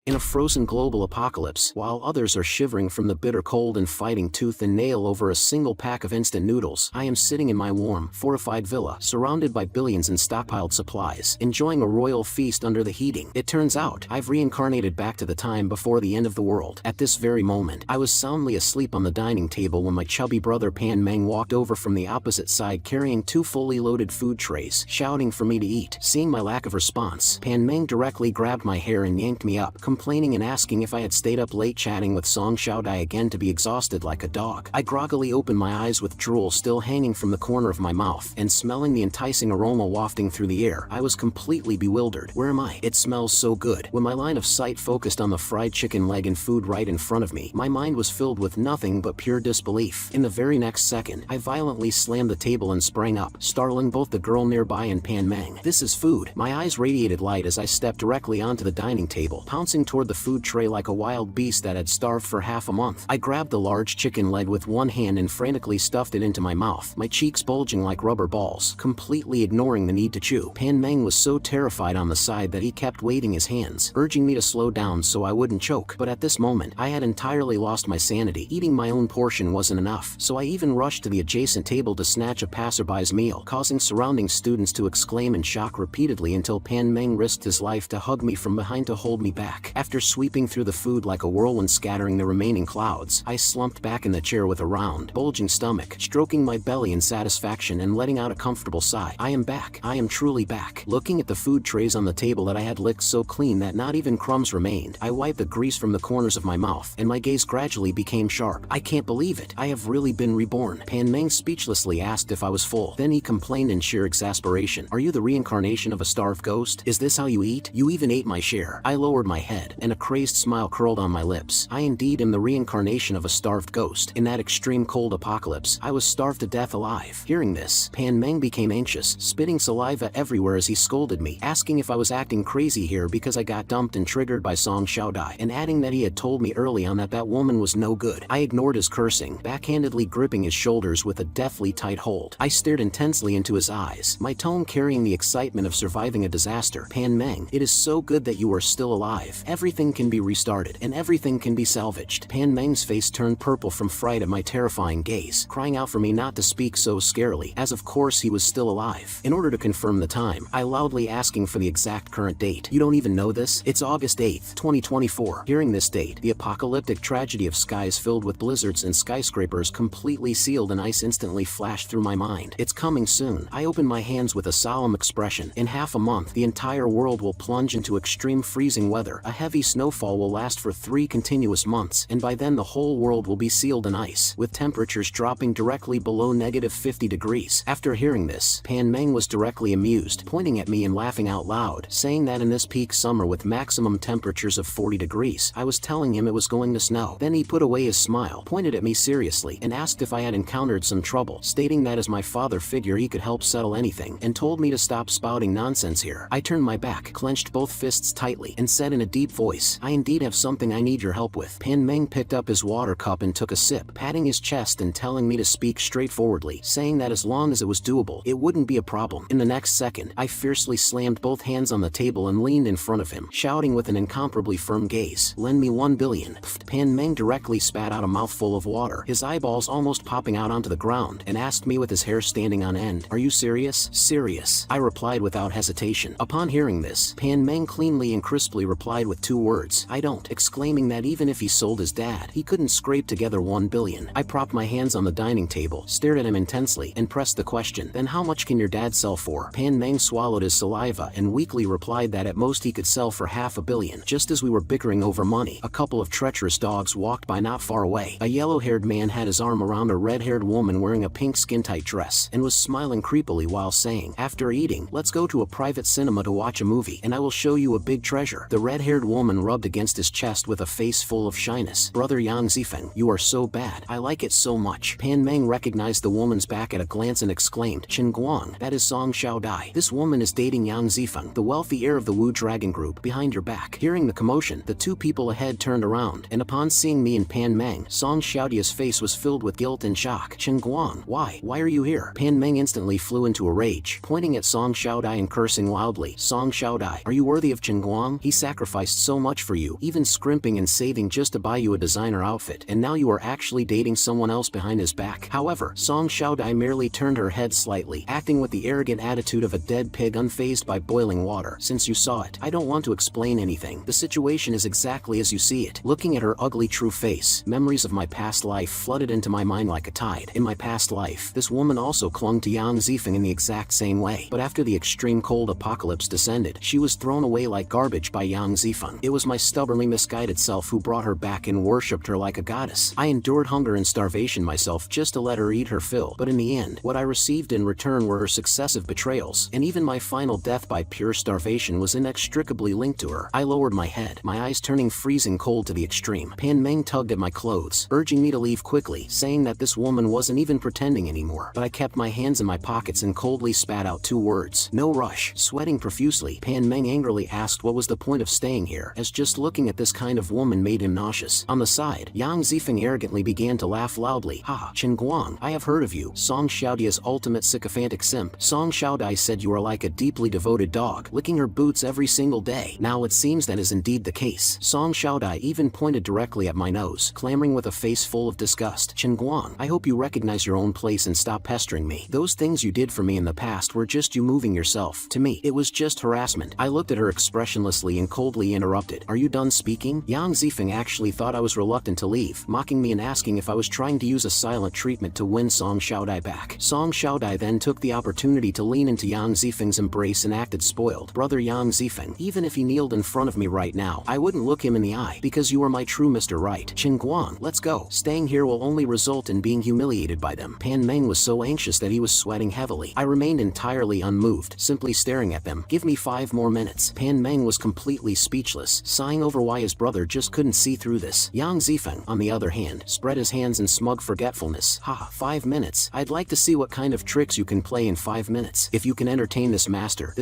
in a frozen global apocalypse, while others are shivering from the bitter cold and fighting tooth and nail over a single pack of instant noodles. I am sitting in my warm, fortified villa, surrounded by billions in stockpiled supplies, enjoying a royal feast under the heating. It turns out, I've reincarnated back to the time before the end of the world. At this very moment, I was soundly asleep on the dining table when my chubby brother Pan Meng walked over from the opposite side carrying 2 fully loaded food trays, shouting for me to eat. Seeing my lack of response, Pan Meng directly grabbed my hair and yanked me up, complaining and asking if I had stayed up late chatting with Song Xiaodai again to be exhausted like a dog. I groggily opened my eyes with drool still hanging from the corner of my mouth, and smelling the enticing aroma wafting through the air, I was completely bewildered. Where am I? It smells so good. When my line of sight focused on the fried chicken leg and food right in front of me, my mind was filled with nothing but pure disbelief. In the very next second, I violently slammed the table and sprang up, startling both the girl nearby and Pan Meng. This is food. My eyes radiated light as I stepped directly onto the dining table, pouncing toward the food tray like a wild beast that had starved for half a month. I grabbed the large chicken leg with one hand and frantically stuffed it into my mouth, my cheeks bulging like rubber balls, completely ignoring the need to chew. Pan Meng was so terrified on the side that he kept waving his hands, urging me to slow down so I wouldn't choke. But at this moment, I had entirely lost my sanity. Eating my own portion wasn't enough, so I even rushed to the adjacent table to snatch a passerby's meal, causing surrounding students to exclaim in shock repeatedly until Pan Meng risked his life to hug me from behind to hold me back. After sweeping through the food like a whirlwind scattering the remaining clouds, I slumped back in the chair with a round, bulging stomach, stroking my belly in satisfaction and letting out a comfortable sigh. I am back. I am truly back. Looking at the food trays on the table that I had licked so clean that not even crumbs remained, I wiped the grease from the corners of my mouth, and my gaze gradually became sharp. I can't believe it. I have really been reborn. Pan Meng speechlessly asked if I was full. Then he complained in sheer exasperation. Are you the reincarnation of a starved ghost? Is this how you eat? You even ate my share. I lowered my head, and a crazed smile curled on my lips. I indeed am the reincarnation of a starved ghost. In that extreme cold apocalypse, I was starved to death alive. Hearing this, Pan Meng became anxious, spitting saliva everywhere as he scolded me, asking if I was acting crazy here because I got dumped and triggered by Song Xiaodai, and adding that he had told me early on that that woman was no good. I ignored his cursing, backhandedly gripping his shoulders with a deathly tight hold. I stared intensely into his eyes, my tone carrying the excitement of surviving a disaster. Pan Meng, it is so good that you are still alive. Everything can be restarted, and everything can be salvaged. Pan Meng's face turned purple from fright at my terrifying gaze, crying out for me not to speak so scarily, as of course he was still alive. In order to confirm the time, I loudly asking for the exact current date. You don't even know this? It's August 8th, 2024. Hearing this date, the apocalyptic tragedy of skies filled with blizzards and skyscrapers completely sealed in ice instantly flashed through my mind. It's coming soon. I opened my hands with a solemn expression. In half a month, the entire world will plunge into extreme freezing weather. A heavy snowfall will last for 3 continuous months, and by then the whole world will be sealed in ice, with temperatures dropping directly below -50 degrees. After hearing this, Pan Meng was directly amused, pointing at me and laughing out loud, saying that in this peak summer with maximum temperatures of 40 degrees, I was telling him it was going to snow. Then he put away his smile, pointed at me seriously, and asked if I had encountered some trouble, stating that as my father figure he could help settle anything, and told me to stop spouting nonsense here. I turned my back, clenched both fists tightly, and said in a deep voice, I indeed have something I need your help with. Pan Meng picked up his water cup and took a sip, patting his chest and telling me to speak straightforwardly, saying that as long as it was doable, it wouldn't be a problem. In the next second, I fiercely slammed both hands on the table and leaned in front of him, shouting with an incomparably firm gaze, lend me 1 billion. Pfft. Pan Meng directly spat out a mouthful of water, his eyeballs almost popping out onto the ground, and asked me with his hair standing on end, are you serious? Serious, I replied without hesitation. Upon hearing this, Pan Meng cleanly and crisply replied with 2 words, I don't, exclaiming that even if he sold his dad, he couldn't scrape together 1 billion. I propped my hands on the dining table, stared at him intensely, and pressed the question, then how much can your dad sell for? Pan Meng swallowed his saliva and weakly replied that at most he could sell for $500 million. Just as we were bickering over money, a couple of treacherous dogs walked by not far away. A yellow-haired man had his arm around a red-haired woman wearing a pink skin-tight dress, and was smiling creepily while saying, after eating, let's go to a private cinema to watch a movie, and I will show you a big treasure. The red-haired woman rubbed against his chest with a face full of shyness. Brother Yang Zifeng, you are so bad. I like it so much. Pan Meng recognized the woman's back at a glance and exclaimed, Chen Guang, that is Song Xiaodai. This woman is dating Yang Zifeng, the wealthy heir of the Wu Dragon Group, behind your back. Hearing the commotion, the 2 people ahead turned around, and upon seeing me and Pan Meng, Song Xiaodai's face was filled with guilt and shock. Chen Guang, why? Why are you here? Pan Meng instantly flew into a rage, pointing at Song Xiaodai and cursing wildly. Song Xiaodai, are you worthy of Chen Guang? He sacrificed so much for you, even scrimping and saving just to buy you a designer outfit, and now you are actually dating someone else behind his back. However, Song Xiaodai merely turned her head slightly, acting with the arrogant attitude of a dead pig unfazed by boiling water. Since you saw it, I don't want to explain anything. The situation is exactly as you see it. Looking at her ugly true face, memories of my past life flooded into my mind like a tide. In my past life, this woman also clung to Yang Zifeng in the exact same way. But after the extreme cold apocalypse descended, she was thrown away like garbage by Yang Zifeng. It was my stubbornly misguided self who brought her back and worshipped her like a goddess. I endured hunger and starvation myself just to let her eat her fill, but in the end, what I received in return were her successive betrayals, and even my final death by pure starvation was inextricably linked to her. I lowered my head, my eyes turning freezing cold to the extreme. Pan Meng tugged at my clothes, urging me to leave quickly, saying that this woman wasn't even pretending anymore. But I kept my hands in my pockets and coldly spat out 2 words: no rush. Sweating profusely, Pan Meng angrily asked what was the point of staying here, as just looking at this kind of woman made him nauseous. On the side, Yang Zifeng arrogantly began to laugh loudly. Ha! Chen Guang, I have heard of you, Song Xiaodai's ultimate sycophantic simp. Song Xiaodai said you are like a deeply devoted dog, licking her boots every single day. Now it seems that is indeed the case. Song Xiaodai even pointed directly at my nose, clamoring with a face full of disgust. Chen Guang, I hope you recognize your own place and stop pestering me. Those things you did for me in the past were just you moving yourself. To me, it was just harassment. I looked at her expressionlessly and coldly interrupted. Are you done speaking? Yang Zifeng actually thought I was reluctant to leave, mocking me and asking if I was trying to use a silent treatment to win Song Xiaodai back. Song Xiaodai then took the opportunity to lean into Yang Zifeng's embrace and acted spoiled. Brother Yang Zifeng, even if he kneeled in front of me right now, I wouldn't look him in the eye, because you are my true Mr. Right. Chen Guang, let's go. Staying here will only result in being humiliated by them. Pan Meng was so anxious that he was sweating heavily. I remained entirely unmoved, simply staring at them. Give me 5 more minutes. Pan Meng was completely speechless, sighing over why his brother just couldn't see through this. Yang Zifeng, on the other hand, spread his hands in smug forgetfulness. Ha, 5 minutes. I'd like to see what kind of tricks you can play in 5 minutes. If you can entertain this master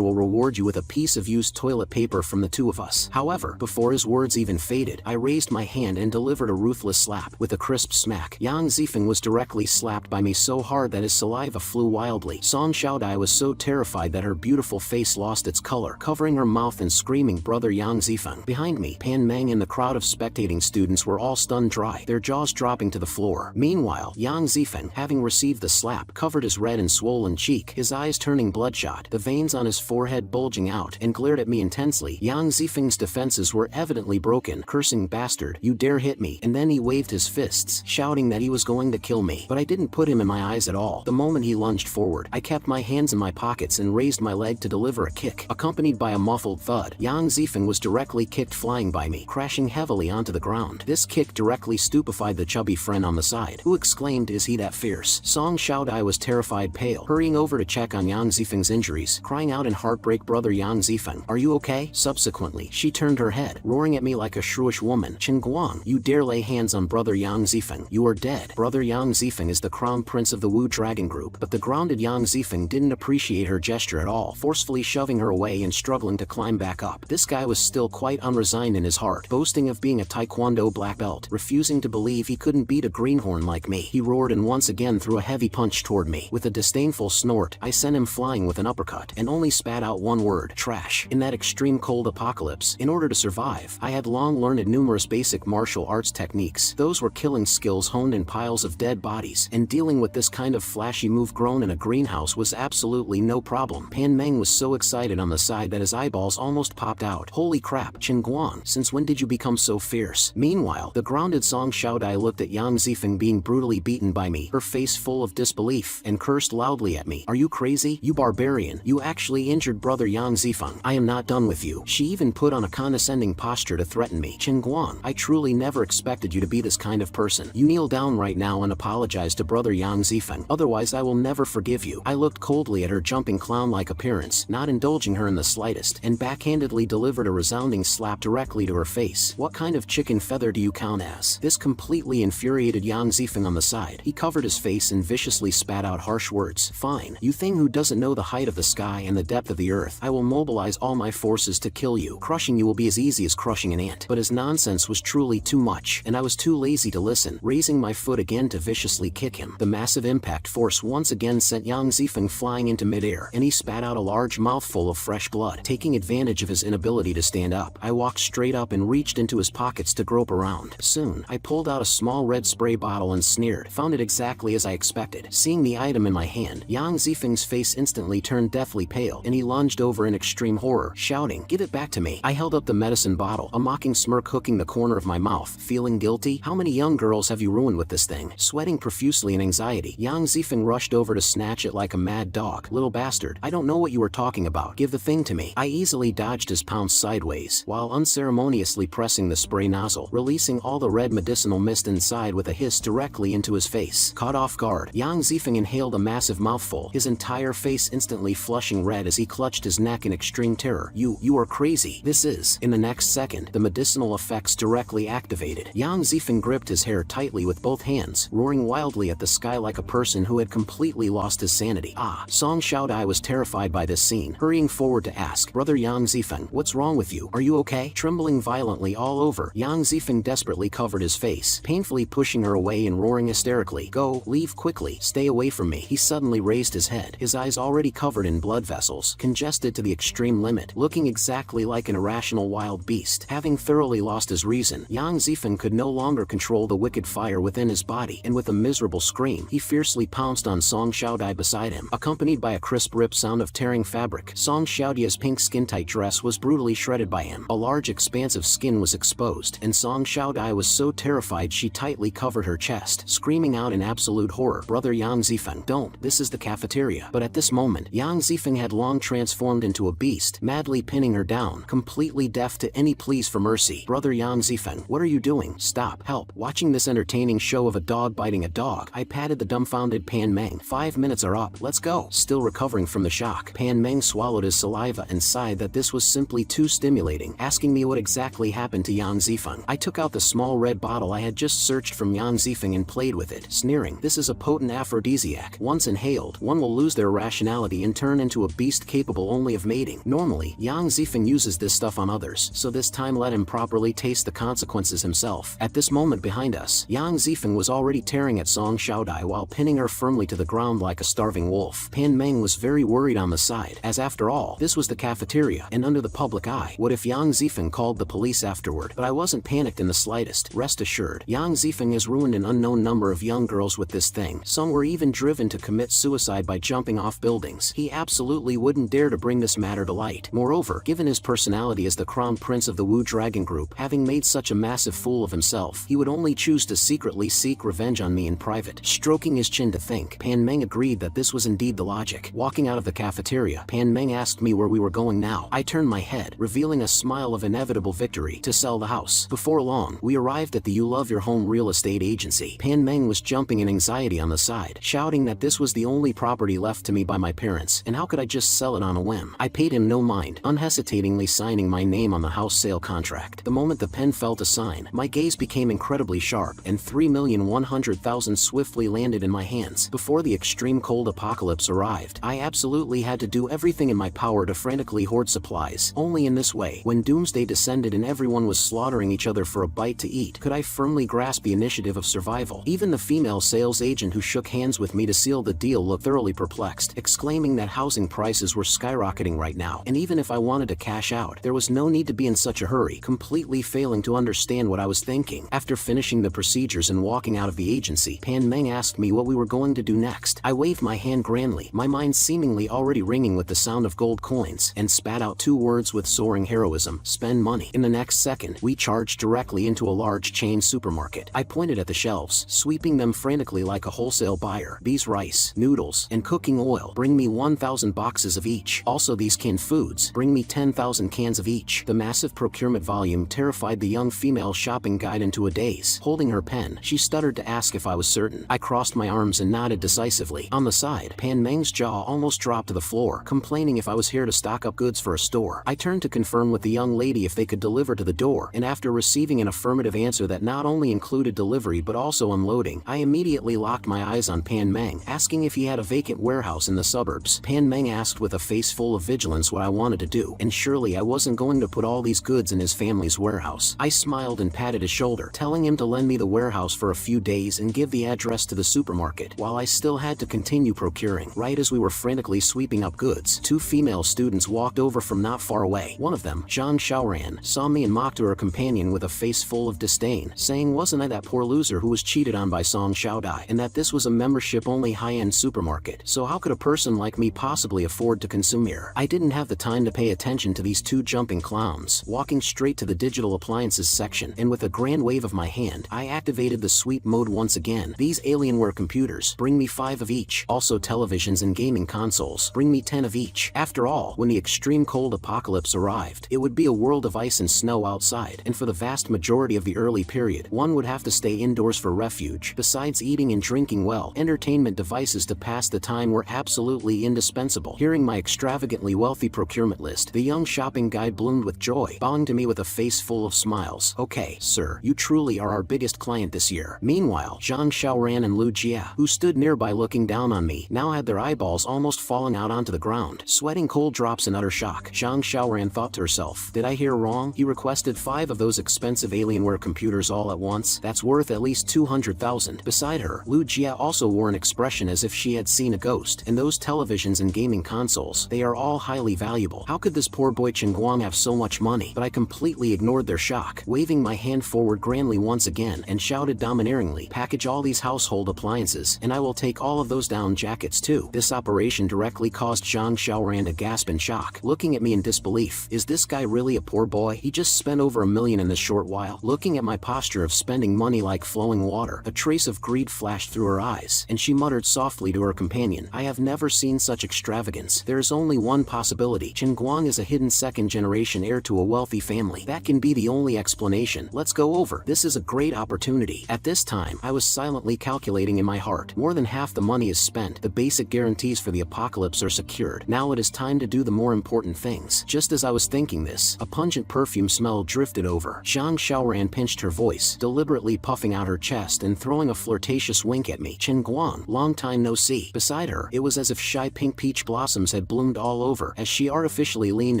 will reward you with a piece of used toilet paper from the 2 of us. However, before his words even faded, I raised my hand and delivered a ruthless slap. With a crisp smack, Yang Zifeng was directly slapped by me so hard that his saliva flew wildly. Song Xiaodai was so terrified that her beautiful face lost its color, covering her mouth and screaming, Brother Yang Zifeng. Behind me, Pan Meng and the crowd of spectating students were all stunned dry, their jaws dropping to the floor. Meanwhile, Yang Zifeng, having received the slap, covered his red and swollen cheek, his eyes turning bloodshot, the veins on his forehead bulging out, and glared at me intensely. Yang Zifeng's defenses were evidently broken, cursing, bastard, you dare hit me, and then he waved his fists, shouting that he was going to kill me. But I didn't put him in my eyes at all. The moment he lunged forward, I kept my hands in my pockets and raised my leg to deliver a kick. Accompanied by a muffled thud, Yang Zifeng was directly kicked flying by me, crashing heavily onto the ground. This kick directly stupefied the chubby friend on the side, who exclaimed, is he that fierce? Song Xiaodai was terrified pale, hurrying over to check on Yang Zifeng's injuries, crying out in heartbreak, Brother Yang Zifeng, are you okay? Subsequently, she turned her head, roaring at me like a shrewish woman. Chen Guang, you dare lay hands on Brother Yang Zifeng, you are dead. Brother Yang Zifeng is the crown prince of the Wu Dragon Group, but the grounded Yang Zifeng didn't appreciate her gesture at all, forcefully shoving her away and struggling to climb back up. This guy was still quite unresigned in his heart, boasting of being a Taekwondo black belt, refusing to believe he couldn't beat a greenhorn like me. He roared and once again threw a heavy punch toward me. With a disdainful snort, I sent him flying with an uppercut, and only spat out 1 word, trash. In that extreme cold apocalypse, in order to survive, I had long learned numerous basic martial arts techniques. Those were killing skills honed in piles of dead bodies, and dealing with this kind of flashy move grown in a greenhouse was absolutely no problem. Pan Meng was so excited on the side that his eyeballs almost popped out. Holy crap, Chen Guang, since when did you become so fierce? Meanwhile, the grounded Song Xiaodai looked at Yang Zifeng being brutally beaten by me, her face full of disbelief, and cursed loudly at me. Are you crazy? You barbarian, you actually injured Brother Yang Zifeng. I am not done with you. She even put on a condescending posture to threaten me. Chen Guang, I truly never expected you to be this kind of person. You kneel down right now and apologize to Brother Yang Zifeng, otherwise I will never forgive you. I looked coldly at her jumping clown-like appearance, not indulging her in the slightest, and backhandedly delivered a resounding slap directly to her face. What kind of chicken feather do you count as? This completely infuriated Yang Zifeng on the side. He covered his face and viciously spat out harsh words. Fine, you thing who doesn't know the height of the sky and the depth of the earth. I will mobilize all my forces to kill you. Crushing you will be as easy as crushing an ant. But his nonsense was truly too much, and I was too lazy to listen, raising my foot again to viciously kick him. The massive impact force once again sent Yang Zifeng flying into midair, and he spat out a large mouthful of fresh blood. Taking advantage of his inability to stand up. I walked straight up and reached into his pockets to grope around. Soon, I pulled out a small red spray bottle and sneered. Found it exactly as I expected. Seeing the item in my hand, Yang Zifeng's face instantly turned deathly pale, and he lunged over in extreme horror, shouting, "Give it back to me." I held up the medicine bottle, a mocking smirk hooking the corner of my mouth. Feeling guilty? How many young girls have you ruined with this thing? Sweating profusely in anxiety, Yang Zifeng rushed over to snatch it like a mad dog. "Little bastard, I don't know what you were talking about. Give the thing to me." I easily dodged his pounce sideways, while unceremoniously pressing the spray nozzle, releasing all the red medicinal mist inside with a hiss directly into his face. Caught off guard, Yang Zifeng inhaled a massive mouthful, his entire face instantly flushing red as he clutched his neck in extreme terror. You are crazy. This is." In the next second, the medicinal effects directly activated. Yang Zifeng gripped his hair tightly with both hands, roaring wildly at the sky like a person who had completely lost his sanity. Song Xiaodai was terrified by this scene, hurrying forward to ask, "Brother Yang Zifeng, what's wrong with you? Are you okay?" Trembling violently all over, Yang Zifeng desperately covered his face, painfully pushing her away and roaring hysterically, "Go, leave quickly, stay away from me." He suddenly raised his head, his eyes already covered in blood vessels, congested to the extreme limit, looking exactly like an irrational wild beast. Having thoroughly lost his reason, Yang Zifeng could no longer control the wicked fire within his body, and with a miserable scream, he fiercely pounced on Song Xiaodai beside him, accompanied by a crisp rip sound of tearing fabric. Song Xiaodai's pink skin-tight dress was brutally shredded by him. A large expanse of skin was exposed, and Song Xiaodai was so terrified she tightly covered her chest, screaming out in absolute horror, "Brother Yang Zifeng, don't, this is the cafeteria." But at this moment, Yang Zifeng had long transformed into a beast, madly pinning her down, completely deaf to any pleas for mercy. "Brother Yang Zifeng, what are you doing? Stop, help." Watching this entertaining show of a dog biting a dog, I patted the dumbfounded Pan Meng. 5 minutes are up, let's go." Still recovering from the shock, Pan Meng swallowed his saliva and sighed that this was simply too stimulating, asking me what exactly happened to Yang Zifeng. I took out the small red bottle I had just searched from Yang Zifeng and played with it, sneering, "This is a potent aphrodisiac. Once inhaled, one will lose their rationality and turn into a beast capable only of mating." Normally, Yang Zifeng uses this stuff on others, so this time let him properly taste the consequences himself. At this moment behind us, Yang Zifeng was already tearing at Song Xiaodai while pinning her firmly to the ground like a starving wolf. Pan Meng was very worried on the side, as after all, this was the cafeteria, and under the public eye. What if Yang Zifeng called the police afterward? But I wasn't panicked in the slightest. Rest assured, Yang Zifeng has ruined an unknown number of young girls with this thing. Some were even driven to commit suicide by jumping off buildings. He absolutely wouldn't dare to bring this matter to light. Moreover, given his personality as the crown prince of the Wu Dragon Group, having made such a massive fool of himself, he would only choose to secretly seek revenge on me in private. Stroking his chin to think, Pan Meng agreed that this was indeed the logic. Walking out of the cafeteria, Pan Meng asked me where we were going now. I turned my head, revealing a smile of inevitable victory. "To sell the house." Before long, we arrived at the You Love Your Home real estate agency. Pan Meng was jumping in anxiety on the side, shouting that this was the only property left to me by my parents, and how could I just sell it on a whim? I paid him no mind, unhesitatingly signing my name on the house sale contract. The moment the pen fell to sign, my gaze became incredibly sharp, and 3,100,000 swiftly landed in my hands. Before the extreme cold apocalypse arrived, I absolutely had to do everything in my power to frantically hoard supplies. Only in this way, when doomsday descended and everyone was slaughtering each other for a bite to eat, could I firmly grasp the initiative of survival. Even the female sales agent who shook hands with me to seal the deal looked thoroughly perplexed, exclaiming that housing prices were skyrocketing right now, and even if I wanted to cash out, there was no need to be in such a hurry, completely failing to understand what I was thinking. After finishing the procedures and walking out of the agency, Pan Meng asked me what we were going to do next. I waved my hand grandly, my mind seemingly already ringing with the sound of gold coins, and spat out 2 words with soaring heroism: spend money. In the next second, we charged directly into a large chain supermarket. I pointed at the shelves, sweeping them frantically like a wholesale buyer. "These rice, noodles, and cooking oil, bring me 1,000 boxes of each. Also these canned foods, bring me 10,000 cans of each." The massive procurement volume terrified the young female shopping guide into a daze. Holding her pen, she stuttered to ask if I was certain. I crossed my arms and nodded decisively. On the side, Pan Meng's jaw almost dropped to the floor, complaining if I was here to stock up goods for a store. I turned to confirm with the young lady if they could deliver to the door, and after receiving an affirmative answer that not only included delivery but also unloading, I immediately locked my eyes on Pan Meng, asking if he had a vacant warehouse in the suburbs. Pan Meng asked with a face full of vigilance what I wanted to do, and surely I wasn't going to put all these goods in his family's warehouse. I smiled and patted his shoulder, telling him to lend me the warehouse for a few days and give the address to the supermarket, while I still had to continue procuring. Right as we were frantically sweeping up goods, 2 female students walked over from not far away. One of them, Zhang Xiaoran, saw me and mocked her companion with a face full of disdain, saying wasn't I that poor loser who was cheated on by Song Xiaodai, and that this was a membership-only high-end supermarket, so how could a person like me possibly afford to consume here? I didn't have the time to pay attention to these two jumping clowns, walking straight to the digital appliances section, and with a grand wave of my hand, I activated the sweep mode once again. These Alienware computers, bring me 5 of each. Also televisions and gaming consoles, bring me 10 of each. After all, when the extreme cold apocalypse arrived, it would be a world of ice and snow outside, and for the vast majority of the early period, one would have to stay indoors for refuge. Besides eating and drinking well, entertainment devices to pass the time were absolutely indispensable. Hearing my extravagantly wealthy procurement list, the young shopping guide bloomed with joy, bowing to me with a face full of smiles. Okay, sir, you truly are our biggest client this year. Meanwhile, Zhang Xiaoran and Lu Jia, who stood nearby looking down on me, now had their eyeballs almost falling out onto the ground, sweating cold drops in utter shock. Zhang Xiaoran thought to herself, did I hear wrong? He requested 5 of those expensive Alienware computers all at once? That's worth at least 200,000. Beside her, Lu Jia also wore an expression as if she had seen a ghost. And those televisions and gaming consoles, they are all highly valuable. How could this poor boy Chen Guang have so much money? But I completely ignored their shock, waving my hand forward grandly once again, and shouted domineeringly, package all these household appliances, and I will take all of those down jackets too. This operation directly caused Zhang Xiaoran to gasp in shock, looking at me in disbelief. Is this guy really a poor boy? He just spent over $1 million in this short while. Looking at my posture of spending money like flowing water, a trace of greed flashed through her eyes, and she muttered softly to her companion, I have never seen such extravagance. There is only one possibility. Chen Guang is a hidden second-generation heir to a wealthy family. That can be the only explanation. Let's go over. This is a great opportunity. At this time, I was silently calculating in my heart. More than half the money is spent. The basic guarantees for the apocalypse are secured. Now it is time to do the more important things. Just as I was thinking this, a pungent perfume smell drifted over. Zhang Xiaoran pinched her voice, deliberately puffing out her chest and throwing a flirtatious wink at me. Chen Guang, long time no see. Beside her, it was as if shy pink peach blossoms had bloomed all over, as she artificially leaned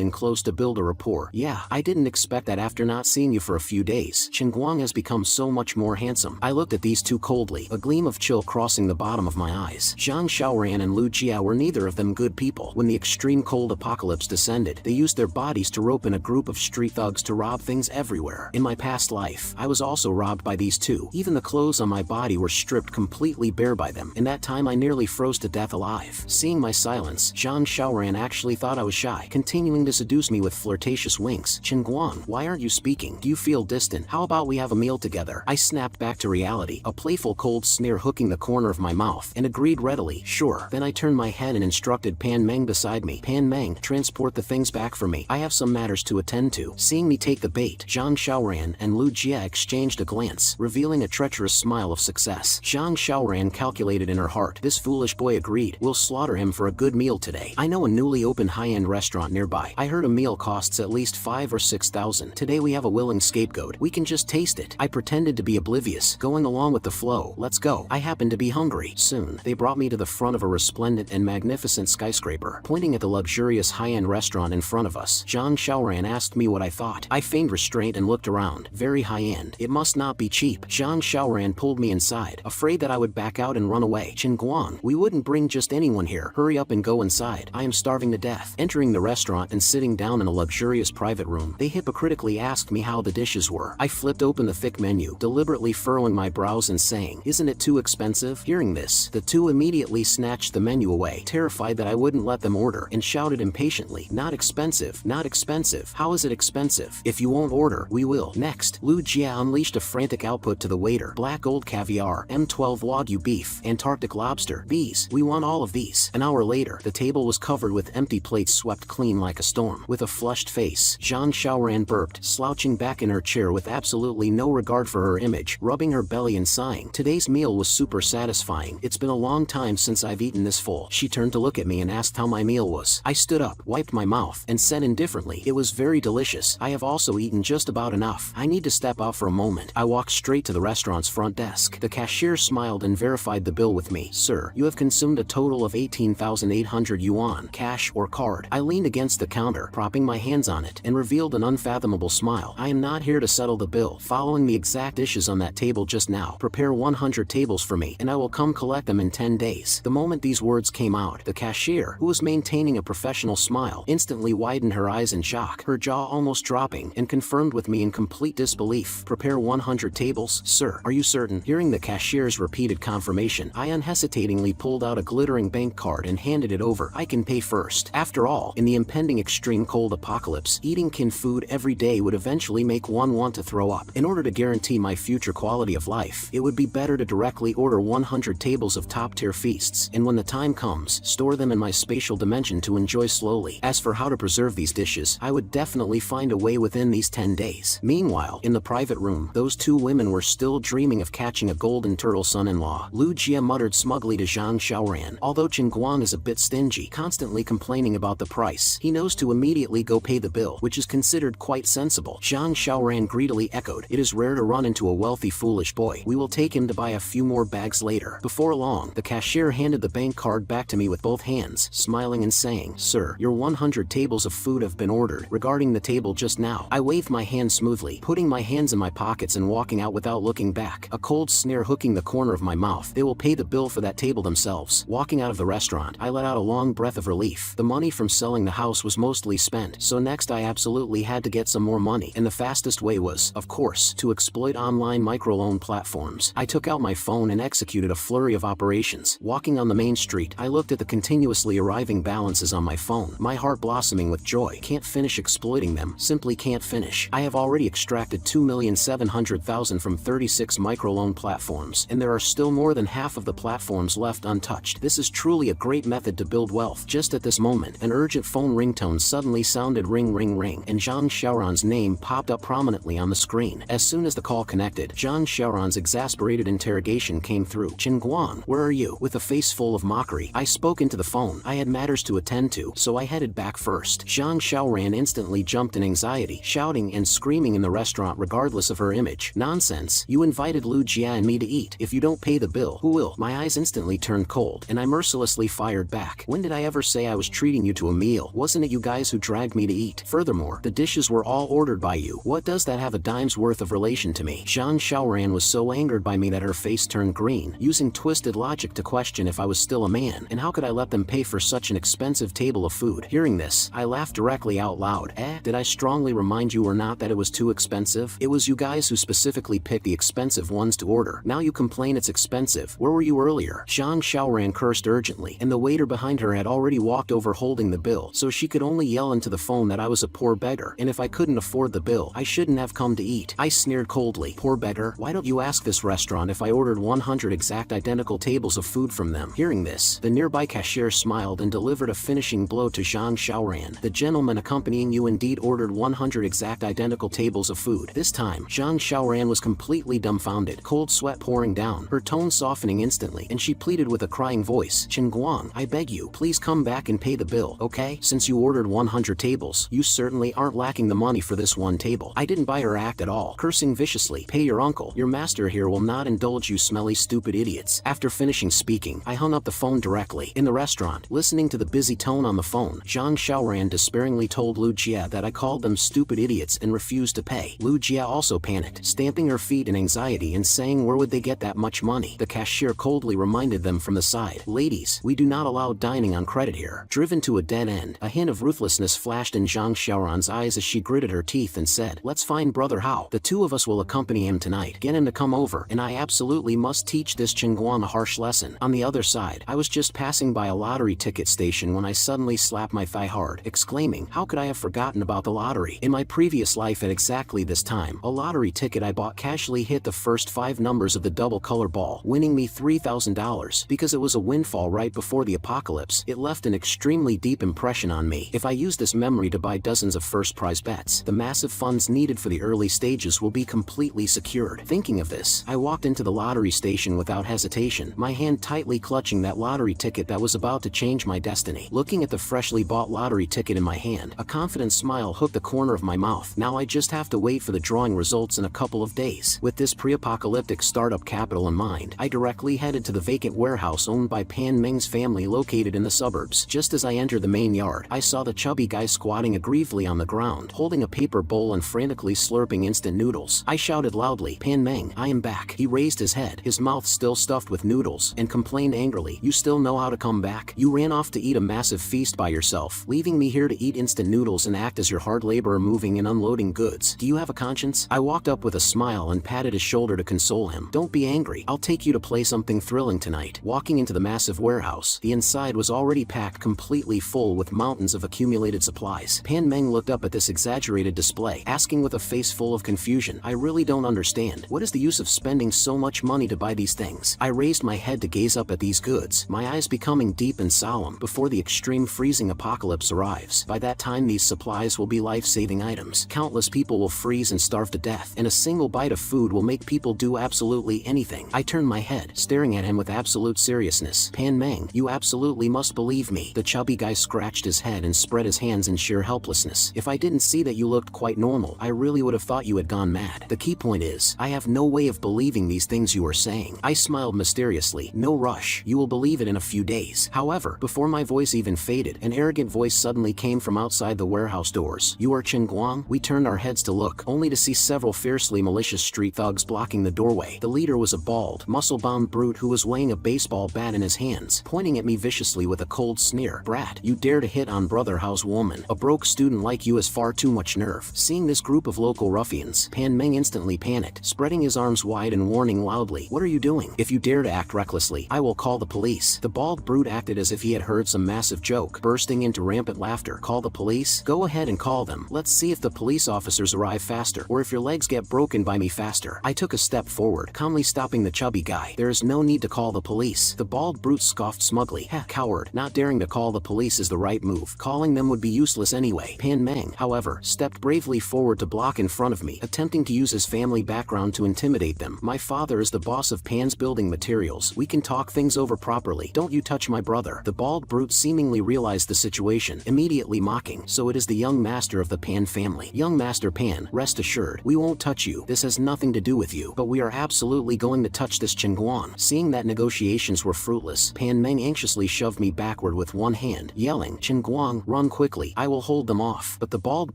in close to build a rapport. Yeah, I didn't expect that after not seeing you for a few days. Chen Guang has become so much more handsome. I looked at these two coldly, a gleam of chill crossing the bottom of my eyes. Zhang Xiaoran and Lu Jia were neither of them good people. When the extreme cold apocalypse descended, they used their bodies to rope in a group of street thugs to rob things everywhere. In my past life, I was also robbed by these two. Even the clothes on my body were stripped completely bare by them. In that time I nearly froze to death alive. Seeing my silence, Zhang Xiaoran actually thought I was shy, continuing to seduce me with flirtatious winks. Chen Guang, why aren't you speaking? Do you feel distant? How about we have a meal together? I snapped back to reality, a playful cold sneer hooking the corner of my mouth, and agreed readily, sure. Then I turned my head and instructed Pan Meng beside me. Pan Meng, transport the things back for me. I have some matters to attend to. Seeing me take the bait, Zhang Xiaoran and Lu Jia exchanged a glance, revealing a treacherous smile of success. Zhang Xiaoran calculated in her heart, this foolish boy agreed. We'll slaughter him for a good meal today. I know a newly opened high-end restaurant nearby. I heard a meal costs at least 5 or 6,000. Today we have a willing scapegoat. We can just taste it. I pretended to be oblivious, going along with the flow. Let's go. I happened to be hungry. Soon, they brought me to the front of a resplendent and magnificent skyscraper. Pointing at the luxurious high-end restaurant in front of us, Zhang Xiaoran asked me what I thought. I feigned restraint and looked around. Very high-end. It must not be cheap. Zhang Xiaoran pulled me inside, afraid that I would back out and run away. Chen Guang, we wouldn't bring just anyone here. Hurry up and go inside. I am starving to death. Entering the restaurant and sitting down in a luxurious private room, they hypocritically asked me how the dishes were. I flipped open the thick menu, deliberately furrowing my brows and saying, isn't it too expensive? Hearing this, the two immediately snatched the menu away, terrified that I wouldn't let them order, and shouted impatiently, not expensive, not expensive. How is it expensive? If you won't order, we will. Next, Lu Jia unleashed a frantic output to the waiter. Black gold caviar, M12 Wagyu beef, Antarctic lobster, these, we want all of these. An hour later, the table was covered with empty plates swept clean like a storm. With a flushed face, Zhang Xiaoran burped, slouching back in her chair with absolutely no regard for her image, rubbing her belly and sighing. Today's meal was super satisfying. It's been a long time since I've eaten this full. She turned to look at me and asked how my meal was. I stood up, wiped my mouth, and said indifferently, it was very delicious. I have also eaten just about enough. I need to step out for a moment. I walked straight to the restaurant's front desk. The cashier smiled and verified the bill with me. Sir, you have consumed a total of 18,800 yuan, cash or card. I leaned against the counter, propping my hands on it, and revealed an unfathomable smile. I am not here to settle the bill. Following the exact dishes on that table just now, prepare 100 tables for me, and I will come collect them in 10 days. The moment these words came out, the cashier, who was maintaining a professional smile, instantly widened her her eyes in shock, her jaw almost dropping, and confirmed with me in complete disbelief. "Prepare 100 tables, sir. Are you certain?" Hearing the cashier's repeated confirmation, I unhesitatingly pulled out a glittering bank card and handed it over. "I can pay first." After all, in the impending extreme cold apocalypse, eating canned food every day would eventually make one want to throw up. In order to guarantee my future quality of life, it would be better to directly order 100 tables of top-tier feasts, and when the time comes, store them in my spatial dimension to enjoy slowly. As for how to preserve these dishes, I would definitely find a way within these 10 days. Meanwhile, in the private room, those two women were still dreaming of catching a golden turtle son-in-law. Lu Jie muttered smugly to Zhang Xiaoran. Although Chen Guang is a bit stingy, constantly complaining about the price, he knows to immediately go pay the bill, which is considered quite sensible. Zhang Xiaoran greedily echoed, "It is rare to run into a wealthy foolish boy. We will take him to buy a few more bags later." Before long, the cashier handed the bank card back to me with both hands, smiling and saying, "Sir, your 100 tables of food have been ordered. Regarding the table just now," I waved my hand smoothly, putting my hands in my pockets and walking out without looking back, a cold sneer hooking the corner of my mouth. "They will pay the bill for that table themselves." Walking out of the restaurant, I let out a long breath of relief. The money from selling the house was mostly spent, so next I absolutely had to get some more money, and the fastest way was, of course, to exploit online microloan platforms. I took out my phone and executed a flurry of operations. Walking on the main street, I looked at the continuously arriving balances on my phone, my heart blossoming with joy. Can't finish exploiting them, simply can't finish. I have already extracted 2,700,000 from 36 microloan platforms, and there are still more than half of the platforms left untouched. This is truly a great method to build wealth. Just at this moment, an urgent phone ringtone suddenly sounded, ring ring ring, and Zhang Xiaoran's name popped up prominently on the screen. As soon as the call connected, Zhang Xiaoran's exasperated interrogation came through. "Chen Guang, where are you?" With a face full of mockery, I spoke into the phone. I had matters to attend to, so I headed back first. Zhang Xiaoran instantly jumped in anxiety, shouting and screaming in the restaurant regardless of her image. "Nonsense! You invited Lu Jia and me to eat. If you don't pay the bill, who will?" My eyes instantly turned cold, and I mercilessly fired back. "When did I ever say I was treating you to a meal? Wasn't it you guys who dragged me to eat? Furthermore, the dishes were all ordered by you. What does that have a dime's worth of relation to me?" Zhang Xiaoran was so angered by me that her face turned green, using twisted logic to question if I was still a man, and how could I let them pay for such an expensive table of food. Hearing this, I laughed directly out loud. Did I strongly remind you or not that it was too expensive? It was you guys who specifically picked the expensive ones to order. Now you complain it's expensive. Where were you earlier?" Zhang Xiaoran cursed urgently, and the waiter behind her had already walked over holding the bill, so she could only yell into the phone that I was a poor beggar, and if I couldn't afford the bill, I shouldn't have come to eat. I sneered coldly. "Poor beggar? Why don't you ask this restaurant if I ordered 100 exact identical tables of food from them?" Hearing this, the nearby cashier smiled and delivered a finishing blow to Zhang Xiaoran. "The gentleman accompanying you indeed ordered 100 exact identical tables of food." This time, Zhang Xiaoran was completely dumbfounded, cold sweat pouring down, her tone softening instantly, and she pleaded with a crying voice, "Chen Guang, I beg you, please come back and pay the bill, okay? Since you ordered 100 tables, you certainly aren't lacking the money for this one table." I didn't buy her act at all, cursing viciously, "Pay your uncle. Your master here will not indulge you smelly stupid idiots." After finishing speaking, I hung up the phone directly. In the restaurant, listening to the busy tone on the phone, Zhang Xiaoran despairingly told Lu Jia that I called them stupid idiots and refused to pay. Lu Jia also panicked, stamping her feet in anxiety and saying where would they get that much money. The cashier coldly reminded them from the side, "Ladies, we do not allow dining on credit here." Driven to a dead end, a hint of ruthlessness flashed in Zhang Xiaoran's eyes as she gritted her teeth and said, "Let's find Brother Hao. The two of us will accompany him tonight. Get him to come over, and I absolutely must teach this Chen Guan a harsh lesson." On the other side, I was just passing by a lottery ticket station when I suddenly slapped my thigh hard, exclaiming, how could I have forgotten about the lottery? In my previous life at exactly this time, a lottery ticket I bought casually hit the first 5 numbers of the double color ball, winning me $3,000. Because it was a windfall right before the apocalypse, it left an extremely deep impression on me. If I use this memory to buy dozens of first prize bets, the massive funds needed for the early stages will be completely secured. Thinking of this, I walked into the lottery station without hesitation, my hand tightly clutching that lottery ticket that was about to change my destiny. Looking at the freshly bought lottery ticket in my hand, a confident smile hooked the corner of my mouth. Now I just have to wait for the drawing results in a couple of days. With this pre-apocalyptic startup capital in mind, I directly headed to the vacant warehouse owned by Pan Ming's family located in the suburbs. Just as I entered the main yard, I saw the chubby guy squatting aggrievedly on the ground, holding a paper bowl and frantically slurping instant noodles. I shouted loudly, "Pan Ming, I am back." He raised his head, his mouth still stuffed with noodles, and complained angrily, "You still know how to come back? You ran off to eat a massive feast by yourself, leaving me here to eat eat instant noodles and act as your hard laborer moving and unloading goods. Do you have a conscience? I walked up with a smile and patted his shoulder to console him. Don't be angry. I'll take you to play something thrilling tonight. Walking into the massive warehouse, the inside was already packed completely full with mountains of accumulated supplies. Pan Meng looked up at this exaggerated display, asking with a face full of confusion, I really don't understand. What is the use of spending so much money to buy these things? I raised my head to gaze up at these goods, my eyes becoming deep and solemn before the extreme freezing apocalypse arrives. By that time these supplies will be life-saving items. Countless people will freeze and starve to death, and a single bite of food will make people do absolutely anything. I turned my head, staring at him with absolute seriousness. Pan Meng, you absolutely must believe me. The chubby guy scratched his head and spread his hands in sheer helplessness. If I didn't see that you looked quite normal, I really would have thought you had gone mad. The key point is, I have no way of believing these things you are saying. I smiled mysteriously. No rush. You will believe it in a few days. However, before my voice even faded, an arrogant voice suddenly came from outside the warehouse doors. You are Chen Guang? We turned our heads to look, only to see several fiercely malicious street thugs blocking the doorway. The leader was a bald, muscle-bound brute who was weighing a baseball bat in his hands, pointing at me viciously with a cold sneer. Brat, you dare to hit on brother house woman. A broke student like you has far too much nerve. Seeing this group of local ruffians, Pan Meng instantly panicked, spreading his arms wide and warning loudly, what are you doing? If you dare to act recklessly, I will call the police. The bald brute acted as if he had heard some massive joke, bursting into rampant laughter. Call the police? Go ahead and call them. Let's see if the police officers arrive faster, or if your legs get broken by me faster. I took a step forward, calmly stopping the chubby guy. There is no need to call the police. The bald brute scoffed smugly. Ha, coward. Not daring to call the police is the right move. Calling them would be useless anyway. Pan Meng, however, stepped bravely forward to block in front of me, attempting to use his family background to intimidate them. My father is the boss of Pan's building materials. We can talk things over properly. Don't you touch my brother. The bald brute seemingly realized the situation, immediately mocking. So it is the young master of the Pan family. Young Master Pan, rest assured, we won't touch you. This has nothing to do with you. But we are absolutely going to touch this Chen Guang. Seeing that negotiations were fruitless, Pan Meng anxiously shoved me backward with one hand, yelling, Chen Guang, run quickly. I will hold them off. But the bald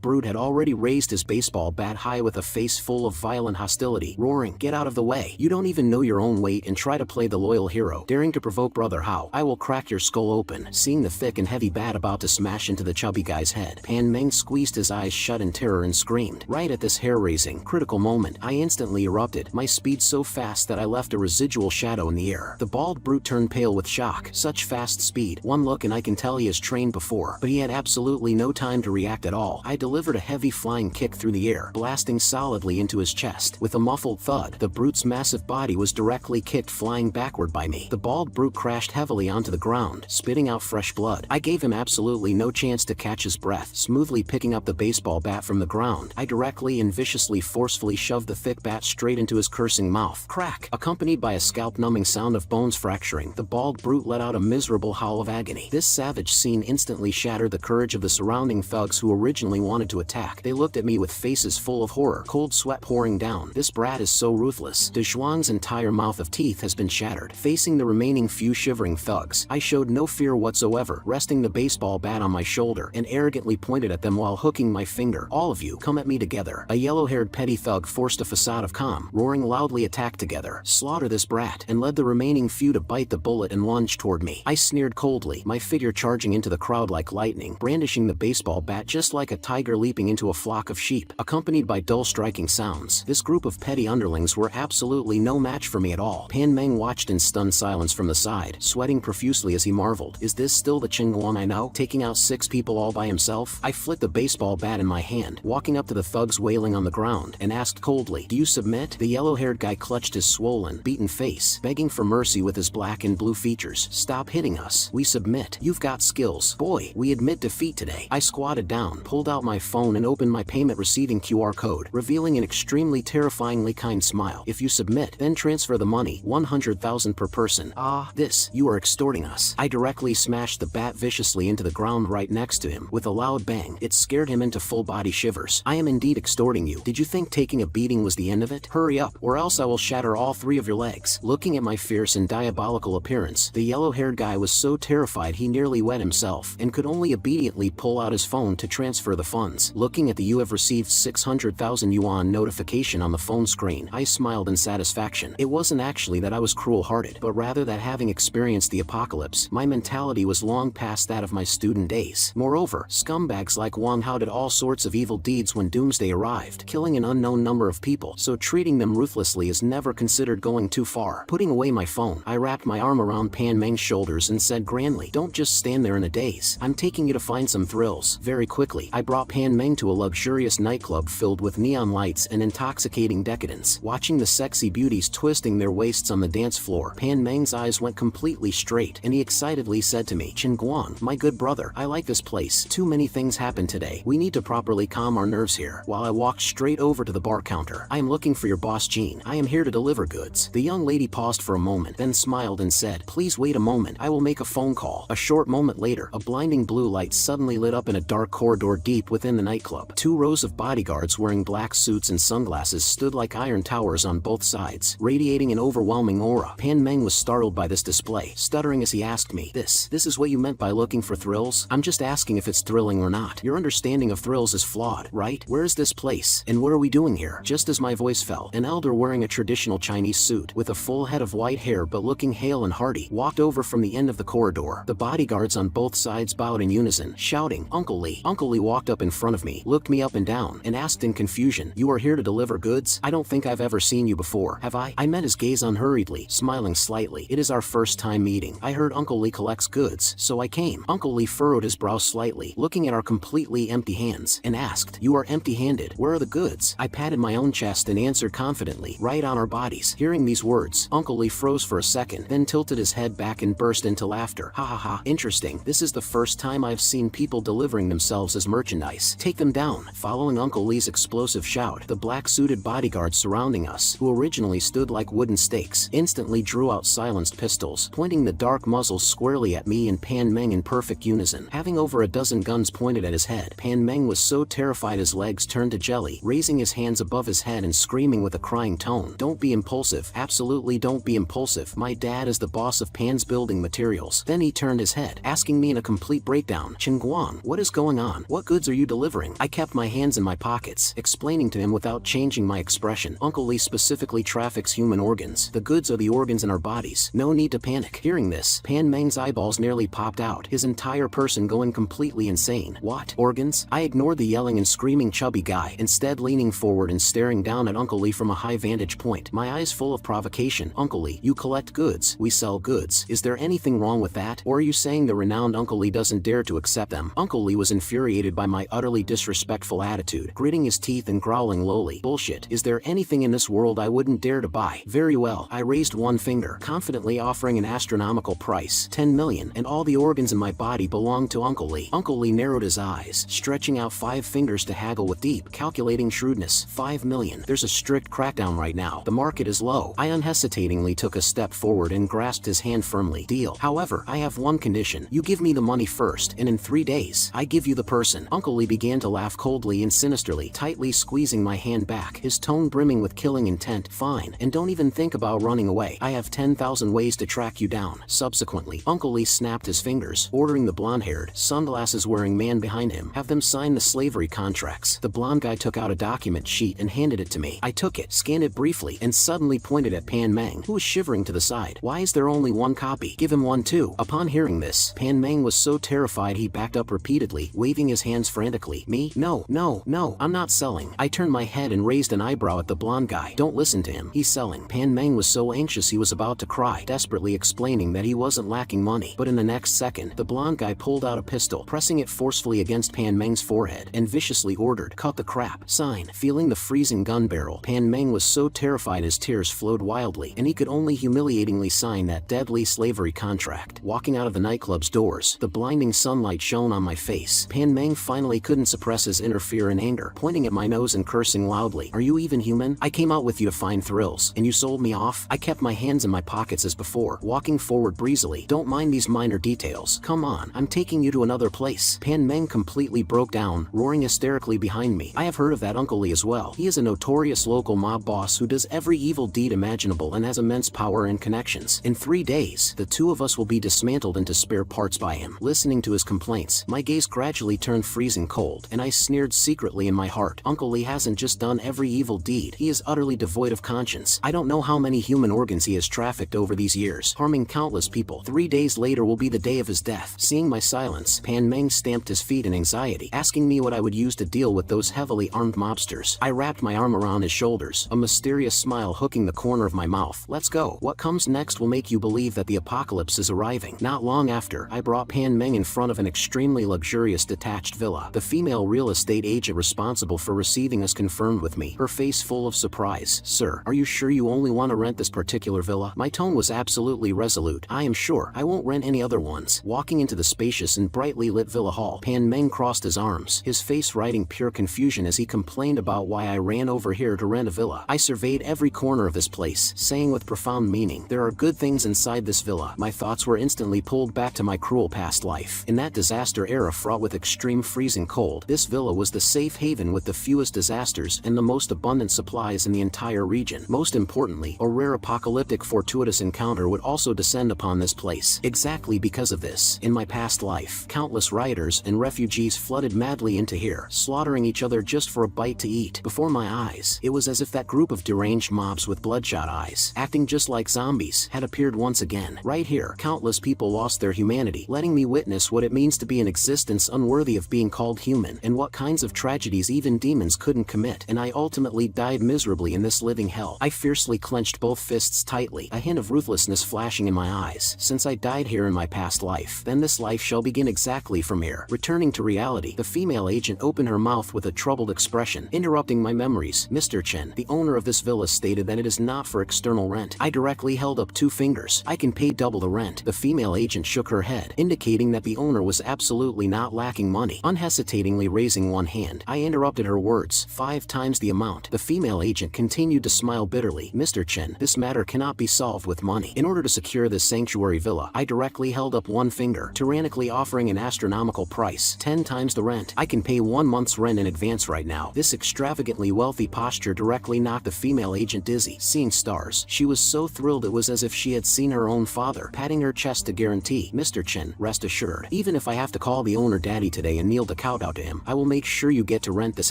brute had already raised his baseball bat high with a face full of violent hostility, roaring, get out of the way. You don't even know your own weight and try to play the loyal hero, daring to provoke brother Hao. I will crack your skull open. Seeing the thick and heavy bat about to smash into the chubby guy's head, Pan Meng squeezed his eyes shut in terror and screamed. Right at this hair-raising, critical moment, I instantly erupted, my speed so fast that I left a residual shadow in the air. The bald brute turned pale with shock. Such fast speed. One look and I can tell he has trained before, but he had absolutely no time to react at all. I delivered a heavy flying kick through the air, blasting solidly into his chest. With a muffled thud, the brute's massive body was directly kicked flying backward by me. The bald brute crashed heavily onto the ground, spitting out fresh blood. I gave him absolutely no chance to catch his breath. Smoothly picking up the baseball bat from the ground, I directly and viciously forcefully shoved the thick bat straight into his cursing mouth. Crack! Accompanied by a scalp-numbing sound of bones fracturing, the bald brute let out a miserable howl of agony. This savage scene instantly shattered the courage of the surrounding thugs who originally wanted to attack. They looked at me with faces full of horror, cold sweat pouring down. This brat is so ruthless. De Zhuang's entire mouth of teeth has been shattered. Facing the remaining few shivering thugs, I showed no fear whatsoever, resting the baseball bat on my shoulder, and arrogantly pointed at them while hooking my finger. All of you, come at me together. A yellow-haired petty thug forced a facade of calm, roaring loudly attack together. Slaughter this brat, and led the remaining few to bite the bullet and lunge toward me. I sneered coldly, my figure charging into the crowd like lightning, brandishing the baseball bat just like a tiger leaping into a flock of sheep, accompanied by dull striking sounds. This group of petty underlings were absolutely no match for me at all. Pan Meng watched in stunned silence from the side, sweating profusely as he marveled, is this still the Chen Guang I know, taking out 6 people all by himself? I flicked the baseball bat in my hand, walking up to the thugs wailing on the ground, and asked coldly, do you submit? The yellow-haired guy clutched his swollen, beaten face, begging for mercy with his black and blue features. Stop hitting us. We submit. You've got skills. Boy, we admit defeat today. I squatted down, pulled out my phone and opened my payment receiving QR code, revealing an extremely terrifyingly kind smile. If you submit, then transfer the money, 100,000 per person. Ah, this, you are extorting us. I directly smashed the bat viciously into the ground right next to him. With a loud bang, it scared him into full body shivers. I am indeed extorting you. Did you think taking a beating was the end of it? Hurry up, or else I will shatter all 3 of your legs. Looking at my fierce and diabolical appearance, the yellow-haired guy was so terrified he nearly wet himself, and could only obediently pull out his phone to transfer the funds. Looking at the "you have received 600,000 yuan" notification on the phone screen, I smiled in satisfaction. It wasn't actually that I was cruel-hearted, but rather that having experienced the apocalypse, my mentality was long past that of my student days. Moreover, However, scumbags like Wang Hao did all sorts of evil deeds when doomsday arrived, killing an unknown number of people, so treating them ruthlessly is never considered going too far. Putting away my phone, I wrapped my arm around Pan Meng's shoulders and said grandly, "Don't just stand there in a daze. I'm taking you to find some thrills." Very quickly, I brought Pan Meng to a luxurious nightclub filled with neon lights and intoxicating decadence. Watching the sexy beauties twisting their waists on the dance floor, Pan Meng's eyes went completely straight, and he excitedly said to me, "Chen Guang, my good brother, I like this place. Too many things happened today. We need to properly calm our nerves here." While I walked straight over to the bar counter, "I am looking for your boss Jean. I am here to deliver goods." The young lady paused for a moment, then smiled and said, "Please wait a moment. I will make a phone call." A short moment later, a blinding blue light suddenly lit up in a dark corridor deep within the nightclub. 2 rows of bodyguards wearing black suits and sunglasses stood like iron towers on both sides, radiating an overwhelming aura. Pan Meng was startled by this display, stuttering as he asked me, This is what you meant by looking for thrills? I'm just asking if it's thrilling or not. Your understanding of thrills is flawed, right? Where is this place? And what are we doing here?" Just as my voice fell, an elder wearing a traditional Chinese suit, with a full head of white hair but looking hale and hearty, walked over from the end of the corridor. The bodyguards on both sides bowed in unison, shouting, "Uncle Lee." Uncle Lee walked up in front of me, looked me up and down, and asked in confusion, "You are here to deliver goods? I don't think I've ever seen you before, have I?" I met his gaze unhurriedly, smiling slightly. "It is our first time meeting. I heard Uncle Lee collects goods, so I came." Uncle Lee furrowed his brow slightly, looking at our completely empty hands, and asked, "You are empty-handed. Where are the goods?" I patted my own chest and answered confidently, "Right on our bodies." Hearing these words, Uncle Lee froze for a second, then tilted his head back and burst into laughter. "Ha ha ha, interesting. This is the first time I've seen people delivering themselves as merchandise. Take them down." Following Uncle Lee's explosive shout, the black-suited bodyguards surrounding us, who originally stood like wooden stakes, instantly drew out silenced pistols, pointing the dark muzzles squarely at me and Pan Meng in perfect unison. Having over a dozen guns pointed at his head, Pan Meng was so terrified his legs turned to jelly, raising his hands above his head and screaming with a crying tone, "Don't be impulsive. Absolutely don't be impulsive. My dad is the boss of Pan's building materials." Then he turned his head, asking me in a complete breakdown, "Chen Guang, what is going on? What goods are you delivering?" I kept my hands in my pockets, explaining to him without changing my expression, "Uncle Lee specifically traffics human organs. The goods are the organs in our bodies. No need to panic." Hearing this, Pan Meng's eyeballs nearly popped out, his entire person going completely insane. "What? Organs?" I ignored the yelling and screaming chubby guy, instead leaning forward and staring down at Uncle Lee from a high vantage point, my eyes full of provocation. "Uncle Lee, you collect goods. We sell goods. Is there anything wrong with that? Or are you saying the renowned Uncle Lee doesn't dare to accept them?" Uncle Lee was infuriated by my utterly disrespectful attitude, gritting his teeth and growling lowly, "Bullshit. Is there anything in this world I wouldn't dare to buy?" "Very well." I raised one finger, confidently offering an astronomical price, 10 million, and all the organs in my body belonged to Uncle Lee. Uncle Lee narrowed his eyes, stretching out 5 fingers to haggle with deep, calculating shrewdness. 5 million. There's a strict crackdown right now. The market is low. I unhesitatingly took a step forward and grasped his hand firmly. "Deal. However, I have one condition. You give me the money first, and in 3 days, I give you the person." Uncle Lee began to laugh coldly and sinisterly, tightly squeezing my hand back, his tone brimming with killing intent. "Fine, and don't even think about running away. I have 10,000 ways to track you down." Subsequently, Uncle Lee snapped his fingers, ordering the blonde-haired, sunglasses-wearing man behind him, "Have them sign the slavery contracts." The blonde guy took out a document sheet and handed it to me. I took it, scanned it briefly, and suddenly pointed at Pan Meng, who was shivering to the side. "Why is there only one copy? Give him one too." Upon hearing this, Pan Meng was so terrified he backed up repeatedly, waving his hands frantically. "Me? No, no, no, I'm not selling." I turned my head and raised an eyebrow at the blonde guy. "Don't listen to him. He's selling." Pan Meng was so anxious he was about to cry, desperately explaining that he wasn't lacking money. But in the next second, the blonde guy pulled out a pistol, pressing it forcefully against Pan Meng's forehead, and viciously ordered, "Cut the crap. Sign." Feeling the freezing gun barrel, Pan Meng was so terrified his tears flowed wildly, and he could only humiliatingly sign that deadly slavery contract. Walking out of the nightclub's doors, the blinding sunlight shone on my face. Pan Meng finally couldn't suppress his inner fear and anger, pointing at my nose and cursing loudly, "Are you even human? I came out with you to find thrills, and you sold me off?" I kept my hands in my pockets as before, walking forward breezily. "Don't mind these minor details. Come on, I'm taking you to another place." Pan Meng completely broke down, roaring hysterically behind me. "I have heard of that Uncle Lee as well. He is a notorious local mob boss who does every evil deed imaginable and has immense power and connections. In 3 days, the two of us will be dismantled into spare parts by him." Listening to his complaints, my gaze gradually turned freezing cold, and I sneered secretly in my heart. Uncle Lee hasn't just done every evil deed, he is utterly devoid of conscience. I don't know how many human organs he has trafficked over these years, harming countless people. 3 days later will be the day of his death. Seeing my silence, Pan Meng Meng stamped his feet in anxiety, asking me what I would use to deal with those heavily armed mobsters. I wrapped my arm around his shoulders, a mysterious smile hooking the corner of my mouth. Let's go. What comes next will make you believe that the apocalypse is arriving. Not long after, I brought Pan Meng in front of an extremely luxurious detached villa. The female real estate agent responsible for receiving us confirmed with me, her face full of surprise. Sir, are you sure you only want to rent this particular villa? My tone was absolutely resolute. I am sure. I won't rent any other ones. Walking into the spacious and brightly lit villa hall, Pan Meng crossed his arms, his face writing pure confusion as he complained about why I ran over here to rent a villa. I surveyed every corner of this place, saying with profound meaning, there are good things inside this villa. My thoughts were instantly pulled back to my cruel past life. In that disaster era fraught with extreme freezing cold, this villa was the safe haven with the fewest disasters and the most abundant supplies in the entire region. Most importantly, a rare apocalyptic fortuitous encounter would also descend upon this place. Exactly because of this, in my past life, countless rioters and refugees flooded madly into here, slaughtering each other just for a bite to eat. Before my eyes, it was as if that group of deranged mobs with bloodshot eyes, acting just like zombies, had appeared once again. Right here, countless people lost their humanity, letting me witness what it means to be an existence unworthy of being called human, and what kinds of tragedies even demons couldn't commit, and I ultimately died miserably in this living hell. I fiercely clenched both fists tightly, a hint of ruthlessness flashing in my eyes. Since I died here in my past life, then this life shall begin exactly from here. Returning to reality, the female agent opened her mouth with a troubled expression, interrupting my memories. Mr. Chen, the owner of this villa, stated that it is not for external rent. I directly held up 2 fingers. I can pay double the rent. The female agent shook her head, indicating that the owner was absolutely not lacking money. Unhesitatingly raising one hand, I interrupted her words. 5 times the amount. The female agent continued to smile bitterly. Mr. Chen, this matter cannot be solved with money. In order to secure this sanctuary villa, I directly held up 1 finger, tyrannically offering an astronomical price, 10 times the rent. I can pay 1 month's rent in advance right now. This extravagantly wealthy posture directly knocked the female agent dizzy. Seeing stars, she was so thrilled it was as if she had seen her own father, patting her chest to guarantee. Mr. Chen, rest assured, even if I have to call the owner daddy today and kneel to kowtow to him, I will make sure you get to rent this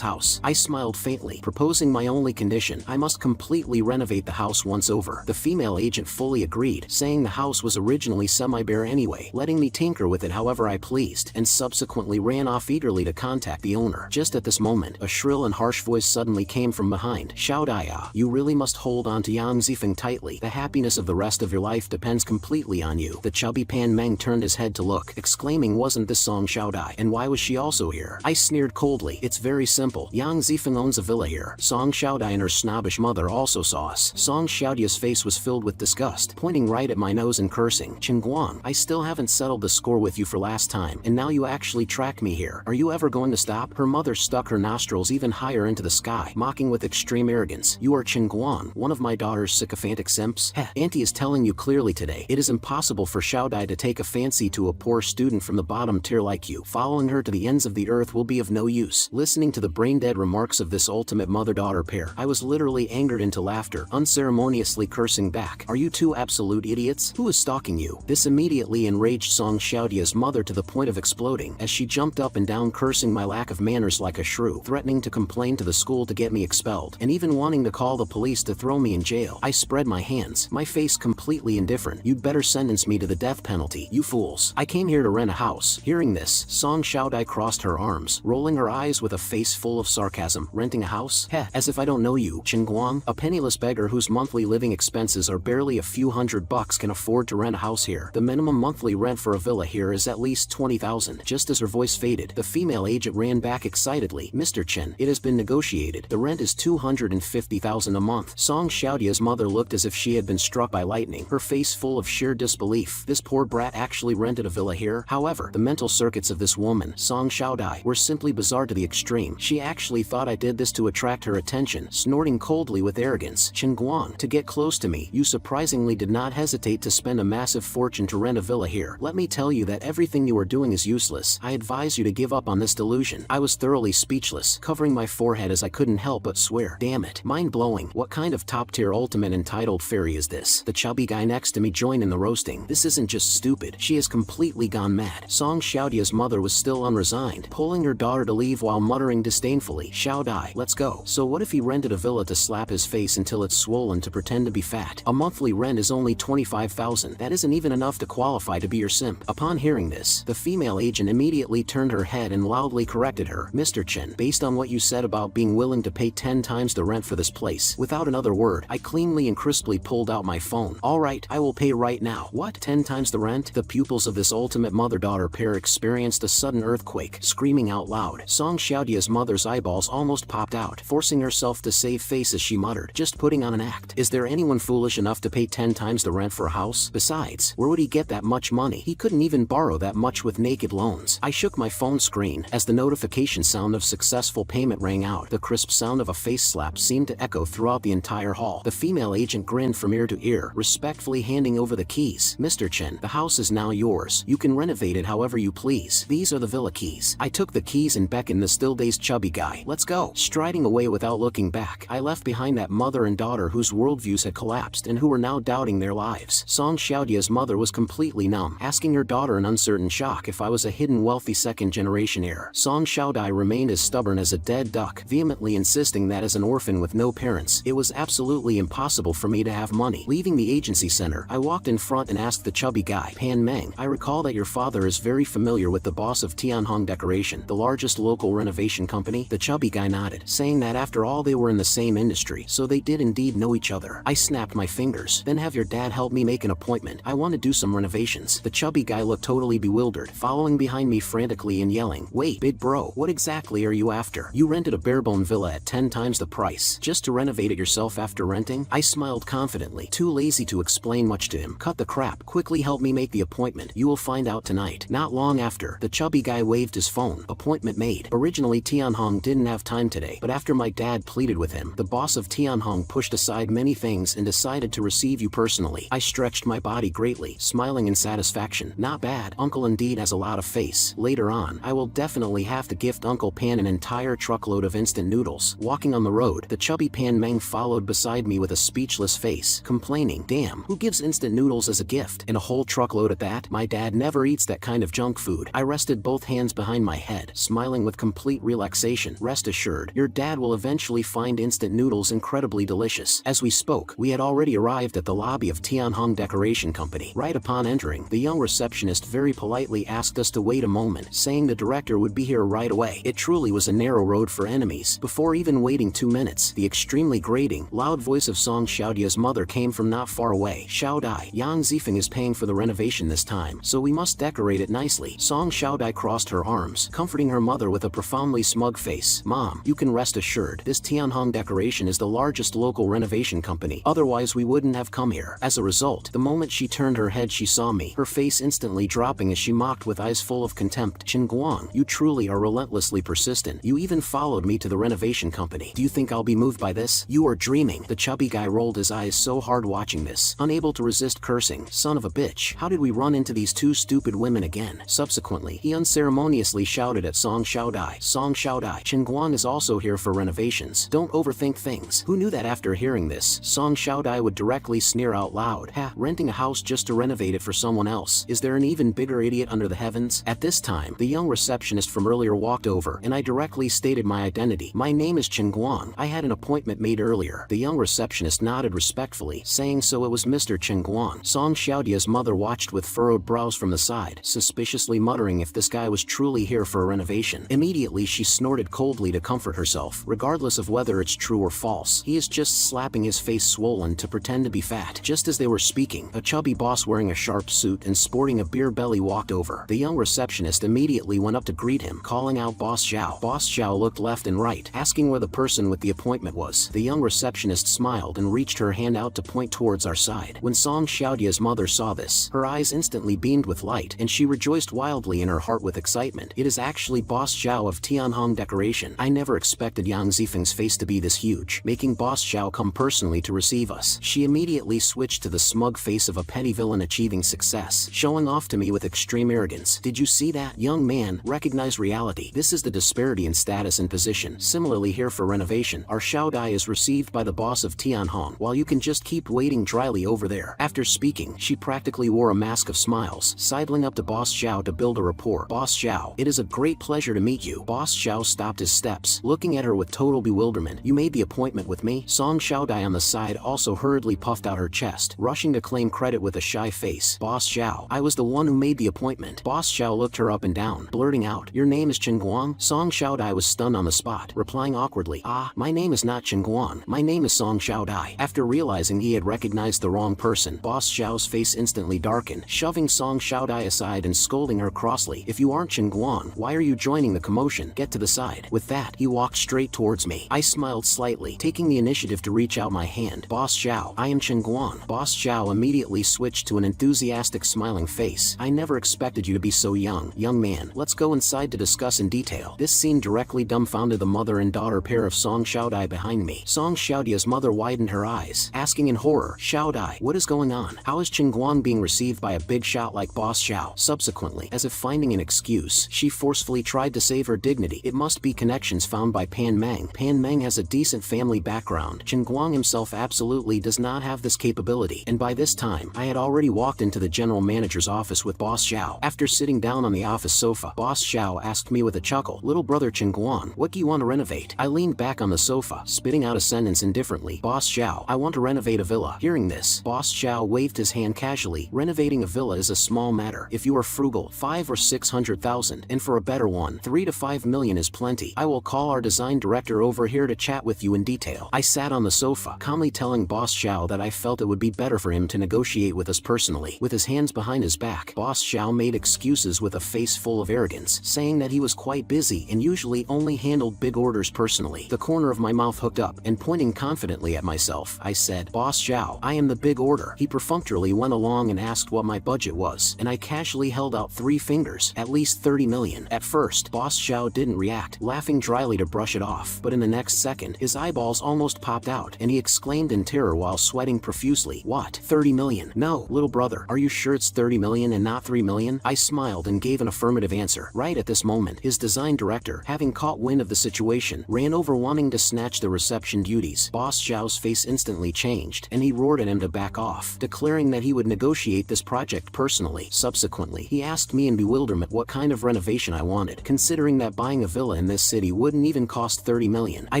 house. I smiled faintly, proposing my only condition: I must completely renovate the house once over. The female agent fully agreed, saying the house was originally semi-bare anyway, letting me tinker with it however I pleased, and subsequently ran off eagerly to contact the owner. Just at this moment, a shrill and harsh voice suddenly came from behind. Xiao Daya, you really must hold on to Yang Zifeng tightly. The happiness of the rest of your life depends completely on you. The chubby Pan Meng turned his head to look, exclaiming, wasn't this Song Xiao Dai, and why was she also here? I sneered coldly. It's very simple. Yang Zifeng owns a villa here. Song Xiao Dai and her snobbish mother also saw us. Song Xiaodia's face was filled with disgust, pointing right at my nose and cursing. Chen Guang, I still haven't settled the score with you for last time, and now you actually track me here. Are you ever going to stop? Her mother stuck her nostrils even higher into the sky, mocking with extreme arrogance. You are Chen Guang, one of my daughter's sycophantic simps? Heh, Auntie is telling you clearly today. It is impossible for Xiao Dai to take a fancy to a poor student from the bottom tier like you. Following her to the ends of the earth will be of no use. Listening to the brain-dead remarks of this ultimate mother-daughter pair, I was literally angered into laughter, unceremoniously cursing back. Are you two absolute idiots? Who is stalking you? This immediately enraged Song Xiaodia's mother to the point of exploding, as she jumped up and down cursing my lack of manners like a shrew, threatening to complain to the school to get me expelled, and even wanting to call the police to throw me in jail. I spread my hands, my face completely indifferent. You'd better sentence me to the death penalty, you fools. I came here to rent a house. Hearing this, Song Xiaodai crossed her arms, rolling her eyes with a face full of sarcasm. Renting a house? Heh, as if I don't know you. Chen Guang, a penniless beggar whose monthly living expenses are barely a few $100 can afford to rent a house here. The minimum monthly rent for a villa here is at least 20,000. Just as her voice faded, the female agent ran back excitedly. Mr. Chen, it has been negotiated. The rent is 250,000 a month. Song Xiaodia's mother looked as if she had been struck by lightning, her face full of sheer disbelief. This poor brat actually rented a villa here? However, the mental circuits of this woman, Song Xiaodai, were simply bizarre to the extreme. She actually thought I did this to attract her attention, snorting coldly with arrogance. Chen Guang, to get close to me, you surprisingly did not hesitate to spend a massive fortune to rent a villa here. Let me tell you that everything you are doing is useless. I advise you to give up on this delusion. I was thoroughly speechless, covering my forehead as I couldn't help but swear. Damn it. Mind-blowing. What kind of top-tier ultimate entitled fairy is this? The chubby guy next to me joined in the roasting. This isn't just stupid. She has completely gone mad. Song Xiaodia's mother was still unresigned, pulling her daughter to leave while muttering disdainfully, Xiao Dai, let's go. So what if he rented a villa to slap his face until it's swollen to pretend to be fat? A monthly rent is only 25,000. That isn't even enough to qualify to be your simp. Upon hearing this, the female agent immediately turned her head and loudly corrected her. Mr. Chen, based on what you said about being willing to pay 10 times the rent for this place. Without another word, I cleanly and crisply pulled out my phone. Alright, I will pay right now. What? 10 times the rent? The pupils of this ultimate mother-daughter pair experienced a sudden earthquake, screaming out loud. Song Xiaodia's mother's eyeballs almost popped out, forcing herself to save face as she muttered, just putting on an act. Is there anyone foolish enough to pay 10 times the rent for a house? Besides, where would he get that much money? He couldn't even borrow that much with naked loans. I shook my phone screen as the notification sound of successful payment rang out. The crisp sound of a face slap seemed to echo throughout the entire hall. The female agent grinned from ear to ear, respectfully handing over the keys. Mr. Chen, the house is now yours. You can renovate it however you please. These are the villa keys. I took the keys and beckoned the still-dazed chubby guy. Let's go. Striding away without looking back, I left behind that mother and daughter whose worldviews had collapsed and who were now doubting their lives. Song Xiaodia's mother was completely numb, asking her daughter in uncertain shock if I was a hidden wealthy second-generation heir. Song Xiaodai remained as stubborn as a dead duck, vehemently insisting that as an orphan with no parents, it was absolutely impossible for me to have money. Leaving the agency center, I walked in front and asked the chubby guy, Pan Meng, I recall that your father is very familiar with the boss of Tianhong Decoration, the largest local renovation company. The chubby guy nodded, saying that after all they were in the same industry, so they did indeed know each other. I snapped my fingers. Then have your dad help me make an appointment. I want to do some renovations. The chubby guy looked totally bewildered, following behind me frantically and yelling, Wait, big bro, what exactly are you after? You rented a barebone villa at 10 times the price, just to renovate it yourself after renting? I smiled confidently, too lazy to explain much to him. Cut the crap, quickly help me make the appointment. You will find out tonight. Not long after, the chubby guy waved his phone. Appointment made. Originally Tianhong didn't have time today, but after my dad pleaded with him, the boss of Tianhong pushed aside many things and decided to receive you personally. I stretched my body greatly, smiling in satisfaction. Not bad. Uncle indeed has a lot of face. Later on, I will definitely have to gift Uncle Pan an entire truckload of instant noodles. Walking on the road, the chubby Pan Meng followed beside me with a speechless face, complaining, Damn, who gives instant noodles as a gift? And a whole truckload at that? My dad never eats that kind of junk food. I rested both hands behind my head, smiling with complete relaxation. Rest assured, your dad will eventually find instant noodles incredibly delicious. As we spoke, we had already arrived at the lobby of Tianhong Decoration Company. Right upon entering, the young receptionist very politely asked us to wait a moment, saying the director would be here right away. It truly was a narrow road for enemies. Before even waiting 2 minutes, the extremely grating, loud voice of Song Xiaodia's mother came from not far away. Xiaodai, Yang Zifeng is paying for the renovation this time, so we must decorate it nicely. Song Xiaodai crossed her arms, comforting her mother with a profoundly smug face. Mom, you can rest assured, this Tianhong Decoration is the largest local renovation company. Otherwise we wouldn't have come here. As a result, the moment she turned her head she saw me, her face instantly dropping as she mocked with eyes full of contempt. Chen Guang, you truly are relentlessly persistent. You even followed me to the renovation company. Do you think I'll be moved by this? You are dreaming. The chubby guy rolled his eyes so hard watching this, unable to resist cursing. Son of a bitch, how did we run into these two stupid women again? Subsequently, he unceremoniously shouted at Song Xiaodai, Song Xiaodai, Chen Guang is also here for renovations. Don't overthink things. Who knew that after hearing this, Song Xiaodai would directly sneer out loud, Ha, renting a house just to renovate it for someone else. Is there an even bigger idiot under the heavens? At this time, the young receptionist from earlier walked over, and I directly stated my identity. My name is Chen Guang. I had an appointment made earlier. The young receptionist nodded respectfully, saying so it was Mr. Chen Guang. Song Xiaodia's mother watched with furrowed brows from the side, suspiciously muttering if this guy was truly here for a renovation. Immediately she snorted coldly to comfort herself, regardless of whether it's true or false. He is just slapping his face swollen to pretend to be fat. Just as they were speaking, a chubby boss wearing a sharp suit and sporting a beer belly walked over. The young receptionist immediately went up to greet him, calling out Boss Zhao. Boss Zhao looked left and right, asking where the person with the appointment was. The young receptionist smiled and reached her hand out to point towards our side. When Song Xiaodia's mother saw this, her eyes instantly beamed with light, and she rejoiced wildly in her heart with excitement. It is actually Boss Zhao of Tianhong Decoration. I never expected Yang Zifeng's face to be this huge, making Boss Zhao come personally to receive us. She immediately switched to the smug face of a petty villain achieving success, showing off to me with extreme arrogance. Did you see that? Young man, recognize reality. This is the disparity in status and position. Similarly here for renovation, our Xiaodai is received by the boss of Tianhong, while you can just keep waiting dryly over there. After speaking, she practically wore a mask of smiles, sidling up to Boss Zhao to build a rapport. Boss Zhao, it is a great pleasure to meet you. Boss Zhao stopped his steps, looking at her with total bewilderment. You made the appointment with me? Song Xiaodai on the side also hurriedly puffed out her chest, rushing to claim credit with a shy face. Boss Zhao, I was the one who made the appointment. Boss Boss Xiao looked her up and down, blurting out, "Your name is Chen Guang?" Song Xiaodai was stunned on the spot, replying awkwardly, "Ah, my name is not Chen Guang, my name is Song Xiaodai." After realizing he had recognized the wrong person, Boss Xiao's face instantly darkened, shoving Song Xiaodai aside and scolding her crossly, "If you aren't Chen Guang, why are you joining the commotion? Get to the side." With that, he walked straight towards me. I smiled slightly, taking the initiative to reach out my hand. "Boss Xiao, I am Chen Guang." Boss Xiao immediately switched to an enthusiastic smiling face. "I never expected you to be so young. Young man, let's go inside to discuss in detail." This scene directly dumbfounded the mother and daughter pair of Song Xiaodai behind me. Song Xiaodia's mother widened her eyes, asking in horror, "Xiaodai, what is going on? How is Chen Guang being received by a big shot like Boss Xiao?" Subsequently, as if finding an excuse, she forcefully tried to save her dignity. "It must be connections found by Pan Meng. Pan Meng has a decent family background. Chen Guang himself absolutely does not have this capability." And by this time, I had already walked into the general manager's office with Boss Xiao. After sitting down on the office sofa, Boss Xiao asked me with a chuckle, "Little brother Chen Guang, what do you want to renovate?" I leaned back on the sofa, spitting out a sentence indifferently. "Boss Xiao, I want to renovate a villa." Hearing this, Boss Xiao waved his hand casually. "Renovating a villa is a small matter. If you are frugal, 5 or 600,000, and for a better one, 3 to 5 million is plenty. I will call our design director over here to chat with you in detail." I sat on the sofa, calmly telling Boss Xiao that I felt it would be better for him to negotiate with us personally. With his hands behind his back, Boss Xiao made excuses with a face full of arrogance, saying that he was quite busy and usually only handled big orders personally. The corner of my mouth hooked up, and pointing confidently at myself, I said, "Boss Xiao, I am the big order." He perfunctorily went along and asked what my budget was, and I casually held out 3 fingers, "At least 30 million. At first, Boss Xiao didn't react, laughing dryly to brush it off, but in the next second, his eyeballs almost popped out, and he exclaimed in terror while sweating profusely, "What? 30 million? No, little brother, are you sure it's 30 million and not 3 million? I smiled and gave an affirmative answer. Right at this moment, his design director, having caught wind of the situation, ran over wanting to snatch the reception duties. Boss Xiao's face instantly changed, and he roared at him to back off, declaring that he would negotiate this project personally. Subsequently, he asked me in bewilderment what kind of renovation I wanted, considering that buying a villa in this city wouldn't even cost 30 million. I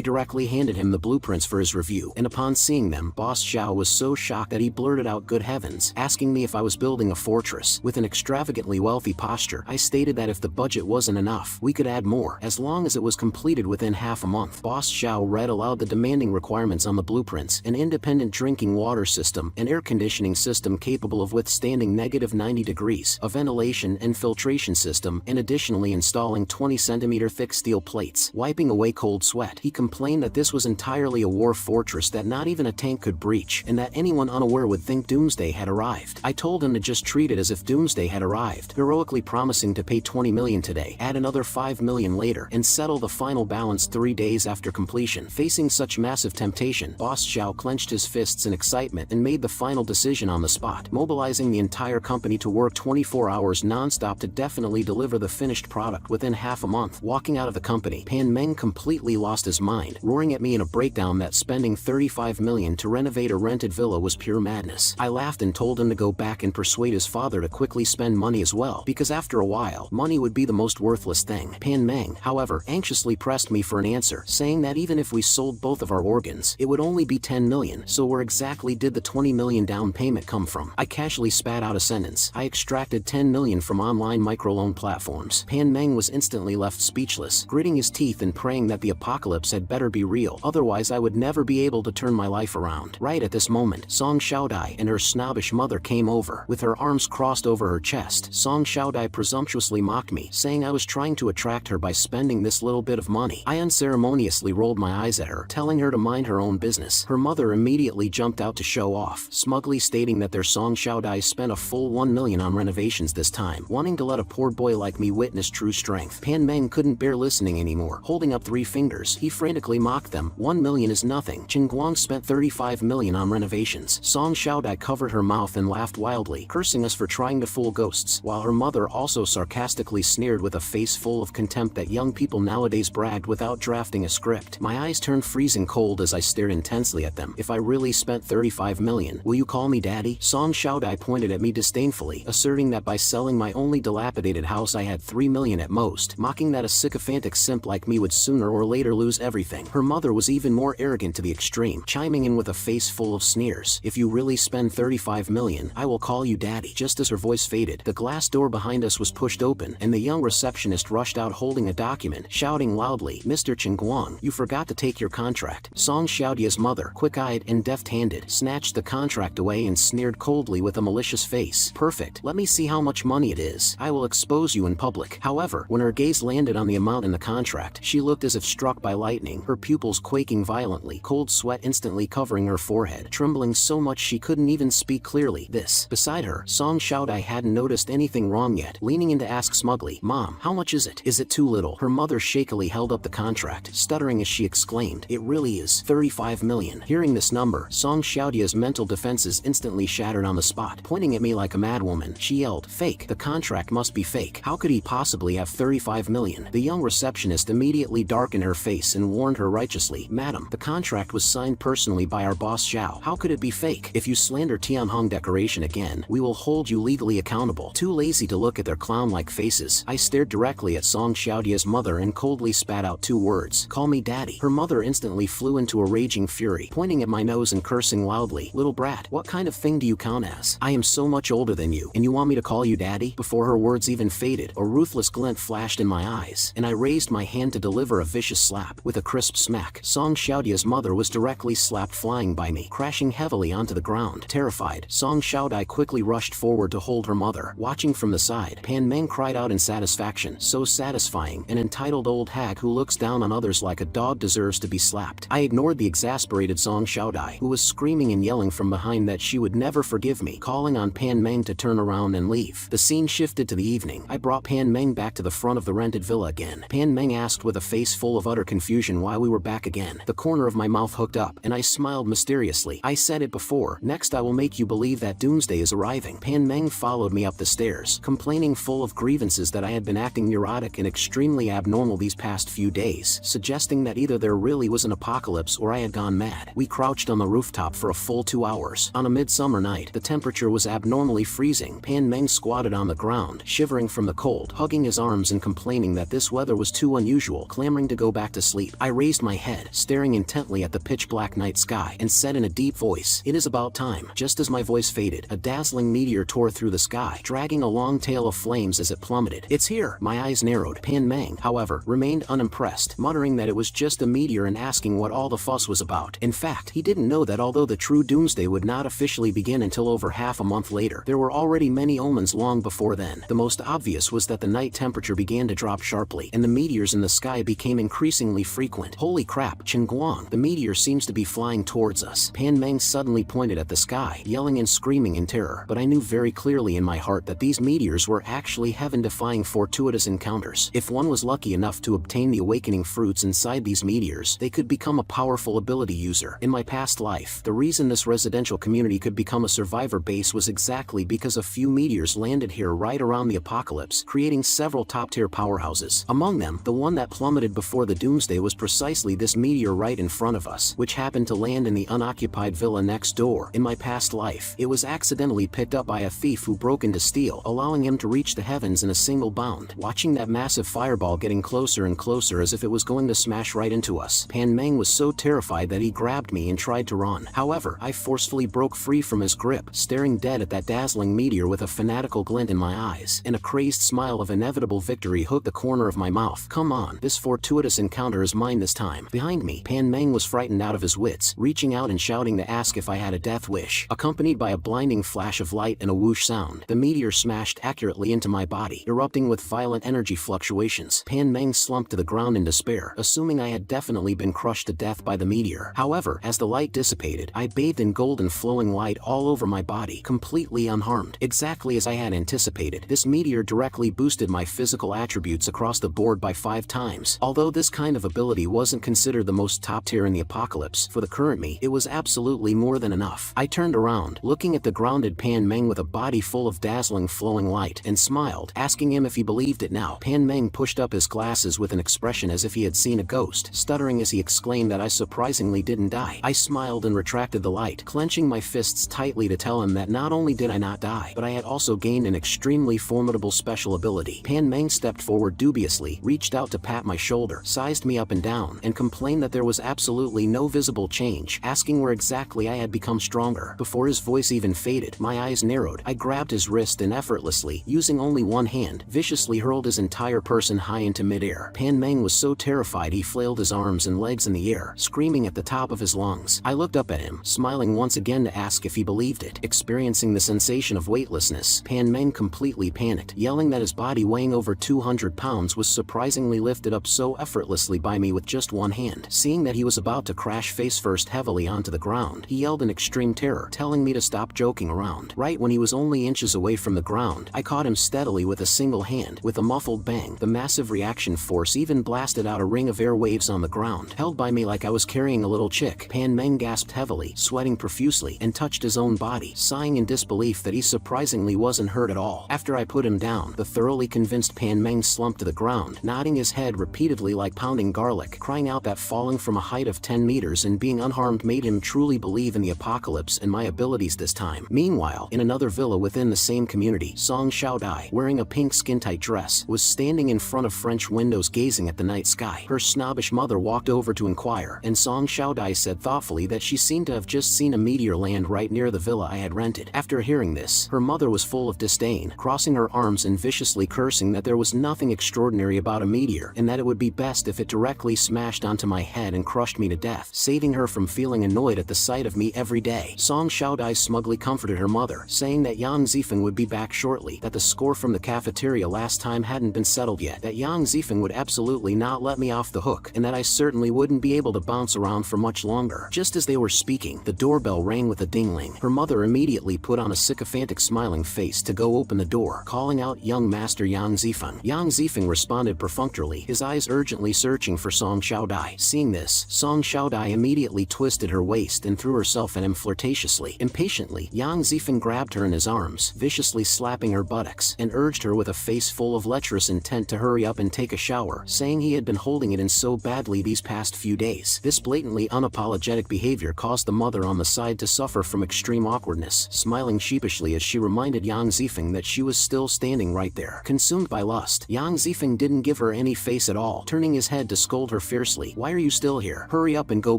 directly handed him the blueprints for his review, and upon seeing them, Boss Xiao was so shocked that he blurted out, "Good heavens," asking me if I was building a fortress. With an extravagantly wealthy posture, I stated that if the budget wasn't enough, we could add more, as long as it was completed within half a month. Boss Xiao read aloud the demanding requirements on the blueprints: an independent drinking water system, an air conditioning system capable of withstanding -90 degrees, a ventilation and filtration system, and additionally installing 20-centimeter thick steel plates. Wiping away cold sweat, he complained that this was entirely a war fortress that not even a tank could breach, and that anyone unaware would think doomsday had arrived. I told him to just treat it as if doomsday had arrived, heroically promising to pay 20 million today, add another 5 million later, and settle the final balance 3 days after completion. Facing such massive temptation, Boss Xiao clenched his fists in excitement and made the final decision on the spot, mobilizing the entire company to work 24 hours non-stop to definitely deliver the finished product within half a month. Walking out of the company, Pan Meng completely lost his mind, roaring at me in a breakdown that spending 35 million to renovate a rented villa was pure madness. I laughed and told him to go back and persuade his father to quickly spend money as well, because after a while, money would be the most worthless thing. Pan Meng, however, anxiously pressed me for an answer, saying that even if we sold both of our organs, it would only be 10 million, so where exactly did the 20 million down payment come from? I casually spat out a sentence. I extracted 10 million from online microloan platforms. Pan Meng was instantly left speechless, gritting his teeth and praying that the apocalypse had better be real, otherwise I would never be able to turn my life around. Right at this moment, Song Xiaodai and her snobbish mother came over. With her arms crossed over her chest, Song Xiaodai presumptuously mocked me, saying I was trying to attract her by spending this little bit of money. I unceremoniously rolled my eyes at her, telling her to mind her own business. Her mother immediately jumped out to show off, smugly stating that their Song Xiaodai spent a full 1 million on renovations this time, wanting to let a poor boy like me witness true strength. Pan Meng couldn't bear listening anymore. Holding up 3 fingers, he frantically mocked them. 1 million is nothing. Chen Guang spent 35 million on renovations. Song Xiaodai covered her mouth and laughed wildly, cursing us for trying to fool ghosts, while her mother also sarcastically sneered with a face full of contempt that young people nowadays bragged without drafting a script. My eyes turned freezing cold as I stared intensely at them. "If I really spent 35 million, will you call me daddy?" Song Xiaodai pointed at me disdainfully, asserting that by selling my only dilapidated house I had 3 million at most, mocking that a sycophantic simp like me would sooner or later lose everything. Her mother was even more arrogant to the extreme, chiming in with a face full of sneers. "If you really spend 35 million, I will call you daddy." Just as her voice faded, the glass door behind us was pushed open, and the young receptionist rushed out holding a document, shouting loudly, "Mr. Chen Guang, you forgot to take your contract." Song Xiaodia's mother, quick-eyed and deft-handed, snatched the contract away and sneered coldly with a malicious face. "Perfect. Let me see how much money it is. I will expose you in public." However, when her gaze landed on the amount in the contract, she looked as if struck by lightning, her pupils quaking violently, cold sweat instantly covering her forehead, trembling so much she couldn't even speak clearly. This. Beside her, Song Xiaodai hadn't noticed anything wrong yet, leaning in to ask smugly, "Mom, how much is it? Is it too little?" Her mother shakily held up the contract, stuttering as she exclaimed, "It really is 35 million. Hearing this number, Song Xiaodia's mental defenses instantly shattered on the spot. Pointing at me like a madwoman, she yelled, "Fake! The contract must be fake. How could he possibly have 35 million? The young receptionist immediately darkened her face and warned her righteously, "Madam, the contract was signed personally by our boss Xiao. How could it be fake? If you slander Tianhong Decoration again, we will hold you legally accountable." Too lazy to look at their clown-like faces, I stared directly at Song Xiaodia's mother and coldly spat out 2 words, "Call me daddy." Her mother instantly flew into a raging fury, pointing at my nose and cursing loudly, "Little brat, what kind of thing do you count as? I am so much older than you, and you want me to call you daddy?" Before her words even faded, a ruthless glint flashed in my eyes, and I raised my hand to deliver a vicious slap. With a crisp smack, Song Xiaodia's mother was directly slapped flying by me, crashing heavily onto the ground. Terrified, Song Xiaodai quickly rushed forward to hold her mother. Watching from the side, Pan Meng cried out in satisfaction, "So satisfying, an entitled old hag who looks down on others like a dog deserves to be slapped." I ignored the exasperated Song Xiaodai, who was screaming and yelling from behind that she would never forgive me, calling on Pan Meng to turn around and leave. The scene shifted to the evening. I brought Pan Meng back to the front of the rented villa again. Pan Meng asked with a face full of utter confusion why we were back again. The corner of my mouth hooked up, and I smiled mysteriously. "I said it before, next I will make you believe that doomsday is arriving." Pan Meng followed me up the stairs, complaining full of grievances that I had been acting neurotic and extremely abnormal these past few days, suggesting that either there really was an apocalypse or I had gone mad. We crouched on the rooftop for a full 2 hours. On a midsummer night, the temperature was abnormally freezing. Pan Meng squatted on the ground, shivering from the cold, hugging his arms and complaining that this weather was too unusual, clamoring to go back to sleep. I raised my head, staring intently at the pitch-black night sky, and said in a deep voice, "It is about time." Just as my voice faded, a dazzling meteor tore through the sky, dragging a long tail of flames as it plummeted. "It's here!" My eyes narrowed. Pan Meng, however, remained unimpressed, muttering that it was just a meteor and asking what all the fuss was about. In fact, he didn't know that although the true doomsday would not officially begin until over half a month later, there were already many omens long before then. The most obvious was that the night temperature began to drop sharply, and the meteors in the sky became increasingly frequent. "Holy crap, Chen Guang, the meteor seems to be flying towards us." Pan Meng suddenly pointed at the sky, yelling and screaming in terror, but I knew very clearly in my heart that these meteors were actually heaven-defying fortuitous encounters. If one was lucky enough to obtain the awakening fruits inside these meteors, they could become a powerful ability user. In my past life, the reason this residential community could become a survivor base was exactly because a few meteors landed here right around the apocalypse, creating several top-tier powerhouses. Among them, the one that plummeted before the doomsday was precisely this meteor right in front of us, which happened to land in the unoccupied villa next door. In my past life, it was accidentally picked up by a thief who broke in to steal, allowing him to reach the heavens in a single bound. Watching that massive fireball getting closer and closer as if it was going to smash right into us, Pan Meng was so terrified that he grabbed me and tried to run. However, I forcefully broke free from his grip, staring dead at that dazzling meteor with a fanatical glint in my eyes, and a crazed smile of inevitable victory hooked the corner of my mouth. "Come on, this fortuitous encounter is mine this time." Behind me, Pan Meng was frightened out of his wits, reaching out and shouting to ask if I had a death wish. Accompanied by a blinding flash of light and a whoosh sound, the meteor smashed accurately into my body, erupting with violent energy fluctuations. Pan Meng slumped to the ground in despair, assuming I had definitely been crushed to death by the meteor. However, as the light dissipated, I bathed in golden flowing light all over my body, completely unharmed. Exactly as I had anticipated, this meteor directly boosted my physical attributes across the board by 5 times. Although this kind of ability wasn't considered the most top tier in the apocalypse, for the current me, it was absolutely more than enough. I turned around, looking at the grounded Pan Meng with a body full of dazzling flowing light, and smiled, asking him if he believed it now. Pan Meng pushed up his glasses with an expression as if he had seen a ghost, stuttering as he exclaimed that I surprisingly didn't die. I smiled and retracted the light, clenching my fists tightly to tell him that not only did I not die, but I had also gained an extremely formidable special ability. Pan Meng stepped forward dubiously, reached out to pat my shoulder, sized me up and down, and complained that there was absolutely no visible change, asking where exactly I had become stronger. Before his voice even faded, my eyes narrowed. I grabbed his wrist and effortlessly effortlessly, using only one hand, viciously hurled his entire person high into midair. Pan Meng was so terrified he flailed his arms and legs in the air, screaming at the top of his lungs. I looked up at him, smiling once again to ask if he believed it. Experiencing the sensation of weightlessness, Pan Meng completely panicked, yelling that his body weighing over 200 pounds was surprisingly lifted up so effortlessly by me with just one hand. Seeing that he was about to crash face first heavily onto the ground, he yelled in extreme terror, telling me to stop joking around. Right when he was only inches away from the ground, I caught him steadily with a single hand. With a muffled bang, the massive reaction force even blasted out a ring of air waves on the ground, held by me like I was carrying a little chick. Pan Meng gasped heavily, sweating profusely, and touched his own body, sighing in disbelief that he surprisingly wasn't hurt at all. After I put him down, the thoroughly convinced Pan Meng slumped to the ground, nodding his head repeatedly like pounding garlic, crying out that falling from a height of 10 meters and being unharmed made him truly believe in the apocalypse and my abilities this time. Meanwhile, in another villa within the same community, Song Xiaodai, wearing a pink skin-tight dress, was standing in front of French windows gazing at the night sky. Her snobbish mother walked over to inquire, and Song Xiaodai said thoughtfully that she seemed to have just seen a meteor land right near the villa I had rented. After hearing this, her mother was full of disdain, crossing her arms and viciously cursing that there was nothing extraordinary about a meteor and that it would be best if it directly smashed onto my head and crushed me to death, saving her from feeling annoyed at the sight of me every day. Song Xiaodai smugly comforted her mother, saying that Yang Zifeng would be back shortly, that the score from the cafeteria last time hadn't been settled yet, that Yang Zifeng would absolutely not let me off the hook, and that I certainly wouldn't be able to bounce around for much longer. Just as they were speaking, the doorbell rang with a dingling. Her mother immediately put on a sycophantic smiling face to go open the door, calling out young master Yang Zifeng. Yang Zifeng responded perfunctorily, his eyes urgently searching for Song Xiaodai. Seeing this, Song Xiaodai immediately twisted her waist and threw herself at him flirtatiously. Impatiently, Yang Zifeng grabbed her in his arms, viciously slapping her buttocks, and urged her with a face full of lecherous intent to hurry up and take a shower, saying he had been holding it in so badly these past few days. This blatantly unapologetic behavior caused the mother on the side to suffer from extreme awkwardness, smiling sheepishly as she reminded Yang Zifeng that she was still standing right there. Consumed by lust, Yang Zifeng didn't give her any face at all, turning his head to scold her fiercely. "Why are you still here? Hurry up and go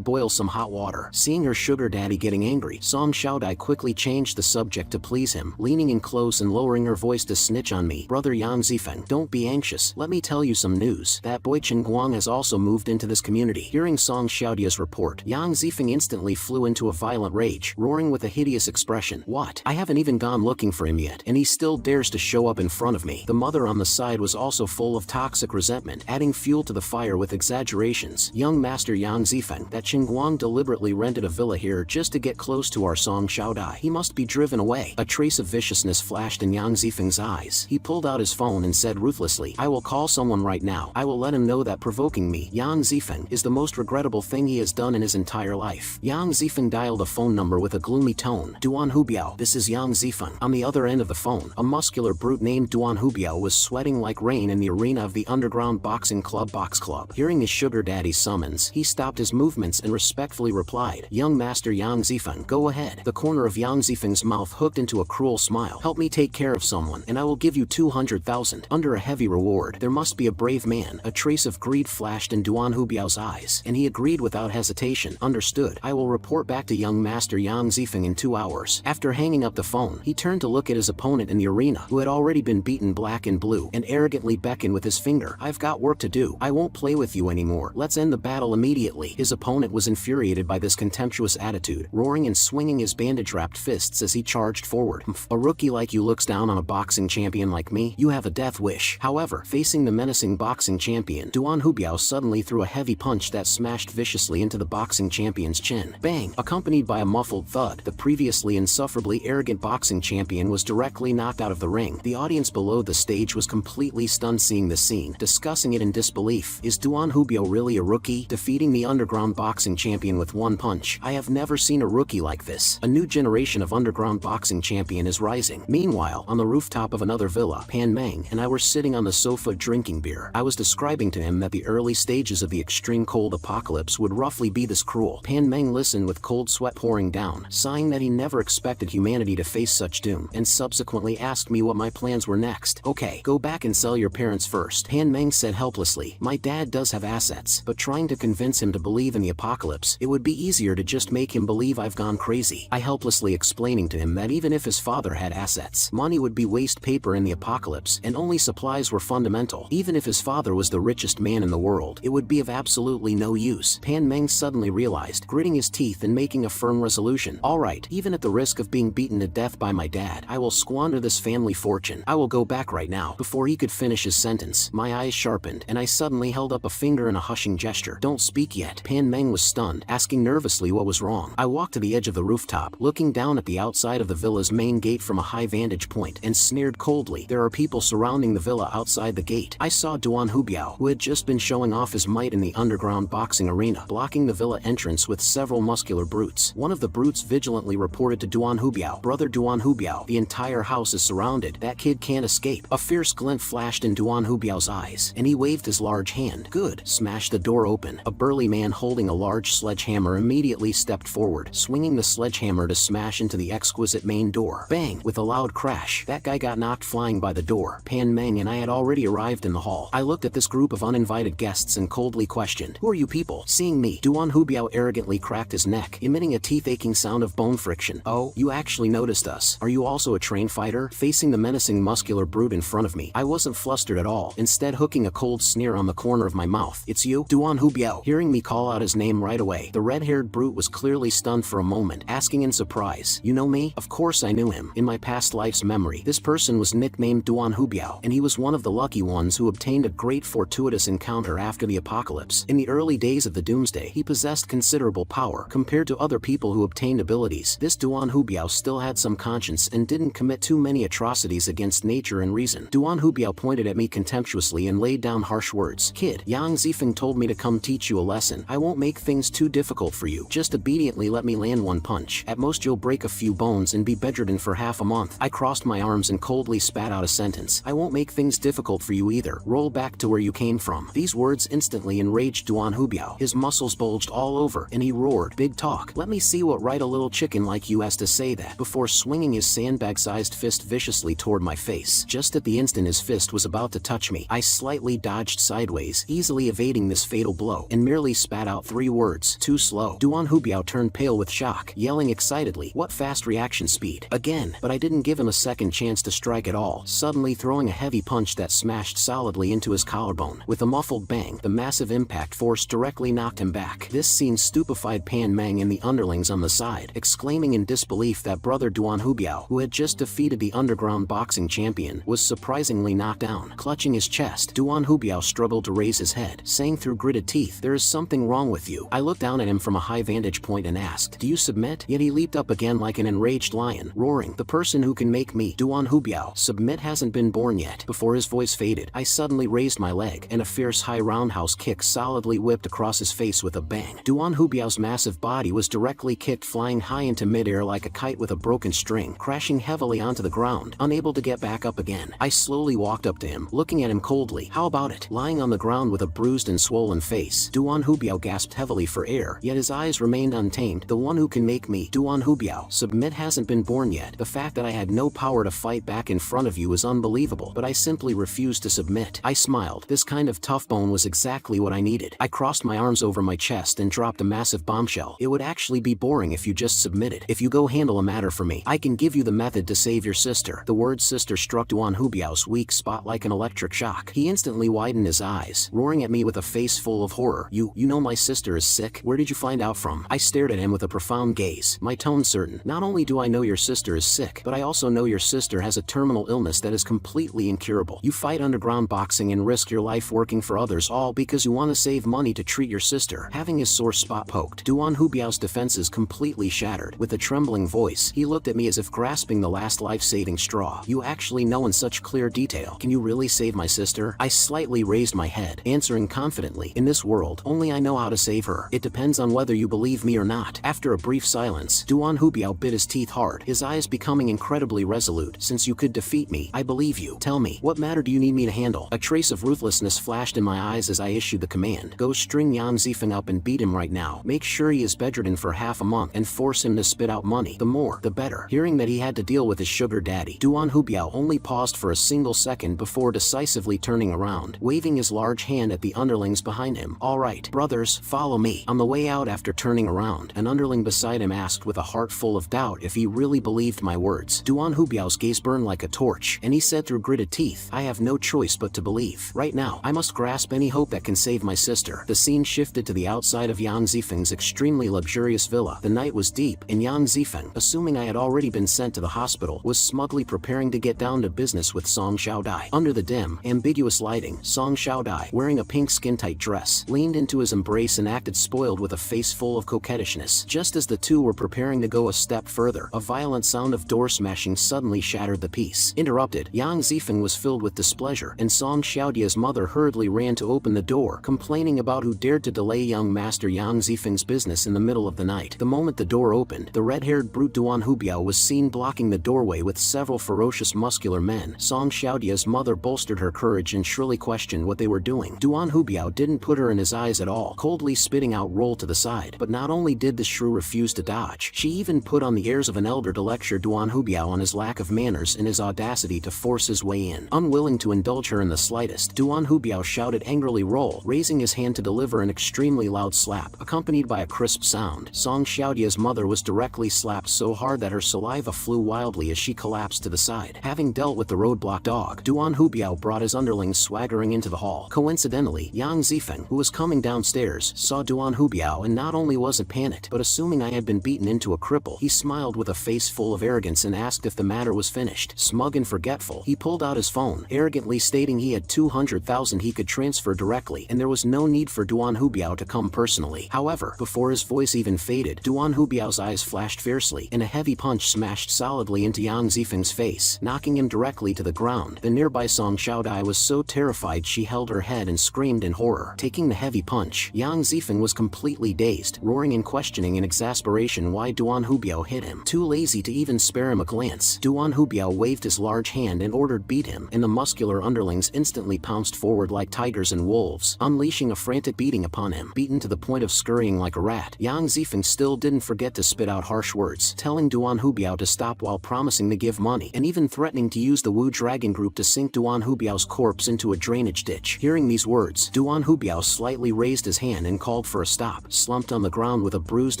boil some hot water." Seeing her sugar daddy getting angry, Song Xiaodai quickly changed the subject to please him, leaning in close and lowering her voice to snitch on me. "Brother Yang Zifeng, don't be anxious. Let me tell you some news. That boy Chen Guang has also moved into this community." Hearing Song Xiaodai's report, Yang Zifeng instantly flew into a violent rage, roaring with a hideous expression. "What? I haven't even gone looking for him yet, and he still dares to show up in front of me." The mother on the side was also full of toxic resentment, adding fuel to the fire with exaggerations. "Young master Yang Zifeng, that Chen Guang deliberately rented a villa here just to get close to our Song Xiaodai. He must be driven away." A trace of viciousness flashed in Yang Zifeng's eyes. He pulled out his phone and said ruthlessly, "I will call someone right now. I will let him know that provoking me, Yang Zifeng, is the most regrettable thing he has done in his entire life." Yang Zifeng dialed a phone number with a gloomy tone. "Duan Hubiao, this is Yang Zifeng." On the other end of the phone, a muscular brute named Duan Hubiao was sweating like rain in the arena of the underground boxing club Box Club. Hearing his sugar daddy's summons, he stopped his movements and respectfully replied, "Young master Yang Zifeng, go ahead." The corner of Yang Zifeng's mouth hooked into a cruel smile. "Help me take care of someone, and I will give you 200,000 under a heavy reward. There must be a brave man." A trace of greed flashed in Duan Hubiao's eyes, and he agreed without hesitation. "Understood. I will report back to young master Yang Zifeng in 2 hours." After hanging up the phone, he turned to look at his opponent in the arena, who had already been beaten black and blue, and arrogantly beckoned with his finger. "I've got work to do. I won't play with you anymore. Let's end the battle immediately." His opponent was infuriated by this contemptuous attitude, roaring and swinging his bandage-wrapped fists as he charged forward. "A rookie like you looks down on a boxing champion like me? You have a death wish." However, facing the menacing boxing champion, Duan Hubiao suddenly threw a heavy punch that smashed viciously into the boxing champion's chin. Bang! Accompanied by a muffled thud, the previously insufferably arrogant boxing champion was directly knocked out of the ring. The audience below the stage was completely stunned seeing the scene, discussing it in disbelief. Is Duan Hubiao really a rookie, defeating the underground boxing champion with one punch? I have never seen a rookie like this. A new generation of underground boxing champion is rising. Meanwhile, on the rooftop of another villa, Pan Meng and I were sitting on the sofa drinking beer. I was describing to him that the early stages of the extreme cold apocalypse would roughly be this cruel. Pan Meng listened with cold sweat pouring down, sighing that he never expected humanity to face such doom, and subsequently asked me what my plans were next. "Okay, go back and sell your parents first," Pan Meng said helplessly. "My dad does have assets, but trying to convince him to believe in the apocalypse, it would be easier to just make him believe I've gone crazy." I helplessly explaining to him that even if his father had assets, money would would be waste paper in the apocalypse, and only supplies were fundamental. Even if his father was the richest man in the world, it would be of absolutely no use. Pan Meng suddenly realized, gritting his teeth and making a firm resolution. Alright, even at the risk of being beaten to death by my dad, I will squander this family fortune. I will go back right now. Before he could finish his sentence, my eyes sharpened, and I suddenly held up a finger in a hushing gesture. Don't speak yet. Pan Meng was stunned, asking nervously what was wrong. I walked to the edge of the rooftop, looking down at the outside of the villa's main gate from a high vantage point, and sneered coldly. There are people surrounding the villa outside the gate. I saw Duan Hubiao, who had just been showing off his might in the underground boxing arena, blocking the villa entrance with several muscular brutes. One of the brutes vigilantly reported to Duan Hubiao, "Brother Duan Hubiao, the entire house is surrounded. That kid can't escape." A fierce glint flashed in Duan Hubiao's eyes, and he waved his large hand. Good. Smashed the door open. A burly man holding a large sledgehammer immediately stepped forward, swinging the sledgehammer to smash into the exquisite main door. Bang! With a loud crash, that guy got knocked flying by the door. Pan Meng and I had already arrived in the hall. I looked at this group of uninvited guests and coldly questioned, "Who are you people?" Seeing me, Duan Hubiao arrogantly cracked his neck, emitting a teeth-aching sound of bone friction. "Oh, you actually noticed us. Are you also a trained fighter?" Facing the menacing muscular brute in front of me, I wasn't flustered at all, instead hooking a cold sneer on the corner of my mouth. "It's you, Duan Hubiao." Hearing me call out his name right away, the red-haired brute was clearly stunned for a moment, asking in surprise, "You know me?" Of course I knew him. In my past life's memory, this person was nicknamed Duan Hubiao, and he was one of the lucky ones who obtained a great fortuitous encounter after the apocalypse. In the early days of the doomsday, he possessed considerable power. Compared to other people who obtained abilities, this Duan Hubiao still had some conscience and didn't commit too many atrocities against nature and reason. Duan Hubiao pointed at me contemptuously and laid down harsh words. "Kid, Yang Zifeng told me to come teach you a lesson. I won't make things too difficult for you. Just obediently let me land one punch. At most you'll break a few bones and be bedridden for half a month." I crossed my arms and coldly spat out a sentence. "I won't make things difficult for you either. Roll back to where you came from." These words instantly enraged Duan Hubiao. His muscles bulged all over, and he roared, "Big talk. Let me see what right a little chicken like you has to say that," before swinging his sandbag-sized fist viciously toward my face. Just at the instant his fist was about to touch me, I slightly dodged sideways, easily evading this fatal blow, and merely spat out 3 words, "Too slow." Duan Hubiao turned pale with shock, yelling excitedly, "What fast reaction speed!" Again, but I didn't give him a second chance to strike at all, suddenly throwing a heavy punch that smashed solidly into his collarbone. With a muffled bang, the massive impact force directly knocked him back. This scene stupefied Pan Meng and the underlings on the side, exclaiming in disbelief that brother Duan Hubiao, who had just defeated the underground boxing champion, was surprisingly knocked down. Clutching his chest, Duan Hubiao struggled to raise his head, saying through gritted teeth, "There is something wrong with you." I looked down at him from a high vantage point and asked, "Do you submit?" Yet he leaped up again like an enraged lion, roaring, "The person who can make me, Duan Hubiao, submit hasn't been born yet." Before his voice faded, I suddenly raised my leg, and a fierce high roundhouse kick solidly whipped across his face with a bang. Duan Hubiao's massive body was directly kicked flying high into midair like a kite with a broken string, crashing heavily onto the ground, unable to get back up again. I slowly walked up to him, looking at him coldly. "How about it?" Lying on the ground with a bruised and swollen face, Duan Hubiao gasped heavily for air, yet his eyes remained untamed. "The one who can make me, Duan Hubiao, submit hasn't been born yet. The fact that I had no power to fight back in front of you is unbelievable, but I simply refused to submit." I smiled. This kind of tough bone was exactly what I needed. I crossed my arms over my chest and dropped a massive bombshell. "It would actually be boring if you just submitted. If you go handle a matter for me, I can give you the method to save your sister." The word sister struck Duan Hubiao's weak spot like an electric shock. He instantly widened his eyes, roaring at me with a face full of horror. You know my sister is sick? Where did you find out from?" I stared at him with a profound gaze, my tone certain. "Not only do I know your sister is sick, but I also know your sister has a terminal illness that is completely incurable. You fight underground boxing and risk your life working for others all because you want to save money to treat your sister." Having his sore spot poked, Duan Hubiao's defenses completely shattered. With a trembling voice, he looked at me as if grasping the last life-saving straw. "You actually know in such clear detail. Can you really save my sister?" I slightly raised my head, answering confidently, "In this world, only I know how to save her. It depends on whether you believe me or not." After a brief silence, Duan Hubiao bit his teeth hard, his eyes becoming incredibly resolute. "Since you could defeat me, I believe you. Tell me, what matter do you need me to handle?" A trace of ruthlessness flashed in my eyes as I issued the command. "Go string Yang Zifeng up and beat him right now. Make sure he is bedridden for half a month and force him to spit out money. The more, the better." Hearing that he had to deal with his sugar daddy, Duan Hubiao only paused for a single second before decisively turning around, waving his large hand at the underlings behind him. "All right, brothers, follow me." On the way out after turning around, an underling beside him asked with a heart full of doubt if he really believed my words. Duan Hubiao's gaze burned like a torch, and he said through gritted teeth, "I have no choice but to believe. Right now, I must grasp any hope that can save my sister." The scene shifted to the outside of Yang Zifeng's extremely luxurious villa. The night was deep, and Yang Zifeng, assuming I had already been sent to the hospital, was smugly preparing to get down to business with Song Xiaodai. Under the dim, ambiguous lighting, Song Xiaodai, wearing a pink skin-tight dress, leaned into his embrace and acted spoiled with a face full of coquettishness. Just as the two were preparing to go a step further, a violent sound of door smashing suddenly shattered the peace. Interrupted, Yang Zifeng was filled with displeasure, and Song Xiaodia's mother hurriedly ran to open the door, complaining about who dared to delay young master Yang Zifeng's business in the middle of the night. The moment the door opened, the red-haired brute Duan Hubiao was seen blocking the doorway with several ferocious muscular men. Song Xiaodia's mother bolstered her courage and shrilly questioned what they were doing. Duan Hubiao didn't put her in his eyes at all, coldly spitting out roll to the side. But not only did the shrew refuse to dodge, she even put on the airs of an elder to lecture Duan Hubiao on his lack of manners and his audacity to force his way in. Unwilling to indulge her in the slightest, Duan Hubiao shouted angrily roll, raising his hand to deliver an extremely loud slap, accompanied by a crisp sound. Song Xiaodia's mother was directly slapped so hard that her saliva flew wildly as she collapsed to the side. Having dealt with the roadblock dog, Duan Hubiao brought his underlings swaggering into the hall. Coincidentally, Yang Zifeng, who was coming downstairs, saw Duan Hubiao and not only wasn't panicked, but assuming I had been beaten into a cripple, he smiled with a face full of arrogance and asked if the matter was finished. Smug and forgetful, he pulled out his phone, arrogantly stating he had 200,000 he could transfer directly and there was no need for Duan Hubiao to come personally. However, before his voice even faded, Duan Hubiao's eyes flashed fiercely, and a heavy punch smashed solidly into Yang Zifeng's face, knocking him directly to the ground. The nearby Song Xiaodai was so terrified she held her head and screamed in horror. Taking the heavy punch, Yang Zifeng was completely dazed, roaring and questioning in exasperation why Duan Hubiao hit him. Too lazy to even spare him a glance, Duan Hubiao waved his large hand and ordered beat him, and the muscular underlings instantly pounced forward like tigers and wolves, unleashing a frantic beating upon him. Beaten to the point of scurrying like a rat, Yang Zifeng still didn't forget to spit out harsh words, telling Duan Hubiao to stop while promising to give money, and even threatening to use the Wu Dragon Group to sink Duan Hubiao's corpse into a drainage ditch. Hearing these words, Duan Hubiao slightly raised his hand and called for a stop. Slumped on the ground with a bruised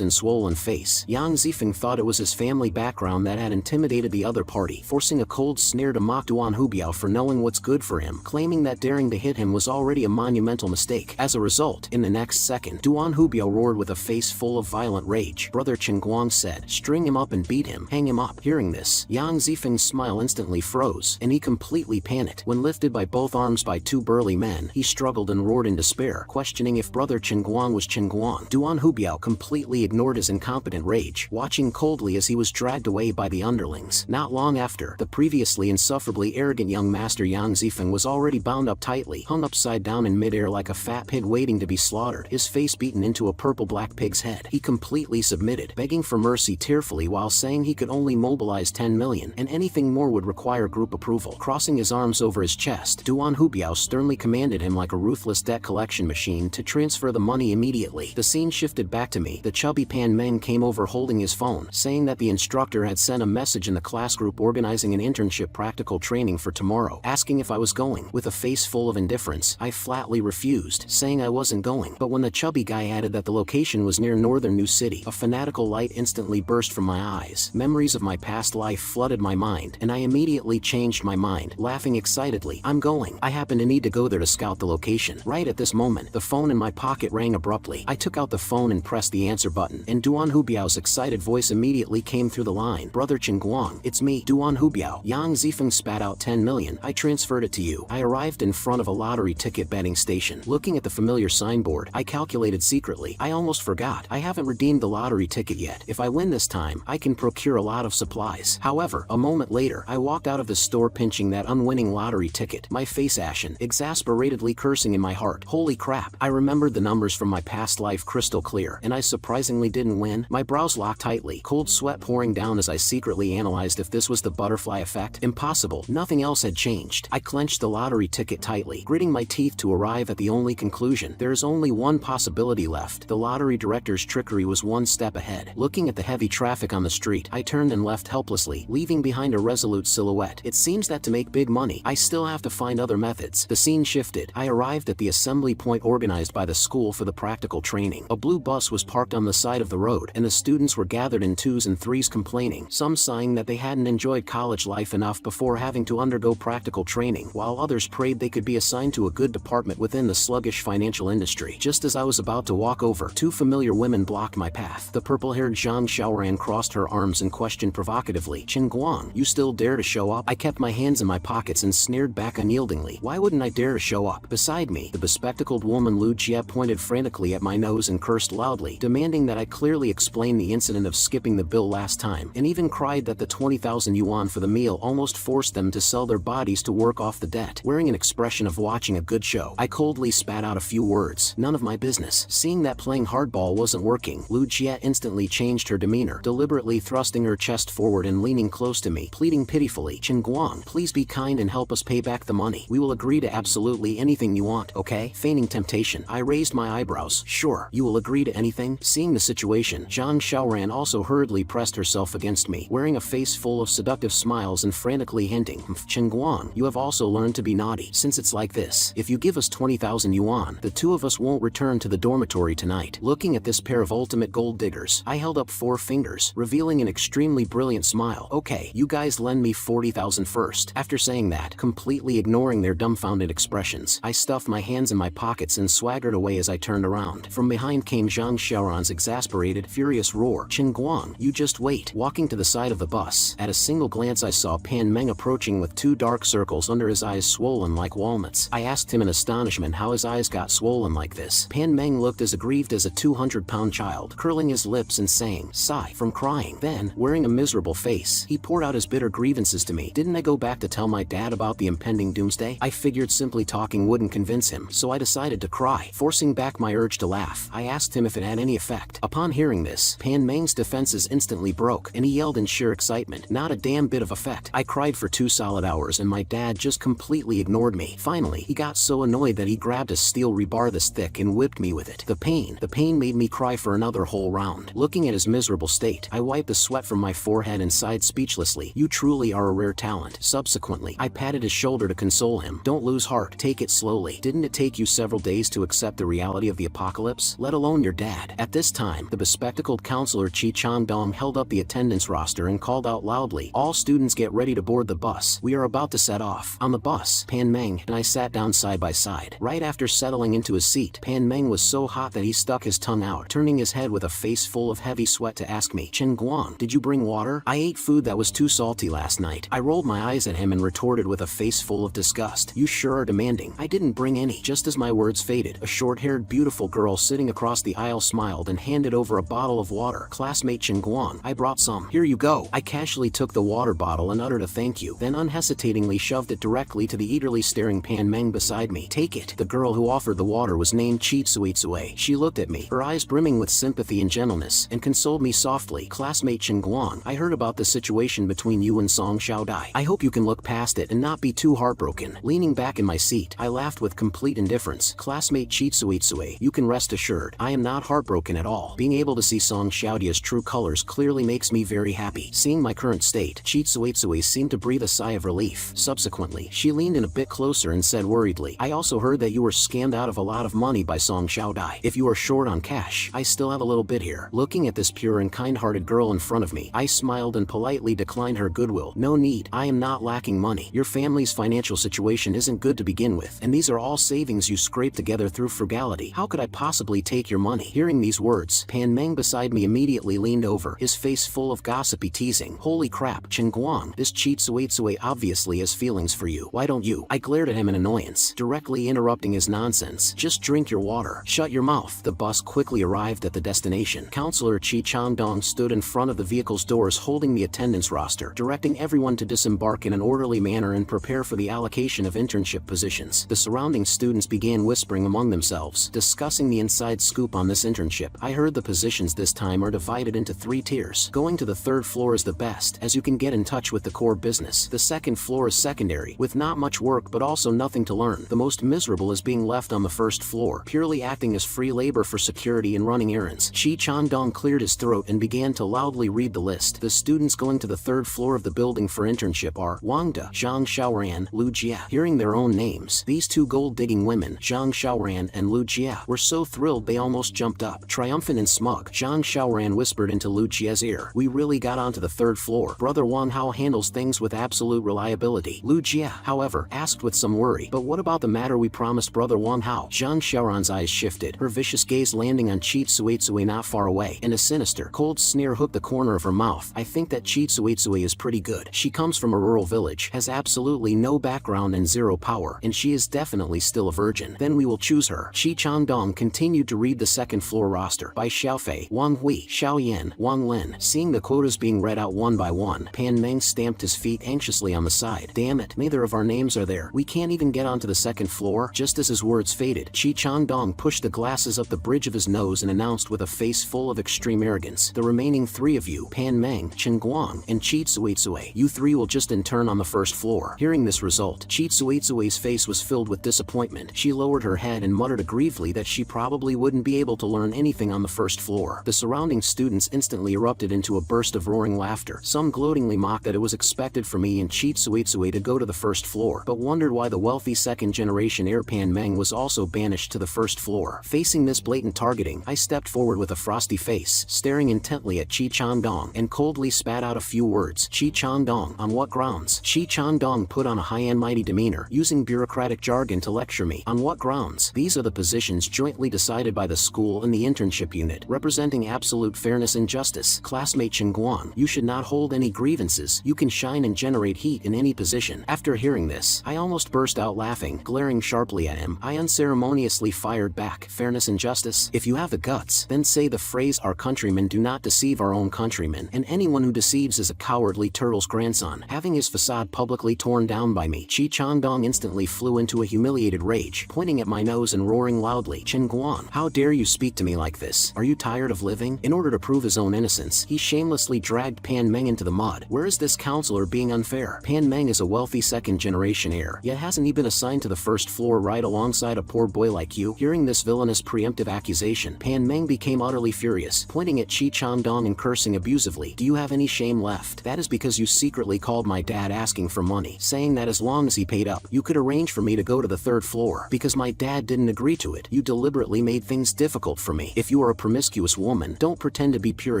and swollen face, Yang Zifeng thought it was his family background that had intimidated the other party, forcing a cold sneer to mock Duan Hubiao for knowing what's good for him, claiming that daring to hit him was already a monumental mistake. As a result, in the next second, Duan Hubiao roared with a face full of violent rage. Brother Chen Guang said, "String him up and beat him, hang him up." Hearing this, Yang Zifeng's smile instantly froze, and he completely panicked. When lifted by both arms by two burly men, he struggled and roared in despair, questioning if Brother Chen Guang was Chen Guang. Duan Hubiao completely ignored his incompetent rage, watching coldly as he was dragged away by the underlings. Not long after, the previously insufferably arrogant young master Yang Zifeng was already bound up tightly, hung upside down in midair like a fat pig waiting to be slaughtered, his face beaten into a purple-black pig's head. He completely submitted, begging for mercy tearfully while saying he could only mobilize 10 million, and anything more would require group approval. Crossing his arms over his chest, Duan Hubiao sternly commanded him like a ruthless debt collection machine to transfer the money immediately. The scene shifted back to me. The chubby Pan Meng came over holding his phone, saying that the instructor had sent a message in the class group organizing an internship practical training for tomorrow, asking if I was going. With a face full of indifference, I flatly refused, saying I wasn't going. But when the chubby guy added that the location was near northern New City, a fanatical light instantly burst from my eyes. Memories of my past life flooded my mind, and I immediately changed my mind, laughing excitedly. "I'm going. I happen to need to go there to scout the location." Right at this moment, the phone in my pocket rang abruptly. I took out the phone and pressed the answer button, and Duan Hubiao's excited voice immediately came through the line. "Brother Chen Guang, it's me, Duan Hubiao." Yang Zifeng spat out 10 million. "I transferred it to you." I arrived in front of a lottery ticket betting station. Looking at the familiar signboard, I calculated secretly. I almost forgot. I haven't redeemed the lottery ticket yet. If I win this time, I can procure a lot of supplies. However, a moment later, I walked out of the store pinching that unwinning lottery ticket, my face ashen, exasperatedly cursing in my heart. Holy crap. I remembered the numbers from my past life crystal clear, and I surprisingly didn't win. My brows locked tightly, cold sweat pouring down as I secretly analyzed if this was the butterfly effect. Impossible. Nothing else had changed. I clenched the lottery ticket tightly, gritting my teeth to arrive at the only conclusion. There is only one possibility left. The lottery director's trickery was one step ahead. Looking at the heavy traffic on the street, I turned and left helplessly, leaving behind a resolute silhouette. It seems that to make big money, I still have to find other methods. The scene shifted. I arrived at the assembly point organized by the school for the practical training. A blue bus was parked on the side of the road, and the students were gathered in twos and threes complaining, some sighing that they hadn't enjoyed enjoyed college life enough before having to undergo practical training, while others prayed they could be assigned to a good department within the sluggish financial industry. Just as I was about to walk over, two familiar women blocked my path. The purple-haired Zhang Xiaoran crossed her arms and questioned provocatively, "Qin Guang, you still dare to show up?" I kept my hands in my pockets and sneered back unyieldingly. Why wouldn't I dare to show up? Beside me, the bespectacled woman Lu Jie pointed frantically at my nose and cursed loudly, demanding that I clearly explain the incident of skipping the bill last time, and even cried that the 20,000 yuan for the meal almost forced them to sell their bodies to work off the debt. Wearing an expression of watching a good show, I coldly spat out a few words. None of my business. Seeing that playing hardball wasn't working, Lu Jie instantly changed her demeanor, deliberately thrusting her chest forward and leaning close to me, pleading pitifully, "Qin Guang, please be kind and help us pay back the money. We will agree to absolutely anything you want, okay?" Feigning temptation, I raised my eyebrows. "Sure, you will agree to anything?" Seeing the situation, Zhang Xiaoran also hurriedly pressed herself against me, wearing a face full of seductive smiles and frantically hinting, "Qin Guang, you have also learned to be naughty. Since it's like this, if you give us 20,000 yuan, the two of us won't return to the dormitory tonight." Looking at this pair of ultimate gold diggers, I held up 4 fingers, revealing an extremely brilliant smile. "Okay, you guys lend me 40,000 first." After saying that, completely ignoring their dumbfounded expressions, I stuffed my hands in my pockets and swaggered away as I turned around. From behind came Zhang Xiaoran's exasperated, furious roar, "Qin Guang, you just wait." Walking to the side of the bus, at a single glance I saw Pan Meng approaching with 2 dark circles under his eyes swollen like walnuts. I asked him in astonishment how his eyes got swollen like this. Pan Meng looked as aggrieved as a 200-pound child, curling his lips and saying, "Sigh," from crying. Then, wearing a miserable face, he poured out his bitter grievances to me. "Didn't I go back to tell my dad about the impending doomsday?" I figured simply talking wouldn't convince him, so I decided to cry. Forcing back my urge to laugh, I asked him if it had any effect. Upon hearing this, Pan Meng's defenses instantly broke, and he yelled in sheer excitement, "Not a damn bit of effect." I cried for 2 solid hours and my dad just completely ignored me. Finally, he got so annoyed that he grabbed a steel rebar this thick and whipped me with it. The pain made me cry for another whole round. Looking at his miserable state, I wiped the sweat from my forehead and sighed speechlessly, "You truly are a rare talent." Subsequently, I patted his shoulder to console him. "Don't lose heart, take it slowly. Didn't it take you several days to accept the reality of the apocalypse? Let alone your dad." At this time, the bespectacled counselor Chi Changdong held up the attendance roster and called out loudly, "All students get ready to board the bus. We are about to set off." On the bus, Pan Meng and I sat down side by side. Right after settling into his seat, Pan Meng was so hot that he stuck his tongue out, turning his head with a face full of heavy sweat to ask me, "Qin Guang, did you bring water? I ate food that was too salty last night." I rolled my eyes at him and retorted with a face full of disgust, "You sure are demanding. I didn't bring any." Just as my words faded, a short-haired beautiful girl sitting across the aisle smiled and handed over a bottle of water. "Classmate Qin Guang, I brought some. Here you go." I casually took the water bottle and uttered a thank you, then unhesitatingly shoved it directly to the eagerly staring Pan Meng beside me. "Take it." The girl who offered the water was named Chitsuitsue. She looked at me, her eyes brimming with sympathy and gentleness, and consoled me softly, "Classmate Qin Guang, I heard about the situation between you and Song Xiaodai. I hope you can look past it and not be too heartbroken." Leaning back in my seat, I laughed with complete indifference. "Classmate Chitsuitsue, you can rest assured, I am not heartbroken at all. Being able to see Song Xiaodia's true colors clearly makes me very happy." Seeing my current state, Chitsuitsue seemed to breathe a sigh of relief. Subsequently, she leaned in a bit closer and said worriedly, "I also heard that you were scammed out of a lot of money by Song Xiaodai. If you are short on cash, I still have a little bit here." Looking at this pure and kind-hearted girl in front of me, I smiled and politely declined her goodwill. "No need, I am not lacking money. Your family's financial situation isn't good to begin with, and these are all savings you scraped together through frugality. How could I possibly take your money?" Hearing these words, Pan Meng beside me immediately leaned over, his face full of gossipy teasing. "Holy crap, Qin Guang, this Chitsuitsue obviously has feelings for you. Why don't you?" I glared at him in annoyance, directly interrupting his nonsense. "Just drink your water. Shut your mouth." The bus quickly arrived at the destination. Counselor Chi Changdong stood in front of the vehicle's doors holding the attendance roster, directing everyone to disembark in an orderly manner and prepare for the allocation of internship positions. The surrounding students began whispering among themselves, discussing the inside scoop on this internship. I heard the positions this time are divided into 3 tiers. Going to the 3rd floor is the best, as you can get in touch with the core business. The 2nd floor is secondary, with not much work but also nothing to learn. The most miserable is being left on the 1st floor, purely acting as free labor for security and running errands. Chi Chandong cleared his throat and began to loudly read the list. The students going to the 3rd floor of the building for internship are Wang De, Zhang Xiaoran, Lu Jie. Hearing their own names, these 2 gold-digging women, Zhang Xiaoran and Lu Jie, were so thrilled they almost jumped up. Triumphant and smug, Zhang Xiaoran whispered into Lu Jie's ear, "We really got onto the 3rd floor. Brother Brother Wang Hao handles things with absolute reliability. Lu Jie, however, asked with some worry, but what about the matter we promised Brother Wang Hao? Zhang Xiaoran's eyes shifted, her vicious gaze landing on Chi Tsuetsue not far away, and a sinister, cold sneer hooked the corner of her mouth. I think that Chi Tsuetsue is pretty good. She comes from a rural village, has absolutely no background and zero power, and she is definitely still a virgin. Then we will choose her. Chi Changdong continued to read the second floor roster by Xiaofei, Wang Hui, Xiaoyan, Wang Lin. Seeing the quotas being read out one by one, Pan Meng stamped his feet anxiously on the side. Damn it, neither of our names are there. We can't even get onto the second floor. Just as his words faded, Chi Changdong pushed the glasses up the bridge of his nose and announced with a face full of extreme arrogance, the remaining three of you, Pan Meng, Chen Guang, and Chi Tsuetsue, you three will just intern on the first floor. Hearing this result, Chi Tsuetsue's face was filled with disappointment. She lowered her head and muttered aggrievely that she probably wouldn't be able to learn anything on the first floor. The surrounding students instantly erupted into a burst of roaring laughter. Some gloatingly mocked that it was expected for me and Chi Tsuetsue to go to the first floor, but wondered why the wealthy second-generation heir Pan Meng was also banished to the first floor. Facing this blatant targeting, I stepped forward with a frosty face, staring intently at Chi Changdong, and coldly spat out a few words. Chi Changdong, on what grounds? Chi Changdong put on a high and mighty demeanor, using bureaucratic jargon to lecture me. On what grounds? These are the positions jointly decided by the school and the internship unit, representing absolute fairness and justice. Classmate Chen Guang, you should not hold any grievances. You can shine and generate heat in any position. After hearing this, I almost burst out laughing. Glaring sharply at him, I unceremoniously fired back. Fairness and justice? If you have the guts, then say the phrase, our countrymen do not deceive our own countrymen, and anyone who deceives is a cowardly turtle's grandson. Having his facade publicly torn down by me, Chi Changdong instantly flew into a humiliated rage, pointing at my nose and roaring loudly, Chen Guan, how dare you speak to me like this? Are you tired of living? In order to prove his own innocence, he shamelessly dragged Pan Meng into the mud. Where is this counselor being unfair? Pan Meng is a wealthy second-generation heir, yet hasn't he been assigned to the first floor right alongside a poor boy like you? Hearing this villainous preemptive accusation, Pan Meng became utterly furious, pointing at Chi Changdong and cursing abusively. Do you have any shame left? That is because you secretly called my dad asking for money, saying that as long as he paid up, you could arrange for me to go to the third floor. Because my dad didn't agree to it, you deliberately made things difficult for me. If you are a promiscuous woman, don't pretend to be pure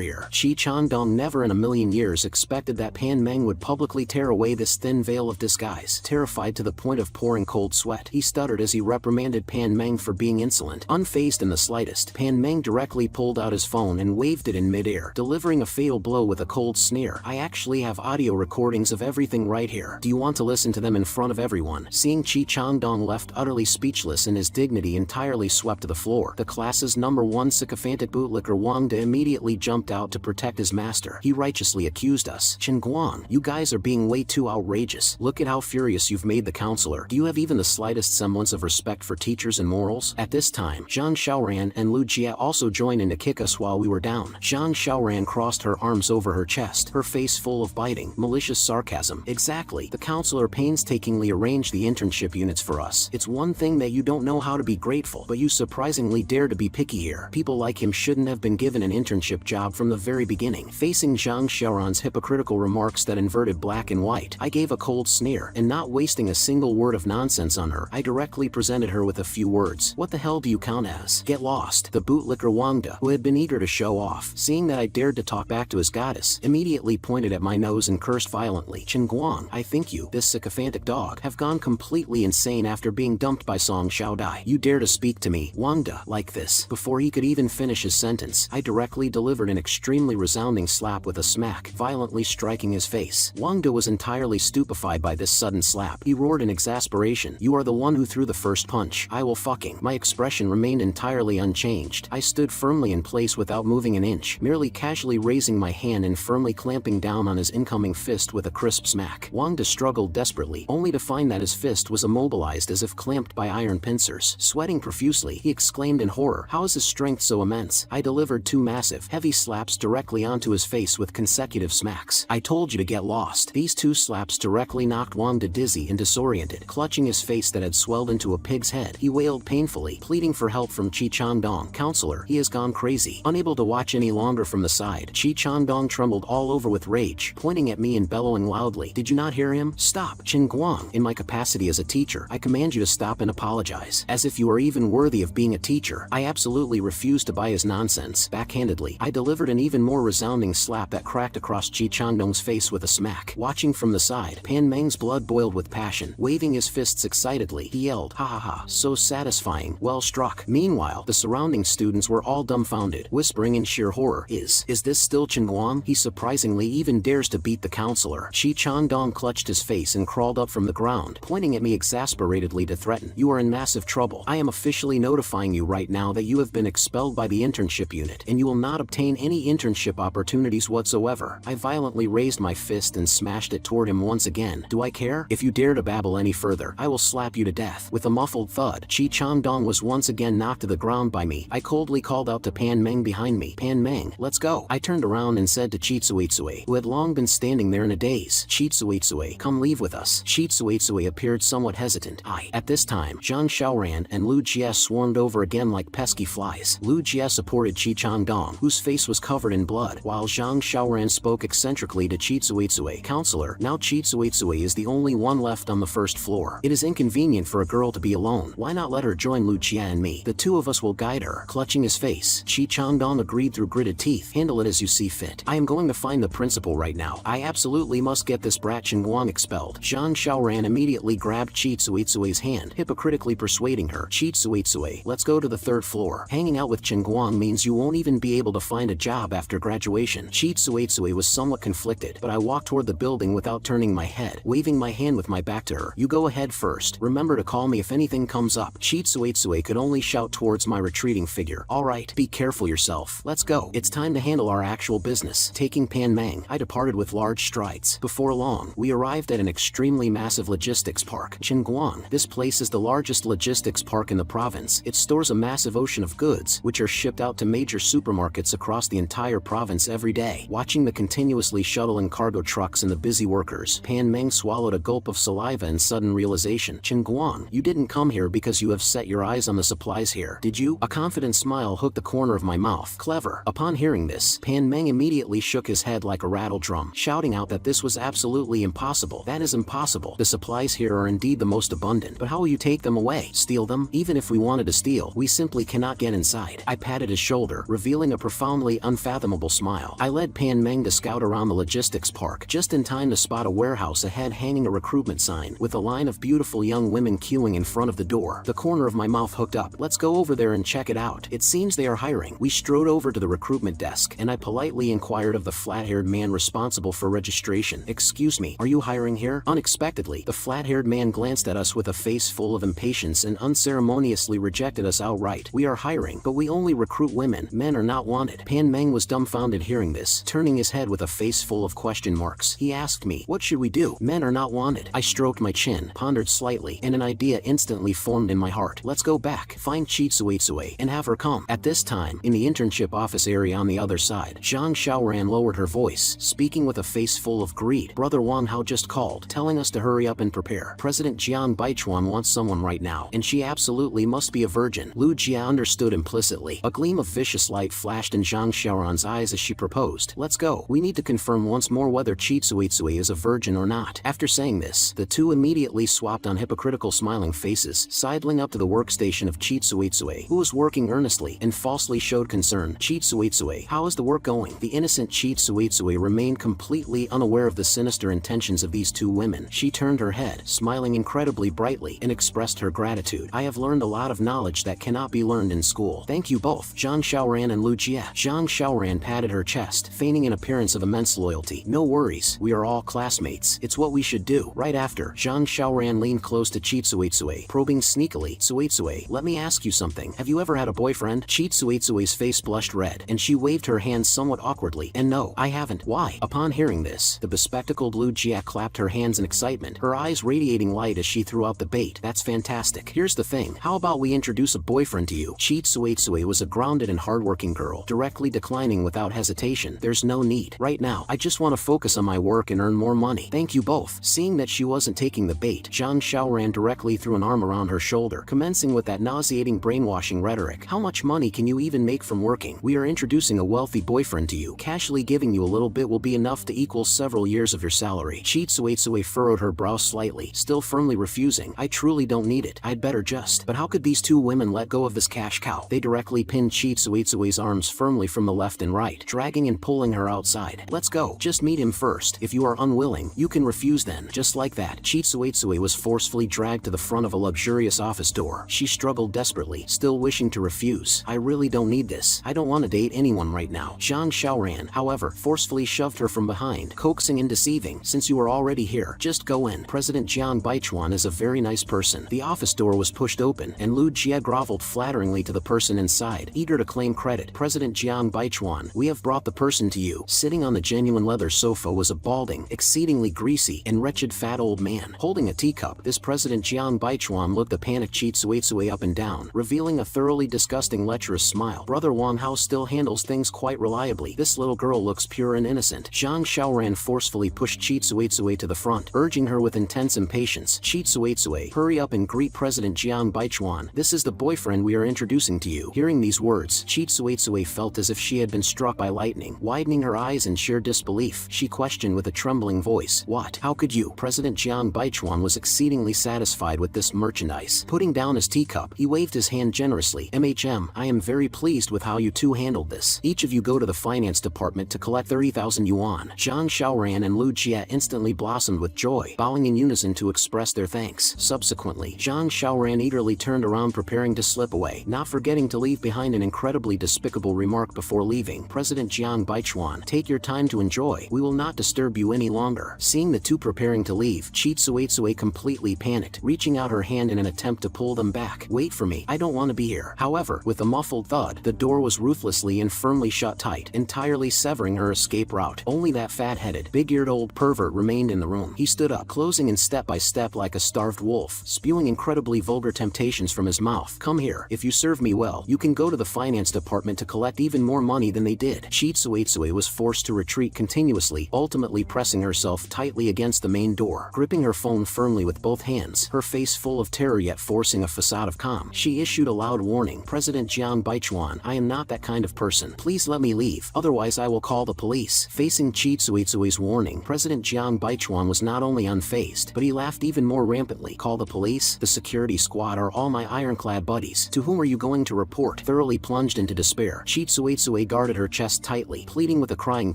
here. Chi Changdong never in a million years expected that Pan Meng would publicly tear away this thin veil of disguise. Terrified to the point of pouring cold sweat, he stuttered as he reprimanded Pan Meng for being insolent. Unfazed in the slightest, Pan Meng directly pulled out his phone and waved it in midair, delivering a fatal blow with a cold sneer. I actually have audio recordings of everything right here. Do you want to listen to them in front of everyone? Seeing Chi Changdong left utterly speechless and his dignity entirely swept to the floor, the class's #1 sycophantic bootlicker Wang De immediately jumped out to protect his master. He righteously accused us. Chen Guang, you guys are being way too outrageous. Look at how furious you've made the counselor. Do you have even the slightest semblance of respect for teachers and morals? At this time, Zhang Xiaoran and Lu Jie also joined in to kick us while we were down. Zhang Xiaoran crossed her arms over her chest, her face full of biting, malicious sarcasm. Exactly. The counselor painstakingly arranged the internship units for us. It's one thing that you don't know how to be grateful, but you surprisingly dare to be picky here. People like him shouldn't have been given an internship job from the very beginning. Facing Zhang Xiaoran's hypocritical remarks that inverted black and white, I gave a cold sneer, and not wasting a single word of nonsense on her, I directly presented her with a few words. What the hell do you count as? Get lost. The bootlicker Wang De, who had been eager to show off, seeing that I dared to talk back to his goddess, immediately pointed at my nose and cursed violently. Chen Guang, I think you, this sycophantic dog, have gone completely insane after being dumped by Song Xiaodai. You dare to speak to me, Wang De, like this? Before he could even finish his sentence, I directly delivered an extremely resounding slap with a smack, violently striking his face. Wang De was entirely stupefied by this sudden slap. He roared in exasperation, you are the one who threw the first punch. I will fucking. My expression remained entirely unchanged. I stood firmly in place without moving an inch, merely casually raising my hand and firmly clamping down on his incoming fist with a crisp smack. Wang De struggled desperately, only to find that his fist was immobilized as if clamped by iron pincers. Sweating profusely, he exclaimed in horror, how is his strength so immense? I delivered two massive, heavy slaps directly onto his face with consecutive smacks. I told you to get lost. These two slaps directly knocked Wang De dizzy and disoriented. Clutching his face that had swelled into a pig's head, he wailed painfully, pleading for help from Chi Changdong. Counselor, he has gone crazy. Unable to watch any longer from the side, Chi Changdong trembled all over with rage, pointing at me and bellowing loudly, did you not hear him? Stop. Chen Guang, in my capacity as a teacher, I command you to stop and apologize. As if you are even worthy of being a teacher. I absolutely refuse to buy his nonsense. Backhandedly, I delivered an even more resounding slap that cracked across Chi Chandong's face with a smack. Watching from the side, Pan Meng's blood boiled with passion. Waving his fists excitedly, he yelled, "Ha ha ha, so satisfying, well struck." Meanwhile, the surrounding students were all dumbfounded, whispering in sheer horror, Is this still Chen Guang? He surprisingly even dares to beat the counselor." Chi Chandong clutched his face and crawled up from the ground, pointing at me exasperatedly to threaten, "You are in massive trouble. I am officially notifying you right now that you have been expelled by the internship unit, and you will not obtain any internship opportunities whatsoever." I violently raised my fist and smashed it toward him once again. "Do I care? If you dare to babble any further, I will slap you to death." With a muffled thud, Chi Chandong was once again knocked to the ground by me. I coldly called out to Pan Meng behind me, "Pan Meng, let's go." I turned around and said to Chitsuitsui, who had long been standing there in a daze, "Chitsuitsui, come leave with us." Chitsuitsui appeared somewhat hesitant. At this time, Zhang Xiaoran and Lu Jie swarmed over again like pesky flies. Lu Jie supported Chi Chandong, whose face was covered in blood, while Zhang Xiaoran spoke eccentrically to Chitsuitsui, "Counselor, now Chitsuitsui is the only one left on the first floor. It is inconvenient for a girl to be alone. Why not let her join Lu Jie and me? The two of us will guide her." Clutching his face, Chi Chandong agreed through gritted teeth, "Handle it as you see fit. I am going to find the principal right now. I absolutely must get this brat Chen Guang expelled." Zhang Xiaoran immediately grabbed Chitsuitsui's hand, hypocritically persuading her, "Chitsuitsui, let's go to the third floor. Hanging out with Chen Guang means you won't even be able to find a job after graduation." Chitsuitsui was somewhat conflicted, but I walked toward the building without turning my head, waving my hand with my back to her. "You go ahead first. Remember to call me if anything comes up." Chitsuitsui could only shout towards my retreating figure, "All right, be careful yourself. Let's go. It's time to handle our actual business." Taking Pan Meng, I departed with large strides. Before long, we arrived at an extremely massive logistics park. Chen Guang. This place is the largest logistics park in the province. It stores a massive ocean of goods, which are shipped out to major supermarkets across the entire province every day. Watching the continuously shuttling cargo trucks and the busy workers, Pan Meng swallowed a gulp of saliva in sudden realization. "Chen Guang, you didn't come here because you have set your eyes on the supplies here, did you?" A confident smile hooked the corner of my mouth. "Clever." Upon hearing this, Pan Meng immediately shook his head like a rattle drum, shouting out that this was absolutely impossible. "That is impossible. The supplies here are indeed the most abundant, but how will you take them away? Steal them? Even if we wanted to steal, we simply cannot get inside." I patted his shoulder, revealing a profoundly unfathomable smile. I led Pan Meng to scout around the logistics park, just in time to spot a warehouse ahead hanging a recruitment sign, with a line of beautiful young women queuing in front of the door. The corner of my mouth hooked up. "Let's go over there and check it out. It seems they are hiring." We strode over to the recruitment desk, and I politely inquired of the flat-haired man responsible for registration, "Excuse me, are you hiring here?" Unexpectedly, the flat-haired man glanced at us with a face full of impatience and unceremoniously rejected us outright. "We are hiring, but we only recruit women. Men are not wanted." Pan Meng was dumbfounded hearing this, turning his head with a face full of question marks. He asked me, "What should we do? Men are not wanted." I stroked my chin, pondered slightly, and an idea instantly formed in my heart. "Let's go back, find Chitsuitsui, and have her come." At this time, in the internship office area on the other side, Zhang Xiaoran lowered her voice, speaking with a face full of greed. "Brother Wang Hao just called, telling us to hurry up and prepare. President Jian Baichuan wants someone right now, and she absolutely must be a virgin." Lu Jia understood implicitly. A gleam of vicious light flashed in Zhang Xiaoran's eyes as she proposed, "Let's go. We need to confirm once more whether Chitsuitsui is a virgin or not." After saying this, the two immediately swapped on hypocritical smiling faces, sidling up to the workstation of Chitsuitsui, who was working earnestly and falsely showed concern. "Chitsuitsui, how is the work going?" The innocent Chitsuitsui remained completely unaware of the sinister intentions of these two women. She turned her head, smiling incredibly brightly, and expressed her gratitude. "I have learned a lot of knowledge that cannot be learned in school. Thank you both." Zhang Xiaoran and Lu Jie. Zhang Xiaoran patted her chest, feigning an appearance of immense loyalty. "No worries, we are all classmates. It's what we should do." Right after, Zhang Xiaoran leaned close to Chitsuitsui, probing sneakily, "Suitsui, let me ask you something. Have you ever had a boyfriend?" Chitsuitsui's face blushed red, and she waved her hands somewhat awkwardly. "And no, I haven't." "Why?" Upon hearing this, the bespectacled Lu Jie clapped her hands in excitement, her eyes radiating light as she threw out the bait. "That's fantastic. Here's the thing. How about we introduce a boyfriend to you?" Chitsuitsui was a grounded and hardworking girl, directly declining without hesitation. "There's no need. Right now, I just want to focus on my work and earn more money." "Thank you both." Seeing that she wasn't taking the bait, Zhang Xiaoran directly threw an arm around her shoulder, commencing with that nauseating brainwashing rhetoric. "How much money can you even make from working? We are introducing a wealthy boyfriend to you. Casually giving you a little bit will be enough to equal several years of your salary." Chitsuitsui furrowed her brow slightly, still firmly refusing. "I truly don't need it. I'd better just." But how could these two women let go of this cash cow? They directly pinned Chitsuitsui's arms firmly from the left and right, dragging and pulling her outside. "Let's go. Just meet him first. If you are unwilling, you can refuse then. Just like that, Chitsuetsue was forcefully dragged to the front of a luxurious office door. She struggled desperately, still wishing to refuse. I really don't need this. I don't want to date anyone right now. Zhang Xiaoran, however, forcefully shoved her from behind, coaxing and deceiving. Since you are already here, just go in. President Jiang Baichuan is a very nice person. The office door was pushed open, and Lu Jie groveled flatteringly to the person inside, eager to claim credit. President Jiang Baichuan, we have brought the person to you. Sitting on the genuine leather sofa was a balding, exceedingly greasy, and wretched fat old man, holding a teacup. This President Jiang Baichuan looked the panicked Chitsuetsue up and down, revealing a thoroughly disgusting lecherous smile. Brother Wang Hao still handles things quite reliably. This little girl looks pure and innocent. Zhang Xiaoran forcefully pushed Chitsuetsue to the front, urging her with intense impatience. Chitsuetsue, hurry up and greet President Jiang Baichuan. This is the boyfriend we are introducing to you. Hearing these words, Chitsuetsue felt as if she had been struck by lightning. Widening her eyes in sheer disbelief, she questioned with a trembling voice, "What? How could you?" President Jiang Baichuan was exceedingly satisfied with this merchandise. Putting down his teacup, he waved his hand generously. "MHM, I am very pleased with how you two handled this. Each of you go to the finance department to collect 30,000 yuan. Zhang Xiaoran and Lu Jie instantly blossomed with joy, bowing in unison to express their thanks. Subsequently, Zhang Xiaoran eagerly turned around preparing to slip away, not forgetting to leave behind an incredibly despicable remark before leaving. President Jiang Baichuan, take your time to enjoy. We will not disturb you any longer. Seeing the two preparing to leave, Chitsuetsue completely panicked, reaching out her hand in an attempt to pull them back. "Wait for me. I don't want to be here." However, with a muffled thud, the door was ruthlessly and firmly shut tight, entirely severing her escape route. Only that fat-headed, big-eared old pervert remained in the room. He stood up, closing in step by step like a starved wolf, spewing incredibly vulgar temptations from his mouth. "Come here. If you serve me well, you can go to the finance department to collect even more money than they did." Chitsuetsue was forced to retreat continuously, ultimately pressing herself tightly against the main door, gripping her phone firmly with both hands, her face full of terror yet forcing a facade of calm. She issued a loud warning. "President Jiang Baichuan, I am not that kind of person. Please let me leave, otherwise I will call the police." Facing Chitsuetsue's warning, President Jiang Baichuan was not only unfazed, but he laughed even more rampantly. "Call the police? The security squad are all my ironclad buddies. To whom are you going to report?" Thoroughly plunged into despair, Chitsuetsue guarded her chest tightly, pleading with a crying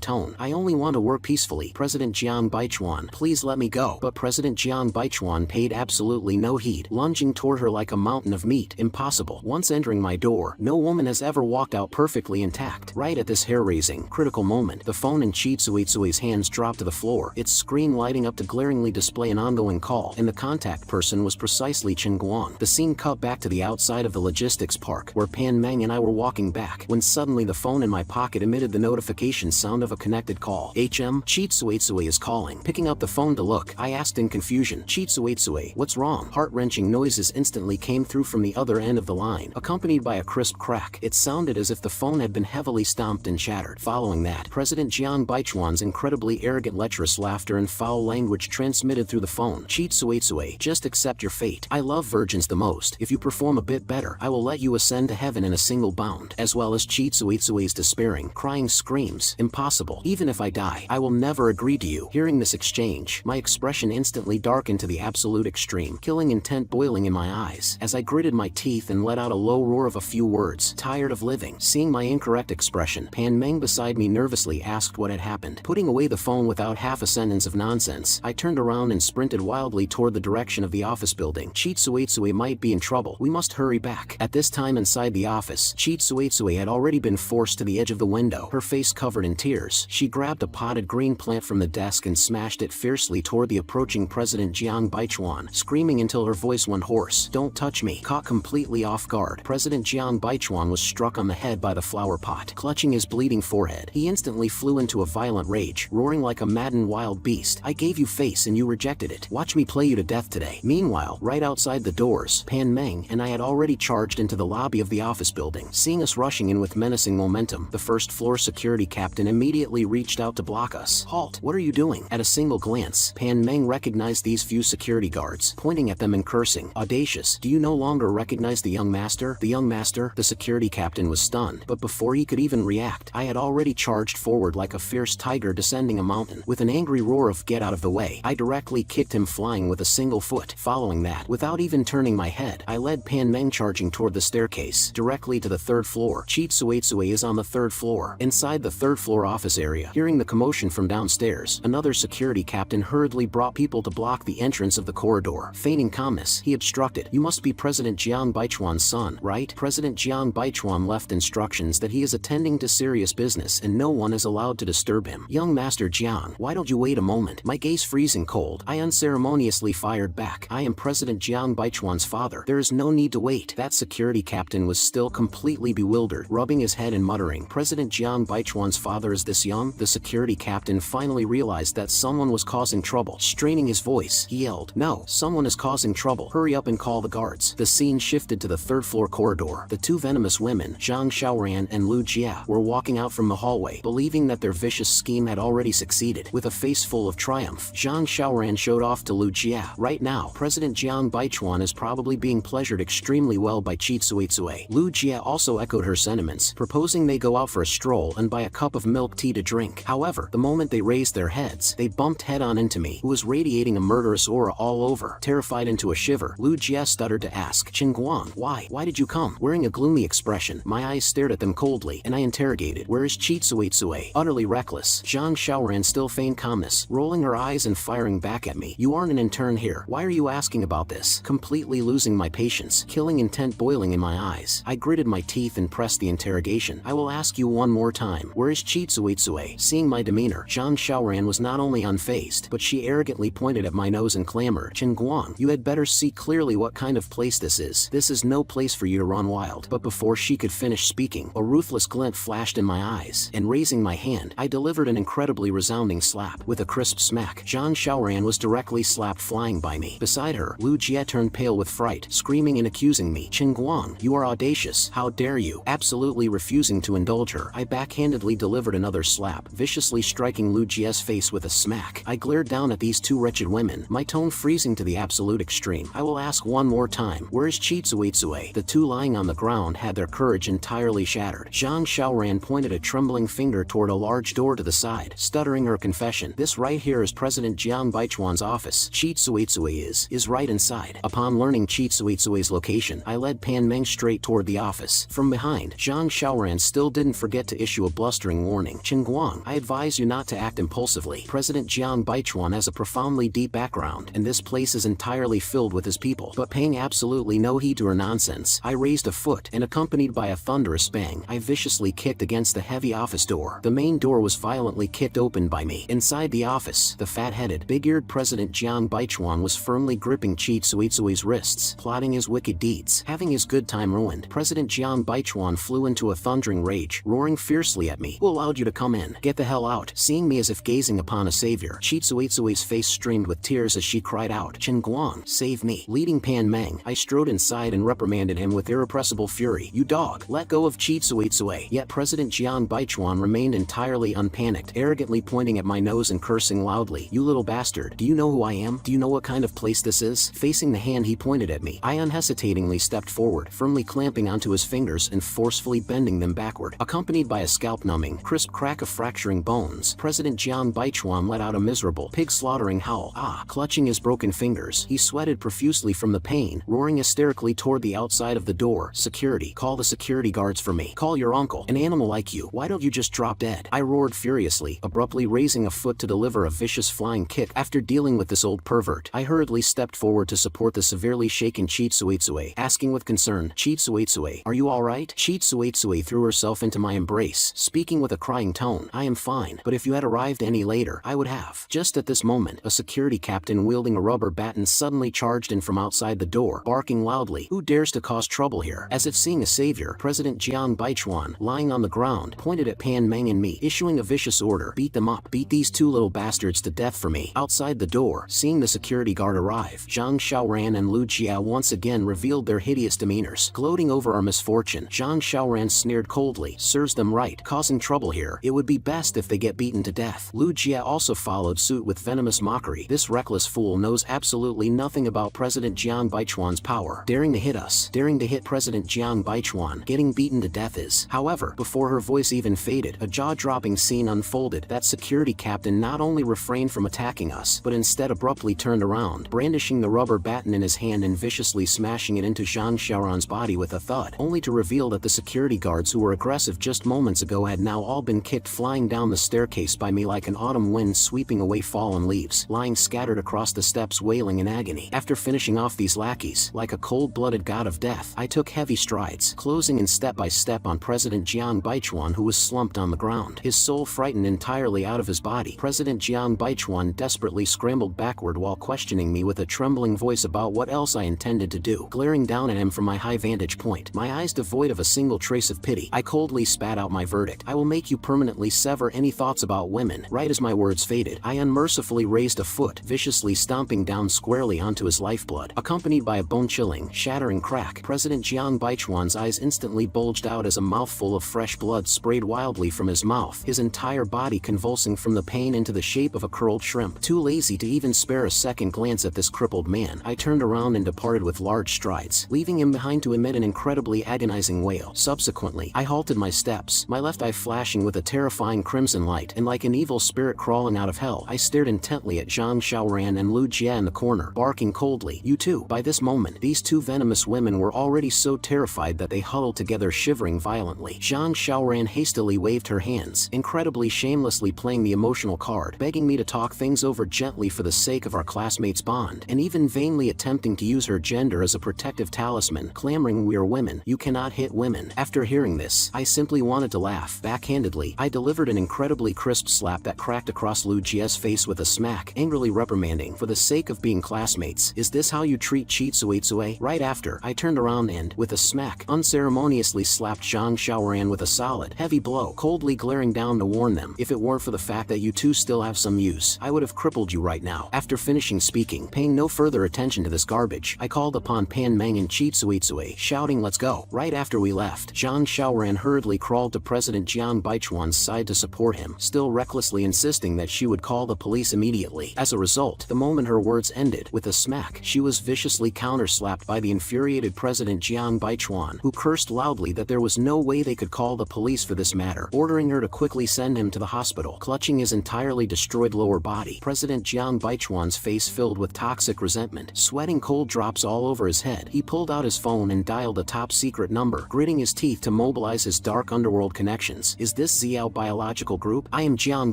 tone, "I only want to work peacefully. President Jiang Baichuan, please let me go." But President Jiang Baichuan paid absolutely no heed, lunging toward her like a mountain of meat. "Impossible. Once entering my door, no woman has ever walked out perfectly intact." Right at this hair-raising, critical moment, the phone in Chitsuetsue's hands dropped to the floor, its screen lighting up to glaringly display an ongoing call, and the contact person was precisely Chen Guang. The scene cut back to the outside of the logistics park, where Pan Meng and I were walking back, when suddenly the phone in my pocket emitted the notification sound of a connected call. "HM, Chitsuetsue is calling." Picking up the phone to look, I asked in confusion, "Chitsuetsue, what's wrong?" Heart-wrenching noises instantly came through from the other end of the line, accompanied by a crisp crack. It sounded as if the phone had been heavily stomped and shattered. Following that, President Jiang Baichuan's incredibly arrogant lecherous laughter and foul language transmitted through the phone. "Chitsuetsue, just accept your fate. I love virgins the most. If you perform a bit better, I will let you ascend to heaven in a single bound." As well as Chitsuetsue's despairing, crying screams, "Impossible. Even if I die, I will never agree to you." Hearing this exchange, my expression instantly darkened to the absolute extreme, killing intent boiling in my eyes, as I gritted my teeth and let out a low roar of a few words, "Tired of living." Seeing my incorrect expression, Pan Meng beside me nervously asked what had happened. Putting away the phone without half a sentence of nonsense, I turned around and sprinted wildly toward the direction of the office building. "Chitsuetsue might be in trouble. We must hurry back." At this time inside the office, Chitsuetsue had already been forced to the edge of the window, her face covered in tears. She grabbed a potted green plant from the desk and smashed it fiercely toward the approaching President Jiang Baichuan, screaming until her voice went hoarse, "Don't touch me." Caught completely off guard, President Jiang Baichuan was struck on the head by the flower pot. Clutching his bleeding forehead, he instantly flew into a violent rage, roaring like a maddened wild beast, "I gave you face and you rejected it. Watch me play you to death today." Meanwhile, right outside the doors, Pan Meng and I had already charged into the lobby of the office building. Seeing us rushing in with menacing momentum, the first-floor security captain immediately reached out to block us. "Halt! What are you doing?" At a single glance, Pan Meng recognized these few security guards, pointing at them and cursing, "Audacious! Do you no longer recognize the young master?" The young master? The security captain was stunned, but before he could even react, I had already charged forward like a fierce tiger descending a mountain. With an angry roar of "Get out of the way," I directly kicked him flying with a single foot. Following that, without even turning my head, I led Pan Meng charging toward the staircase, directly to the third floor. Chitsuetsue is on the third floor. Inside the third floor office area, Jia. Hearing the commotion from downstairs, another security captain hurriedly brought people to block the entrance of the corridor. Feigning calmness, he obstructed. You must be President Jiang Baichuan's son, right? President Jiang Baichuan left instructions that he is attending to serious business and no one is allowed to disturb him. Young Master Jiang, why don't you wait a moment? My gaze freezing cold, I unceremoniously fired back. I am President Jiang Baichuan's father. There is no need to wait. That security captain was still completely bewildered, rubbing his head and muttering, President Jiang Baichuan's father is this young? The security captain finally realized that someone was causing trouble. Straining his voice, he yelled, no, someone is causing trouble. Hurry up and call the guards. The scene shifted to the third-floor corridor. The two venomous women, Zhang Xiaoran and Lu Jia, were walking out from the hallway, believing that their vicious scheme had already succeeded. With a face full of triumph, Zhang Xiaoran showed off to Lu Jia. Right now, President Jiang Baichuan is probably being pleasured extremely well by Chitsuitsue. Lu Jia also echoed her sentiments, proposing they go out for a stroll and buy a cup of milk tea to drink. However, the moment they raised their heads, they bumped head-on into me, who was radiating a murderous aura all over. Terrified into a shiver, Lu Jia stuttered to ask, Qingguang, why did you come? Wearing a gloomy expression, my eyes stared at them coldly, and I interrogated, where is Chitsuitsue? Utterly reckless, Zhang Xiaoran still feigned calmness, rolling her eyes and firing back at me. You aren't an intern here. Why are you asking about this? Completely losing my patience, killing intent boiling in my eyes, I gritted my teeth and pressed the interrogation. I will ask you one more time. Where is Chitsuitsue? Seeing my demeanor, Zhang Xiaoran was not only unfazed, but she arrogantly pointed at my nose and clamored, Qingguang, you had better see clearly what kind of place this is. This is no place for you to run wild. But before she could finish speaking, a ruthless glint flashed in my eyes, and raising my hand, I delivered an incredibly resounding slap. With a crisp smack, Zhang Xiaoran was directly slapped flying by me. Beside her, Lu Jia turned pale with fright, screaming and accusing me, Qingguang, you are audacious. How dare you? Absolutely refusing to indulge her, I backhandedly delivered another slap, viciously striking Lu Jia's face with a smack. I glared down at these two wretched women, my tone freezing to the absolute extreme. I will ask one more time, where is Chitsuitsue? The two lying on the ground had their courage entirely shattered. Zhang Xiaoran pointed a trembling finger toward a large door to the side, stuttering her confession. This right here is President Jiang Baichuan's office. Chitsuitsue is right inside. Upon learning Chitsuitsue's location, I led Pan Meng straight toward the office. From behind, Zhang Xiaoran still didn't forget to issue a blustering warning. Qingguang, I advise you not to act impulsively. President Jiang Baichuan has a profoundly deep background, and this place is entirely filled with his people. But paying absolutely no heed to her nonsense, I raised a foot, and accompanied by a thunderous bang, I viciously kicked against the heavy office door. The main door was violently kicked open by me. Inside the office, the fat-headed, big-eared President Jiang Baichuan was firmly gripping Chitsuitsue's wrists, plotting his wicked deeds. Having his good time ruined, President Jiang Baichuan flew into a thundering rage, roaring fiercely at me. Who allowed you to come in? Get the hell out. Seeing me as if gazing upon a savior, Chitsuitsue's face streamed with tears as she cried out, Qingguang, save me. Leading Pan Meng, I strode inside and reprimanded him with irrepressible fury. You dog, let go of Chitsuitsue. Yet President Jiang Baichuan remained entirely unpanicked, arrogantly pointing at my nose and cursing loudly. You little bastard, do you know who I am? Do you know what kind of place this is? Facing the hand he pointed at me, I unhesitatingly stepped forward, firmly clamping onto his fingers and forcefully bending them backward. Accompanied by a scalp-numbing, crisp crack of fracturing bones, President Jiang Baichuan let out a miserable, pig-slaughtering howl. Clutching his broken fingers, he sweated profusely from the pain, roaring hysterically toward the outside of the door. Security, call the security guards for me. Call your uncle. An animal like you, why don't you just drop dead? I roared furiously, abruptly raising a foot to deliver a vicious flying kick. After dealing with this old pervert, I hurriedly stepped forward to support the severely shaken Chitsuitsue, asking with concern, Chitsuitsue, are you alright? Chitsuitsue threw herself into my embrace, speaking with a crying tone, I am fine, but if you had arrived any later, I would have. Just at this moment, a security captain wielding a rubber baton suddenly charged in from outside the door, barking loudly, who dares to cause trouble here? As if seeing a savior, President Jiang Baichuan, lying on the ground, pointed at Pan Meng and me, issuing a vicious order, beat them up, beat these two little bastards to death for me. Outside the door, seeing the security guard arrive, Zhang Xiaoran and Lu Jia once again revealed their hideous demeanors. Gloating over our misfortune, Zhang Xiaoran sneered coldly, serves them right, causing trouble here. It would be best if they get beaten to death. Lu Jia also followed suit with venomous mockery. This reckless fool knows absolutely nothing about President Jiang Baichuan's power. Daring to hit us, daring to hit President Jiang Baichuan, getting beaten to death is. However, before her voice even faded, a jaw-dropping scene unfolded. That security captain not only refrained from attacking us, but instead abruptly turned around, brandishing the rubber baton in his hand and viciously smashing it into Zhang Xiaoran's body with a thud, only to reveal that the security guards who were aggressive just moments ago had now all been kicked flying flying down the staircase by me like an autumn wind sweeping away fallen leaves, lying scattered across the steps wailing in agony. After finishing off these lackeys, like a cold-blooded god of death, I took heavy strides, closing in step by step on President Jiang Baichuan, who was slumped on the ground, his soul frightened entirely out of his body. President Jiang Baichuan desperately scrambled backward while questioning me with a trembling voice about what else I intended to do. Glaring down at him from my high vantage point, my eyes devoid of a single trace of pity, I coldly spat out my verdict. I will make you permanently sever any thoughts about women. Right as my words faded, I unmercifully raised a foot, viciously stomping down squarely onto his lifeblood. Accompanied by a bone-chilling, shattering crack, President Jiang Baichuan's eyes instantly bulged out as a mouthful of fresh blood sprayed wildly from his mouth, his entire body convulsing from the pain into the shape of a curled shrimp. Too lazy to even spare a second glance at this crippled man, I turned around and departed with large strides, leaving him behind to emit an incredibly agonizing wail. Subsequently, I halted my steps, my left eye flashing with a terrifying crimson light, and like an evil spirit crawling out of hell, I stared intently at Zhang Xiaoran and Lu Jia in the corner, barking coldly, "You too!" By this moment, these two venomous women were already so terrified that they huddled together, shivering violently. Zhang Xiaoran hastily waved her hands, incredibly shamelessly playing the emotional card, begging me to talk things over gently for the sake of our classmates' bond, and even vainly attempting to use her gender as a protective talisman, clamoring, "We are women, you cannot hit women." After hearing this, I simply wanted to laugh. Backhandedly, I delivered an incredibly crisp slap that cracked across Lu Jia's face with a smack, angrily reprimanding, "For the sake of being classmates, is this how you treat Chitsuetsue?" Right after, I turned around and, with a smack, unceremoniously slapped Zhang Xiaoran with a solid, heavy blow, coldly glaring down to warn them, "If it weren't for the fact that you two still have some use, I would have crippled you right now." After finishing speaking, paying no further attention to this garbage, I called upon Pan Meng and Chitsuetsue, shouting, "Let's go." Right after we left, Zhang Xiaoran hurriedly crawled to President Jiang Baichuan's side to support him, still recklessly insisting that she would call the police immediately. As a result, the moment her words ended, with a smack, she was viciously counter-slapped by the infuriated President Jiang Baichuan, who cursed loudly that there was no way they could call the police for this matter, ordering her to quickly send him to the hospital. Clutching his entirely destroyed lower body, President Jiang Baichuan's face filled with toxic resentment, sweating cold drops all over his head, he pulled out his phone and dialed a top-secret number, gritting his teeth to mobilize his dark underworld connections. "Is this Xiao Biological Group? I am Jiang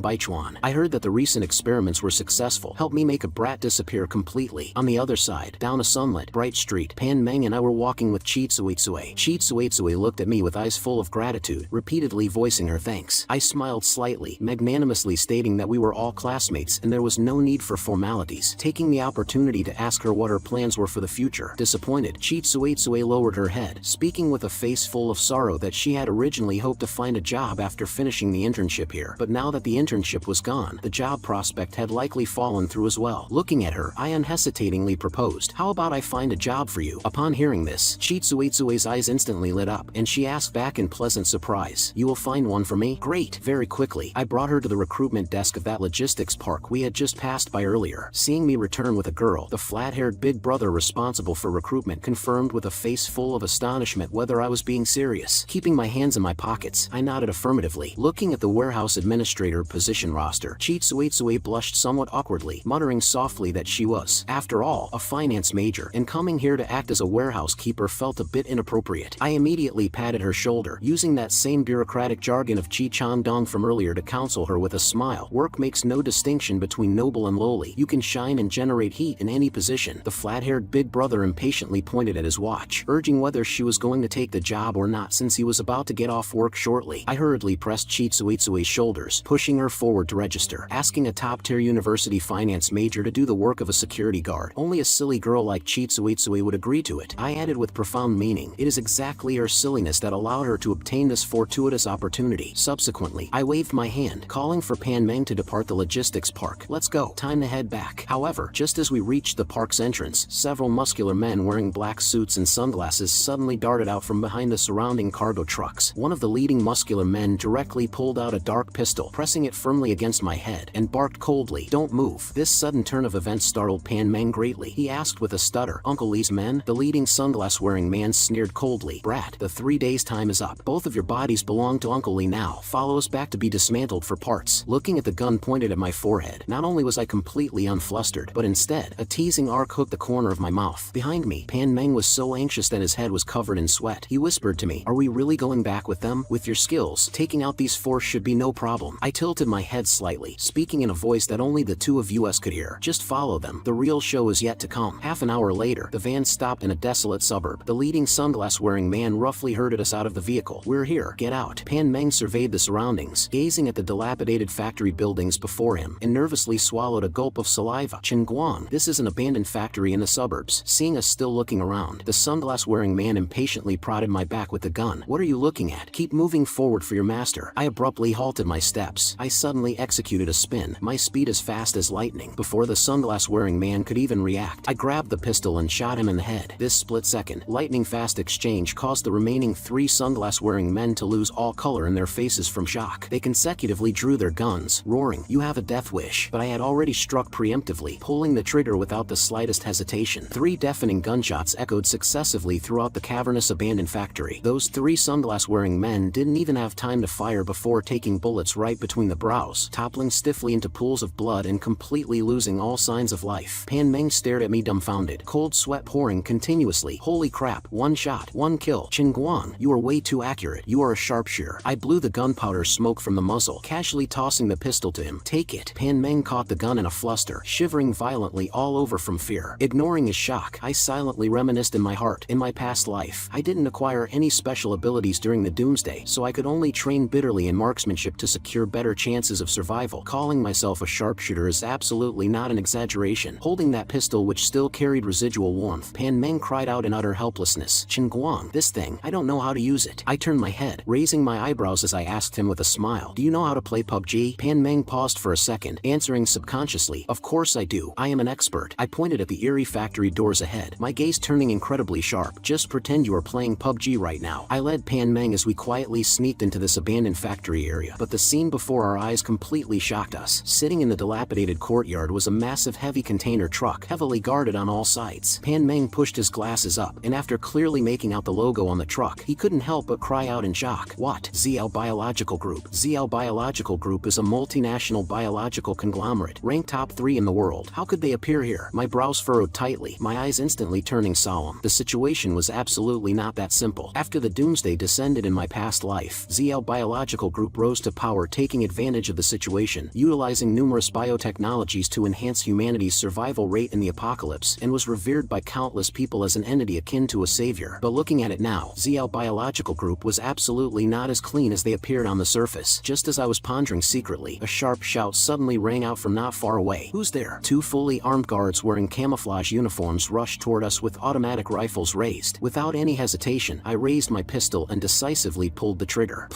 Baichuan. I heard that the recent experiments were successful. Help me make a brat disappear completely." On the other side, down a sunlit, bright street, Pan Meng and I were walking with Chitsuetsue. Chitsuetsue looked at me with eyes full of gratitude, repeatedly voicing her thanks. I smiled slightly, magnanimously stating that we were all classmates and there was no need for formalities, taking the opportunity to ask her what her plans were for the future. Disappointed, Chitsuetsue lowered her head, speaking with a face full of sorrow that she had originally hoped to find a job after finishing the internship here, but now that the internship was gone, the job prospect had likely fallen through as well. Looking at her, I unhesitatingly proposed, "How about I find a job for you?" Upon hearing this, Chitsuetsue's eyes instantly lit up, and she asked back in pleasant surprise, "You will find one for me?" Great! Very quickly, I brought her to the recruitment desk of that logistics park we had just passed by earlier. Seeing me return with a girl, the flat-haired big brother responsible for recruitment confirmed with a face full of astonishment whether I was being serious. Keeping my hands in my pockets, I nodded affirmatively. Looking at the warehouse administrator position roster, Chitsuetsue blushed somewhat awkwardly, muttering softly that she was, after all, a finance major, and coming here to act as a warehouse keeper felt a bit inappropriate. I immediately patted her shoulder, using that same bureaucratic jargon of Chi Chan Dong from earlier to counsel her with a smile. "Work makes no distinction between noble and lowly. You can shine and generate heat in any position." The flat-haired big brother impatiently pointed at his watch, urging whether she was going to take the job or not since he was about to get off work shortly. I hurriedly pressed Chitsuetsue's shoulders, pushing her forward to register. Asking a top-tier university finance major to do the work of a security guard, only a silly girl like Chitsuetsue would agree to it. I added with profound meaning, it is exactly her silliness that allowed her to obtain this fortuitous opportunity. Subsequently, I waved my hand, calling for Pan Meng to depart the logistics park. "Let's go. Time to head back." However, just as we reached the park's entrance, several muscular men wearing black suits and sunglasses suddenly darted out from behind the surrounding cargo trucks. One of the leading muscular men directly pulled out a dark pistol, pressing it firmly against my head, and barked coldly, "Don't move." This sudden turn of events startled Pan Meng greatly. He asked with a stutter, "Uncle Lee's men?" The leading sunglass-wearing man sneered coldly, "Brat, the 3 days' time is up. Both of your bodies belong to Uncle Lee now. Follow us back to be dismantled for parts." Looking at the gun pointed at my forehead, not only was I completely unflustered, but instead, a teasing arc hooked the corner of my mouth. Behind me, Pan Meng was so anxious that his head was covered in sweat. He whispered to me, "Are we really going back with them? With your skills, taking out these 4 should be no problem. I tilted my head slightly, speaking in a voice that only the two of us could hear. Just follow them. The real show is yet to come. Half an hour later, the van stopped in a desolate suburb. The leading sunglass-wearing man roughly herded us out of the vehicle. We're here. Get out. Pan Meng surveyed the surroundings, gazing at the dilapidated factory buildings before him, and nervously swallowed a gulp of saliva. Chen Guang, this is an abandoned factory in the suburbs. Seeing us still looking around, the sunglass-wearing man impatiently prodded my back with the gun. What are you looking at? Keep moving forward for your master. I abruptly halted my steps. I suddenly executed a spin, my speed as fast as lightning. Before the sunglass-wearing man could even react, I grabbed the pistol and shot him in the head. This split-second, lightning-fast exchange caused the remaining three sunglass-wearing men to lose all color in their faces from shock. They consecutively drew their guns, roaring, "You have a death wish." But I had already struck preemptively, pulling the trigger without the slightest hesitation. Three deafening gunshots echoed successively throughout the cavernous abandoned factory. Those three sunglass-wearing men didn't even have time to fire before taking bullets right between the brows, toppling stiffly into pools of blood and completely losing all signs of life. Pan Meng stared at me dumbfounded, cold sweat pouring continuously. Holy crap, one shot, one kill. Chen Guang, you are way too accurate. You are a sharpshooter. I blew the gunpowder smoke from the muzzle, casually tossing the pistol to him. Take it. Pan Meng caught the gun in a fluster, shivering violently all over from fear. Ignoring his shock, I silently reminisced in my heart. In my past life, I didn't acquire any special abilities during the doomsday, so I could only train bitterly in marksmanship to secure better chances of survival. Calling myself a sharpshooter is absolutely not an exaggeration. Holding that pistol which still carried residual warmth, Pan Meng cried out in utter helplessness. Chen Guang, this thing, I don't know how to use it. I turned my head, raising my eyebrows as I asked him with a smile. Do you know how to play PUBG? Pan Meng paused for a second, answering subconsciously, of course I do. I am an expert. I pointed at the eerie factory doors ahead, my gaze turning incredibly sharp. Just pretend you are playing PUBG right now. I led Pan Meng as we quietly sneaked into this abandoned factory area, but the scene before our eyes completely shocked us. Sitting in the dilapidated courtyard was a massive heavy container truck, heavily guarded on all sides. Pan Meng pushed his glasses up, and after clearly making out the logo on the truck, he couldn't help but cry out in shock. What? ZL Biological Group. ZL Biological Group is a multinational biological conglomerate, ranked top 3 in the world. How could they appear here? My brows furrowed tightly, my eyes instantly turning solemn. The situation was absolutely not that simple. After the doomsday descended in my past life, ZL Biological Group rose to power, taking advantage of the situation, utilizing numerous biotechnologies to enhance humanity's survival rate in the apocalypse, and was revered by countless people as an entity akin to a savior. But looking at it now, ZL Biological Group was absolutely not as clean as they appeared on the surface. Just as I was pondering secretly, a sharp shout suddenly rang out from not far away. Who's there? Two fully armed guards wearing camouflage uniforms rushed toward us with automatic rifles raised. Without any hesitation, I raised my pistol and decisively pulled the trigger.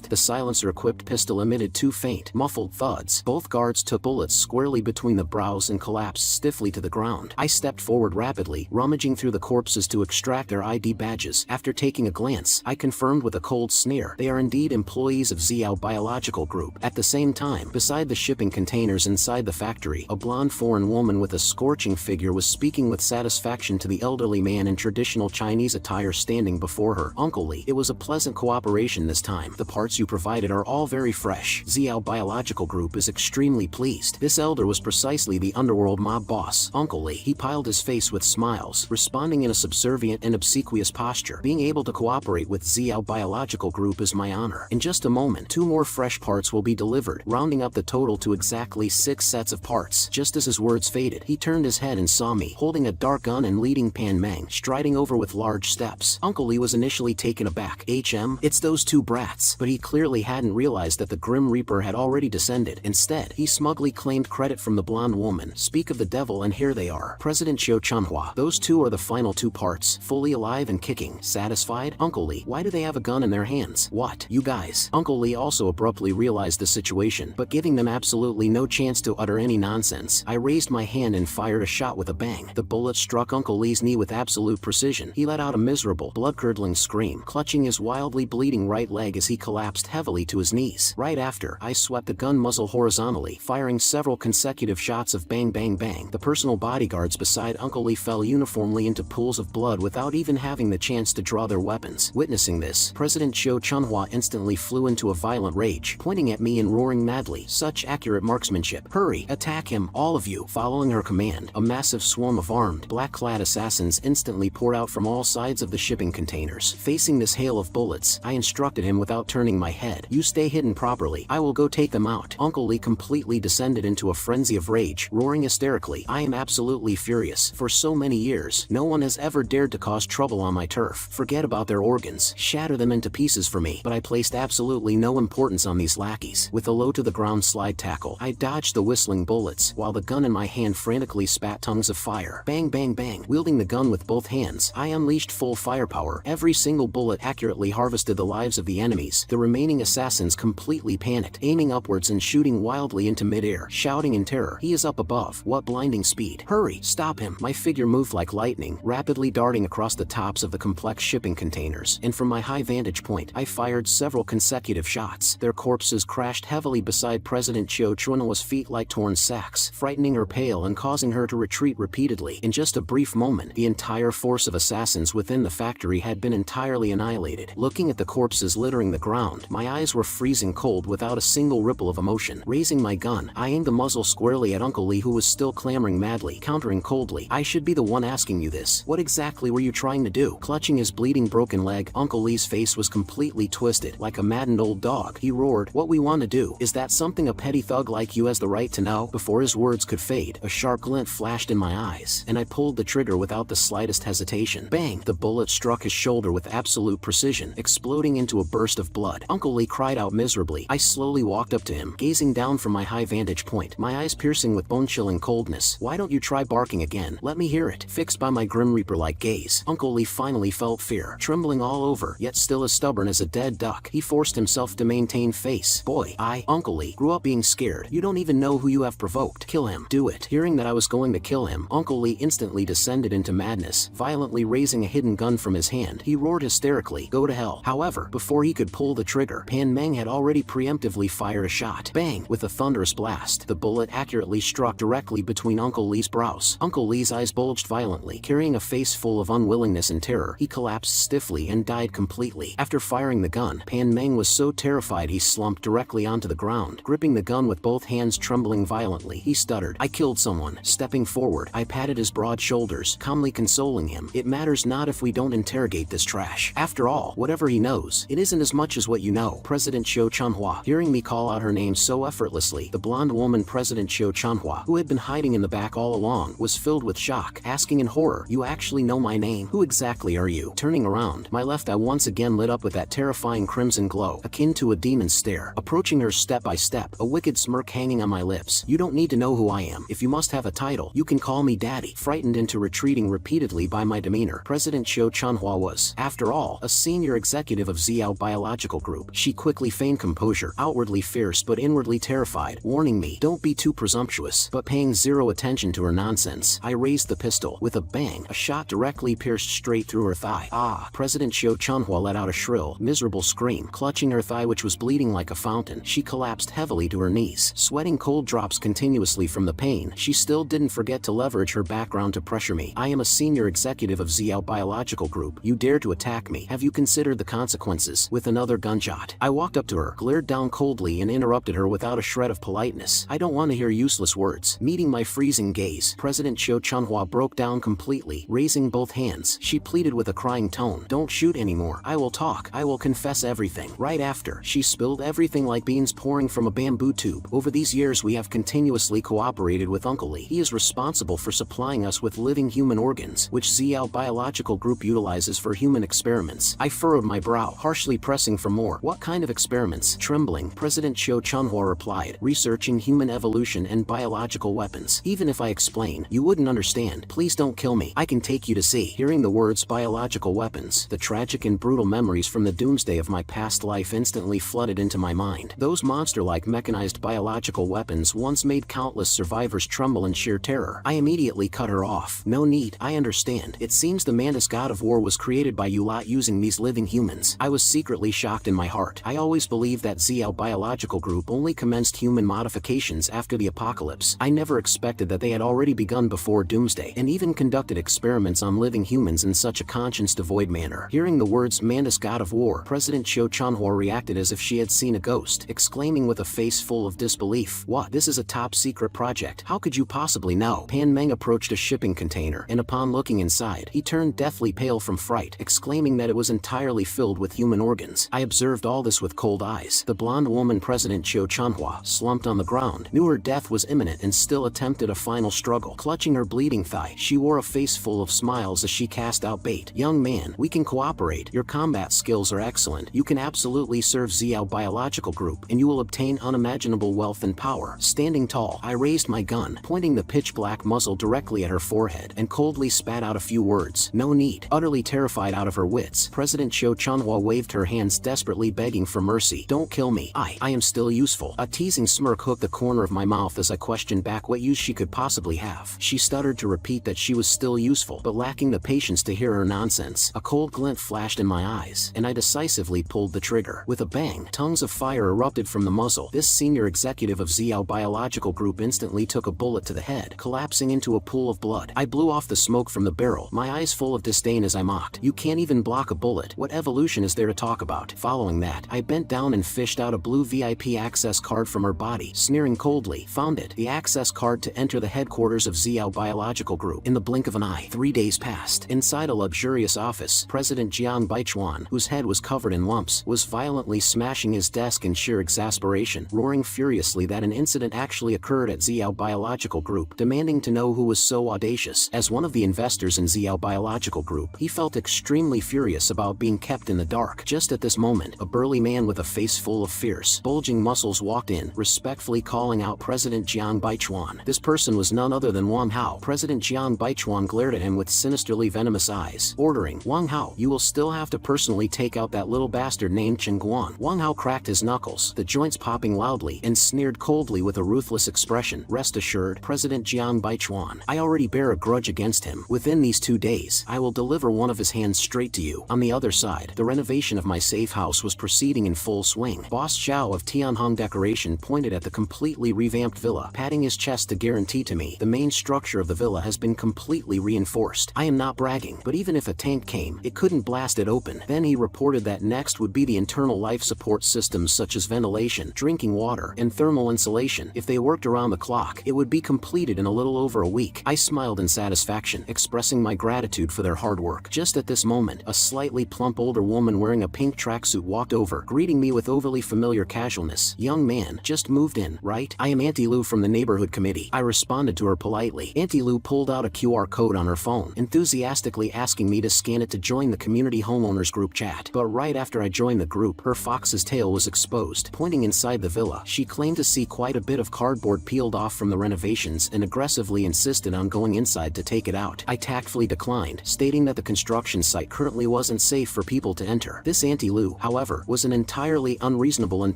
The silencer-equipped pistol emitted two faint, muffled thuds. Both guards took bullets squarely between the brows and collapsed stiffly to the ground. I stepped forward rapidly, rummaging through the corpses to extract their ID badges. After taking a glance, I confirmed with a cold sneer, they are indeed employees of ZL Biological Group. At the same time, beside the shipping containers inside the factory, a blonde foreign woman with a scorching figure was speaking with satisfaction to the elderly man in traditional Chinese attire standing before her. Uncle Lee, it was a pleasant cooperation this time. The parts you provided are all very fresh. ZL Biological Group is extremely pleased. This elder was precisely the underworld mob boss, Uncle Lee. He piled his face with smiles, responding in a subservient and obsequious posture. Being able to cooperate with ZL Biological Group is my honor. In just a moment, 2 more fresh parts will be delivered, rounding up the total to exactly 6 sets of parts. Just as his words faded, he turned his head and saw me, holding a dark gun and leading Pan Meng, striding over with large steps. Uncle Lee was initially taken aback. It's those 2 brats. But he clearly hadn't realized that the Grim Reaper had already descended. Instead, he smugly claimed credit from the blonde woman. Speak of the devil, and here they are. President Chiu Chunhua. Those 2 are the final 2 parts, fully alive and kicking. Satisfied? Uncle Lee, why do they have a gun in their hands? What? You guys. Uncle Lee also abruptly realized the situation, but giving them absolutely no chance to utter any nonsense, I raised my hand and fired a shot with a bang. The bullet struck Uncle Lee's knee with absolute precision. He let out a miserable, blood-curdling scream, clutching his wildly bleeding right leg as he collapsed heavily to his knees. Right after, I swept the gun muzzle horizontally, firing several consecutive shots of bang bang bang. The personal bodyguards beside Uncle Lee fell uniformly into pools of blood without even having the chance to draw their weapons. Witnessing this, President Chiu Chunhua instantly flew into a violent rage, pointing at me and roaring madly, "Such accurate marksmanship! Hurry, attack him, all of you!" Following her command, a massive swarm of armed, black-clad assassins instantly poured out from all sides of the shipping containers. Facing this hail of bullets, I instructed him without turning my head, "Use stay hidden properly, I will go take them out. Uncle Lee completely descended into a frenzy of rage, roaring hysterically. I am absolutely furious. For so many years, no one has ever dared to cause trouble on my turf. Forget about their organs, shatter them into pieces for me. But I placed absolutely no importance on these lackeys. With a low to the ground slide tackle, I dodged the whistling bullets, while the gun in my hand frantically spat tongues of fire. Bang bang bang. Wielding the gun with both hands, I unleashed full firepower. Every single bullet accurately harvested the lives of the enemies. The remaining assassins completely panicked, aiming upwards and shooting wildly into midair, shouting in terror. He is up above. What blinding speed. Hurry, stop him. My figure moved like lightning, rapidly darting across the tops of the complex shipping containers, and from my high vantage point, I fired several consecutive shots. Their corpses crashed heavily beside President Cho Chunwa's feet like torn sacks, frightening her pale and causing her to retreat repeatedly. In just a brief moment, the entire force of assassins within the factory had been entirely annihilated. Looking at the corpses littering the ground, my eyes were freezing cold without a single ripple of emotion. Raising my gun, I aimed the muzzle squarely at Uncle Lee, who was still clamoring madly, countering coldly. I should be the one asking you this. What exactly were you trying to do? Clutching his bleeding broken leg, Uncle Lee's face was completely twisted, like a maddened old dog. He roared, "What we want to do? Is that something a petty thug like you has the right to know?" Before his words could fade, a sharp glint flashed in my eyes, and I pulled the trigger without the slightest hesitation. Bang! The bullet struck his shoulder with absolute precision, exploding into a burst of blood. Uncle Lee cried out miserably. I slowly walked up to him, gazing down from my high vantage point, my eyes piercing with bone-chilling coldness. "Why don't you try barking again? Let me hear it." Fixed by my grim reaper-like gaze, Uncle Lee finally felt fear. Trembling all over, yet still as stubborn as a dead duck, he forced himself to maintain face. "Boy, Uncle Lee, grew up being scared. You don't even know who you have provoked. Kill him. Do it." Hearing that I was going to kill him, Uncle Lee instantly descended into madness. Violently raising a hidden gun from his hand, he roared hysterically, "Go to hell." However, before he could pull the trigger, Pan Meng had already preemptively fired a shot. Bang! With a thunderous blast, the bullet accurately struck directly between Uncle Lee's brows. Uncle Lee's eyes bulged violently. Carrying a face full of unwillingness and terror, he collapsed stiffly and died completely. After firing the gun, Pan Meng was so terrified he slumped directly onto the ground. Gripping the gun with both hands trembling violently, he stuttered, "I killed someone." Stepping forward, I patted his broad shoulders, calmly consoling him. "It matters not if we don't interrogate this trash. After all, whatever he knows, it isn't as much as what you know." President Cho Chunwa. Hearing me call out her name so effortlessly, the blonde woman President Cho Chunwa, who had been hiding in the back all along, was filled with shock, asking in horror, "You actually know my name? Who exactly are you?" Turning around, my left eye once again lit up with that terrifying crimson glow, akin to a demon's stare. Approaching her step by step, a wicked smirk hanging on my lips. "You don't need to know who I am. If you must have a title, you can call me Daddy." Frightened into retreating repeatedly by my demeanor, President Cho Chunhua was, after all, a senior executive of Xiao Biological Group. She quickly feigned composure, outwardly fierce but inwardly terrified, warning me, "Don't be too presumptuous." But paying zero attention to her nonsense, I raised the pistol. With a bang, a shot directly pierced straight through her thigh. "Ah!" President Cho Chunhua let out a shrill, miserable scream. Clutching her thigh, which was bleeding like a fountain, she collapsed heavily to her knees. Sweating cold drops continuously from the pain, she still didn't forget to leverage her background to pressure me. "I am a senior executive of Xiao Biological Group. You dare to attack me. Have you considered the consequences?" With another gunshot, I walked up to her, glared down coldly and interrupted her without a shred of politeness. "I don't want to hear useless words." Meeting my freezing gaze, President Cho Chunhua broke down completely. Raising both hands, she pleaded with a crying tone, "Don't shoot anymore. I will talk. I will confess everything." Right after, she spilled everything like beans pouring from a bamboo tube. "Over these years we have continuously cooperated with Uncle Lee. He is responsible for supplying us with living human organs, which Xiao Biological Group utilizes for human experiments." I furrowed my brow, harshly pressing for more. "What kind of experiments?" Trembling, President Cho Chunhua replied, "Researching human evolution and biological weapons. Even if I explain, you wouldn't understand. Please don't kill me. I can take you to see." Hearing the words biological weapons, the tragic and brutal memories from the doomsday of my past life instantly flooded into my mind. Those monster-like mechanized biological weapons once made countless survivors tremble in sheer terror. I immediately cut her off. "No need. I understand. It seems the Mantis god of war was created by you lot using these living humans." I was secretly shocked in my heart. I always believed that Xiao Biological Group only commenced human modifications after the apocalypse. I never expected that they had already begun before doomsday, and even conducted experiments on living humans in such a conscience-devoid manner. Hearing the words Mantis god of war, President Cho Chunhua reacted as if she had seen a ghost, exclaiming with a face full of disbelief, "What? This is a top-secret project. How could you possibly know?" Pan Meng approached a shipping container, and upon looking inside, he turned deathly pale from fright, exclaiming that it was entirely filled with human organs. I observed all this with cold eyes. The blonde woman President Cho Chanhua slumped on the ground, knew her death was imminent and still attempted a final struggle. Clutching her bleeding thigh, she wore a face full of smiles as she cast out bait. Young man, we can cooperate. Your combat skills are excellent. You can absolutely serve Xiao Biological Group, and you will obtain unimaginable wealth and power. Standing tall, I raised my gun, pointing the pitch-black muzzle directly at her forehead, and coldly spat out a few words. No need. Utterly terrified out of her wits, President Cho Chanhua waved her hands, desperately begging for mercy. Don't kill me. I am still useful. A teasing smirk hooked the corner of my mouth as I questioned back what use she could possibly have. She stuttered to repeat that she was still useful, but lacking the patience to hear her nonsense. A cold glint flashed in my eyes, and I decisively pulled the trigger. With a bang, tongues of fire erupted from the muzzle. This senior executive of Xiao Biological Group instantly took a bullet to the head, collapsing into a pool of blood. I blew off the smoke from the barrel, my eyes full of disdain as I mocked. You can't even block a bullet. What evolution is there to talk about? Following that, I bent down and fished out a blue VIP access card from her body, sneering coldly. Found it. The access card to enter the headquarters of Xiao Biological Group. In the blink of an eye, 3 days passed. Inside a luxurious office, President Jiang Baichuan, whose head was covered in lumps, was violently smashing his desk in sheer exasperation, roaring furiously that an incident actually occurred at Xiao Biological Group, demanding to know who was so audacious. As one of the investors in Xiao Biological Group, he felt extremely furious about being kept in the dark. Just at this moment, a burly man with a face full of fierce, bulging muscles walked in, respectfully calling out President Jiang Baichuan. This person was none other than Wang Hao. President Jiang Baichuan glared at him with sinisterly venomous eyes, ordering, Wang Hao, you will still have to personally take out that little bastard named Chen Guan. Wang Hao cracked his knuckles, the joints popping loudly, and sneered coldly with a ruthless expression. Rest assured, President Jiang Baichuan, I already bear a grudge against him. Within these 2 days, I will deliver one of his hands straight to you. On the other side, the renovation of my safe house was proceeding in full swing. Boss Xiao of Tianhong Decoration pointed at the completely revamped villa, patting his chest to guarantee to me the main structure of the villa has been completely reinforced. I am not bragging, but even if a tank came, it couldn't blast it open. Then he reported that next would be the internal life support systems such as ventilation, drinking water, and thermal insulation. If they worked around the clock, it would be completed in a little over a week. I smiled in satisfaction, expressing my gratitude for their hard work. Just at this moment, a slightly plump older woman wearing a pink tracksuit walked over, greeting me with overly familiar casualness. Young man, just moved in, right? I am Auntie Lou from the neighborhood committee. I responded to her politely. Auntie Lou pulled out a QR code on her phone, enthusiastically asking me to scan it to join the community homeowners group chat. But right after I joined the group, her fox's tail was exposed. Pointing inside the villa, she claimed to see quite a bit of cardboard peeled off from the renovations and aggressively insisted on going inside to take it out. I tactfully declined, stating that the construction site currently wasn't safe for people to enter. This Auntie Lou, however, was an entirely unreasonable and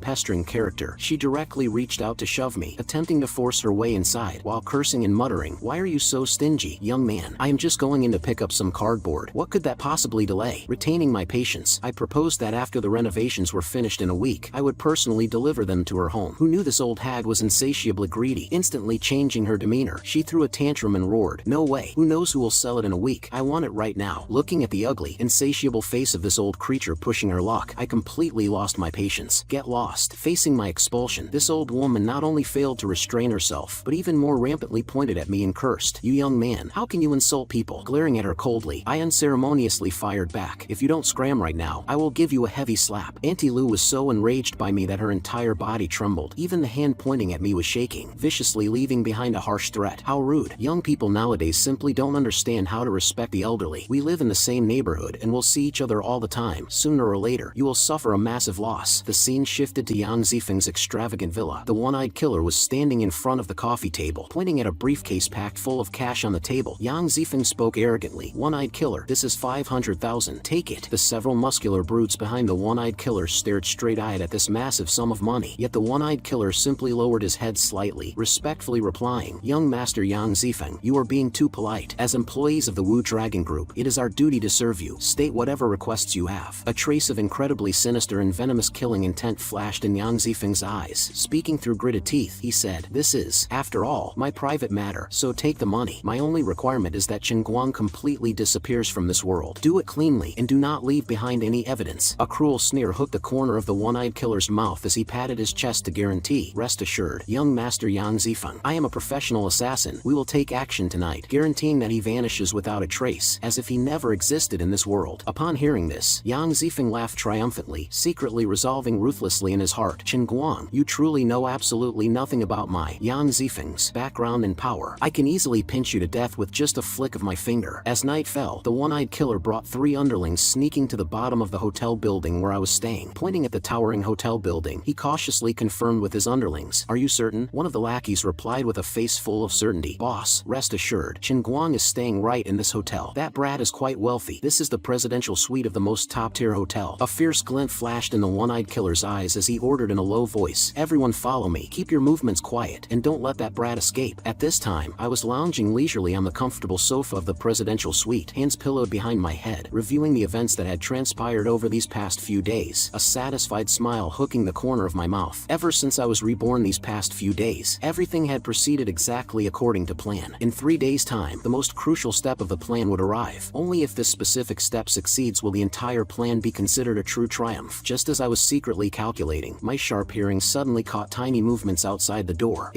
pestering character. She directly reached out to shove me, attempting to force her way inside, while cursing and muttering, why are you so stingy, young man? I am just going in to pick up some cardboard. What could that possibly delay? Retaining my patience, I proposed that after the renovations were finished in a week, I would personally deliver them to her home. Who knew this old hag was insatiably greedy? Instantly changing her demeanor, she threw a tantrum and roared, no way. Who knows who will sell it in a week? I want it right now. Looking at the ugly, insatiable face of this old creature pushing her luck, I completely lost my patience. Get lost. Facing my expulsion, this old woman not only failed to restrain herself, but even more rampantly pointed at me and cursed, you young man, how can you insult people? Glaring at her coldly, I unceremoniously fired back, if you don't scram right now, I will give you a heavy slap. Auntie Lou was so enraged by me that her entire body trembled. Even the hand pointing at me was shaking, viciously leaving behind a harsh threat. How rude. Young people nowadays simply don't understand how to respect the elderly. We live in the same neighborhood and will see each other all the time. Sooner or later, you will suffer a massive loss. The scene shifted to Yang Zifeng's extravagant villa. The one-eyed killer was standing in front of the coffee table, pointing at a briefcase packed full of cash on the table. Yang Zifeng spoke arrogantly, one-eyed killer, this is 500,000. Take it. The several muscular brutes behind the one-eyed killer stared straight-eyed at this massive sum of money, yet the one-eyed killer simply lowered his head slightly, respectfully replying, young master Yang Zifeng, you are being too polite. As employees of the Wu Dragon Group, it is our duty to serve you. State whatever requests you have. A trace of incredibly sinister and venomous killing intent flashed in Yang Zifeng's eyes. Speaking through gritted teeth, he said, this is, after all, my private matter, so take the money. My only requirement is that Chen Guang completely disappears from this world. Do it cleanly, and do not leave behind any evidence. A cruel sneer hooked the corner of the one-eyed killer's mouth as he patted his chest to guarantee, rest assured, young master Yang Zifeng, I am a professional assassin. We will take action tonight, guaranteeing that he vanishes without a trace, as if he never existed in this world. Upon hearing this, Yang Zifeng laughed triumphantly, secretly secretly resolving ruthlessly in his heart. Chen Guang, you truly know absolutely nothing about my Yang Zifeng's background and power. I can easily pinch you to death with just a flick of my finger. As night fell, the one-eyed killer brought 3 underlings sneaking to the bottom of the hotel building where I was staying. Pointing at the towering hotel building, he cautiously confirmed with his underlings. Are you certain? One of the lackeys replied with a face full of certainty. Boss, rest assured, Chen Guang is staying right in this hotel. That brat is quite wealthy. This is the presidential suite of the most top-tier hotel. A fierce glint flashed in the one-eyed killer's eyes as he ordered in a low voice. Everyone follow me. Keep your movements quiet, and don't let that brat escape. At this time, I was lounging leisurely on the comfortable sofa of the presidential suite, hands pillowed behind my head, reviewing the events that had transpired over these past few days, a satisfied smile hooking the corner of my mouth. Ever since I was reborn these past few days, everything had proceeded exactly according to plan. In 3 days' time, the most crucial step of the plan would arrive. Only if this specific step succeeds will the entire plan be considered a true triumph. Just as I was secretly calculating, my sharp hearing suddenly caught tiny movements outside the door.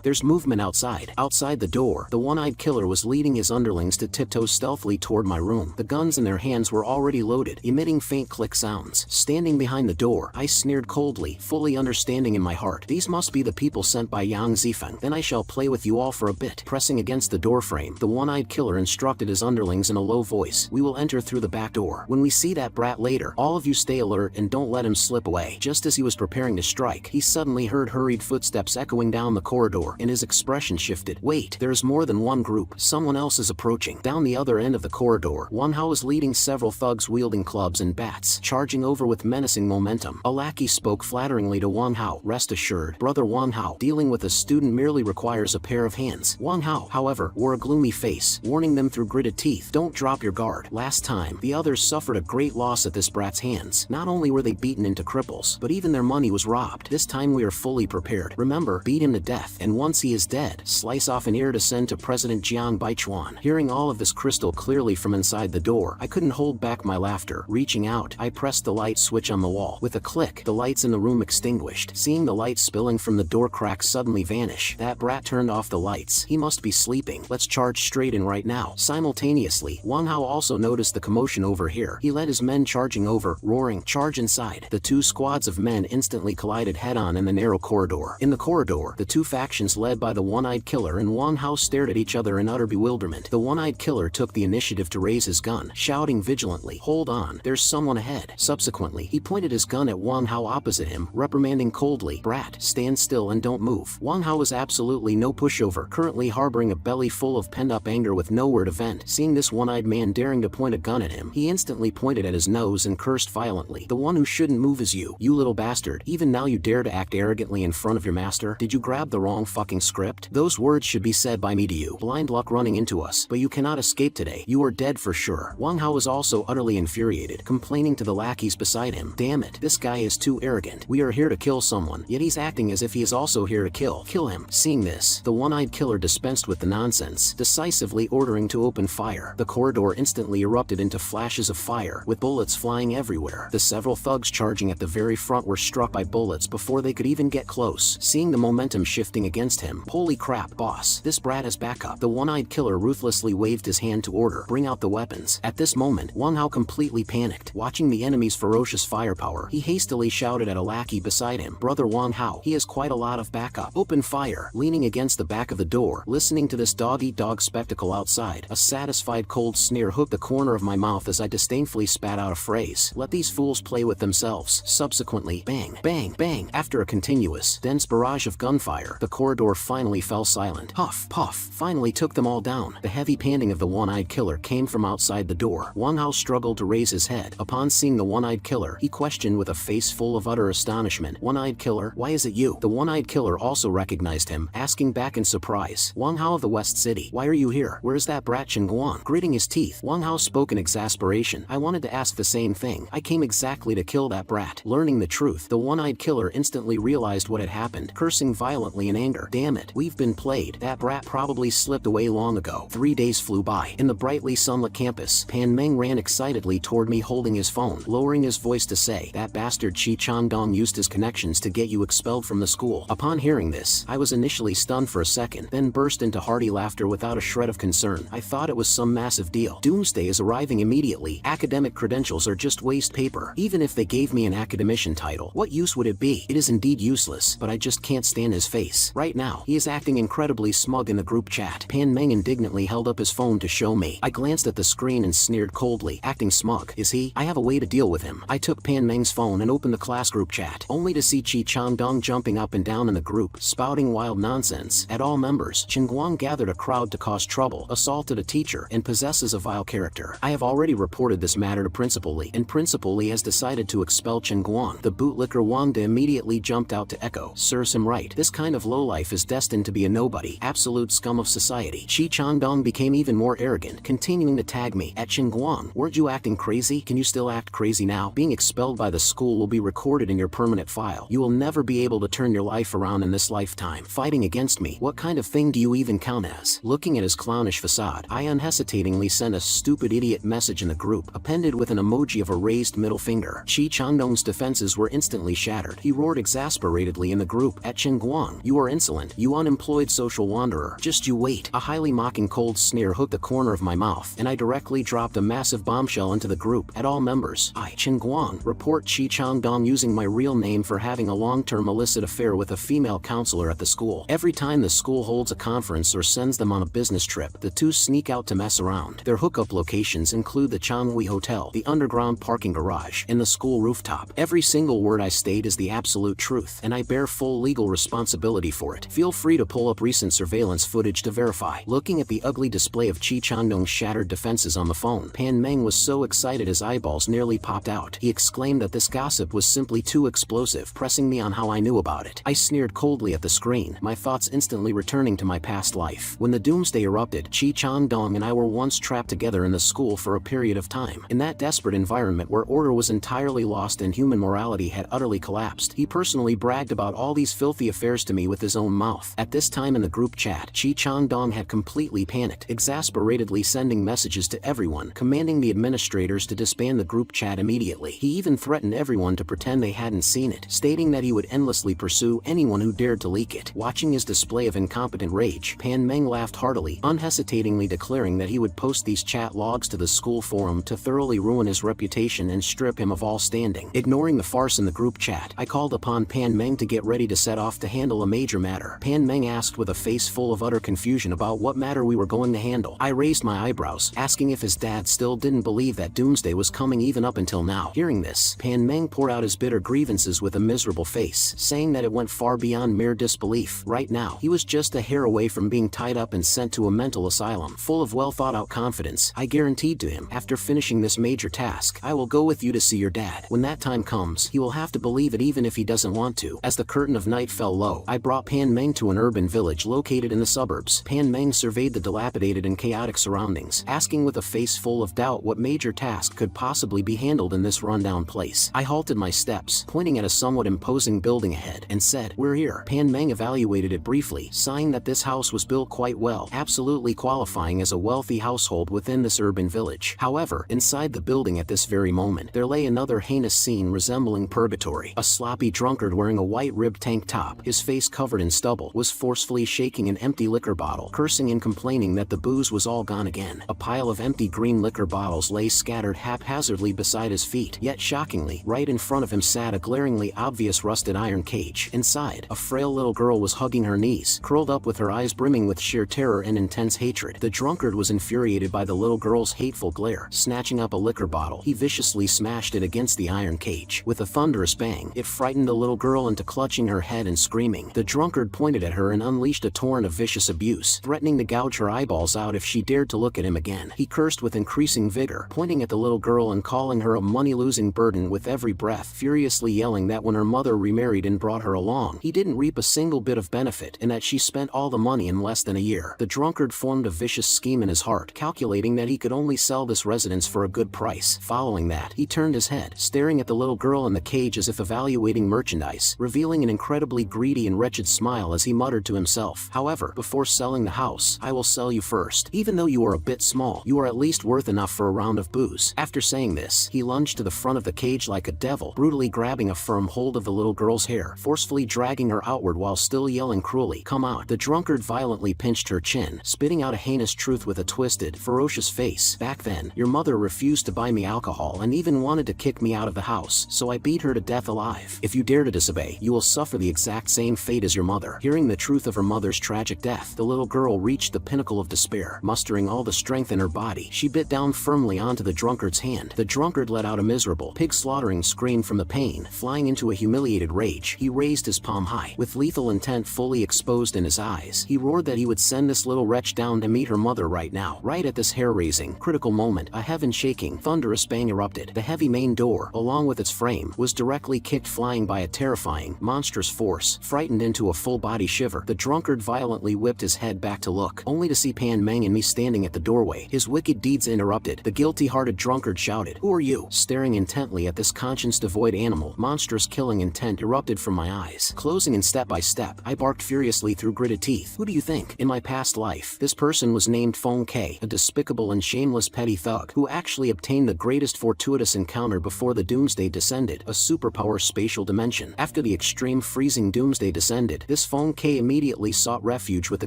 There's movement outside. Outside the door, the one-eyed killer was leading his underlings to tiptoe stealthily toward my room. The guns in their hands were already loaded, emitting faint click sounds. Standing behind the door, I sneered coldly, fully understanding in my heart, these must be the people sent by Yang Zifeng. Then I shall play with you all for a bit. Pressing against the doorframe, the one-eyed killer instructed his underlings in a low voice. We will enter through the back door. When we see that brat later, all of you stay alert and don't let him slip away. Just as he was preparing to strike, he suddenly heard hurried footsteps echoing down the corridor, and his expression shifted. Wait, there's more than one group. Someone else is approaching. Down the other end of the corridor, Wang Hao was leading several thugs wielding clubs and bats, charging over with menacing momentum. A lackey spoke flatteringly to Wang Hao. Rest assured, brother Wang Hao, dealing with a student merely requires a pair of hands. Wang Hao, however, wore a gloomy face, warning them through gritted teeth. Don't drop your guard. Last time, the others suffered a great loss at this brat's hands. Not only were they beaten into cripples, but even their money was robbed. This time we are fully prepared. Remember, beat him to death, and once he is dead, slice off an ear to send to President Jiang Baichuan. Hearing all of this crystal clearly from inside the door, I couldn't hold back my laughter. Reaching out, I pressed the light switch on the wall. With a click, the lights in the room extinguished. Seeing the light spilling from the door crack suddenly vanish, that brat turned off the lights. He must be sleeping. Let's charge straight in right now. Simultaneously, Wang Hao also noticed the commotion over here. He led his men charging over, roaring, "Charge inside." The 2 squads of men instantly collided head-on in the narrow corridor. In the corridor, the 2 factions led by the one-eyed killer and Wang Hao stared at each other in utter bewilderment. The one-eyed killer took the initiative to raise his gun, shouting vigilantly, "Hold on, there's someone ahead." Subsequently, he pointed his gun at Wang Hao opposite him, reprimanding coldly, "Brat, stand still and don't move." Wang Hao was absolutely no pushover, currently harboring a belly full of pent-up anger with nowhere to vent. Seeing this one-eyed man daring to point a gun at him, he instantly pointed at his nose and cursed violently. "The one who shouldn't move is you little bastard. Even now you dare to act arrogantly in front of your master? Did you grab the wrong fucking script? Those words should be said by me to you. Blind luck running into us, but you cannot escape today. You are dead for sure." Wang Hao was also utterly infuriated, complaining to the lackeys beside him, "Damn it, this guy is too arrogant. We are here to kill someone, yet he's acting as if he is also here to kill. Kill him." Seeing this, the one-eyed killer dispensed with the nonsense, decisively ordering to open fire. The corridor instantly erupted into flashes of fire, with bullets flying everywhere. The several thugs charging at the very front were struck by bullets before they could even get close. Seeing the momentum shifting against him, "Holy crap, boss, this brat has backup." The one-eyed killer ruthlessly waved his hand to order, "Bring out the weapons." At this moment, Wang Hao completely panicked. Watching the enemy's ferocious firepower, he hastily shouted at a lackey beside him, "Brother Wang Hao, he has quite a lot of backup. Open fire." Leaning against the back of the door, listening to this dog-eat-dog spectacle outside, a satisfied cold sneer hooked the corner of my mouth as I disdainfully spat out a phrase, "Let these fools play with themselves." Subsequently, bang, bang, bang. After a continuous, dense barrage of gunfire, the corridor finally fell silent. Puff, puff, finally took them all down. The heavy panting of the one-eyed killer came from outside the door. Wang Hao struggled to raise his head. Upon seeing the one-eyed killer, he questioned with a face full of utter astonishment, "One-eyed killer, why is it you?" The one-eyed killer also recognized him, asking back in surprise, "Wang Hao of the West City, why are you here? Where's that brat Chen Guang?" Gritting his teeth, Wang Hao spoke in exasperation, "I wanted to ask the same thing. I came exactly to kill that brat." Learning the truth, the one-eyed killer instantly realized what had happened, cursing violently in anger. "Damn it, we've been played. That brat probably slipped away long ago." 3 days flew by. In the brightly sunlit campus, Pan Meng ran excitedly toward me holding his phone, lowering his voice to say, "That bastard Chi Changdong used his connections to get you expelled from the school." Upon hearing this, I was initially stunned for a second, then burst into hearty laughter without a shred of concern. I thought it was some massive deal. Doomsday is arriving immediately. Academic credentials are just waste paper. Even if they gave me an academician title. What use would it be? It is indeed useless, but I just can't stand his face. Right now, he is acting incredibly smug in the group chat. Pan Meng indignantly held up his phone to show me. I glanced at the screen and sneered coldly. Acting smug, is he? I have a way to deal with him. I took Pan Meng's phone and opened the class group chat, only to see Chi Changdong jumping up and down in the group, spouting wild nonsense at all members. Chen Guang gathered a crowd to cause trouble, assaulted a teacher, and possesses a vile character. I have already reported this matter to Principal Li, and Principal Li has decided to expel Chen Guang. The bootlicker Wang De immediately jumped out to echo. Serves him right. This kind of lowlife is destined to be a nobody, absolute scum of society. Chi Changdong became even more arrogant, continuing to tag me at Chen Guang. Weren't you acting crazy? Can you still act crazy now? Being expelled by the school will be recorded in your permanent file. You will never be able to turn your life around in this lifetime. Fighting against me, what kind of thing do you even count as? Looking at his clownish facade, I unhesitatingly sent a stupid idiot message in the group, appended with an emoji of a raised middle finger. Chi Changdong's defenses were instantly shattered. He roared exasperatedly in the group at Chen Guang. You are insolent, you unemployed social wanderer. Just you wait. A highly mocking cold sneer hooked the corner of my mouth, and I directly dropped a massive bombshell into the group at all members. I, Chen Guang, report Chi Changdong using my real name for having a long-term illicit affair with a female counselor at the school. Every time the school holds a conference or sends them on a business trip, the two sneak out to mess around. Their hookup locations include the Changhui Hotel, the underground parking garage, and the school rooftop. Every single word I state is the absolute truth, and I bear full legal responsibility for it. Feel free to pull up recent surveillance footage to verify. Looking at the ugly display of Chi Changdong's shattered defenses on the phone, Pan Meng was so excited his eyeballs nearly popped out. He exclaimed that this gossip was simply too explosive, pressing me on how I knew about it. I sneered coldly at the screen, my thoughts instantly returning to my past life. When the doomsday erupted, Chi Changdong and I were once trapped together in the school for a period of time. In that desperate environment where order was entirely lost and human morality had utterly collapsed, he personally bragged about all these filthy affairs to me with his own mouth. At this time in the group chat, Chi Changdong had completely panicked, exasperatedly sending messages to everyone, commanding the administrators to disband the group chat immediately. He even threatened everyone to pretend they hadn't seen it, stating that he would endlessly pursue anyone who dared to leak it. Watching his display of incompetent rage, Pan Meng laughed heartily, unhesitatingly declaring that he would post these chat logs to the school forum to thoroughly ruin his reputation and strip him of all standing. Ignoring the farce in the group chat, I called upon Pan Meng to get ready to set off to handle a major matter. Pan Meng asked with a face full of utter confusion about what matter we were going to handle. I raised my eyebrows, asking if his dad still didn't believe that doomsday was coming even up until now. Hearing this, Pan Meng poured out his bitter grievances with a miserable face, saying that it went far beyond mere disbelief. Right now, he was just a hair away from being tied up and sent to a mental asylum. Full of well-thought-out confidence, I guaranteed to him, after finishing this major task, I will go with you to see your dad. When that time comes, he will have to believe it even if he doesn't want to. As the curtain of night fell low, I brought Pan Meng to an urban village located in the suburbs. Pan Meng surveyed the dilapidated and chaotic surroundings, asking with a face full of doubt what major task could possibly be handled in this rundown place. I halted my steps, pointing at a somewhat imposing building ahead, and said, "We're here." Pan Meng evaluated it briefly, sighing that this house was built quite well, absolutely qualifying as a wealthy household within this urban village. However, inside the building at this very moment, there lay another heinous scene resembling purgatory. A sloppy drunkard wearing a white-ribbed tank top, his face covered in stubble, was forcefully shaking an empty liquor bottle, cursing and complaining that the booze was all gone again. A pile of empty green liquor bottles lay scattered haphazardly beside his feet, yet shockingly, right in front of him sat a glaringly obvious rusted iron cage. Inside, a frail little girl was hugging her knees, curled up with her eyes brimming with sheer terror and intense hatred. The drunkard was infuriated by the little girl's hateful glare. Snatching up a liquor bottle, he viciously smashed it against the iron cage. With a thunderous bang, it frightened the little girl into clutching her head and screaming. The drunkard pointed at her and unleashed a torrent of vicious abuse, threatening to gouge her eyeballs out if she dared to look at him again. He cursed with increasing vigor, pointing at the little girl and calling her a money-losing burden with every breath, furiously yelling that when her mother remarried and brought her along, he didn't reap a single bit of benefit and that she spent all the money in less than a year. The drunkard formed a vicious scheme in his heart, calculating that he could only sell this residence for a good price. Following that, he turned his head, staring at the little girl in the cage as if evaluating merchandise, revealing an incredibly greedy and wretched smile as he muttered to himself, "However, before selling the house, I will sell you first. Even though you are a bit small, you are at least worth enough for a round of booze." After saying this, he lunged to the front of the cage like a devil, brutally grabbing a firm hold of the little girl's hair, forcefully dragging her outward while still yelling cruelly, "Come out." The drunkard violently pinched her chin, spitting out a heinous truth with a twisted, ferocious face. "Back then, your mother refused to buy me alcohol and even wanted to kick me out of the house, so I beat her to death alive. If you dare to disobey, you will suffer the exact same fate as your mother. Hearing the truth of her mother's tragic death, the little girl reached the pinnacle of despair. Mustering all the strength in her body, she bit down firmly onto the drunkard's hand. The drunkard let out a miserable, pig-slaughtering scream from the pain. Flying into a humiliated rage, he raised his palm high. With lethal intent fully exposed in his eyes, he roared that he would send this little wretch down to meet her mother right now. Right at this hair-raising, critical moment, a heaven-shaking, thunderous bang erupted. The heavy main door, along with its frame, was directly kicked flying by a terrifying, monstrous force. Frightened into a full-body shiver, the drunkard violently whipped his head back to look, only to see Pan Mang and me standing at the doorway. His wicked deeds interrupted. The guilty-hearted drunkard shouted, "Who are you?" Staring intently at this conscience-devoid animal, monstrous killing intent erupted from my eyes. Closing in step by step, I barked furiously through gritted teeth. Who do you think? In my past life, this person was named Fong K, a despicable and shameless petty thug, who actually obtained the greatest fortuitous encounter before the doomsday descended, a superpower spatial dimension. After the extreme freezing doomsday descended, this Fong K immediately sought refuge with the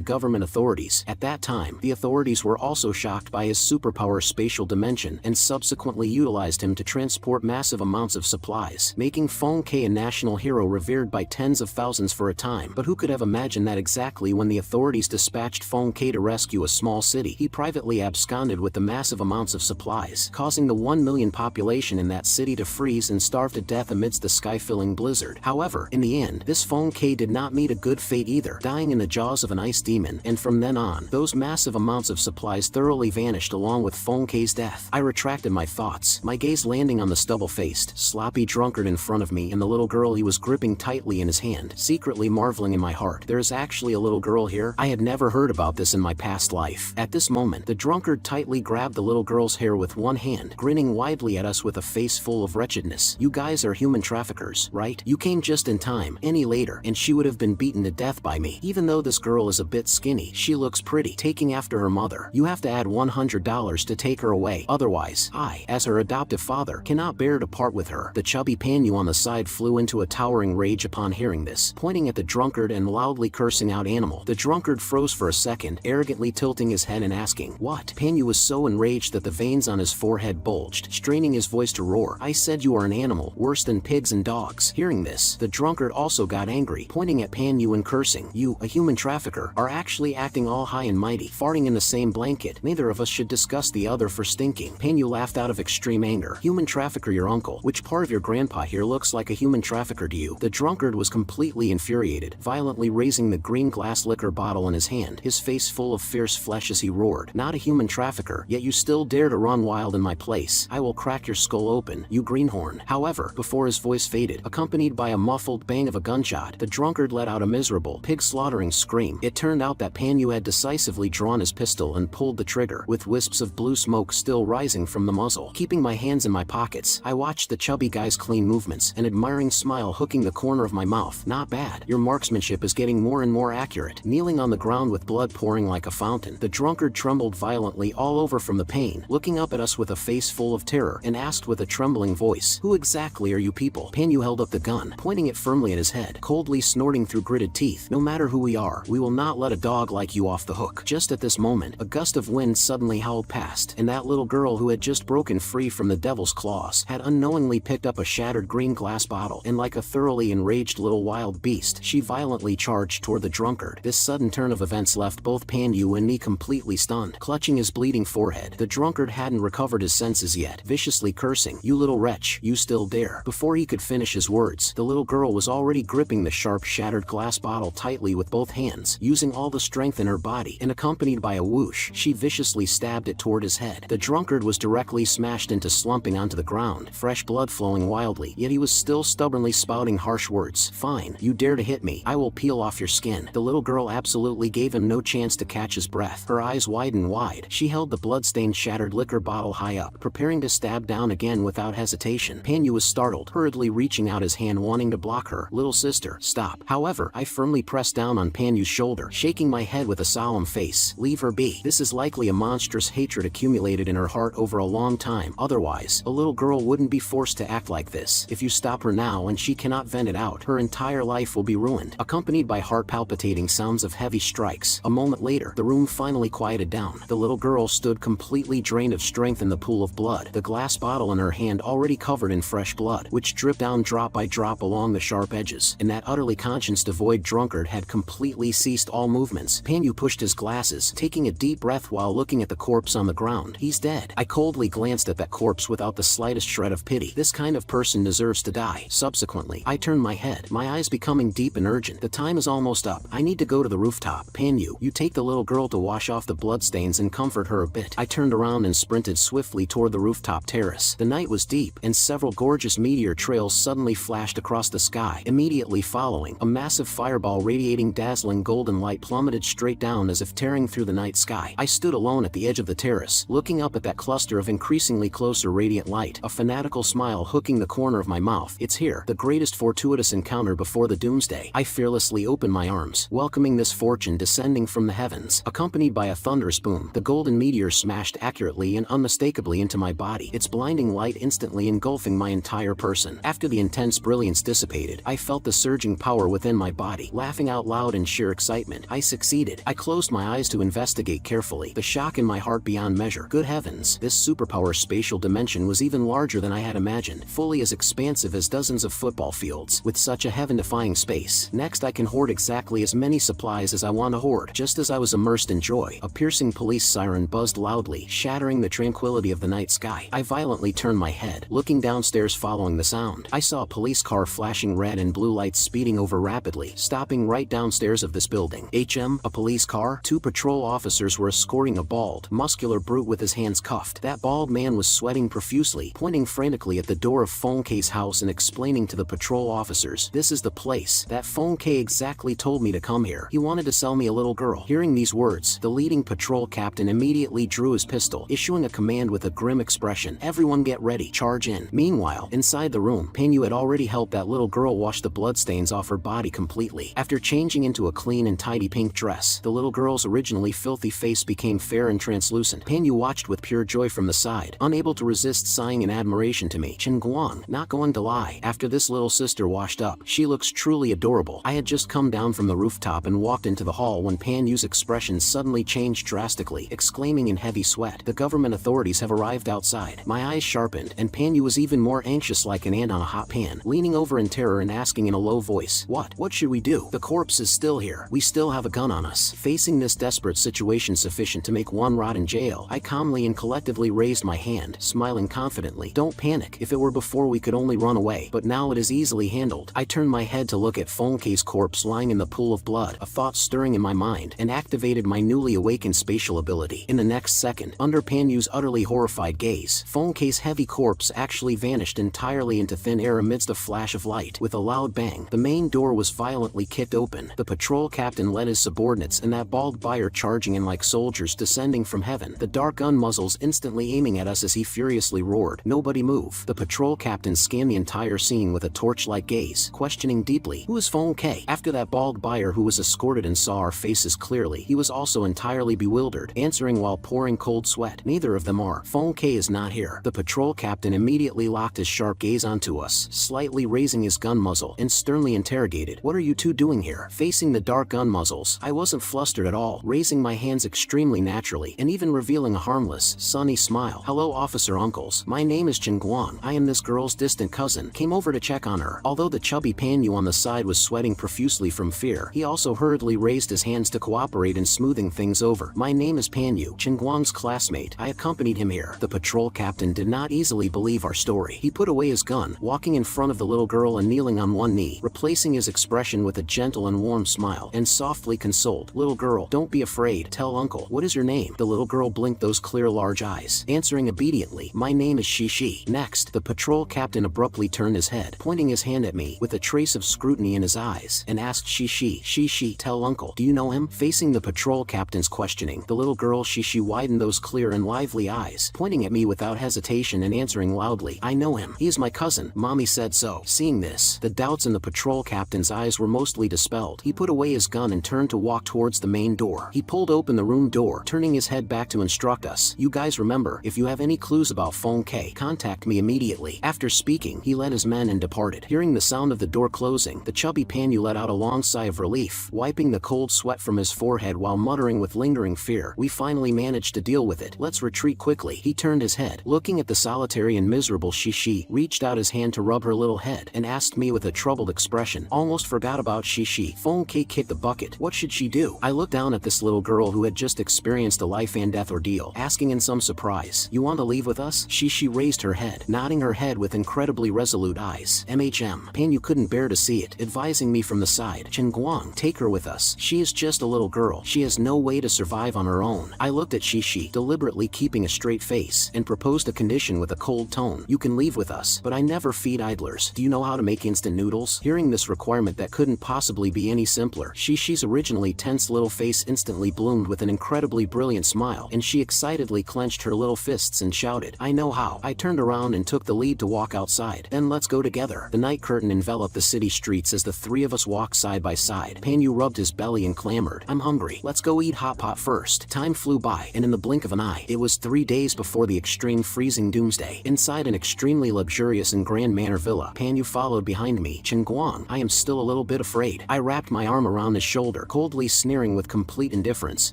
government authorities. At that time, the authorities were also shocked by his superpower spatial dimension and subsequently utilized him to transport massive amounts of supplies, making Fong K a national hero revered by tens of thousands for a time. But who could have imagined that exactly when the authorities dispatched Fong K to rescue a small city, he privately absconded with the massive amounts of supplies, causing the 1 million population in that city to freeze and starve to death amidst the sky-filling blizzard. However, in the end, this Fong K did not meet a good fate either, dying in the jaws of an ice demon, and from then on, those massive amounts of supplies thoroughly vanished along with Fong K's death. I retracted my thoughts, my gaze landing on the stubble-faced, sloppy drunkard in front of me and the little girl he was gripping tightly in his hand, secretly marveling in my heart. There is actually a little girl here? I had never heard about this in my past life. At this moment, the drunkard tightly grabbed the little girl's hair with one hand, grinning widely at us with a face full of wretchedness. You guys are human traffickers, right? You came just in time. Any later, and she would have been beaten to death by me. Even though this girl is a bit skinny, she looks pretty, taking after her mother. You have to add $100 to take her away. Otherwise, I, as her adoptive father, cannot bear to part with her. The chubby Panyu on the side flew into a towering rage upon hearing this, pointing at the drunkard and loudly cursing out animal. The drunkard froze for a second, arrogantly tilting his head and asking, "What?" Panyu was so enraged that the veins on his forehead bulged, straining his voice to roar, "I said you are an animal, worse than pigs and dogs." Hearing this, the drunkard also got angry, pointing at Panyu and cursing, "You, a human trafficker, are actually acting all high and mighty, farting in the same blanket. Neither of us should discuss the other for stinking." Panyu laughed out of extreme anger. "Human trafficker your uncle? Which part of your grandpa here looks like a human trafficker to you?" The drunkard was completely infuriated, violently raising the green glass liquor bottle in his hand, his face full of fierce flesh as he roared, "Not a human trafficker, yet you still dare to run wild in my place. I will crack your skull open, you greenhorn." However, before his voice faded, accompanied by a muffled bang of a gunshot, the drunkard let out a miserable, pig-slaughtering scream. It turned out that Panyu had decisively drawn his pistol and pulled the trigger, with wisps of blue smoke still rising from the muzzle. Keeping my hands in my pockets, I watched the chubby guy's clean movements, an admiring smile hooking the corner of my mouth. "Not bad. Your marksmanship is getting more and more accurate." Kneeling on the ground with blood pouring like a fountain, the drunkard trembled violently all over from the pain, looking up at us with a face full of terror, and asked with a trembling voice, "Who exactly are you people?" Panyu held up the gun, pointing it firmly at his head, coldly snorting through gritted teeth, "No matter who we are, we will not let a dog like you off the hook." Just at this moment, a gust of wind suddenly howled past, and that little girl who had just broken free from the devil's claws had unknowingly picked up a shattered green glass bottle, and like a thoroughly enraged little wild beast, she violently charged toward the drunkard. This sudden turn of events left both Panyu and me completely stunned. Clutching his bleeding forehead, the drunkard hadn't recovered his senses yet, viciously cursing, "You little wretch, you still dare." Before he could finish his words, the little girl was already gripping the sharp shattered glass bottle tightly with both hands, using all the strength in her body, and accompanied by a whoosh, she viciously stabbed it toward his head. The drunkard was directly smashed into slumping onto the ground, fresh blood flowing wildly, yet he was still stubbornly spouting harsh words. "Fine, you dare to hit me, I will peel off your skin." The little girl absolutely gave him no chance to catch his breath. Her eyes widened wide, she held the blood-stained shattered liquor bottle high up, preparing to stab down again without hesitation. Panyu was startled, hurriedly reaching out his hand wanting to block her. "Little sister, stop." However, I firmly pressed down on Panyu's shoulder, shaking my head with a solemn face. "Leave her be. This is likely a monstrous hatred accumulated in her heart over a long time. Otherwise, a little girl wouldn't be forced to act like this. If you stop her now and she cannot vent it out, her entire life will be ruined." Accompanied by heart-palpitating sounds of heavy strikes, a moment later, the room finally quieted down. The little girl stood completely drained of strength in the pool of blood, the glass bottle in her hand already already covered in fresh blood, which dripped down drop by drop along the sharp edges, and that utterly conscience-devoid drunkard had completely ceased all movements. Panyu pushed his glasses, taking a deep breath while looking at the corpse on the ground. He's dead. I coldly glanced at that corpse without the slightest shred of pity. This kind of person deserves to die. Subsequently, I turned my head, my eyes becoming deep and urgent. The time is almost up. I need to go to the rooftop. Panyu, you take the little girl to wash off the bloodstains and comfort her a bit. I turned around and sprinted swiftly toward the rooftop terrace. The night was deep, and several gorgeous meteor trails suddenly flashed across the sky. Immediately following, a massive fireball radiating dazzling golden light plummeted straight down as if tearing through the night sky. I stood alone at the edge of the terrace, looking up at that cluster of increasingly closer radiant light, a fanatical smile hooking the corner of my mouth. It's here, the greatest fortuitous encounter before the doomsday. I fearlessly opened my arms, welcoming this fortune descending from the heavens. Accompanied by a thunderous boom, the golden meteor smashed accurately and unmistakably into my body, its blinding light instantly engulfing my entire person. After the intense brilliance dissipated, I felt the surging power within my body, laughing out loud in sheer excitement. I succeeded. I closed my eyes to investigate carefully, the shock in my heart beyond measure. Good heavens, this superpower spatial dimension was even larger than I had imagined, fully as expansive as dozens of football fields, with such a heaven-defying space. Next I can hoard exactly as many supplies as I want to hoard. Just as I was immersed in joy, a piercing police siren buzzed loudly, shattering the tranquility of the night sky. I violently turned my head, looking downstairs following the sound. I saw a police car flashing red and blue lights speeding over rapidly, stopping right downstairs of this building. A police car? Two patrol officers were escorting a bald, muscular brute with his hands cuffed. That bald man was sweating profusely, pointing frantically at the door of Phone K's house and explaining to the patrol officers, "This is the place. That Phone K exactly told me to come here. He wanted to sell me a little girl." Hearing these words, the leading patrol captain immediately drew his pistol, issuing a command with a grim expression. "Everyone get ready. Charge in." Meanwhile, inside the room, Panyu had already helped that little girl wash the bloodstains off her body completely. After changing into a clean and tidy pink dress, the little girl's originally filthy face became fair and translucent. Panyu watched with pure joy from the side, unable to resist sighing in admiration to me. "Guang, not going to lie. After this little sister washed up, she looks truly adorable." I had just come down from the rooftop and walked into the hall when Panyu's expression suddenly changed drastically, exclaiming in heavy sweat, "The government authorities have arrived outside." My eyes sharpened, and Panyu was even more anxious, like an ant on a hot pan, leaning over in terror and asking in a low voice, What should we do? The corpse is still here. We still have a gun on us." Facing this desperate situation sufficient to make one rot in jail, I calmly and collectively raised my hand, smiling confidently. "Don't panic. If it were before, we could only run away, but now it is easily handled." I turned my head to look at Phone K's corpse lying in the pool of blood, a thought stirring in my mind, and activated my newly awakened spatial ability. In the next second, under Panyu's utterly horrified gaze, Phone K's heavy corpse actually vanished entirely into thin air amidst a flash of light. With a loud bang, the main door was violently kicked open. The patrol captain led his subordinates and that bald buyer charging in like soldiers descending from heaven, the dark gun muzzles instantly aiming at us as he furiously roared, "Nobody move." The patrol captain scanned the entire scene with a torch-like gaze, questioning deeply, "Who is Phone K?" After that bald buyer who was escorted and saw our faces clearly, he was also entirely bewildered, answering while pouring cold sweat, "Neither of them are. Phone K is not here." The patrol captain immediately locked his sharp gaze onto us, slightly raising his gun muzzle, and sternly interrogated, "What are you two doing here?" Facing the dark gun muzzles, I wasn't flustered at all, raising my hands extremely naturally, and even revealing a harmless, sunny smile. "Hello, officer uncles. My name is Guang. I am this girl's distant cousin. Came over to check on her." Although the chubby Panyu on the side was sweating profusely from fear, he also hurriedly raised his hands to cooperate in smoothing things over. "My name is Panyu, Guang's classmate. I accompanied him here." The patrol captain did not easily believe our story. He put away his gun, walking in front of the little girl and kneeling on one knee, replacing his expression with a gentle and warm smile, and softly consoled, "Little girl, don't be afraid. Tell uncle. What is your name?" The little girl blinked those clear large eyes, answering obediently, "My name is Shishi." Next, the patrol captain abruptly turned his head, pointing his hand at me with a trace of scrutiny in his eyes, and asked Shishi, "Tell uncle, do you know him?" Facing the patrol captain's questioning, the little girl Shishi widened those clear and lively eyes, pointing at me without hesitation and answering loudly, "I know him. He is my cousin. Mommy said so." Seeing this, the doubts in the patrol captain's eyes were mostly dispelled. He put away his gun and turned to walk towards the main door. He pulled open the room door, turning his head back to instruct us, "You guys remember, if you have any clues about Phone K, contact me immediately." After speaking, he led his men and departed. Hearing the sound of the door closing, the chubby Panyu let out a long sigh of relief, wiping the cold sweat from his forehead while muttering with lingering fear, "We finally managed to deal with it. Let's retreat quickly." He turned his head, looking at the solitary and miserable Shishi reached out his hand to rub her little head and asked me with a troubled expression. Almost forgot about Shishi. Phone K kicked the bucket. What should she do? I looked down at this little girl who had just experienced a life and death ordeal, asking in some surprise, "You want to leave with us?" Shishi raised her head, nodding her head with incredibly resolute eyes. Pan, you couldn't bear to see it, advising me from the side. "Chen Guang, take her with us. She is just a little girl. She has no way to survive on her own." I looked at Shishi, deliberately keeping a straight face, and proposed a condition with a cold tone. "You can leave with us, but I never feed idlers. Do you know how to make instant noodles?" Hearing this requirement that couldn't possibly be any simpler, Shishi's originally tense little face instantly bloomed with an incredibly brilliant smile, and she excitedly clenched her little fists and shouted, "I know how." I turned around and took the lead to walk outside. "Then let's go together." The night curtain enveloped the city streets as the three of us walked side by side. Panyu rubbed his belly and clamored, "I'm hungry. Let's go eat hot pot first." Time flew by, and in the blink of an eye, it was 3 days before the extreme freezing doomsday. Inside an extremely luxurious and grand manor villa, Panyu followed behind me. "Chen Guang, I am still a little bit afraid." I wrapped my arm around his shoulder, coldly sneering with complete indifference.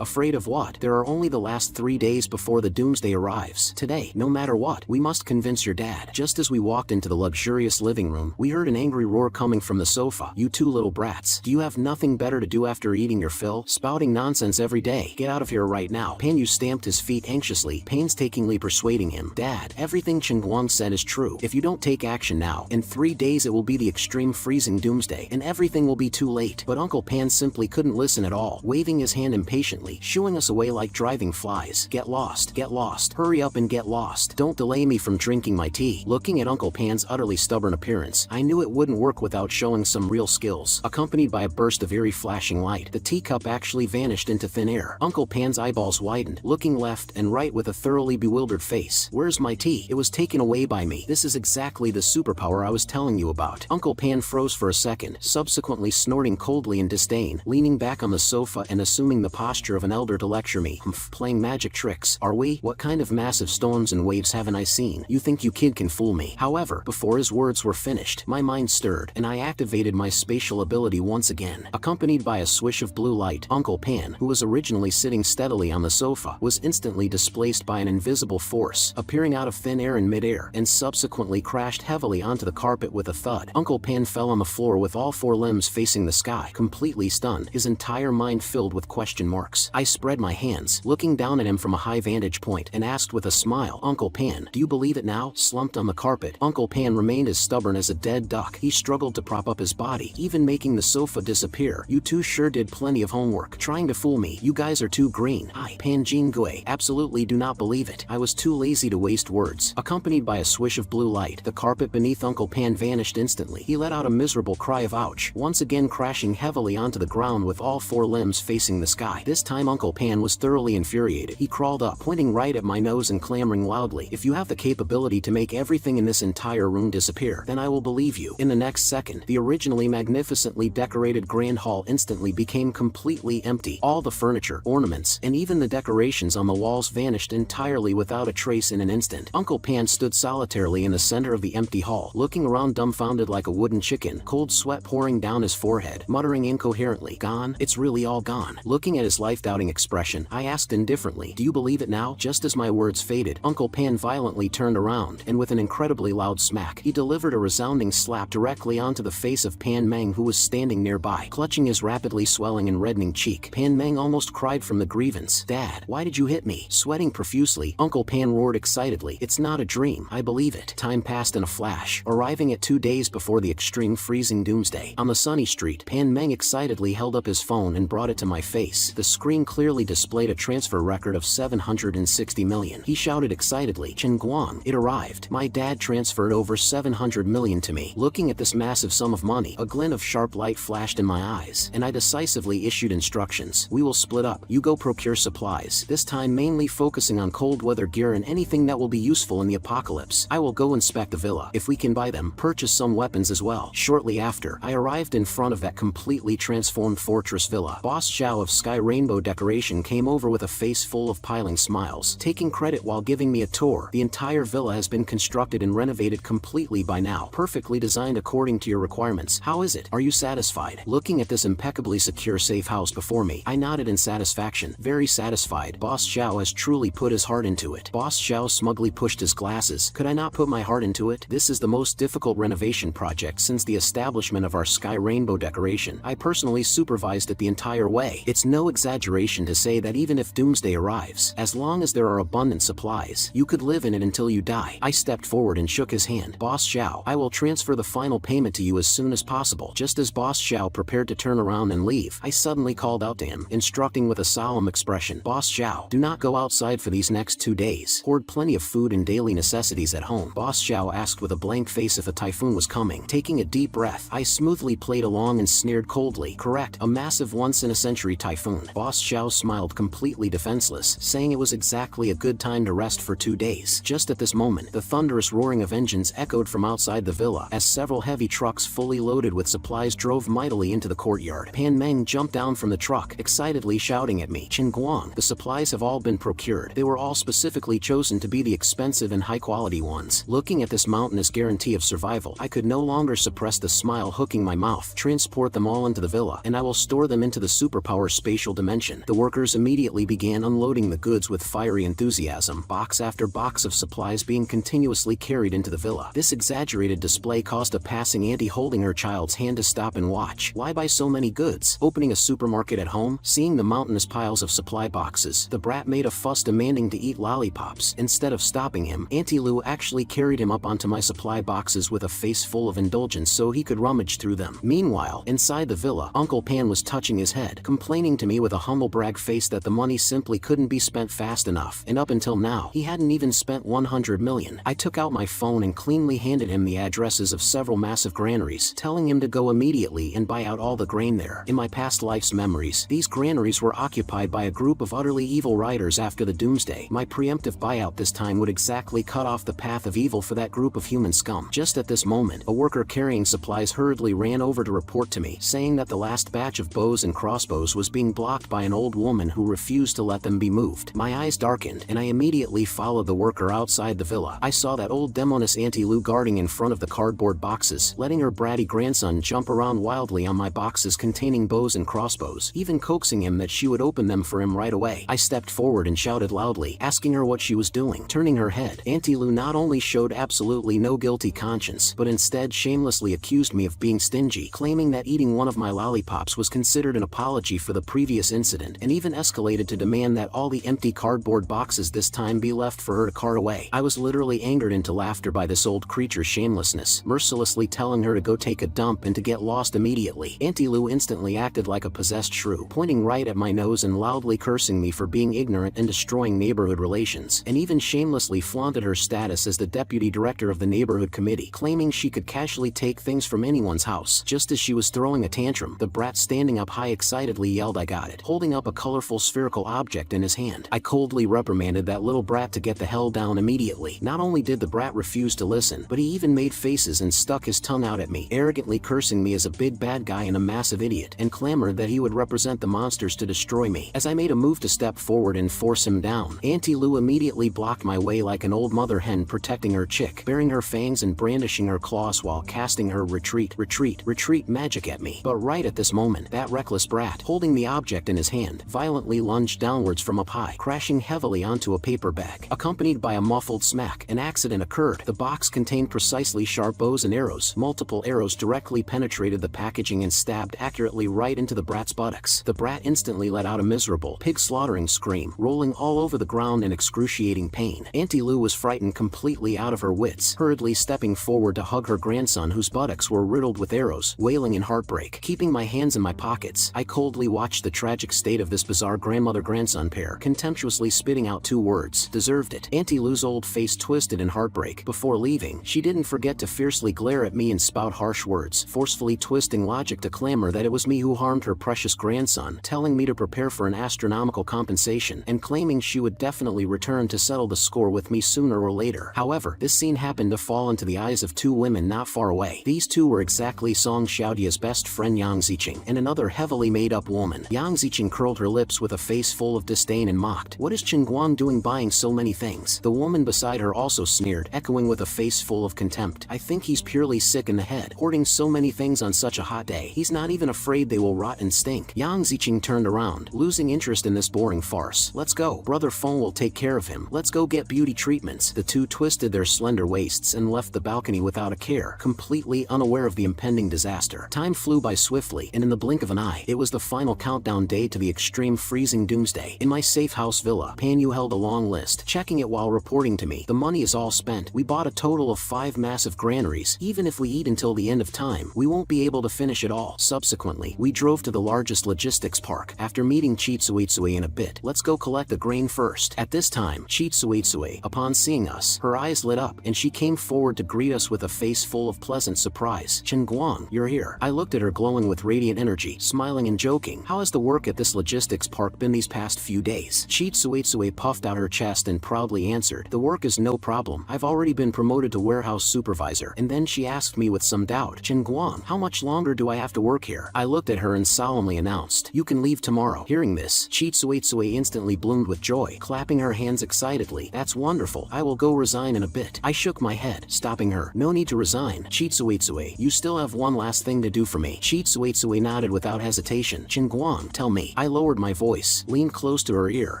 "Afraid of what? There are only the last 3 days before the doomsday arrives. Today, no matter what, we must convince your dad." Just as we walked into the luxurious living room, we heard an angry roar coming from the sofa. "You two little brats. Do you have nothing better to do after eating your fill? Spouting nonsense every day. Get out of here right now." Panyu stamped his feet anxiously, painstakingly persuading him. "Dad, everything Chen Guang said is true. If you don't take action now, in 3 days it will be the extreme freezing doomsday, and everything will be too late." But Uncle Pan simply couldn't listen at all, waving his hand impatiently, shooing us away like driving flies. "Get lost, get lost. Hurry up and get lost. Don't delay me from drinking my tea." Looking at Uncle Pan's utterly stubborn appearance, I knew it wouldn't work without showing some real skills. Accompanied by a burst of eerie flashing light, the teacup actually vanished into thin air. Uncle Pan's eyeballs widened, looking left and right with a thoroughly bewildered face. "Where's my tea? It was taken away by me. This is exactly the superpower I was telling you about." Uncle Pan froze for a second, subsequently snorting coldly in disdain, leaning back on the sofa and assuming the posture of an elder to lecture me. Playing magic tricks, are we? What kind of massive storms and waves haven't I seen? You think you kid can fool me?" However, before his words were finished, my mind stirred, and I activated my spatial ability once again. Accompanied by a swish of blue light, Uncle Pan, who was originally sitting steadily on the sofa, was instantly displaced by an invisible force, appearing out of thin air in midair, and subsequently crashed heavily onto the carpet with a thud. Uncle Pan fell on the floor with all 4 limbs facing the sky, completely stunned, his entire mind filled with question marks. I spread my hands, looking down at him from a high vantage point, and asked with a smile, "Uncle Pan, do you believe it now?" Slumped on the carpet, Uncle Pan remained as stubborn as a dead duck. He struggled to prop up his body, even making the sofa disappear. "You two sure did plenty of homework, trying to fool me. You guys are too green." I, Pan Jin Gui, absolutely do not believe it. I was too lazy to waste words. Accompanied by a swish of blue light, the carpet beneath Uncle Pan vanished instantly. He let out a miserable cry of ouch, once again crashing heavily onto the ground with all 4 limbs facing the sky. This time Uncle Pan was thoroughly infuriated. He crawled up, pointing right at my nose and clamoring loudly, "If you have the capability to make everything in this entire room disappear, then I will believe you." In the next second, the originally magnificently decorated grand hall instantly became completely empty. All the furniture, ornaments, and even the decorations on the walls vanished entirely without a trace in an instant. Uncle Pan stood solitarily in the center of the empty hall, looking around dumbfounded like a wooden chicken, cold sweat pouring down his forehead, muttering incoherently, "Gone? It's really all gone." Looking at his life-doubting expression, I asked indifferently, "Do you believe it now?" Just as my words faded, Uncle Pan violently turned around, and with an incredibly loud smack, he delivered a resounding slap directly onto the face of Pan Meng, who was standing nearby, clutching his rapidly swelling and reddening cheek. Pan Meng almost cried from the grievance. "Dad, why did you hit me?" Sweating profusely, Uncle Pan roared excitedly, "It's not a dream. I believe it." Time passed in a flash, arriving at 2 days before the extreme freezing doomsday. On the sunny street, Pan Meng excitedly held up his phone and brought it to my face. The screen clearly displayed a transfer record of 760 million. He shouted excitedly, "Chen Guang, it arrived. My dad transferred over 700 million to me." Looking at this massive sum of money, a glint of sharp light flashed in my eyes, and I decisively issued instructions. "We will split up. You go procure supplies, this time mainly focusing on cold weather gear and anything that will be useful in the apocalypse. I will go inspect the villa. If we can buy them, purchase some weapons as well." Shortly after, I arrived in front of that completely transformed fortress villa. Boss Xiao of Sky Rainbow Decoration came over with a face full of piling smiles, taking credit while giving me a tour. "The entire villa has been constructed and renovated completely by now, perfectly designed according to your requirements. How is it? Are you satisfied?" Looking at this impeccably secure safe house before me, I nodded in satisfaction. "Very satisfied. Boss Xiao has truly put his heart into it." Boss Xiao smugly pushed his glass boxes. Could I not put my heart into it? This is the most difficult renovation project since the establishment of our sky rainbow decoration. I personally supervised it the entire way. It's no exaggeration to say that even if doomsday arrives, as long as there are abundant supplies, you could live in it until you die. I stepped forward and shook his hand. Boss Xiao, I will transfer the final payment to you as soon as possible. Just as Boss Xiao prepared to turn around and leave, I suddenly called out to him, instructing with a solemn expression. Boss Xiao, do not go outside for these next 2 days. Hoard plenty of food and daily necessities at home. Boss Xiao asked with a blank face if a typhoon was coming. Taking a deep breath, I smoothly played along and sneered coldly. Correct, a massive once-in-a-century typhoon. Boss Xiao smiled completely defenseless, saying it was exactly a good time to rest for 2 days. Just at this moment, the thunderous roaring of engines echoed from outside the villa as several heavy trucks fully loaded with supplies drove mightily into the courtyard. Pan Meng jumped down from the truck, excitedly shouting at me, Qin Guang, the supplies have all been procured. They were all specifically chosen to be the expensive and high-quality ones. Looking at this mountainous guarantee of survival, I could no longer suppress the smile hooking my mouth. Transport them all into the villa, and I will store them into the superpower spatial dimension. The workers immediately began unloading the goods with fiery enthusiasm, box after box of supplies being continuously carried into the villa. This exaggerated display caused a passing auntie holding her child's hand to stop and watch. Why buy so many goods? Opening a supermarket at home, seeing the mountainous piles of supply boxes, the brat made a fuss demanding to eat lollipops. Instead of stopping him, Auntie Lu actually carried him up onto my supply boxes with a face full of indulgence so he could rummage through them. Meanwhile, inside the villa, Uncle Pan was touching his head, complaining to me with a humble brag face that the money simply couldn't be spent fast enough, and up until now, he hadn't even spent 100 million. I took out my phone and cleanly handed him the addresses of several massive granaries, telling him to go immediately and buy out all the grain there. In my past life's memories, these granaries were occupied by a group of utterly evil riders after the doomsday. My preemptive buyout this time would exactly cut off the path of evil for that group of human scum. Just at this moment, a worker carrying supplies hurriedly ran over to report to me, saying that the last batch of bows and crossbows was being blocked by an old woman who refused to let them be moved. My eyes darkened, and I immediately followed the worker outside the villa. I saw that old demoness Auntie Lu guarding in front of the cardboard boxes, letting her bratty grandson jump around wildly on my boxes containing bows and crossbows, even coaxing him that she would open them for him right away. I stepped forward and shouted loudly, asking her what she was doing. Turning her head, Auntie Lu not only showed absolutely no guilty conscience, but instead shamelessly accused me of being stingy, claiming that eating one of my lollipops was considered an apology for the previous incident, and even escalated to demand that all the empty cardboard boxes this time be left for her to cart away. I was literally angered into laughter by this old creature's shamelessness, mercilessly telling her to go take a dump and to get lost immediately. Auntie Lu instantly acted like a possessed shrew, pointing right at my nose and loudly cursing me for being ignorant and destroying neighborhood relations, and even shamelessly flaunted her status as the deputy director of the neighborhood committee, claiming she could casually take things from anyone's house. Just as she was throwing a tantrum, the brat standing up high excitedly yelled, "I got it," holding up a colorful spherical object in his hand. I coldly reprimanded that little brat to get the hell down immediately. Not only did the brat refuse to listen, but he even made faces and stuck his tongue out at me, arrogantly cursing me as a big bad guy and a massive idiot, and clamored that he would represent the monsters to destroy me. As I made a move to step forward and force him down, Auntie Lu immediately blocked my way like an old mother hen protecting her chick, baring her fangs and brandishing her claws while casting her retreat, retreat, retreat magic at me. But right at this moment, that reckless brat, holding the object in his hand, violently lunged downwards from up high, crashing heavily onto a paper bag. Accompanied by a muffled smack, an accident occurred. The box contained precisely sharp bows and arrows. Multiple arrows directly penetrated the packaging and stabbed accurately right into the brat's buttocks. The brat instantly let out a miserable, pig-slaughtering scream, rolling all over the ground in excruciating pain. Auntie Lu was frightened completely out of her wits, hurriedly stepping forward to hug her grandson whose buttocks were riddled with arrows, wailing in heartbreak. Keeping my hands in my pockets, I coldly watched the tragic state of this bizarre grandmother-grandson pair, contemptuously spitting out 2 words: deserved it. Auntie Lu's old face twisted in heartbreak. Before leaving, she didn't forget to fiercely glare at me and spout harsh words, forcefully twisting logic to clamor that it was me who harmed her precious grandson, telling me to prepare for an astronomical compensation, and claiming she would definitely return to settle the score with me sooner or later. However, this scene happened to fall into the eyes of 2 women not far away. These 2 were exactly Song Xiaodia's best friend Yang Ziqing, and another heavily made-up woman. Yang Ziqing curled her lips with a face full of disdain and mocked, "What is Qin Guang doing buying so many things?" The woman beside her also sneered, echoing with a face full of contempt, "I think he's purely sick in the head, hoarding so many things on such a hot day. He's not even afraid they will rot and stink." Yang Ziqing turned around, losing interest in this boring farce. "Let's go. Brother Feng will take care of him. Let's go get beauty treatments." hands. The two twisted their slender waists and left the balcony without a care, completely unaware of the impending disaster. Time flew by swiftly, and in the blink of an eye, it was the final countdown day to the extreme freezing doomsday. In my safe house villa, Panyu held a long list, checking it while reporting to me. The money is all spent. We bought a total of 5 massive granaries. Even if we eat until the end of time, we won't be able to finish it all. Subsequently, we drove to the largest logistics park. After meeting Chitsuitsui in a bit, let's go collect the grain first. At this time, Chitsuitsui, upon seeing us, her eyes lit up, and she came forward to greet us with a face full of pleasant surprise. Chen Guang, you're here. I looked at her glowing with radiant energy, smiling and joking. How has the work at this logistics park been these past few days? Chitsuitsui puffed out her chest and proudly answered, the work is no problem. I've already been promoted to warehouse supervisor. And then she asked me with some doubt, Chen Guang, how much longer do I have to work here? I looked at her and solemnly announced, you can leave tomorrow. Hearing this, Chitsuitsui instantly bloomed with joy, clapping her hands excitedly. That's wonderful. I will go resign in a bit. I shook my head, stopping her. No need to resign. Chitsuitsui, you still have one last thing to do for me. Chitsuitsui nodded without hesitation. Chen Guang, tell me. I lowered my voice, leaned close to her ear,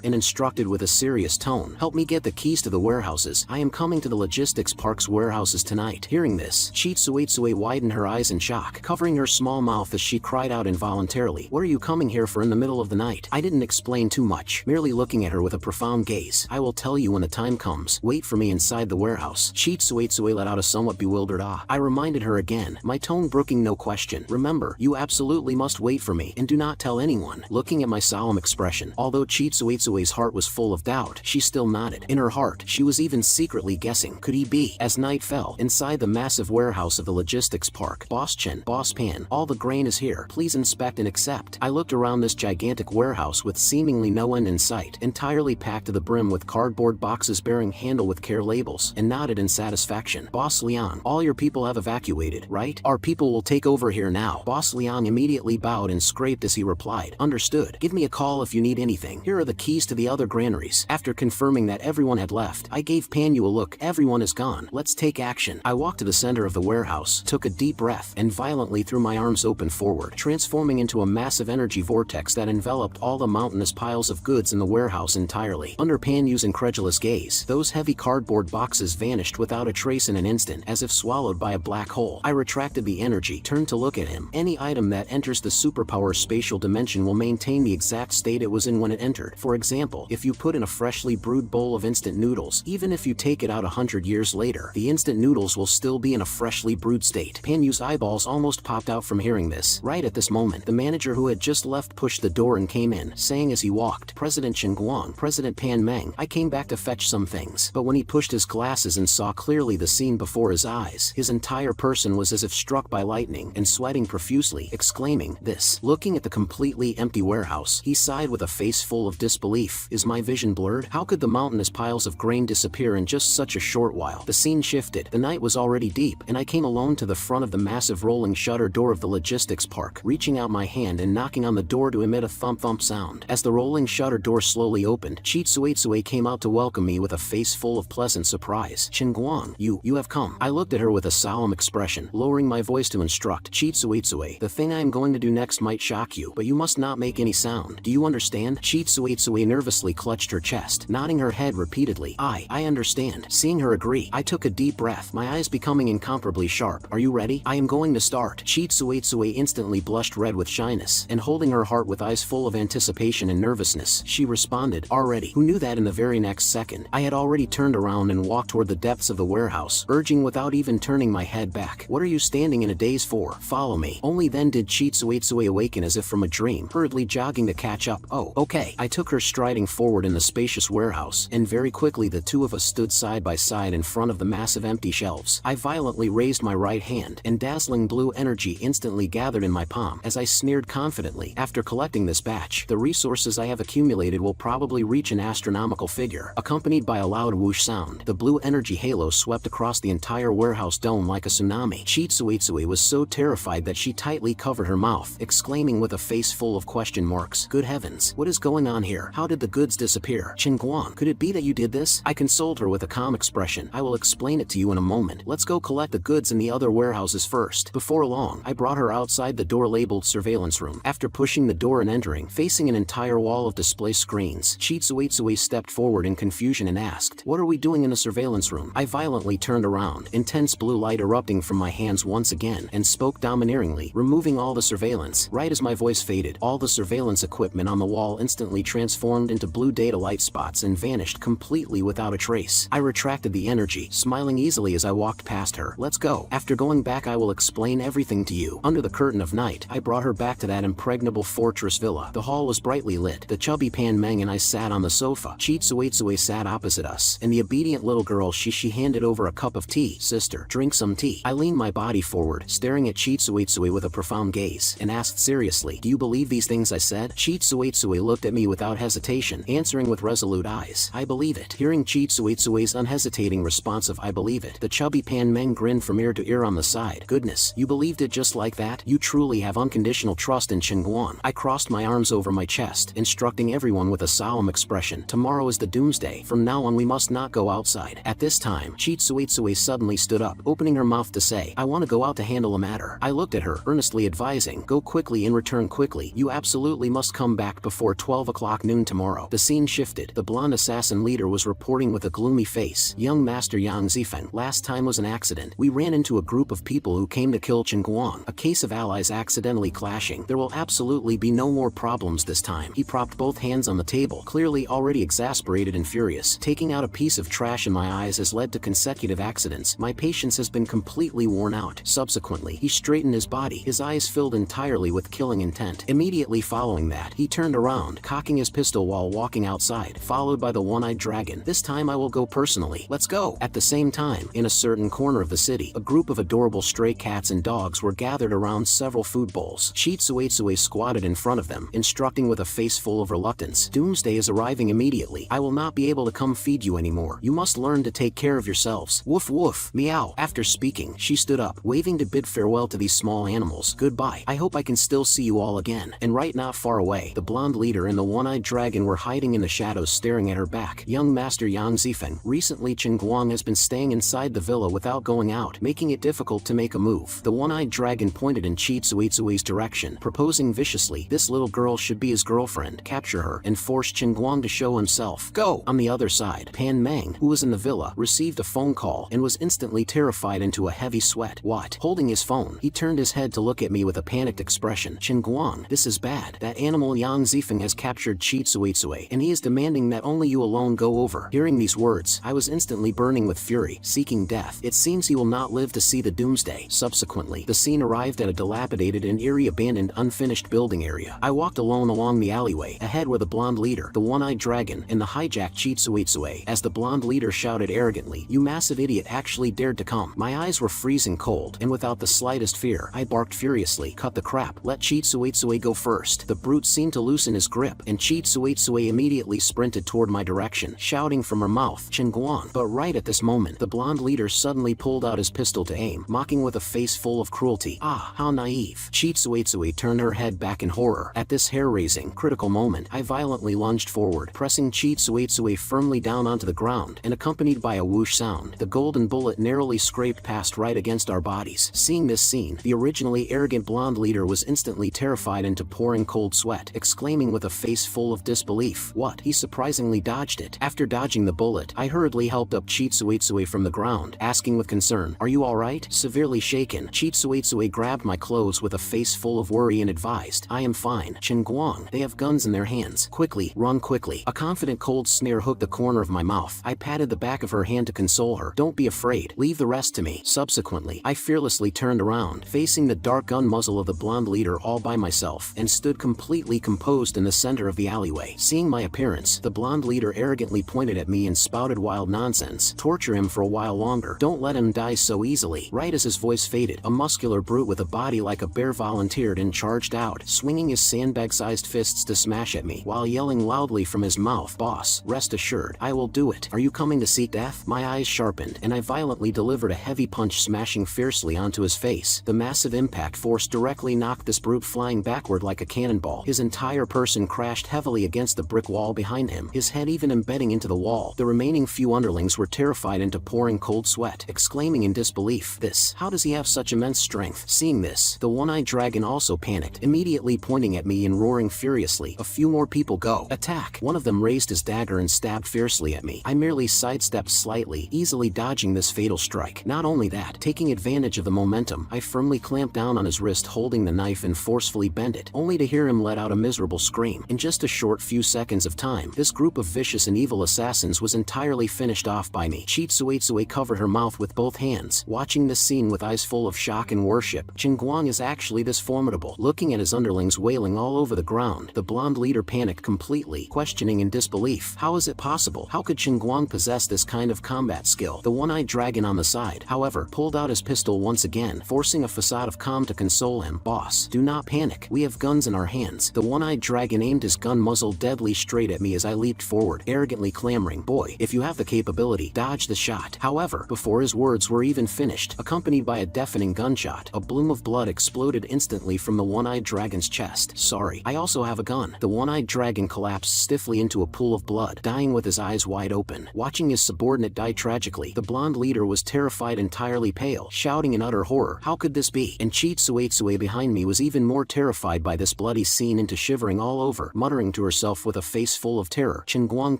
and instructed with a serious tone. Help me get the keys to the warehouses. I am coming to the logistics park's warehouses tonight. Hearing this, Chitsuitsui widened her eyes in shock, covering her small mouth as she cried out involuntarily, what are you coming here for in the middle of the night? I didn't explain too much, merely looking at her with a profound gaze. I will tell you when the time comes. Wait for me inside the warehouse. Chitsuitsui let out a somewhat bewildered ah. I reminded her again, my tone brooking no question. Remember, you absolutely must wait for me, and do not tell anyone. Looking at my solemn expression, although Chitsuitsui's heart was full of doubt, she still nodded. In her heart, she was even secretly guessing, could he be? As night fell, inside the massive warehouse of the logistics park, Boss Chen, Boss Pan, all the grain is here. Please inspect and accept. I looked around this gigantic warehouse with seemingly no end in sight, entirely packed to the brim with cardboard boxes bearing handle with care labels, and nodded in satisfaction. Boss Liang, all your people have evacuated, right? Our people will take over here now. Boss Liang immediately bowed and scraped as he replied, understood. Give me a call if you need anything. Here are the keys to the other granaries. After confirming that everyone had left, I gave Panyu a look. Everyone is gone. Let's take action. I walked to the center of the warehouse, took a deep breath, and violently threw my arms open forward, transforming into a massive energy vortex that enveloped all the mountainous piles of goods in the warehouse entirely. Under Panyu's incredulous gaze, those heavy cardboard boxes vanished without a trace in an instant, as if swallowed by a black hole. I retracted the energy, turned to look at him. Any item that enters the superpower spatial dimension will maintain the exact state it was in when it entered. For example, if you put in a freshly brewed bowl of instant noodles, even if you take it out 100 years later, the instant noodles will still be in a freshly brewed state. Panyu's eyeballs almost popped out from hearing this. Right at this moment, the manager who had just left pushed the door and came in, saying as he walked, President Chen Guang, President Pan Meng, I came back to fetch some things. But when he pushed his glasses and saw clearly the scene before his eyes, his entire person was as if struck by lightning, and sweating profusely, exclaiming, this. Looking at the completely empty warehouse, he sighed with a face full of disbelief. Is my vision blurred? How could the mountainous piles of grain disappear in just such a short while? The scene shifted. The night was already deep, and I came alone to the front of the massive rolling shutter door of the logistics park, reaching out my hand and knocking on the door to emit a thump-thump sound. As the rolling shutter door slowly opened, Chitsuitsui came out to welcome me with a face full of pleasant surprise. Chen Guang, you have come. I looked at her with a solemn expression, lowering my voice to instruct, Chitsuitsui, the thing I am going to do next might shock you, but you must not make any sound. Do you understand? Chitsuitsui nervously clutched her chest, nodding her head repeatedly. I understand. Seeing her agree, I took a deep breath, my eyes becoming incomparably sharp. Are you ready? I am going to start. Chitsuitsui instantly blushed red with shyness, and holding her heart with eyes full of anticipation and nervousness, she responded, already. Who knew that in the very next second, I had already turned around and walked toward the depths of the warehouse, urging without even turning my head back. What are you standing in a daze for? Follow me. Only then did Chitsuitsui awaken as if from a dream, hurriedly jogging to catch up. Oh, okay. I took her striding forward in the spacious warehouse, and very quickly the two of us stood side by side in front of the massive empty shelves. I violently raised my right hand, and dazzling blue energy instantly gathered in my palm as I sneered confidently, after collecting this batch, the resources I have accumulated will probably reach an astronomical figure. Accompanied by a loud whoosh sound, the blue energy halo swept across the entire warehouse dome like a tsunami. Chitsuitsui was so terrified that she tightly covered her mouth, exclaiming with a face full of question marks, good heavens, what is going on here? How did the goods disappear? Chen Guang, could it be that you did this? I consoled her with a calm expression. I will explain it to you in a moment. Let's go collect the goods in the other warehouses first. Before long, I brought her outside the door labeled surveillance room. After pushing the door and entering, facing an entire wall of display screens, Chitsuitsui stepped forward in confusion and asked, what What are we doing in the surveillance room? I violently turned around, intense blue light erupting from my hands once again, and spoke domineeringly, removing all the surveillance. Right as my voice faded, all the surveillance equipment on the wall instantly transformed into blue data light spots and vanished completely without a trace. I retracted the energy, smiling easily as I walked past her. Let's go. After going back, I will explain everything to you. Under the curtain of night, I brought her back to that impregnable fortress villa. The hall was brightly lit. The chubby Pan Meng and I sat on the sofa. Chitsuetsue sat opposite us, and the obedient little girl she handed over a cup of tea. Sister, drink some tea. I leaned my body forward, staring at Chitsuetsue with a profound gaze, and asked seriously, do you believe these things I said? Chitsuetsue looked at me without hesitation, answering with resolute eyes, I believe it. Hearing Chitsuetsue's unhesitating response of I believe it, the chubby Pan Meng grinned from ear to ear on the side. Goodness, you believed it just like that? You truly have unconditional trust in Qingguang. I crossed my arms over my chest, instructing everyone with a solemn expression. Tomorrow is the doomsday. From now on we must not go outside. At this time, Chitsuetsue suddenly stood up, opening her mouth to say, I want to go out to handle a matter. I looked at her, earnestly advising, go quickly and return quickly. You absolutely must come back before 12 o'clock noon tomorrow. The scene shifted. The blonde assassin leader was reporting with a gloomy face. Young Master Yang Zifeng, last time was an accident. We ran into a group of people who came to kill Qingguang. A case of allies accidentally clashing. There will absolutely be no more problems this time. He propped both hands on the table, clearly already exasperated and furious. Taking out a piece of trash in my eyes has led to consecutive accidents. My patience has been completely worn out. Subsequently, he straightened his body, his eyes filled entirely with killing intent. Immediately following that, he turned around, cocking his pistol while walking outside, followed by the one-eyed dragon. This time I will go personally. Let's go. At the same time, in a certain corner of the city, a group of adorable stray cats and dogs were gathered around several food bowls. Chitsuetsue squatted in front of them, instructing with a face full of reluctance. Doomsday is arriving immediately. I will not be able to come feed you anymore. You must learn to take care of yourselves. Woof woof. Meow. After speaking, she stood up, waving to bid farewell to these small animals. Goodbye. I hope I can still see you all again. And right not far away, the blonde leader and the one-eyed dragon were hiding in the shadows staring at her back. Young Master Yang Zifeng, recently Qingguang has been staying inside the villa without going out, making it difficult to make a move. The one-eyed dragon pointed in Chitsuetsue's direction, proposing viciously, this little girl should be his girlfriend. Capture her, and force Qingguang to show himself. Go! On the other side, Pan Meng, who was in the villa, received a phone call and was instantly terrified into a heavy sweat. What? Holding his phone, he turned his head to look at me with a panicked expression. Qingguang, this is bad. That animal Yang Zifeng has captured Chitsuetsue, and he is demanding that only you alone go over. Hearing these words, I was instantly burning with fury, seeking death. It seems he will not live to see the doomsday. Subsequently, the scene arrived at a dilapidated and eerie abandoned unfinished building area. I walked alone along the alleyway. Ahead were the blonde leader, the one-eyed dragon, and the hijacked Chitsuetsue. As the blonde leader shouted arrogantly, you massive idiot actually dared to come. My eyes were freezing cold, and without the slightest fear, I barked furiously, cut the crap, let Chitsuetsue go first. The brute seemed to loosen his grip, and Chitsuetsue immediately sprinted toward my direction, shouting from her mouth, Qingguang. But right at this moment, the blonde leader suddenly pulled out his pistol to aim, mocking with a face full of cruelty. Ah, how naive. Chitsuetsue turned her head back in horror. At this hair-raising, critical moment, I violently lunged forward, pressing Chitsuetsue firmly down onto the ground, and accompanied by a whoosh sound, the golden bullet narrowly scraped past right against our bodies. Seeing this scene, the originally arrogant blonde leader was instantly terrified into pouring cold sweat, exclaiming with a face full of disbelief, what? He surprisingly dodged it. After dodging the bullet, I hurriedly helped up Chitsuetsue from the ground, asking with concern, are you alright? Severely shaken, Chitsuetsue grabbed my clothes with a face full of worry and advised, I am fine. Qingguang, they have guns in their hands. Quickly, run quickly. A confident cold sneer hooked the corner of my mouth. I patted the back of her hand to console her. Don't be afraid. Leave the rest to me. Subsequently, I fearlessly turned around, facing the dark gun muzzle of the blonde leader all by myself, and stood completely composed in the center of the alleyway. Seeing my appearance, the blonde leader arrogantly pointed at me and spouted wild nonsense. Torture him for a while longer. Don't let him die so easily. Right as his voice faded, a muscular brute with a body like a bear volunteered and charged out, swinging his sandbag-sized fists to smash at me, while yelling loudly from his mouth, boss, rest assured, I will do it. Are you coming to seek death? My eyes sharpened, and I violently delivered a heavy punch smashing fiercely onto his face. The massive impact force directly knocked this brute flying backward like a cannonball. His entire person crashed heavily against the brick wall behind him, his head even embedding into the wall. The remaining few underlings were terrified into pouring cold sweat, exclaiming in disbelief, how does he have such immense strength? Seeing this, the one-eyed dragon also panicked, immediately pointing at me and roaring furiously, a few more people go. Attack! One of them raised his dagger and stabbed fiercely at me. I merely sidestepped slightly, easily dodging this fatal strike. Not only that, taking advantage of the momentum, I firmly clamped down on his wrist, holding the knife, and forcefully bent it, only to hear him let out a miserable scream. In just a short few seconds of time, this group of vicious and evil assassins was entirely finished off by me. Chitsuetsue covered her mouth with both hands, watching this scene with eyes full of shock and worship. Qingguang is actually this formidable. Looking at his underlings wailing all over the ground, the blonde leader panicked completely, questioning in disbelief. How is it possible? How could Qingguang possess this kind of combat skill? The one-eyed dragon on the side, however, pulled out his pistol once again, forcing a facade of calm to console him. Boss, do not panic. We have guns in our hands. The one-eyed dragon aimed his gun muzzle deadly straight at me as I leaped forward, arrogantly clamoring, boy, if you have the capability, dodge the shot. However, before his words were even finished, accompanied by a deafening gunshot, a bloom of blood exploded instantly from the one-eyed dragon's chest. Sorry, I also have a gun. The one-eyed dragon collapsed stiffly into a pool of blood, dying with his eyes wide open. Watching his subordinate die tragically, the blonde leader was terrified, entirely pale, shouting in utter horror, how could this be? And Chitsuetsue behind me was even more terrified by this bloody scene, into shivering all over, muttering to herself with a face full of terror, Qingguang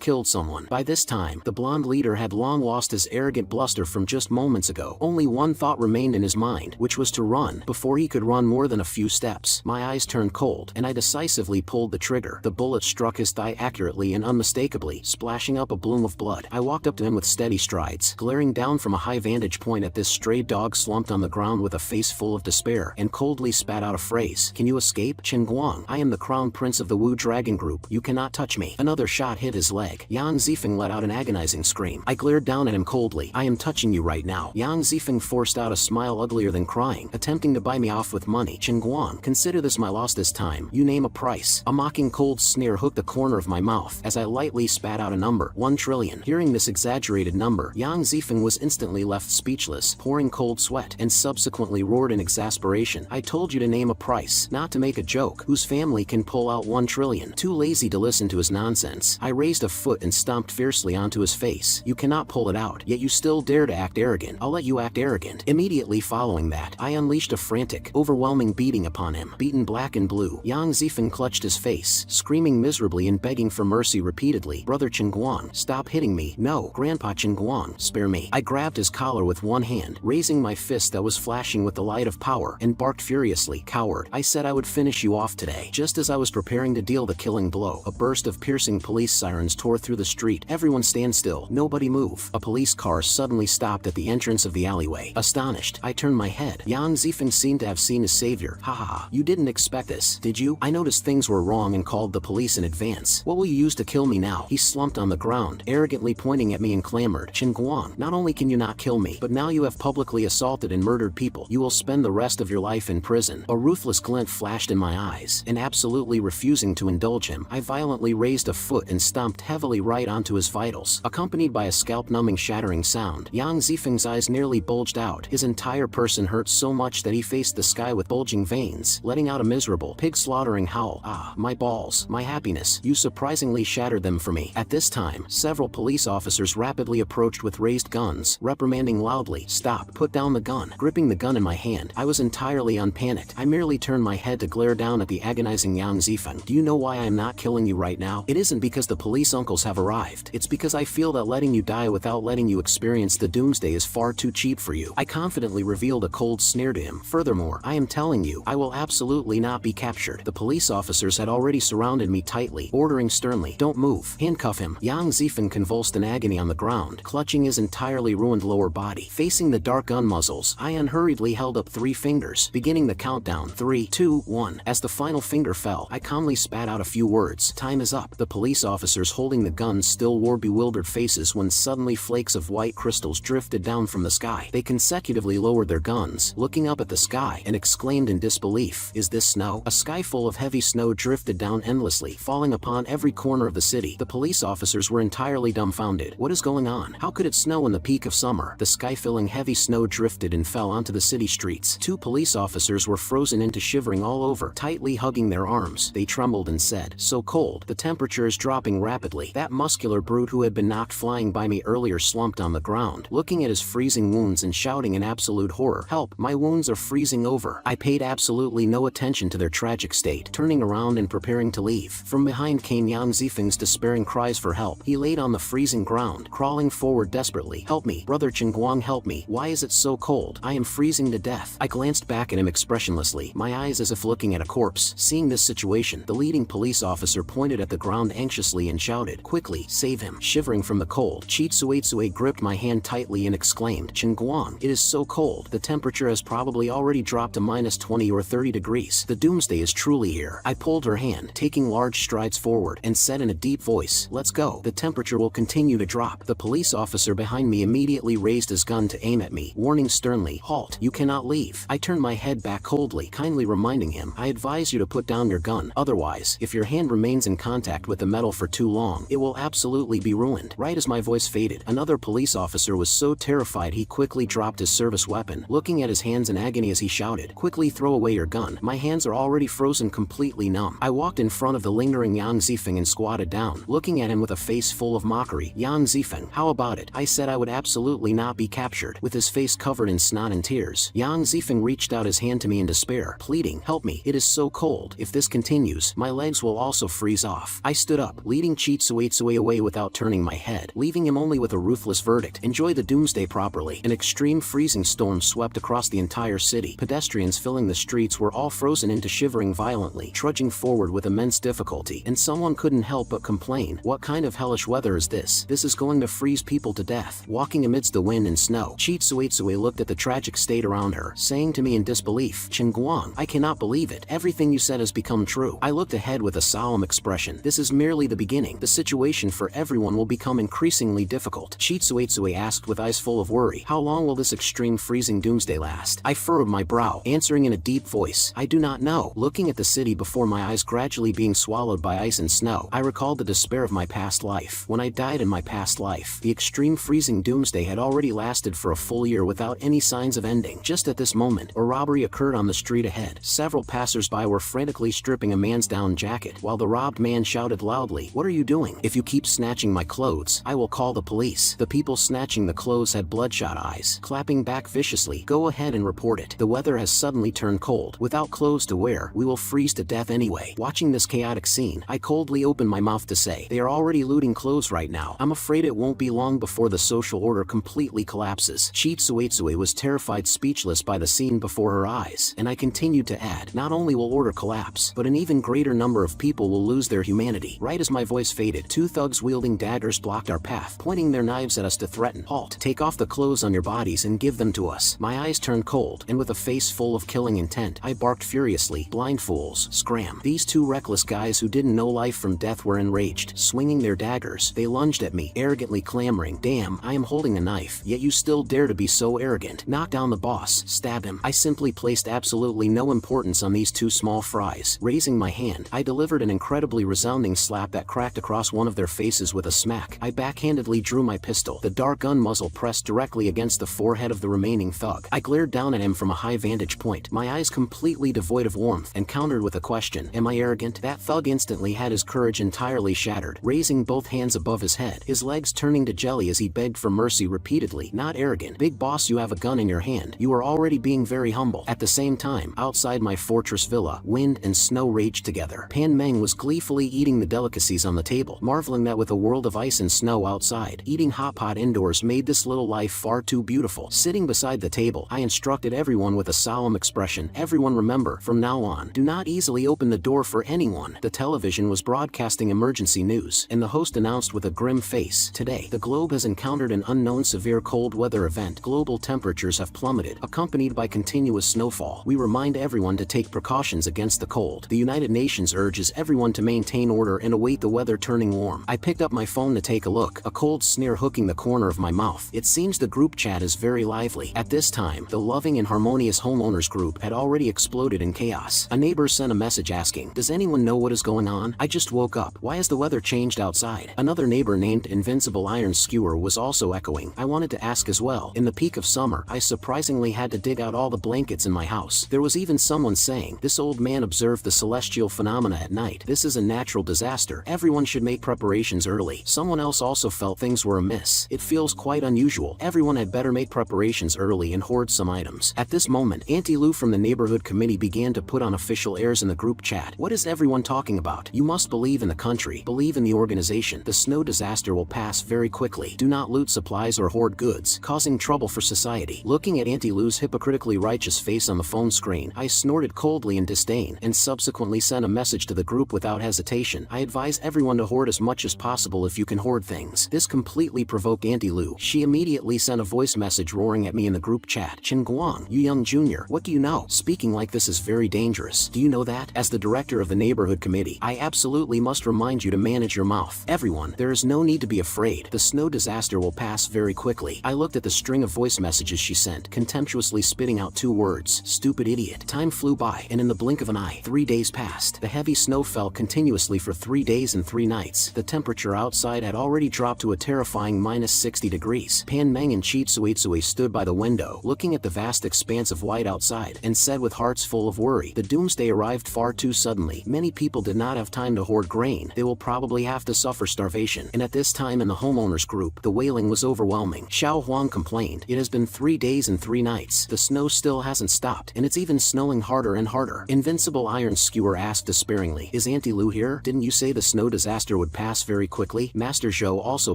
killed someone. By this time, the blonde leader had long lost his arrogant bluster from just moments ago. Only one thought remained in his mind, which was to run. Before he could run more than a few steps, my eyes turned cold, and I decisively pulled the trigger. The bullet struck his thigh accurately and unmistakably, splashing up a bloom of blood. I walked up to him with steady strides, glaring down from a high vantage point at this stray dog slumped on the ground with a face full of despair, and coldly spat out a phrase. Can you escape? Qingguang, I am the crown prince of the Wu Dragon Group. You cannot touch me. Another shot hit his leg. Yang Zifeng let out an agonizing scream. I glared down at him coldly. I am touching you right now. Yang Zifeng forced out a smile uglier than crying, attempting to buy me off with money. Qingguang, consider this my loss this time. You name a price. A mocking cold sneer hooked the corner of my mouth as I lightly spat out a number. 1 trillion. Hearing this exaggerated number, Yang Zifeng was instantly left speechless, pouring cold sweat, and subsequently roared in exasperation. I told you to name a price, not to make a joke. Whose family can pull out 1 trillion? Too lazy to listen to his nonsense, I raised a foot and stomped fiercely onto his face. You cannot pull it out, yet you still dare to act arrogant. I'll let you act arrogant. Immediately following that, I unleashed a frantic, overwhelming beating upon him. Beaten black and blue, Yang Zifeng clutched his face, screaming miserably and begging for mercy repeatedly. Brother Qingguang, stop hitting me. No, Grandpa Qingguang, spare me. I grabbed his collar with one hand, raising my fist that was flashing with the light of power, and barked furiously. Coward, I said I would finish you off today. Just as I was preparing to deal the killing blow, a burst of piercing police sirens tore through the street. Everyone stand still. Nobody move. A police car suddenly stopped at the entrance of the alleyway. Astonished, I turned my head. Yang Zifeng seemed to have seen his savior. Ha ha ha. You didn't expect this, did you? I noticed things were wrong and called the police in advance. What will you use to kill me now? He slumped on the ground, arrogantly pointing at me and clamored. Qingguang, not only can you not kill me, but now you have publicly assaulted and murdered people. You will spend the rest of your life in prison. A ruthless glint flashed in my eyes, and absolutely refusing to indulge him, I violently raised a foot and stomped heavily right onto his vitals, accompanied by a scalp-numbing shattering sound. Yang Zifeng's eyes nearly bulged out. His entire person hurt so much that he faced the sky with bulging veins, letting out a miserable, pig-slaughtering howl. Ah, my balls, my happiness, you surprisingly shattered them for me. At this time, several police officers rapidly approached with raised guns, reprimanding loudly, stop, put down the gun. Gripping the gun in my hand, I was entirely unpanicked. I merely turned my head to glare down at the agonizing Yang Zifeng. Do you know why I am not killing you right now? It isn't because the police uncles have arrived. It's because I feel that letting you die without letting you experience the doomsday is far too cheap for you. I confidently revealed a cold sneer to him. Furthermore, I am telling you, I will absolutely not be captured. The police officers had already surrounded me tightly, ordering sternly, don't move. Handcuff him. Yang Zifeng convulsed in agony on the ground, clutching his entirely ruined lower body. Facing the dark gun muzzles, I unhurriedly held up 3 fingers, beginning the countdown. 3, 2, 1. As the final finger fell, I calmly spat out a few words. Time is up. The police officers holding the guns still wore bewildered faces when suddenly flakes of white crystals drifted down from the sky. They consecutively lowered their guns, looking up at the sky, and exclaimed in disbelief, is this snow? A sky full of heavy snow drifted down endlessly, falling upon every corner of the city. The police officers were entirely dumbfounded. What is going on? How could it snow in the peak of summer? The sky-filling heavy snow drifted and fell onto the city streets. 2 police officers were frozen into shivering all over, tightly hugging their arms. They trembled and said, so cold, the temperature is dropping rapidly. That muscular brute who had been knocked flying by me earlier slumped on the ground, looking at his freezing wounds and shouting in absolute horror, help, my wounds are freezing over. I paid absolutely no attention to their tragic state, turning around and preparing to leave. From behind came Yang Zifeng's despairing cries for help. He laid on the the freezing ground, crawling forward desperately. "Help me, brother Chingguang, help me. Why is it so cold? I am freezing to death." I glanced back at him expressionlessly, my eyes as if looking at a corpse. Seeing this situation, the leading police officer pointed at the ground anxiously and shouted, "Quickly, save him." Shivering from the cold, Chitsuetsue gripped my hand tightly and exclaimed, "Chingguang, it is so cold. The temperature has probably already dropped to -20 or 30 degrees. The doomsday is truly here." I pulled her hand, taking large strides forward, and said in a deep voice, "Let's go. The temperature will continue to drop." The police officer behind me immediately raised his gun to aim at me, warning sternly, "Halt, you cannot leave." I turned my head back coldly, kindly reminding him, "I advise you to put down your gun. Otherwise, if your hand remains in contact with the metal for too long, it will absolutely be ruined." Right as my voice faded, another police officer was so terrified he quickly dropped his service weapon, looking at his hands in agony as he shouted, "Quickly throw away your gun. My hands are already frozen completely numb." I walked in front of the lingering Yang Zifeng and squatted down, looking at him with a face full of mockery. "Yang Zifeng, how about it? I said I would absolutely not be captured." With his face covered in snot and tears, Yang Zifeng reached out his hand to me in despair, pleading, "Help me. It is so cold. If this continues, my legs will also freeze off." I stood up, leading Chitsuetsue away without turning my head, leaving him only with a ruthless verdict, "Enjoy the doomsday properly." An extreme freezing storm swept across the entire city. Pedestrians filling the streets were all frozen into shivering violently, trudging forward with immense difficulty, and someone couldn't help but complain, "What kind of hellish weather is this? This is going to freeze people to death." Walking amidst the wind and snow, Chitsuetsue looked at the tragic state around her, saying to me in disbelief, "Chingguang, I cannot believe it. Everything you said has become true." I looked ahead with a solemn expression. "This is merely the beginning. The situation for everyone will become increasingly difficult." Chitsuetsue asked with eyes full of worry, "How long will this extreme freezing doomsday last?" I furrowed my brow, answering in a deep voice, "I do not know." Looking at the city before my eyes gradually being swallowed by ice and snow, I recalled the despair of my past life. When I died in my past life, the extreme freezing doomsday had already lasted for a full year without any signs of ending. Just at this moment, a robbery occurred on the street ahead. Several passers-by were frantically stripping a man's down jacket, while the robbed man shouted loudly, "What are you doing? If you keep snatching my clothes, I will call the police." The people snatching the clothes had bloodshot eyes, clapping back viciously. "Go ahead and report it. The weather has suddenly turned cold. Without clothes to wear, we will freeze to death anyway." Watching this chaotic scene, I coldly opened my mouth to say, "They are already looting clothes right now. I'm afraid it won't be long before the social order completely collapses." Chitsuetsue was terrified, speechless by the scene before her eyes, and I continued to add, "Not only will order collapse, but an even greater number of people will lose their humanity." Right as my voice faded, two thugs wielding daggers blocked our path, pointing their knives at us to threaten, "Halt! Take off the clothes on your bodies and give them to us." My eyes turned cold, and with a face full of killing intent, I barked furiously, "Blind fools, scram!" These two reckless guys who didn't know life from death were enraged. Swinging their daggers, they lunged at me, arrogantly clamoring, "Damn, I am holding a knife, yet you still dare to be so arrogant. Knock down the boss, stab him." I simply placed absolutely no importance on these two small fries. Raising my hand, I delivered an incredibly resounding slap that cracked across one of their faces with a smack. I backhandedly drew my pistol, the dark gun muzzle pressed directly against the forehead of the remaining thug. I glared down at him from a high vantage point, my eyes completely devoid of warmth, and countered with a question, "Am I arrogant?" That thug instantly had his courage entirely shattered, raising both hands above his head, his legs turning to jelly as he begged for mercy repeatedly. "Not arrogant. Big boss, you have a gun in your hand. You are already being very humble." At the same time, outside my fortress villa, wind and snow raged together. Pan Meng was gleefully eating the delicacies on the table, marveling that with a world of ice and snow outside, eating hot pot indoors made this little life far too beautiful. Sitting beside the table, I instructed everyone with a solemn expression, "Everyone remember, from now on, do not easily open the door for anyone." The television was broadcasting emergency news, and the host announced with a grim face, "Today, the globe has encountered an unknown severe cold weather event. Global temperatures have plummeted, accompanied by continuous snowfall. We remind everyone to take precautions against the cold. The United Nations urges everyone to maintain order and await the weather turning warm." I picked up my phone to take a look, a cold sneer hooking the corner of my mouth. It seems the group chat is very lively. At this time, the loving and harmonious homeowners group had already exploded in chaos. A neighbor sent a message asking, "Does anyone know what is going on? I just woke up. Why has the weather changed outside?" Another neighbor named Invincible Iron Skewer was also echoing. I wanted to ask as well. In the peak of summer, I surprisingly had to dig out all the blankets in my house. There was even someone saying, "This old man observed the celestial phenomena at night. This is a natural disaster. Everyone should make preparations early." Someone else also felt things were amiss. "It feels quite unusual. Everyone had better make preparations early and hoard some items." At this moment, Auntie Lou from the neighborhood committee began to put on official airs in the group chat. "What is everyone talking about? You must believe in the country, believe in the organization. The snow disaster will pass very quickly. Do not loot supplies or hoard goods, causing trouble for society. Looking at Auntie Lou's hypocritically righteous face on the phone screen, I snorted coldly in disdain, and subsequently sent a message to the group without hesitation. I advise everyone to hoard as much as possible if you can hoard things. This completely provoked Auntie Lou. She immediately sent a voice message roaring at me in the group chat. Chen Guang, you young junior, what do you know? Speaking like this is very dangerous. Do you know that? As the director of the neighborhood committee, I absolutely must remind you to manage your mouth. Everyone, there is no need to be afraid. The snow disaster will pass very quickly. I looked at the string of voice messages she sent, contemptuously spitting out 2 words. Stupid idiot. Time flew by, and in the blink of an eye, 3 days passed. The heavy snow fell continuously for 3 days and 3 nights. The temperature outside had already dropped to a terrifying -60 degrees. Pan Meng and Chitsuitsui stood by the window, looking at the vast expanse of white outside, and said with hearts full of worry, the doomsday arrived far too suddenly. Many people did not have time to hoard grain. They will probably have to suffer starvation. And at this time in the homeowners group, the wailing was overwhelming. Xiao Huang complained, it has been 3 days and 3 nights. The snow still hasn't stopped, and it's even snowing harder and harder. Invincible Iron Skewer asked despairingly, is Auntie Lou here? Didn't you say the snow disaster would pass very quickly? Master Zhou also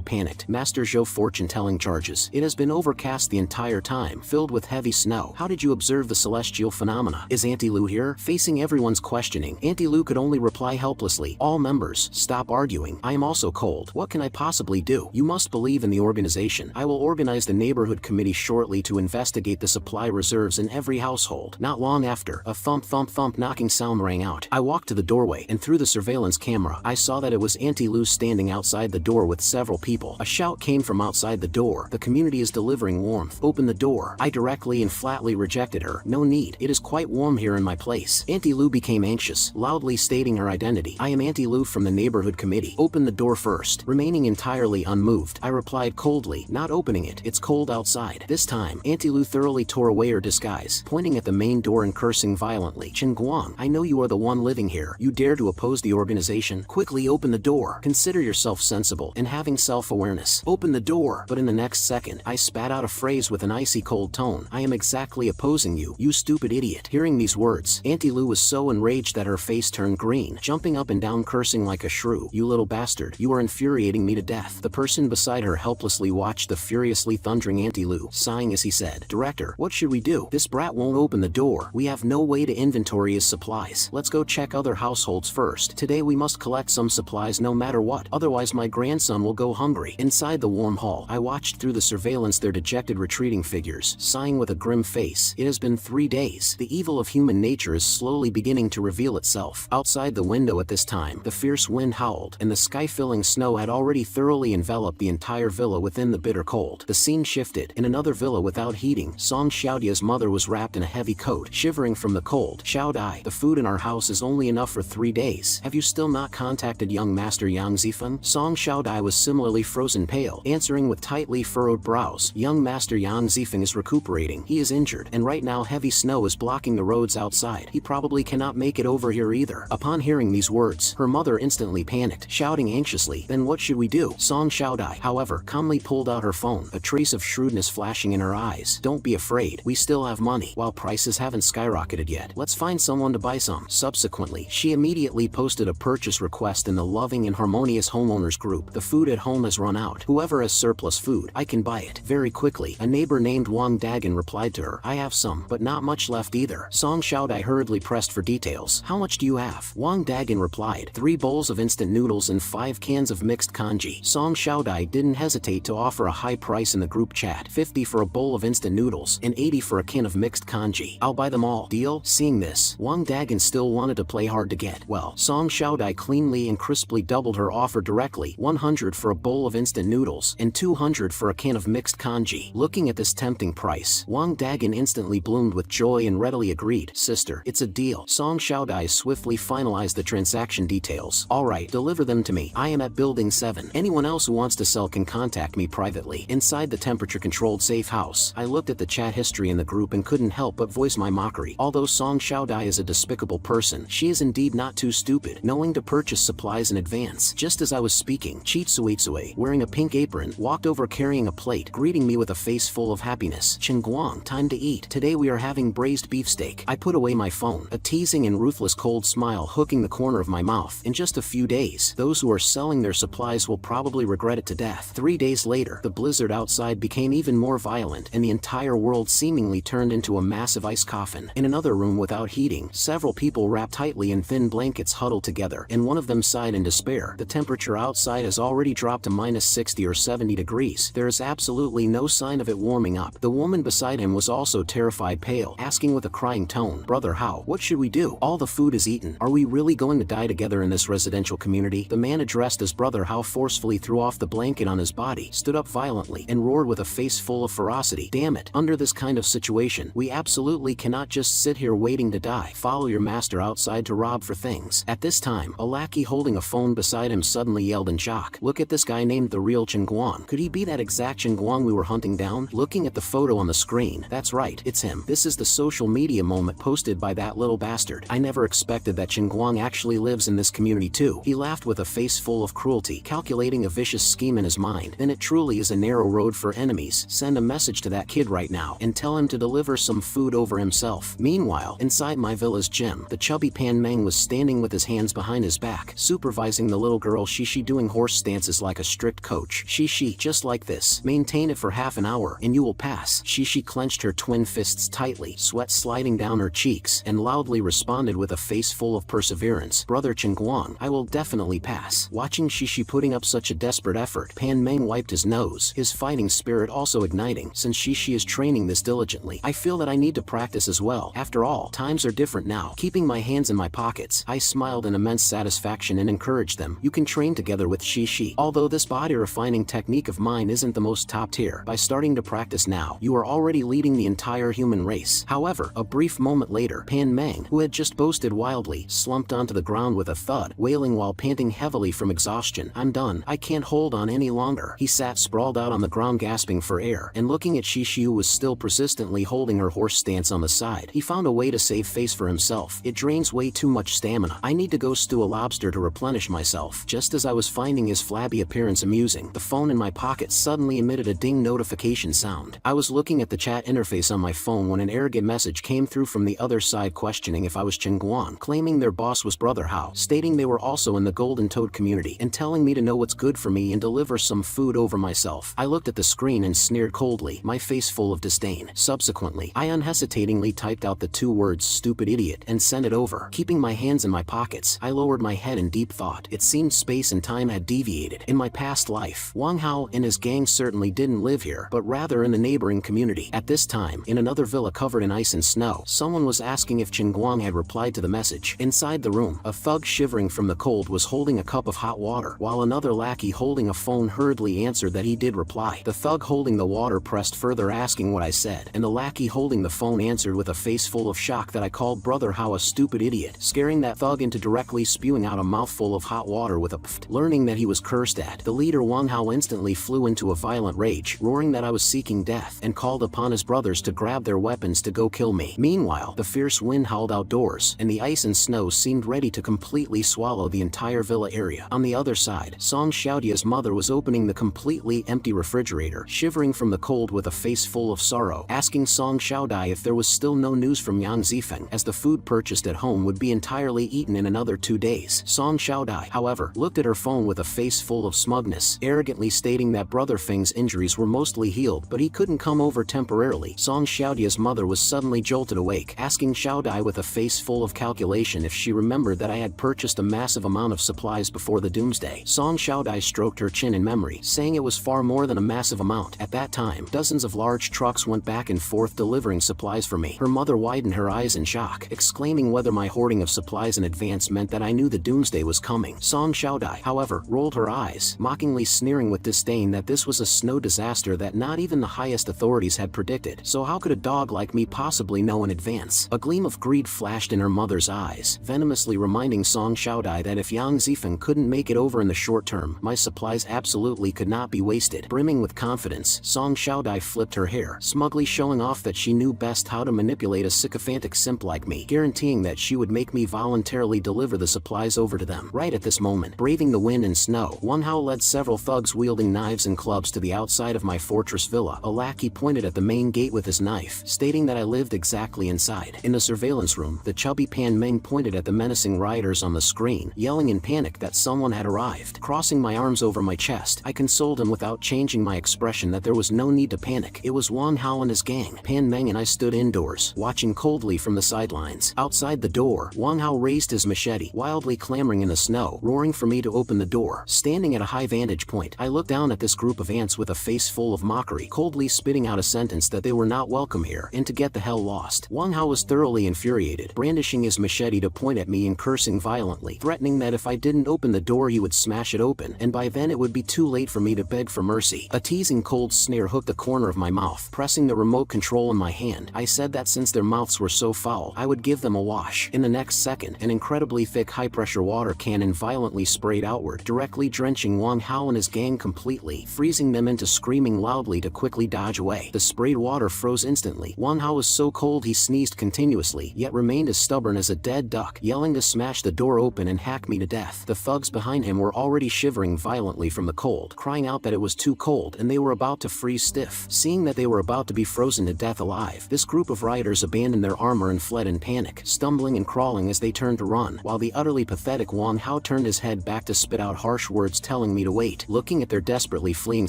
panicked. Master Zhou fortune-telling charges. It has been overcast the entire time, filled with heavy snow. How did you observe the celestial phenomena? Is Auntie Lou here? Facing everyone's questioning, Auntie Lou could only reply helplessly. All members, stop arguing. I am also cold. What can I possibly do? You must believe in the organization. I will organize the neighborhood committee shortly to investigate the supply reserves in every household. Not long after, a thump thump thump knocking sound rang out. I walked to the doorway, and through the surveillance camera, I saw that it was Auntie Lou standing outside the door with several people. A shout came from outside the door. The community is delivering warmth. Open the door. I directly and flatly rejected her. No need. It is quite warm here in my place. Auntie Lou became anxious, loudly stating her identity. I am Auntie Lou from the neighborhood committee. Open the door first. Remaining entirely unmoved, I replied coldly, not opening it. It's cold outside. This time, Auntie Lou thoroughly tore away her disguise, pointing at the main door and cursing violently. Chen Guang, I know you are the one living here. You dare to oppose the organization? Quickly open the door. Consider yourself sensible and having self-awareness. Open the door. But in the next second, I spat out a phrase with an icy cold tone. I am exactly opposing you, you stupid idiot. Hearing these words, Auntie Lou was so enraged that her face turned green, jumping up and down cursing like a shrew. You little bastard, you are infuriating me to death. The person beside her helplessly watched the furiously thundering Auntie Lou, sighing as he said, Director, what should we do? This brat won't open the door. We have no way to inventory his supplies. Let's go check other households first. Today we must collect some supplies no matter what, otherwise my grandson will go hungry. Inside the warm hall, I watched through the surveillance their dejected retreating figures, sighing with a grim face. It has been 3 days. The evil of human nature is slowly beginning to reveal itself. Outside the window at this time, the fierce wind howled, and the sky-filling snow had already thoroughly enveloped the entire villa within the bitter cold. The scene shifted. In another villa without heating, Song Xiaodia's mother was wrapped in a heavy coat, shivering from the cold. Xiaodai, the food in our house is only enough for 3 days. Have you still not contacted young Master Yang Zifeng? Song Xiaodai was similarly frozen pale, answering with tightly furrowed brows. Young Master Yang Zifeng is recuperating. He is injured, and right now heavy snow is blocking the roads outside. He probably cannot make it over here either. Upon hearing these words, her mother instantly panicked, shouting anxiously, then what should we do? Song Xiaodai, however, calmly pulled out her phone, a trace of shrewdness flashing in her eyes. Don't be afraid. We still have money. While prices haven't skyrocketed yet, let's find someone to buy some. Subsequently, she immediately posted a purchase request in the loving and harmonious homeowners group. The food at home has run out. Whoever has surplus food, I can buy it. Very quickly, a neighbor named Wang Dagan replied to her, I have some, but not much left either. Song Xiaodai hurriedly pressed for details. How much do you have? Wang Dagan replied, 3 bowls of instant noodles and 5 cans of mixed kanji. Song Xiaodai didn't hesitate to offer a high price in the group chat, 50 for a bowl of instant noodles and 80 for a can of mixed kanji. I'll buy them all. Deal? Seeing this, Wang Dagan still wanted to play hard to get. Well, Song Xiaodai cleanly and crisply doubled her offer directly, 100 for a bowl of instant noodles and 200 for a can of mixed kanji. Looking at this tempting price, Wang Dagan instantly bloomed with joy and readily agreed. Sister, it's a deal. Song Xiaodai swiftly finalized the transaction details. Alright, deliver them to me. I am at building 7. Anyone else who wants to sell can contact me privately. Inside the temperature-controlled safe house, I looked at the chat history in the group and couldn't help but voice my mockery. Although Song Xiaodai is a despicable person, she is indeed not too stupid, knowing to purchase supplies in advance. Just as I was speaking, Chitsuitsui, wearing a pink apron, walked over carrying a plate, greeting me with a face full of happiness. Chen Guang, time to eat. Today we are having braised beefsteak. I put away my phone, a teasing and ruthless cold smile hooking the corner of my mouth. In just a few days, those who are selling their supplies supplies will probably regret it to death. 3 days later, the blizzard outside became even more violent, and the entire world seemingly turned into a massive ice coffin. In another room without heating, several people wrapped tightly in thin blankets huddled together, and one of them sighed in despair. The temperature outside has already dropped to minus 60 or 70 degrees. There is absolutely no sign of it warming up. The woman beside him was also terrified, pale, asking with a crying tone, "Brother How, what should we do? All the food is eaten. Are we really going to die together in this residential community?" The man addressed as Brother How forcefully threw off the blanket on his body, stood up violently, and roared with a face full of ferocity, "Damn it, under this kind of situation, we absolutely cannot just sit here waiting to die. Follow your master outside to rob for things." At this time, a lackey holding a phone beside him suddenly yelled in shock, "Look at this guy named the real Chingguang. Could he be that exact Chingguang we were hunting down?" Looking at the photo on the screen, "That's right, it's him. This is the social media moment posted by that little bastard. I never expected that Chingguang actually lives in this community too." He laughed with a face full of cruelty, calculating a vicious scheme in his mind. "Then it truly is a narrow road for enemies. Send a message to that kid right now, and tell him to deliver some food over himself." Meanwhile, inside my villa's gym, the chubby Pan Meng was standing with his hands behind his back, supervising the little girl Shishi doing horse stances like a strict coach. "Shishi, just like this. Maintain it for half an hour, and you will pass." Shishi clenched her twin fists tightly, sweat sliding down her cheeks, and loudly responded with a face full of perseverance, "Brother Chingguang, I will definitely pass." Watching Shishi putting up such a desperate effort, Pan Meng wiped his nose, his fighting spirit also igniting. "Since Shishi is training this diligently, I feel that I need to practice as well. After all, times are different now." Keeping my hands in my pockets, I smiled in immense satisfaction and encouraged them, "You can train together with Shishi. Although this body refining technique of mine isn't the most top tier, by starting to practice now, you are already leading the entire human race." However, a brief moment later, Pan Meng, who had just boasted wildly, slumped onto the ground with a thud, wailing while panting heavily from exhaustion. "I'm done. I can't hold on any longer." He sat sprawled out on the ground gasping for air, and looking at Shishi, who was still persistently holding her horse stance on the side. He found a way to save face for himself. "It drains way too much stamina. I need to go stew a lobster to replenish myself." Just as I was finding his flabby appearance amusing, the phone in my pocket suddenly emitted a ding notification sound. I was looking at the chat interface on my phone when an arrogant message came through from the other side questioning if I was Chingguang, claiming their boss was Brother How, stating they were also in the Golden Toad community, and telling me to know what's good for me and deliver some food over myself. I looked at the screen and sneered coldly, my face full of disdain. Subsequently, I unhesitatingly typed out the 2 words, "stupid idiot," and sent it over. Keeping my hands in my pockets, I lowered my head in deep thought. It seemed space and time had deviated. In my past life, Wang Hao and his gang certainly didn't live here, but rather in the neighboring community. At this time, in another villa covered in ice and snow, someone was asking if Chingguang had replied to the message. Inside the room, a thug shivering from the cold was holding a cup of hot water, while another lackey holding a phone hurriedly answered that he did reply. The thug holding the water pressed further asking what I said, and the lackey holding the phone answered with a face full of shock that I called Brother How a stupid idiot, scaring that thug into directly spewing out a mouthful of hot water with a pft. Learning that he was cursed at, the leader Wang Hao instantly flew into a violent rage, roaring that I was seeking death, and called upon his brothers to grab their weapons to go kill me. Meanwhile, the fierce wind howled outdoors, and the ice and snow seemed ready to completely swallow the entire villa area. On the other side, Song Xiaodia's mother was opening the completely empty refrigerator, shivering from the cold with a face full of sorrow, asking Song Xiaodai if there was still no news from Yang Zifeng, as the food purchased at home would be entirely eaten in another 2 days. Song Xiaodai, however, looked at her phone with a face full of smugness, arrogantly stating that Brother Feng's injuries were mostly healed, but he couldn't come over temporarily. Song Xiaodia's mother was suddenly jolted awake, asking Xiaodai with a face full of calculation if she remembered that I had purchased a massive amount of supplies before the doomsday. Song Xiaodai stroked her chin in memory, saying it was far more than a massive amount. At that time, dozens of large trucks went back and forth delivering supplies for me. Her mother widened her eyes in shock, exclaiming whether my hoarding of supplies in advance meant that I knew the doomsday was coming. Song Xiaodai, however, rolled her eyes, mockingly sneering with disdain that this was a snow disaster that not even the highest authorities had predicted, so how could a dog like me possibly know in advance? A gleam of greed flashed in her mother's eyes, venomously reminding Song Xiaodai that if Yang Zifeng couldn't make it over in the short term, my supplies absolutely could not be wasted. Brimming with confidence, Song Xiaodai flipped her hair, smugly showing off that she knew best how to manipulate a sycophantic simp like me, guaranteeing that she would make me voluntarily deliver the supplies over to them. Right at this moment, braving the wind and snow, Wang Hao led several thugs wielding knives and clubs to the outside of my fortress villa. A lackey pointed at the main gate with his knife, stating that I lived exactly inside. In the surveillance room, the chubby Pan Meng pointed at the menacing rioters on the screen, yelling in panic that someone had arrived. arrived. Crossing my arms over my chest, I consoled him without changing my expression that there was no need to panic. It was Wang Hao and his gang. Pan Meng and I stood indoors, watching coldly from the sidelines. Outside the door, Wang Hao raised his machete, wildly clamoring in the snow, roaring for me to open the door. Standing at a high vantage point, I looked down at this group of ants with a face full of mockery, coldly spitting out a sentence that they were not welcome here, and to get the hell lost. Wang Hao was thoroughly infuriated, brandishing his machete to point at me and cursing violently, threatening that if I didn't open the door he would smash it open, and by then it would be too late for me to beg for mercy. A teasing cold sneer hooked the corner of my mouth. Pressing the remote control in my hand, I said that since their mouths were so foul, I would give them a wash. In the next second, an incredibly thick high-pressure water cannon violently sprayed outward, directly drenching Wang Hao and his gang completely, freezing them into screaming loudly to quickly dodge away. The sprayed water froze instantly. Wang Hao was so cold he sneezed continuously, yet remained as stubborn as a dead duck, yelling to smash the door open and hack me to death. The thugs behind him were already shivering violently from the cold, crying out that it was too cold and they were about to freeze stiff. Seeing that they were about to be frozen to death alive, this group of rioters abandoned their armor and fled in panic, stumbling and crawling as they turned to run, while the utterly pathetic Wang Hao turned his head back to spit out harsh words telling me to wait. Looking at their desperately fleeing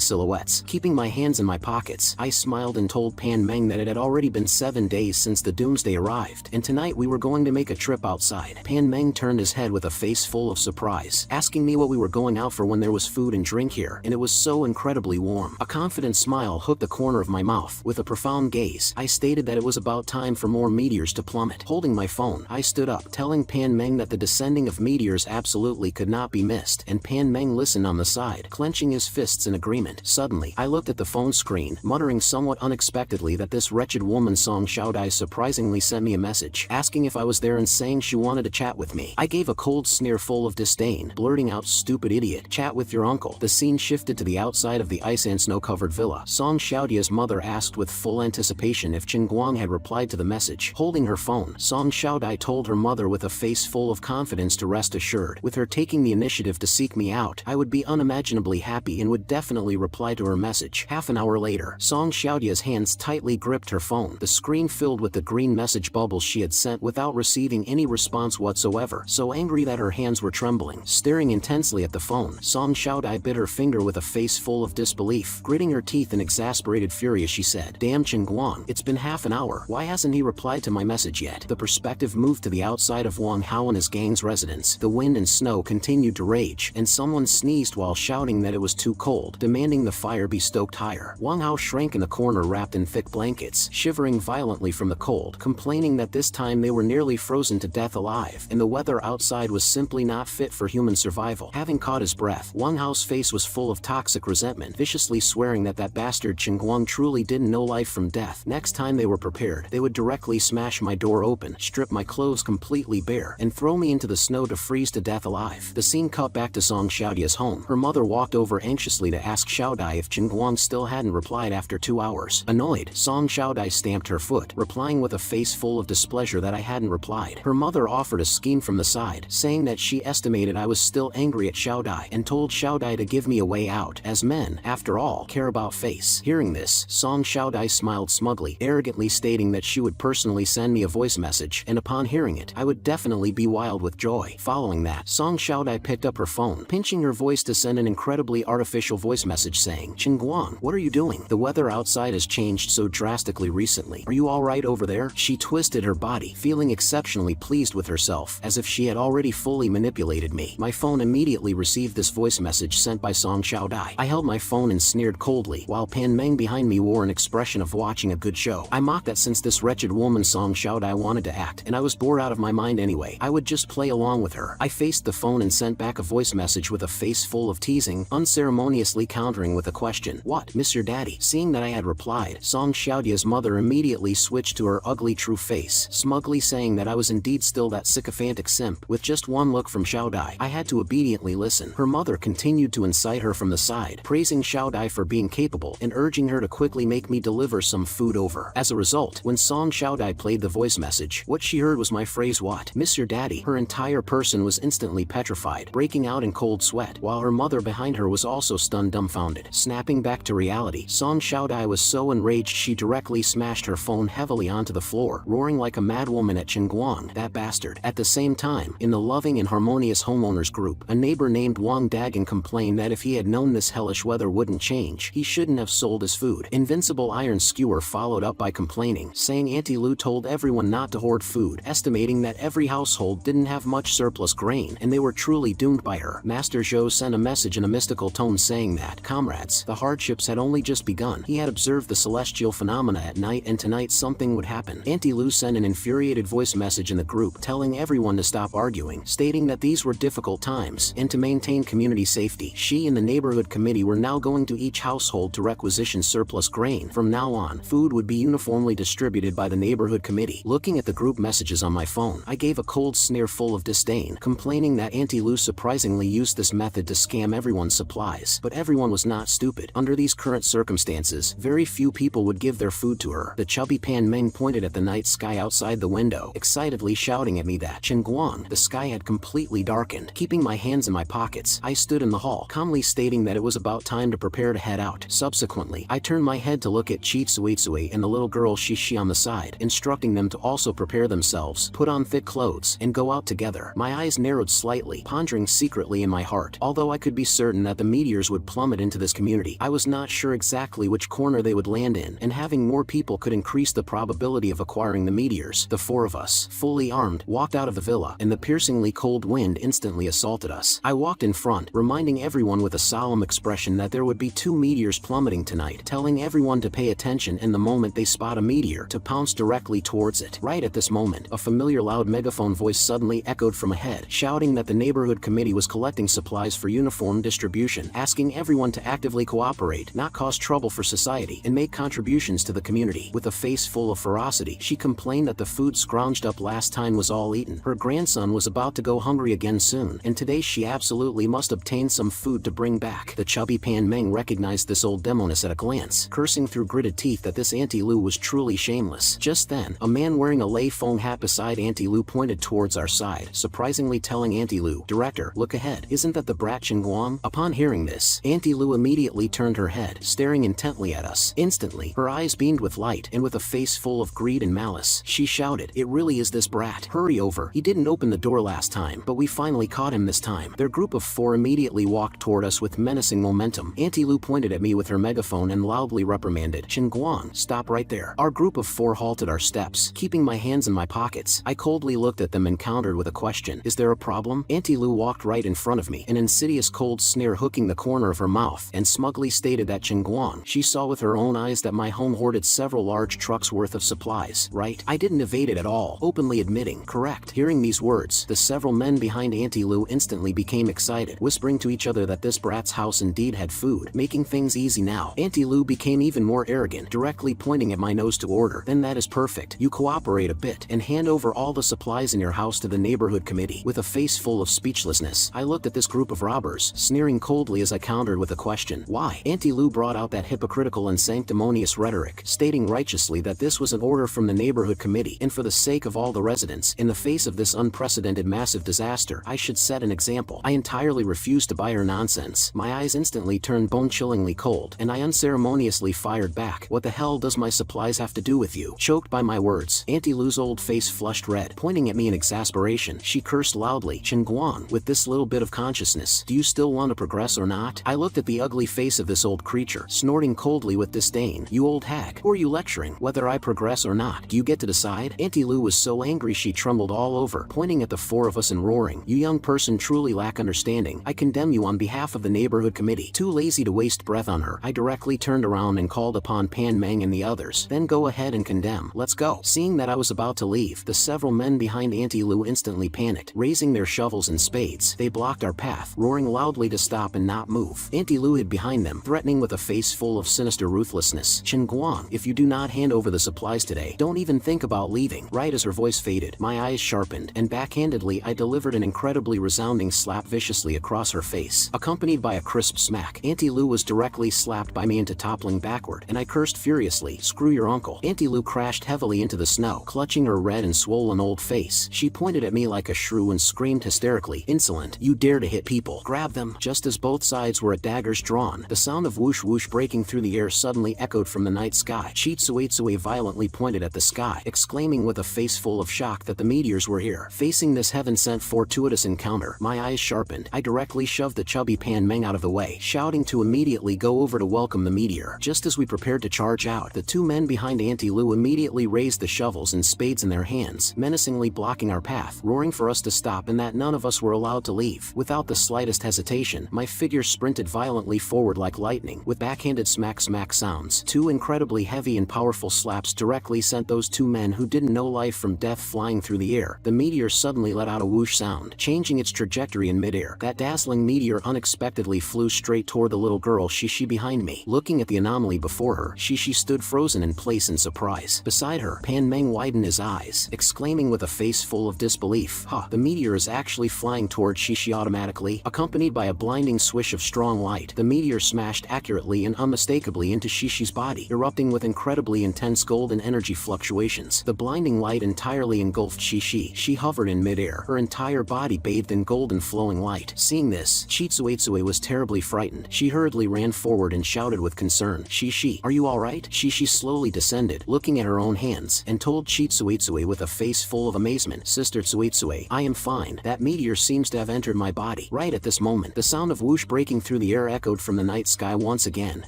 silhouettes, keeping my hands in my pockets, I smiled and told Pan Meng that it had already been 7 days since the doomsday arrived, and tonight we were going to make a trip outside. Pan Meng turned his head with a face full of surprise, asking me what we were going out for when there was food and drink here, and it was so incredibly warm. A confident smile hooked the corner of my mouth. With a profound gaze, I stated that it was about time for more meteors to plummet. Holding my phone, I stood up, telling Pan Meng that the descending of meteors absolutely could not be missed, and Pan Meng listened on the side, clenching his fists in agreement. Suddenly, I looked at the phone screen, muttering somewhat unexpectedly that this wretched woman Song Xiaodai surprisingly sent me a message, asking if I was there and saying she wanted to chat with me. I gave a cold sneer full of disdain, blurting out, "Stupid idiot, chat with your uncle." The scene shifted to the outside of the ice and snow-covered villa. Song Xiaodia's mother asked with full anticipation if Chen Guang had replied to the message. Holding her phone, Song Xiaodai told her mother with a face full of confidence to rest assured. With her taking the initiative to seek me out, I would be unimaginably happy and would definitely reply to her message. Half an hour later, Song Xiaodia's hands tightly gripped her phone, the screen filled with the green message bubbles she had sent without receiving any response whatsoever, so angry that her hands were trembling. Staring intensely at the phone, Song Xiaodai bit her finger with a face full of disbelief. Gritting her teeth in exasperated fury as she said, "Damn Chen Guang, it's been half an hour. Why hasn't he replied to my message yet?" The perspective moved to the outside of Wang Hao and his gang's residence. The wind and snow continued to rage, and someone sneezed while shouting that it was too cold, demanding the fire be stoked higher. Wang Hao shrank in the corner wrapped in thick blankets, shivering violently from the cold, complaining that this time they were nearly frozen to death alive, and the weather outside was simply not fit for human survival. Having caught his breath, Wang Hao's face was full of toxic resentment, viciously swearing that bastard Chen Guang truly didn't know life from death. Next time they were prepared, they would directly smash my door open, strip my clothes completely bare, and throw me into the snow to freeze to death alive. The scene cut back to Song Xiaodia's home. Her mother walked over anxiously to ask Xiaodai if Chen Guang still hadn't replied after 2 hours. Annoyed, Song Xiaodai stamped her foot, replying with a face full of displeasure that I hadn't replied. Her mother offered a scheme from the side, saying that she estimated I was still angry at Xiaodai, and told Xiaodai to give me a way out, as men, after all, care about face. Hearing this, Song Xiaodai smiled smugly, arrogantly stating that she would personally send me a voice message, and upon hearing it, I would definitely be wild with joy. Following that, Song Xiaodai picked up her phone, pinching her voice to send an incredibly artificial voice message saying, "Chen Guang, what are you doing? The weather outside has changed so drastically recently. Are you alright over there?" She twisted her body, feeling exceptionally pleased with herself, as if she had already fully manipulated me. My phone immediately received this voice message sent by Song Xiaodai. I held my phone and sneered coldly, while Pan Meng behind me wore an expression of watching a good show. I mocked that since this wretched woman Song Xiaodai wanted to act, and I was bored out of my mind anyway, I would just play along with her. I faced the phone and sent back a voice message with a face full of teasing, unceremoniously countering with a question, "What, Mr. Daddy?" Seeing that I had replied, Song Xiaodia's mother immediately switched to her ugly true face, smugly saying that I was indeed still that sycophantic simp. With just one look from Xiaodai, I had to obediently listen. Her mother continued to incite her from the side, praising Xiaodai for being capable and urging her to quickly make me deliver some food over. As a result, when Song Xiaodai played the voice message, what she heard was my phrase, "What, Mr. Daddy?" Her entire person was instantly petrified, breaking out in cold sweat, while her mother behind her was also stunned dumbfounded. Snapping back to reality, Song Xiaodai was so enraged she directly smashed her phone heavily onto the floor, roaring like a madwoman at Chen Guang, that bastard. At the same time, in the loving and harmonious homeowners group, a neighbor neighbor named Wang Dagon complained that if he had known this hellish weather wouldn't change, he shouldn't have sold his food. Invincible Iron Skewer followed up by complaining, saying Auntie Lou told everyone not to hoard food, estimating that every household didn't have much surplus grain and they were truly doomed by her. Master Zhou sent a message in a mystical tone saying that, comrades, the hardships had only just begun. He had observed the celestial phenomena at night and tonight something would happen. Auntie Lou sent an infuriated voice message in the group telling everyone to stop arguing, stating that these were difficult times, and to maintain community safety, she and the neighborhood committee were now going to each household to requisition surplus grain. From now on, food would be uniformly distributed by the neighborhood committee. Looking at the group messages on my phone, I gave a cold sneer full of disdain, complaining that Auntie Lou surprisingly used this method to scam everyone's supplies. But everyone was not stupid. Under these current circumstances, very few people would give their food to her. The chubby Pan Meng pointed at the night sky outside the window, excitedly shouting at me that Guang, the sky had completely darkened. Keeping my hands in my pockets, I stood in the hall, calmly stating that it was about time to prepare to head out. Subsequently, I turned my head to look at Chitsuitsui and the little girl Shishi on the side, instructing them to also prepare themselves, put on thick clothes, and go out together. My eyes narrowed slightly, pondering secretly in my heart. Although I could be certain that the meteors would plummet into this community, I was not sure exactly which corner they would land in, and having more people could increase the probability of acquiring the meteors. The four of us, fully armed, walked out of the villa, and the piercingly cold wind instantly assaulted us. I walked in front, reminding everyone with a solemn expression that there would be 2 meteors plummeting tonight, telling everyone to pay attention and the moment they spot a meteor, to pounce directly towards it. Right at this moment, a familiar loud megaphone voice suddenly echoed from ahead, shouting that the neighborhood committee was collecting supplies for uniform distribution, asking everyone to actively cooperate, not cause trouble for society, and make contributions to the community. With a face full of ferocity, she complained that the food scrounged up last time was all eaten. Her grandson was about to go hungry again soon, and today she absolutely must obtain some food to bring back. The chubby Pan Meng recognized this old demoness at a glance, cursing through gritted teeth that this Auntie Lou was truly shameless. Just then, a man wearing a lei foam hat beside Auntie Lou pointed towards our side, surprisingly telling Auntie Lou, "Director, look ahead. Isn't that the brat Guang?" Upon hearing this, Auntie Lou immediately turned her head, staring intently at us. Instantly, her eyes beamed with light, and with a face full of greed and malice, she shouted, "It really is this brat. Hurry over. He didn't open the door last time, but we finally caught him this time." Their group of 4 immediately walked toward us with menacing momentum. Auntie Lou pointed at me with her megaphone and loudly reprimanded, "Guang, stop right there." Our group of 4 halted our steps, keeping my hands in my pockets. I coldly looked at them and countered with a question, "Is there a problem?" Auntie Lou walked right in front of me, an insidious cold sneer hooking the corner of her mouth, and smugly stated that Guang, she saw with her own eyes that my home hoarded several large trucks worth of supplies, right? I didn't evade it at all, openly admitting, "Correct." Hearing these words, the several men behind Auntie Lou instantly became excited, whispering to each other that this brat's house indeed had food, making things easy now. Auntie Lou became even more arrogant, directly pointing at my nose to order, "Then that is perfect. You cooperate a bit, and hand over all the supplies in your house to the neighborhood committee." With a face full of speechlessness, I looked at this group of robbers, sneering coldly as I countered with a question, "Why?" Auntie Lou brought out that hypocritical and sanctimonious rhetoric, stating righteously that this was an order from the neighborhood committee, and for the sake of all the residents, in the face of this unprecedented massive disaster, I should set an example. I entirely refused to buy her nonsense. My eyes instantly turned bone-chillingly cold, and I unceremoniously fired back, "What the hell does my supplies have to do with you?" Choked by my words, Auntie Lou's old face flushed red. Pointing at me in exasperation, she cursed loudly, "Guang, with this little bit of consciousness, do you still want to progress or not?" I looked at the ugly face of this old creature, snorting coldly with disdain, "You old hag, who are you lecturing? Whether I progress or not, do you get to decide?" Auntie Lou was so angry she trembled all over, pointing at the 4 of us and roaring, "You young person truly lack understanding. I condemn you on behalf of the neighborhood committee." Too lazy to waste breath on her, I directly turned around and called upon Pan Meng and the others, "Then go ahead and condemn. Let's go." Seeing that I was about to leave, the several men behind Auntie Lou instantly panicked. Raising their shovels and spades, they blocked our path, roaring loudly to stop and not move. Auntie Lou hid behind them, threatening with a face full of sinister ruthlessness, "Guang, if you do not hand over the supplies today, don't even think about leaving." Right as her voice faded, my eyes sharpened, and backhandedly I delivered an incredibly resounding slap viciously across her face, accompanied by a crisp smack. Auntie Lou was directly slapped by me into toppling backward, and I cursed furiously, "Screw your uncle." Auntie Lou crashed heavily into the snow, clutching her red and swollen old face. She pointed at me like a shrew and screamed hysterically, "Insolent, you dare to hit people. Grab them." Just as both sides were at daggers drawn, the sound of whoosh whoosh breaking through the air suddenly echoed from the night sky. Chitsuitsui violently pointed at the sky, exclaiming with a face full of shock that the meteors were here. Facing this heaven-sent fortuitous encounter, my eyes sharpened sharpened. I directly shoved the chubby Pan Meng out of the way, shouting to immediately go over to welcome the meteor. Just as we prepared to charge out, the two men behind Auntie Lou immediately raised the shovels and spades in their hands, menacingly blocking our path, roaring for us to stop and that none of us were allowed to leave. Without the slightest hesitation, my figure sprinted violently forward like lightning, with backhanded smack-smack sounds. Two incredibly heavy and powerful slaps directly sent those two men who didn't know life from death flying through the air. The meteor suddenly let out a whoosh sound, changing its trajectory in midair. That dazzling meteor unexpectedly flew straight toward the little girl Shishi behind me. Looking at the anomaly before her, Shishi stood frozen in place in surprise. Beside her, Pan Meng widened his eyes, exclaiming with a face full of disbelief, "Huh, the meteor is actually flying toward Shishi automatically." Accompanied by a blinding swish of strong light, the meteor smashed accurately and unmistakably into Shishi's body, erupting with incredibly intense golden energy fluctuations. The blinding light entirely engulfed Shishi. She hovered in midair, her entire body bathed in golden flowing light. Seeing this, Chitsuetsue was terribly frightened. She hurriedly ran forward and shouted with concern, "Shishi, are you alright?" Shishi slowly descended, looking at her own hands, and told Chitsuetsue with a face full of amazement, "Sister Tsuetsue, I am fine. That meteor seems to have entered my body." Right at this moment, the sound of whoosh breaking through the air echoed from the night sky once again.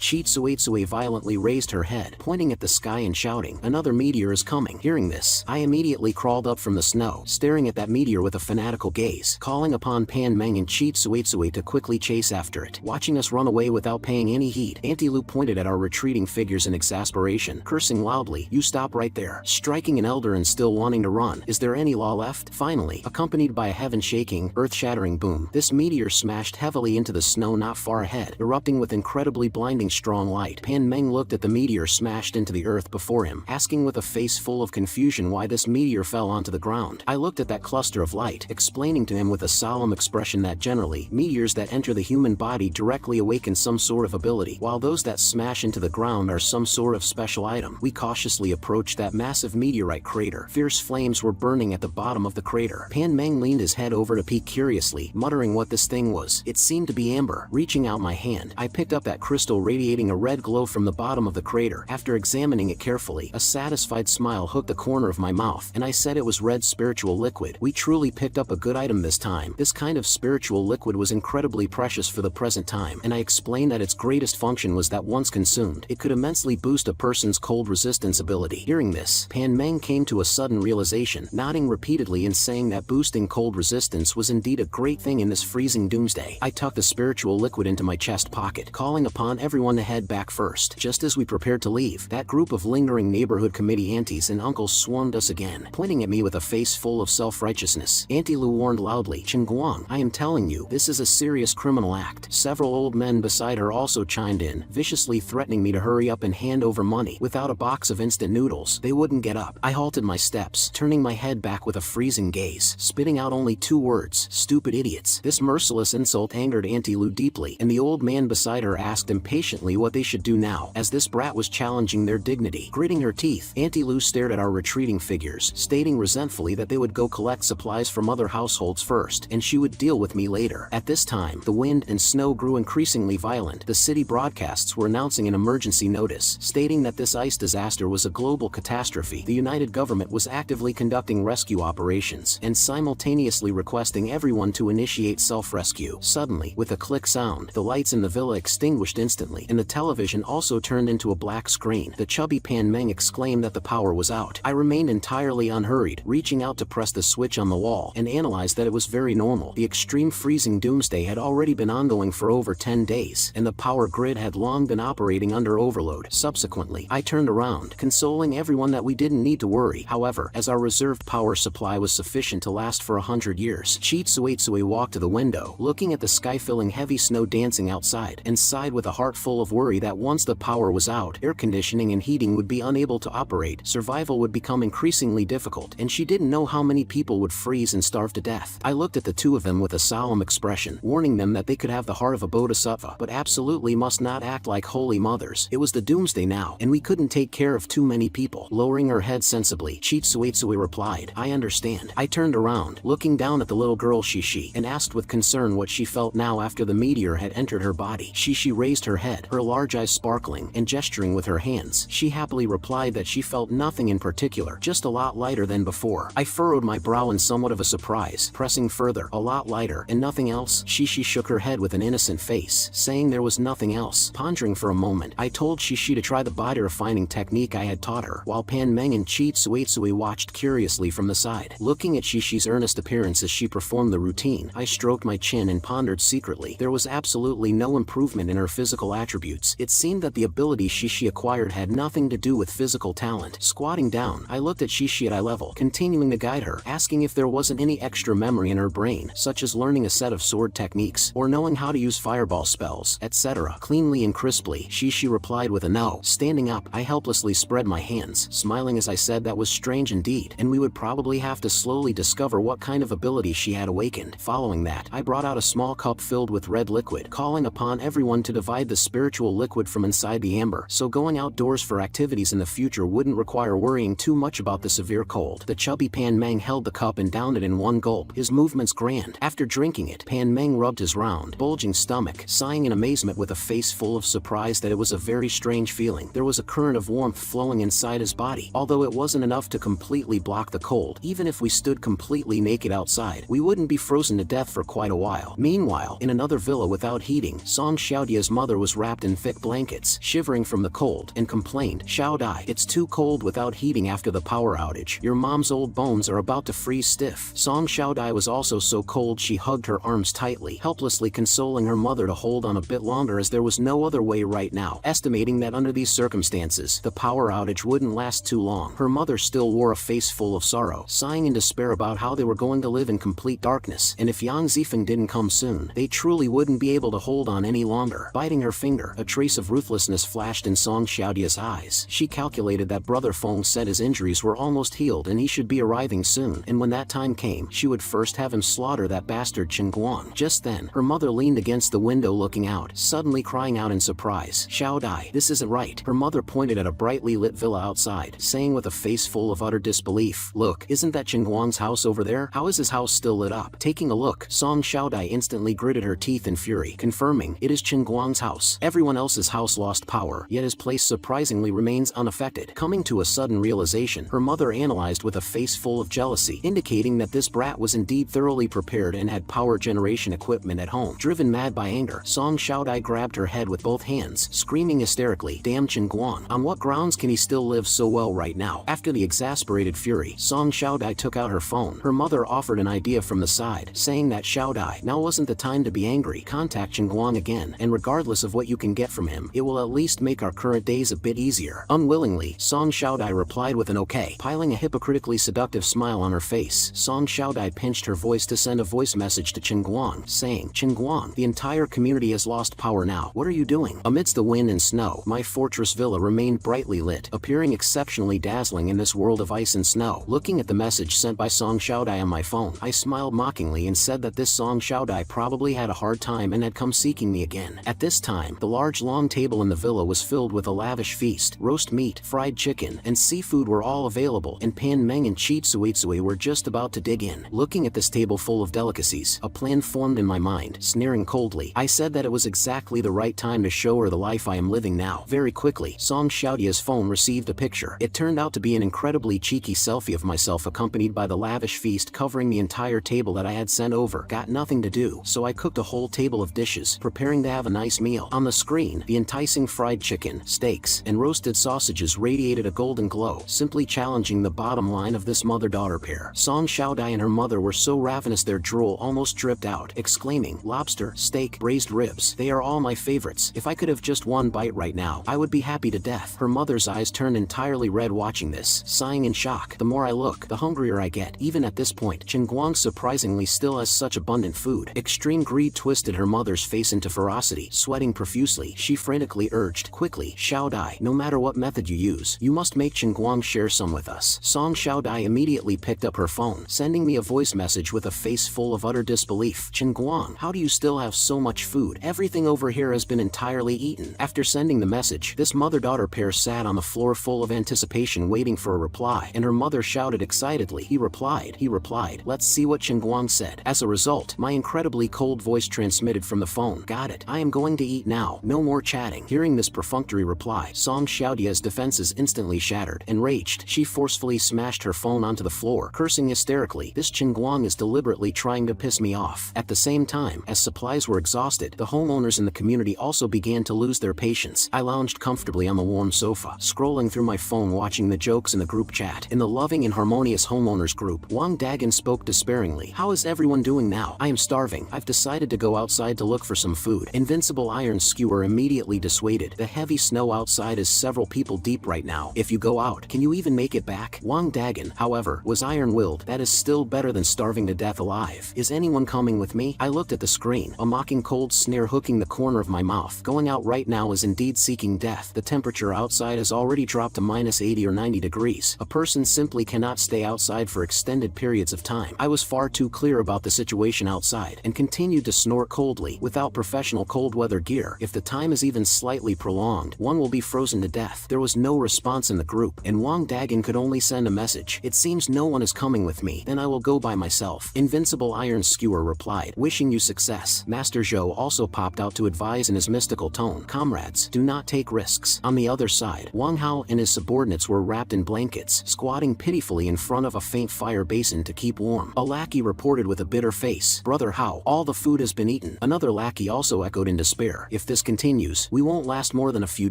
Chitsuetsue violently raised her head, pointing at the sky and shouting, "Another meteor is coming." Hearing this, I immediately crawled up from the snow, staring at that meteor with a fanatical gaze, calling upon Pan Meng and Chitsuetsue to quickly chase after it. Watching us run away without paying any heed, Auntie Lou pointed at our retreating figures in exasperation, cursing loudly, "You stop right there. Striking an elder and still wanting to run. Is there any law left?" Finally, accompanied by a heaven-shaking, earth-shattering boom, this meteor smashed heavily into the snow not far ahead, erupting with incredibly blinding strong light. Pan Meng looked at the meteor smashed into the earth before him, asking with a face full of confusion why this meteor fell onto the ground. I looked at that cluster of light, explaining to him with a solemn expression that generally, meteors that enter the human body directly awaken some sort of ability, while those that smash into the ground are some sort of special item. We cautiously approached that massive meteorite crater. Fierce flames were burning at the bottom of the crater. Pan Meng leaned his head over to peek curiously, muttering what this thing was. It seemed to be amber. Reaching out my hand, I picked up that crystal radiating a red glow from the bottom of the crater. After examining it carefully, a satisfied smile hooked the corner of my mouth, and I said it was red spiritual liquid. We truly picked up a good item this time. This kind of spiritual liquid was incredibly precious for the present time, and I explained that its greatest function was that once consumed, it could immensely boost a person's cold resistance ability. Hearing this, Pan Meng came to a sudden realization, nodding repeatedly and saying that boosting cold resistance was indeed a great thing in this freezing doomsday. I tucked the spiritual liquid into my chest pocket, calling upon everyone to head back first. Just as we prepared to leave, that group of lingering neighborhood committee aunties and uncles swarmed us again, pointing at me with a face full of self-righteousness. Auntie Lou warned loudly, "Chen Guang, I am telling you, this is a serious criminal act." Several old men beside her also chimed in, viciously threatening me to hurry up and hand over money. Without a box of instant noodles, they wouldn't get up. I halted my steps, turning my head back with a freezing gaze, spitting out only two words, "Stupid idiots." This merciless insult angered Auntie Lou deeply, and the old man beside her asked impatiently what they should do now, as this brat was challenging their dignity. Gritting her teeth, Auntie Lou stared at our retreating figures, stating resentfully that they would go collect supplies from other households first, and she would deal with me later. At this time, the wind and snow grew increasingly violent. The city broadcasts were announcing an emergency notice, stating that this ice disaster was a global catastrophe. The United Government was actively conducting rescue operations, and simultaneously requesting everyone to initiate self-rescue. Suddenly, with a click sound, the lights in the villa extinguished instantly, and the television also turned into a black screen. The chubby Pan Meng exclaimed that the power was out. I remained entirely unhurried, reaching out to press the switch on the wall, and analyzed that it was very normal. The extreme freezing doomsday had already been ongoing for over 10 days, and the power grid had long been operating under overload. Subsequently, I turned around, consoling everyone that we didn't need to worry. However, as our reserved power supply was sufficient to last for 100 years, Chitsuetsue walked to the window, looking at the sky filling heavy snow dancing outside, and sighed with a heart full of worry that once the power was out, air conditioning and heating would be unable to operate, survival would become increasingly difficult, and she didn't know how many people would freeze and starve to death. I looked at the two of them with a solemn expression, warning them that they could have the heart of a bodhisattva, but absolutely must not act like holy mothers. It was the doomsday now, and we couldn't take care of too many people. Lowering her head sensibly, Chitsuetsue replied, "I understand." I turned around, looking down at the little girl Shishi, and asked with concern what she felt now after the meteor had entered her body. Shishi raised her head, her large eyes sparkling, and gesturing with her hands. She happily replied that she felt nothing in particular, just a lot lighter than before. I furrowed my brow in somewhat of a surprise, pressing further, "A lot lighter, and nothing else? Shishi shook her head with an innocent face, saying there was nothing else. Pondering for a moment, I told Shishi to try the body refining technique I had taught her, while Pan Meng and Chitsuitsui watched curiously from the side. Looking at Shishi's earnest appearance as she performed the routine, I stroked my chin and pondered secretly. There was absolutely no improvement in her physical attributes. It seemed that the ability Shishi acquired had nothing to do with physical talent. Squatting down, I looked at Shishi at eye level, continuing to guide her, asking if there wasn't any extra memory in her brain, such as learning a set of sword techniques, or knowing how to use fireball spells, etc. Cleanly and crisply, Shishi replied with a no. Standing up, I helplessly spread my hands, smiling as I said that was strange indeed, and we would probably have to slowly discover what kind of ability she had awakened. Following that, I brought out a small cup filled with red liquid, calling upon everyone to divide the spiritual liquid from inside the amber, so going outdoors for activities in the future wouldn't require worrying too much about the severe cold. The chubby Pan Meng held the cup and downed it in one gulp, his movements grand. After drinking it, Pan Meng rubbed his round, bulging stomach, sighing in amazement with a face full of surprise that it was a very strange feeling. There was a current of warmth flowing inside his body, although it wasn't enough to completely block the cold. Even if we stood completely naked outside, we wouldn't be frozen to death for quite a while. Meanwhile, in another villa without heating, Song Xiaodia's mother was wrapped in thick blankets, shivering from the cold, and complained, "Xiaodai, it's too cold without heating after the power outage. Your mom's old bones are about to freeze stiff." Song Xiaodai was also so cold she hugged her arms tightly, helplessly consoling her mother to hold on a bit longer as there was no other way right now. Estimating that under these circumstances, the power outage wouldn't last too long, her mother still wore a face full of sorrow, sighing in despair about how they were going to live in complete darkness, and if Yang Zifeng didn't come soon, they truly wouldn't be able to hold on any longer. Biting her finger, a trace of ruthlessness flashed in Song Xiaodia's eyes. She calculated that Brother Feng said his injuries were almost healed and he should be arriving soon, and when that time came, she would first have him slaughter that bastard Chen Guang. Just then, her mother leaned against the window looking out, suddenly crying out in surprise, "Xiaodai, this isn't right." Her mother pointed at a brightly lit villa outside, saying with a face full of utter disbelief, "Look, isn't that Chen Guang's house over there? How is his house still lit up?" Taking a look, Song Xiaodai instantly gritted her teeth in fury, confirming, "It is Chen Guang's house. Everyone else's house lost power, yet his place surprisingly remains unaffected." Coming to a sudden realization, her mother analyzed with a face full of jealousy, indicating that this brat was indeed thoroughly prepared and had power generation equipment at home. Driven mad by anger, Song Xiaodai grabbed her head with both hands, screaming hysterically, "Damn Chen Guang! On what grounds can he still live so well right now?" After the exasperated fury, Song Xiaodai took out her phone. Her mother offered an idea from the side, saying that, "Xiaodai, now wasn't the time to be angry. Contact Chen Guang again, and regardless of what you can get from him, it will at least make our current days a bit easier." Unwillingly, Song Xiaodai replied with an okay, piling a hypocritically seductive smile on her face. Song Xiaodai pinched her voice to send a voice message to Chen Guang, saying, "Chen Guang, the entire community has lost power now. What are you doing?" Amidst the wind and snow, my fortress villa remained brightly lit, appearing exceptionally dazzling in this world of ice and snow. Looking at the message sent by Song Xiaodai on my phone, I smiled mockingly and said that this Song Xiaodai probably had a hard time and had come seeking me again. At this time, the large long table in the villa was filled with a lavish feast. Roast meat, fried chicken, and seafood were all available, and Pan Meng and Chitsuitsui were just about to dig in. Looking at this table full of delicacies, a plan formed in my mind. Sneering coldly, I said that it was exactly the right time to show her the life I am living now. Very quickly, Song Xiaodia's phone received a picture. It turned out to be an incredibly cheeky selfie of myself accompanied by the lavish feast covering the entire table that I had sent over. Got nothing to do, so I cooked a whole table of dishes, preparing to have a nice meal. On the screen, the enticing fried chicken, steaks, and roasted sausages radiated a golden glow, simply challenging the bottom line of this mother-daughter pair. Song Xiaodai and her mother were so ravenous their drool almost dripped out, exclaiming, "Lobster, steak, braised ribs, they are all my favorites. If I could have just one bite right now, I would be happy to death." Her mother's eyes turned entirely red watching this, sighing in shock. The more I look, the hungrier I get. Even at this point, Chen Guang surprisingly still has such abundant food. Extreme greed twisted her mother's face into ferocity. Sweating profusely, she frantically urged, "Quickly, Xiaodai, no matter what method you use, you must make Chen Guang share some with us." Song Xiaodai immediately picked up her phone, sending me a voice message with a face full of utter disbelief. "Chen Guang, how do you still have so much food? Everything over here has been entirely eaten." After sending the message, this mother-daughter pair sat on the floor full of anticipation waiting for a reply, and her mother shouted excitedly, he replied, let's see what Chen Guang said." As a result, my incredibly cold voice transmitted from the phone, "Got it, I am going to eat now, no more chatting." Hearing this perfunctory reply, Song Xiaodia's defenses instantly shattered. Enraged, she forcefully smashed her phone onto the floor, cursing hysterically, "This Chen Guang is deliberately trying trying to piss me off. At the same time, as supplies were exhausted, the homeowners in the community also began to lose their patience. I lounged comfortably on the warm sofa, scrolling through my phone watching the jokes in the group chat. In the loving and harmonious homeowners group, Wang Dagan spoke despairingly. How is everyone doing now? I am starving. I've decided to go outside to look for some food. Invincible Iron Skewer immediately dissuaded. The heavy snow outside is several people deep right now. If you go out, can you even make it back? Wang Dagan, however, was iron-willed. That is still better than starving to death alive. Is anyone coming with me? I looked at the screen, a mocking cold sneer hooking the corner of my mouth. Going out right now is indeed seeking death. The temperature outside has already dropped to minus 80 or 90 degrees. A person simply cannot stay outside for extended periods of time. I was far too clear about the situation outside, and continued to snort coldly. Without professional cold weather gear, if the time is even slightly prolonged, one will be frozen to death. There was no response in the group, and Wang Dagan could only send a message. It seems no one is coming with me. Then I will go by myself. Invincible Iron Skewer replied, wishing you success. Master Zhou also popped out to advise in his mystical tone. Comrades, do not take risks. On the other side, Wang Hao and his subordinates were wrapped in blankets, squatting pitifully in front of a faint fire basin to keep warm. A lackey reported with a bitter face, Brother Hao, all the food has been eaten. Another lackey also echoed in despair. If this continues, we won't last more than a few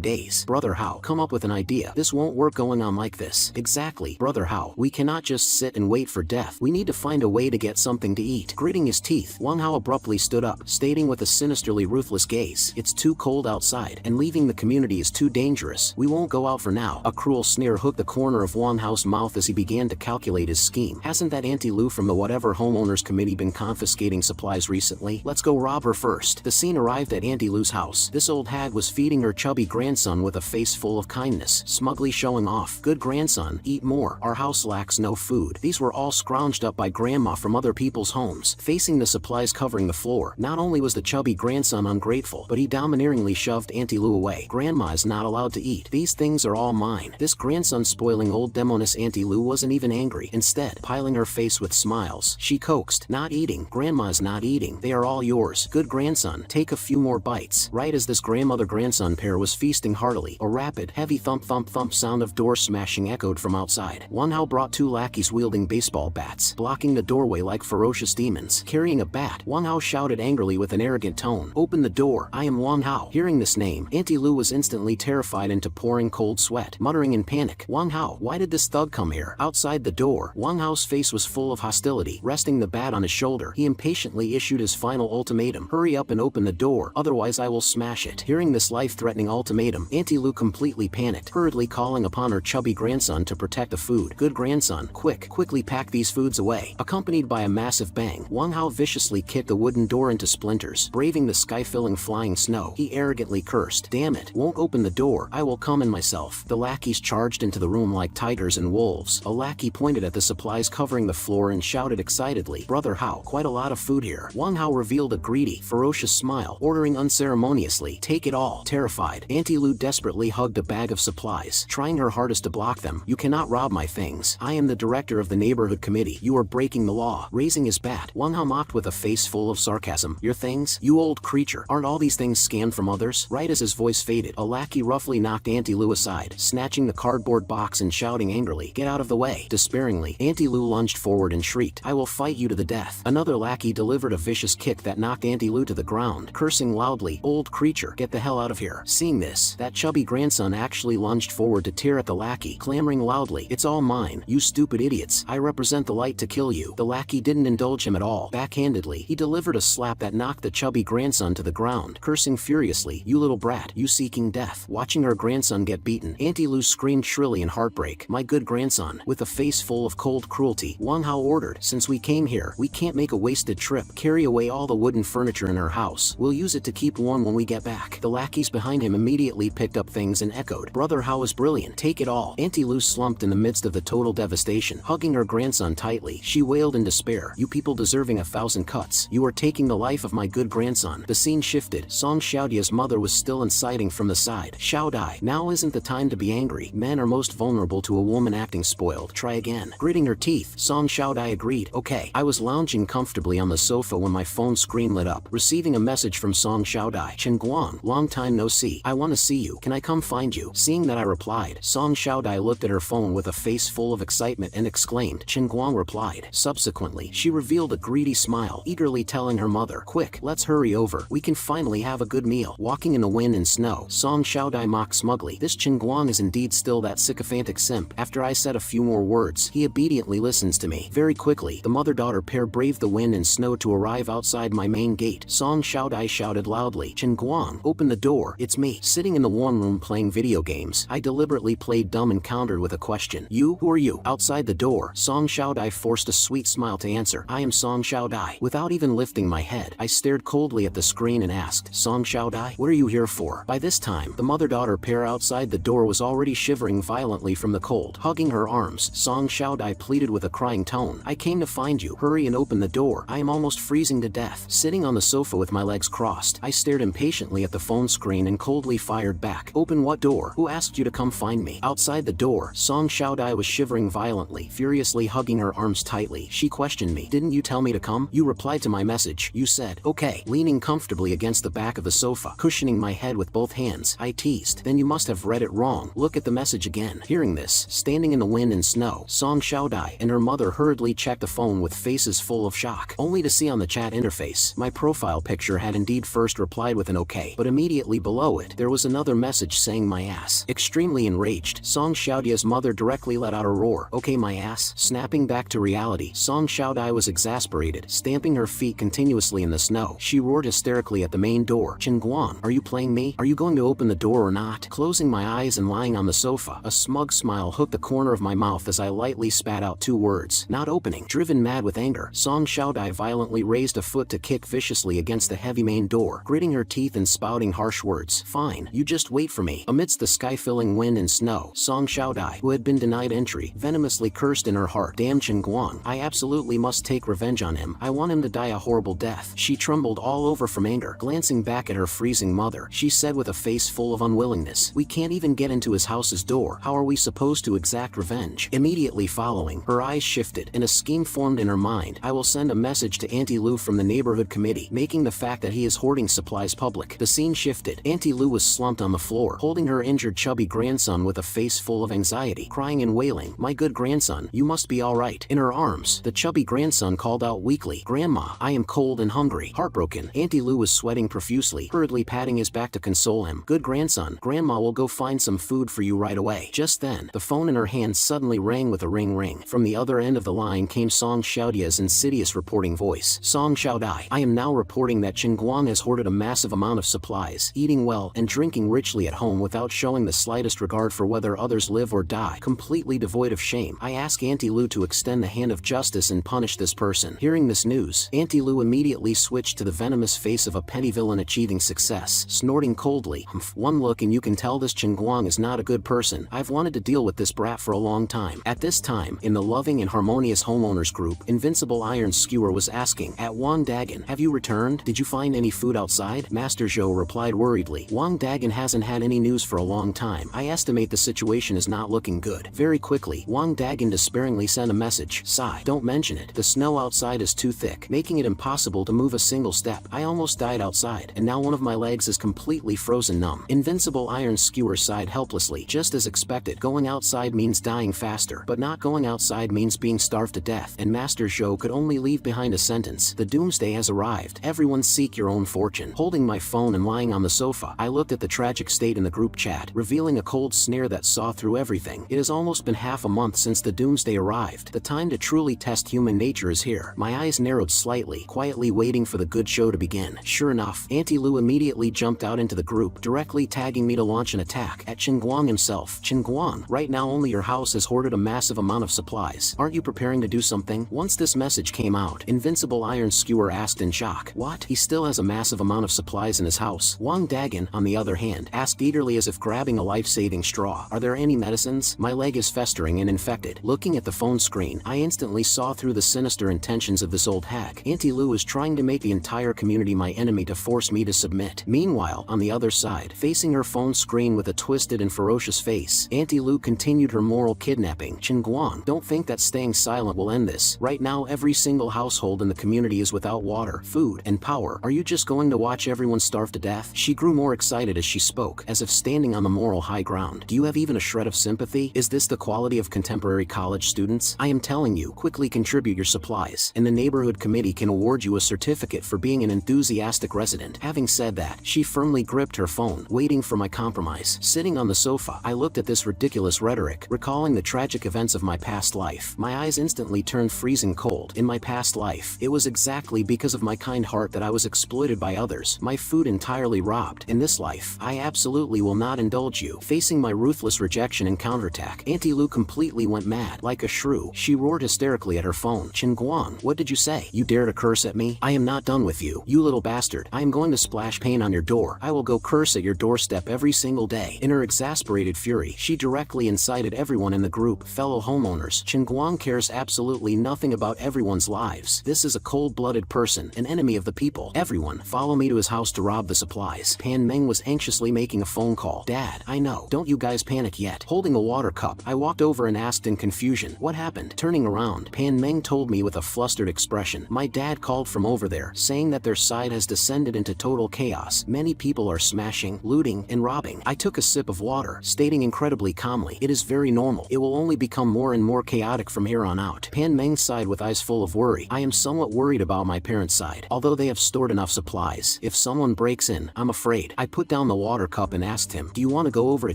days. Brother Hao, come up with an idea. This won't work going on like this. Exactly, Brother Hao. We cannot just sit and wait for death. We need to find a way to get something to eat. Gritting his teeth, Wang Hao abruptly stood up, stating with a sinisterly ruthless gaze, it's too cold outside, and leaving the community is too dangerous. We won't go out for now. A cruel sneer hooked the corner of Wang Hao's mouth as he began to calculate his scheme. Hasn't that Auntie Lu from the whatever homeowners committee been confiscating supplies recently? Let's go rob her first. The scene arrived at Auntie Lu's house. This old hag was feeding her chubby grandson with a face full of kindness, smugly showing off. Good grandson, eat more. Our house lacks no food. These were all scrounged up by grandma from other people's homes. Facing the supplies covering the floor, not only was the chubby grandson ungrateful, but he domineeringly shoved Auntie Lu away. Grandma is not allowed to eat. These things are all mine. This grandson spoiling old demoness Auntie Lu wasn't even angry. Instead, piling her face with smiles, she coaxed, not eating. Grandma's not eating. They are all yours. Good grandson, take a few more bites. Right as this grandmother-grandson pair was feasting heartily, a rapid, heavy thump-thump-thump sound of door smashing echoed from outside. Wang Hao brought two lackeys wielding baseball bats, blocking the doorway like ferocious demons. Carrying a bat, Wang Hao shouted angrily with an arrogant tone, open the door. I am Wang Hao. Hearing this name, Auntie Lu was instantly terrified into pouring cold sweat. Muttering in panic, Wang Hao, why did this thug come here? Outside the door, Wang Hao's face was full of hostility. Resting the bat on his shoulder, he impatiently issued his final ultimatum. Hurry up and open the door, otherwise I will smash it. Hearing this life-threatening ultimatum, Auntie Lu completely panicked, hurriedly calling upon her chubby grandson to protect the food. Good grandson, quickly pack these foods away. Accompanied by a massive bang, Wang Hao viciously kicked the wooden door into splinters. Braving the sky-filling flying snow, he arrogantly cursed, damn it, won't open the door, I will come in myself. The lackeys charged into the room like tigers and wolves. A lackey pointed at the supplies covering the floor and shouted excitedly, Brother Hao, quite a lot of food here. Wang Hao revealed a greedy, ferocious smile, ordering unceremoniously, take it all. Terrified, Auntie Lu desperately hugged a bag of supplies, trying her hardest to block them. You cannot rob my things. I am the director of the neighborhood committee. You are breaking the law. Raising his bat, Wang Hao mocked with a face full of sarcasm. Your things? You old creature. Aren't all these things scanned from others? Right as his voice faded, a lackey roughly knocked Auntie Lu aside, snatching the cardboard box and shouting angrily, get out of the way. Despairingly, Auntie Lu lunged forward and shrieked, I will fight you to the death. Another lackey delivered a vicious kick that knocked Auntie Lu to the ground, cursing loudly, old creature, get the hell out of here. Seeing this, that chubby grandson actually lunged forward to tear at the lackey, clamoring loudly, it's all mine, you stupid idiots. I represent the light to kill you. The lackey didn't indulge him at all. Backhandedly, he delivered a slap that knocked the chubby grandson to the ground, cursing furiously, you little brat, you seeking death. Watching her grandson get beaten, Auntie Lu screamed shrilly in heartbreak, my good grandson. With a face full of cold cruelty, Wang Hao ordered, since we came here, we can't make a wasted trip. Carry away all the wooden furniture in her house. We'll use it to keep warm when we get back. The lackeys behind him immediately picked up things and echoed, Brother Hao is brilliant. Take it all. Auntie Lu slumped in the midst of the total devastation. Hugging her grandson tightly, she wailed in despair, you people deserving 1,000 cuts. You are taking the life of my good grandson. The scene shifted. Song Xiaodia's mother was still inciting from the side. Xiaodai, now isn't the time to be angry. Men are most vulnerable to a woman acting spoiled. Try again. Gritting her teeth, Song Xiaodai agreed. Okay. I was lounging comfortably on the sofa when my phone screen lit up, receiving a message from Song Xiaodai. Chen Guang, long time no see. I want to see you. Can I come find you? Seeing that I replied, Song Xiaodai looked at her phone with a face full of excitement and exclaimed. Chen Guang replied. Subsequently, she revealed revealed a greedy smile, eagerly telling her mother, "Quick, let's hurry over. We can finally have a good meal." Walking in the wind and snow, Song Xiaodai mocked smugly. This Qingguang is indeed still that sycophantic simp. After I said a few more words, he obediently listens to me. Very quickly, the mother-daughter pair braved the wind and snow to arrive outside my main gate. Song Xiaodai shouted loudly, "Qingguang, open the door, it's me." Sitting in the warm room playing video games, I deliberately played dumb and countered with a question. "You? Who are you?" Outside the door, Song Xiaodai forced a sweet smile to answer. "I am Song Xiaodai." Without even lifting my head, I stared coldly at the screen and asked, "Song Xiaodai, what are you here for?" By this time, the mother-daughter pair outside the door was already shivering violently from the cold. Hugging her arms, Song Xiaodai pleaded with a crying tone, "I came to find you. Hurry and open the door. I am almost freezing to death." Sitting on the sofa with my legs crossed, I stared impatiently at the phone screen and coldly fired back, "Open what door? Who asked you to come find me?" Outside the door, Song Xiaodai was shivering violently, furiously hugging her arms tightly. She questioned me, "Didn't you tell me to come? You replied to my message. You said, okay." Leaning comfortably against the back of the sofa, cushioning my head with both hands, I teased, "Then you must have read it wrong. Look at the message again." Hearing this, standing in the wind and snow, Song Xiaodai and her mother hurriedly checked the phone with faces full of shock, only to see on the chat interface, my profile picture had indeed first replied with an okay, but immediately below it, there was another message saying my ass. Extremely enraged, Song Xiaodai's mother directly let out a roar, "Okay my ass?" Snapping back to reality, Song Xiaodai was exasperated, stamping her feet continuously in the snow. She roared hysterically at the main door, "Qingguang, are you playing me? Are you going to open the door or not?" Closing my eyes and lying on the sofa, a smug smile hooked the corner of my mouth as I lightly spat out two words, "Not opening." Driven mad with anger, Song Xiaodai violently raised a foot to kick viciously against the heavy main door, gritting her teeth and spouting harsh words, "Fine, you just wait for me." Amidst the sky-filling wind and snow, Song Xiaodai, who had been denied entry, venomously cursed in her heart, "Damn Qingguang, I absolutely must take revenge on him. I want him to die a horrible death." She trembled all over from anger. Glancing back at her freezing mother, she said with a face full of unwillingness, "We can't even get into his house's door. How are we supposed to exact revenge?" Immediately following, her eyes shifted, and a scheme formed in her mind. "I will send a message to Auntie Lou from the neighborhood committee, making the fact that he is hoarding supplies public." The scene shifted. Auntie Lou was slumped on the floor, holding her injured chubby grandson with a face full of anxiety, crying and wailing, "My good grandson, you must be all right." In her arms, the chubby grandson called out weakly, "Grandma, I am cold and hungry." Heartbroken, Auntie Lou was sweating profusely, hurriedly patting his back to console him. "Good grandson, Grandma will go find some food for you right away." Just then, the phone in her hand suddenly rang with a ring. From the other end of the line came Song Xiaodai's insidious reporting voice. "Song Xiaodai, I am now reporting that Qingguang has hoarded a massive amount of supplies, eating well and drinking richly at home without showing the slightest regard for whether others live or die. Completely devoid of shame, I ask Auntie Lou to extend the hand of justice and punish this person." Hearing this news, Auntie Lou immediately switched to the venomous face of a petty villain achieving success, snorting coldly, "Humph, one look and you can tell this Qingguang is not a good person. I've wanted to deal with this brat for a long time." At this time, in the loving and harmonious homeowners group, Invincible Iron Skewer was asking, "At Wang Dagon, have you returned? Did you find any food outside?" Master Zhou replied worriedly, "Wang Dagon hasn't had any news for a long time. I estimate the situation is not looking good." Very quickly, Wang Dagon despairingly sent a message, "Sigh, don't mention it. The snow outside is too thick, making it impossible to move a single step. I almost died outside, and now one of my legs is completely frozen numb." Invincible Iron Skewer sighed helplessly. Just as expected, going outside means dying faster, but not going outside means being starved to death, and Master Zhou could only leave behind a sentence, "The doomsday has arrived. Everyone seek your own fortune." Holding my phone and lying on the sofa, I looked at the tragic state in the group chat, revealing a cold sneer that saw through everything. It has almost been half a month since the doomsday arrived. The time to truly test human nature is here. My eyes narrowed slightly, quietly waiting for the good show to begin. Sure enough, Auntie Lou immediately jumped out into the group, directly tagging me to launch an attack at Qingguang himself. "Qingguang, right now only your house has hoarded a massive amount of supplies. Aren't you preparing to do something?" Once this message came out, Invincible Iron Skewer asked in shock, "What? He still has a massive amount of supplies in his house?" Wang Dagon, on the other hand, asked eagerly as if grabbing a life-saving straw, "Are there any medicines? My leg is festering and infected." Looking at the phone screen, I instantly saw through the sinister intentions of this old hag. Auntie Lou is trying to make the entire community my enemy to force me to submit. Meanwhile, on the other side, facing her phone screen with a twisted and ferocious face, Auntie Lou continued her moral kidnapping. "Qingguang, don't think that staying silent will end this. Right now every single household in the community is without water, food, and power. Are you just going to watch everyone starve to death?" She grew more excited as she spoke, as if standing on the moral high ground. "Do you have even a shred of sympathy? Is this the quality of contemporary college students? I am telling you, quickly contribute your supplies. supplies, and the neighborhood committee can award you a certificate for being an enthusiastic resident. Having said that, she firmly gripped her phone, waiting for my compromise. Sitting on the sofa, I looked at this ridiculous rhetoric, recalling the tragic events of my past life. My eyes instantly turned freezing cold. In my past life, it was exactly because of my kind heart that I was exploited by others, my food entirely robbed. In this life, I absolutely will not indulge you. Facing my ruthless rejection and counterattack, Auntie Lu completely went mad. Like a shrew, she roared hysterically at her phone. Chen Guang, what did you say? You dare to curse at me? I am not done with you, you little bastard. I am going to splash paint on your door. I will go curse at your doorstep every single day. In her exasperated fury, she directly incited everyone in the group. Fellow homeowners, Chen Guang cares absolutely nothing about everyone's lives. This is a cold-blooded person, an enemy of the people. Everyone, follow me to his house to rob the supplies. Pan Meng was anxiously making a phone call. Dad, I know. Don't you guys panic yet. Holding a water cup, I walked over and asked in confusion, what happened? Turning around, Pan Meng told me with a flustered expression. My dad called from over there, saying that their side has descended into total chaos. Many people are smashing, looting, and robbing. I took a sip of water, stating incredibly calmly, it is very normal. It will only become more and more chaotic from here on out. Pan Meng sighed with eyes full of worry. I am somewhat worried about my parents' side. Although they have stored enough supplies, if someone breaks in, I'm afraid. I put down the water cup and asked him, do you want to go over to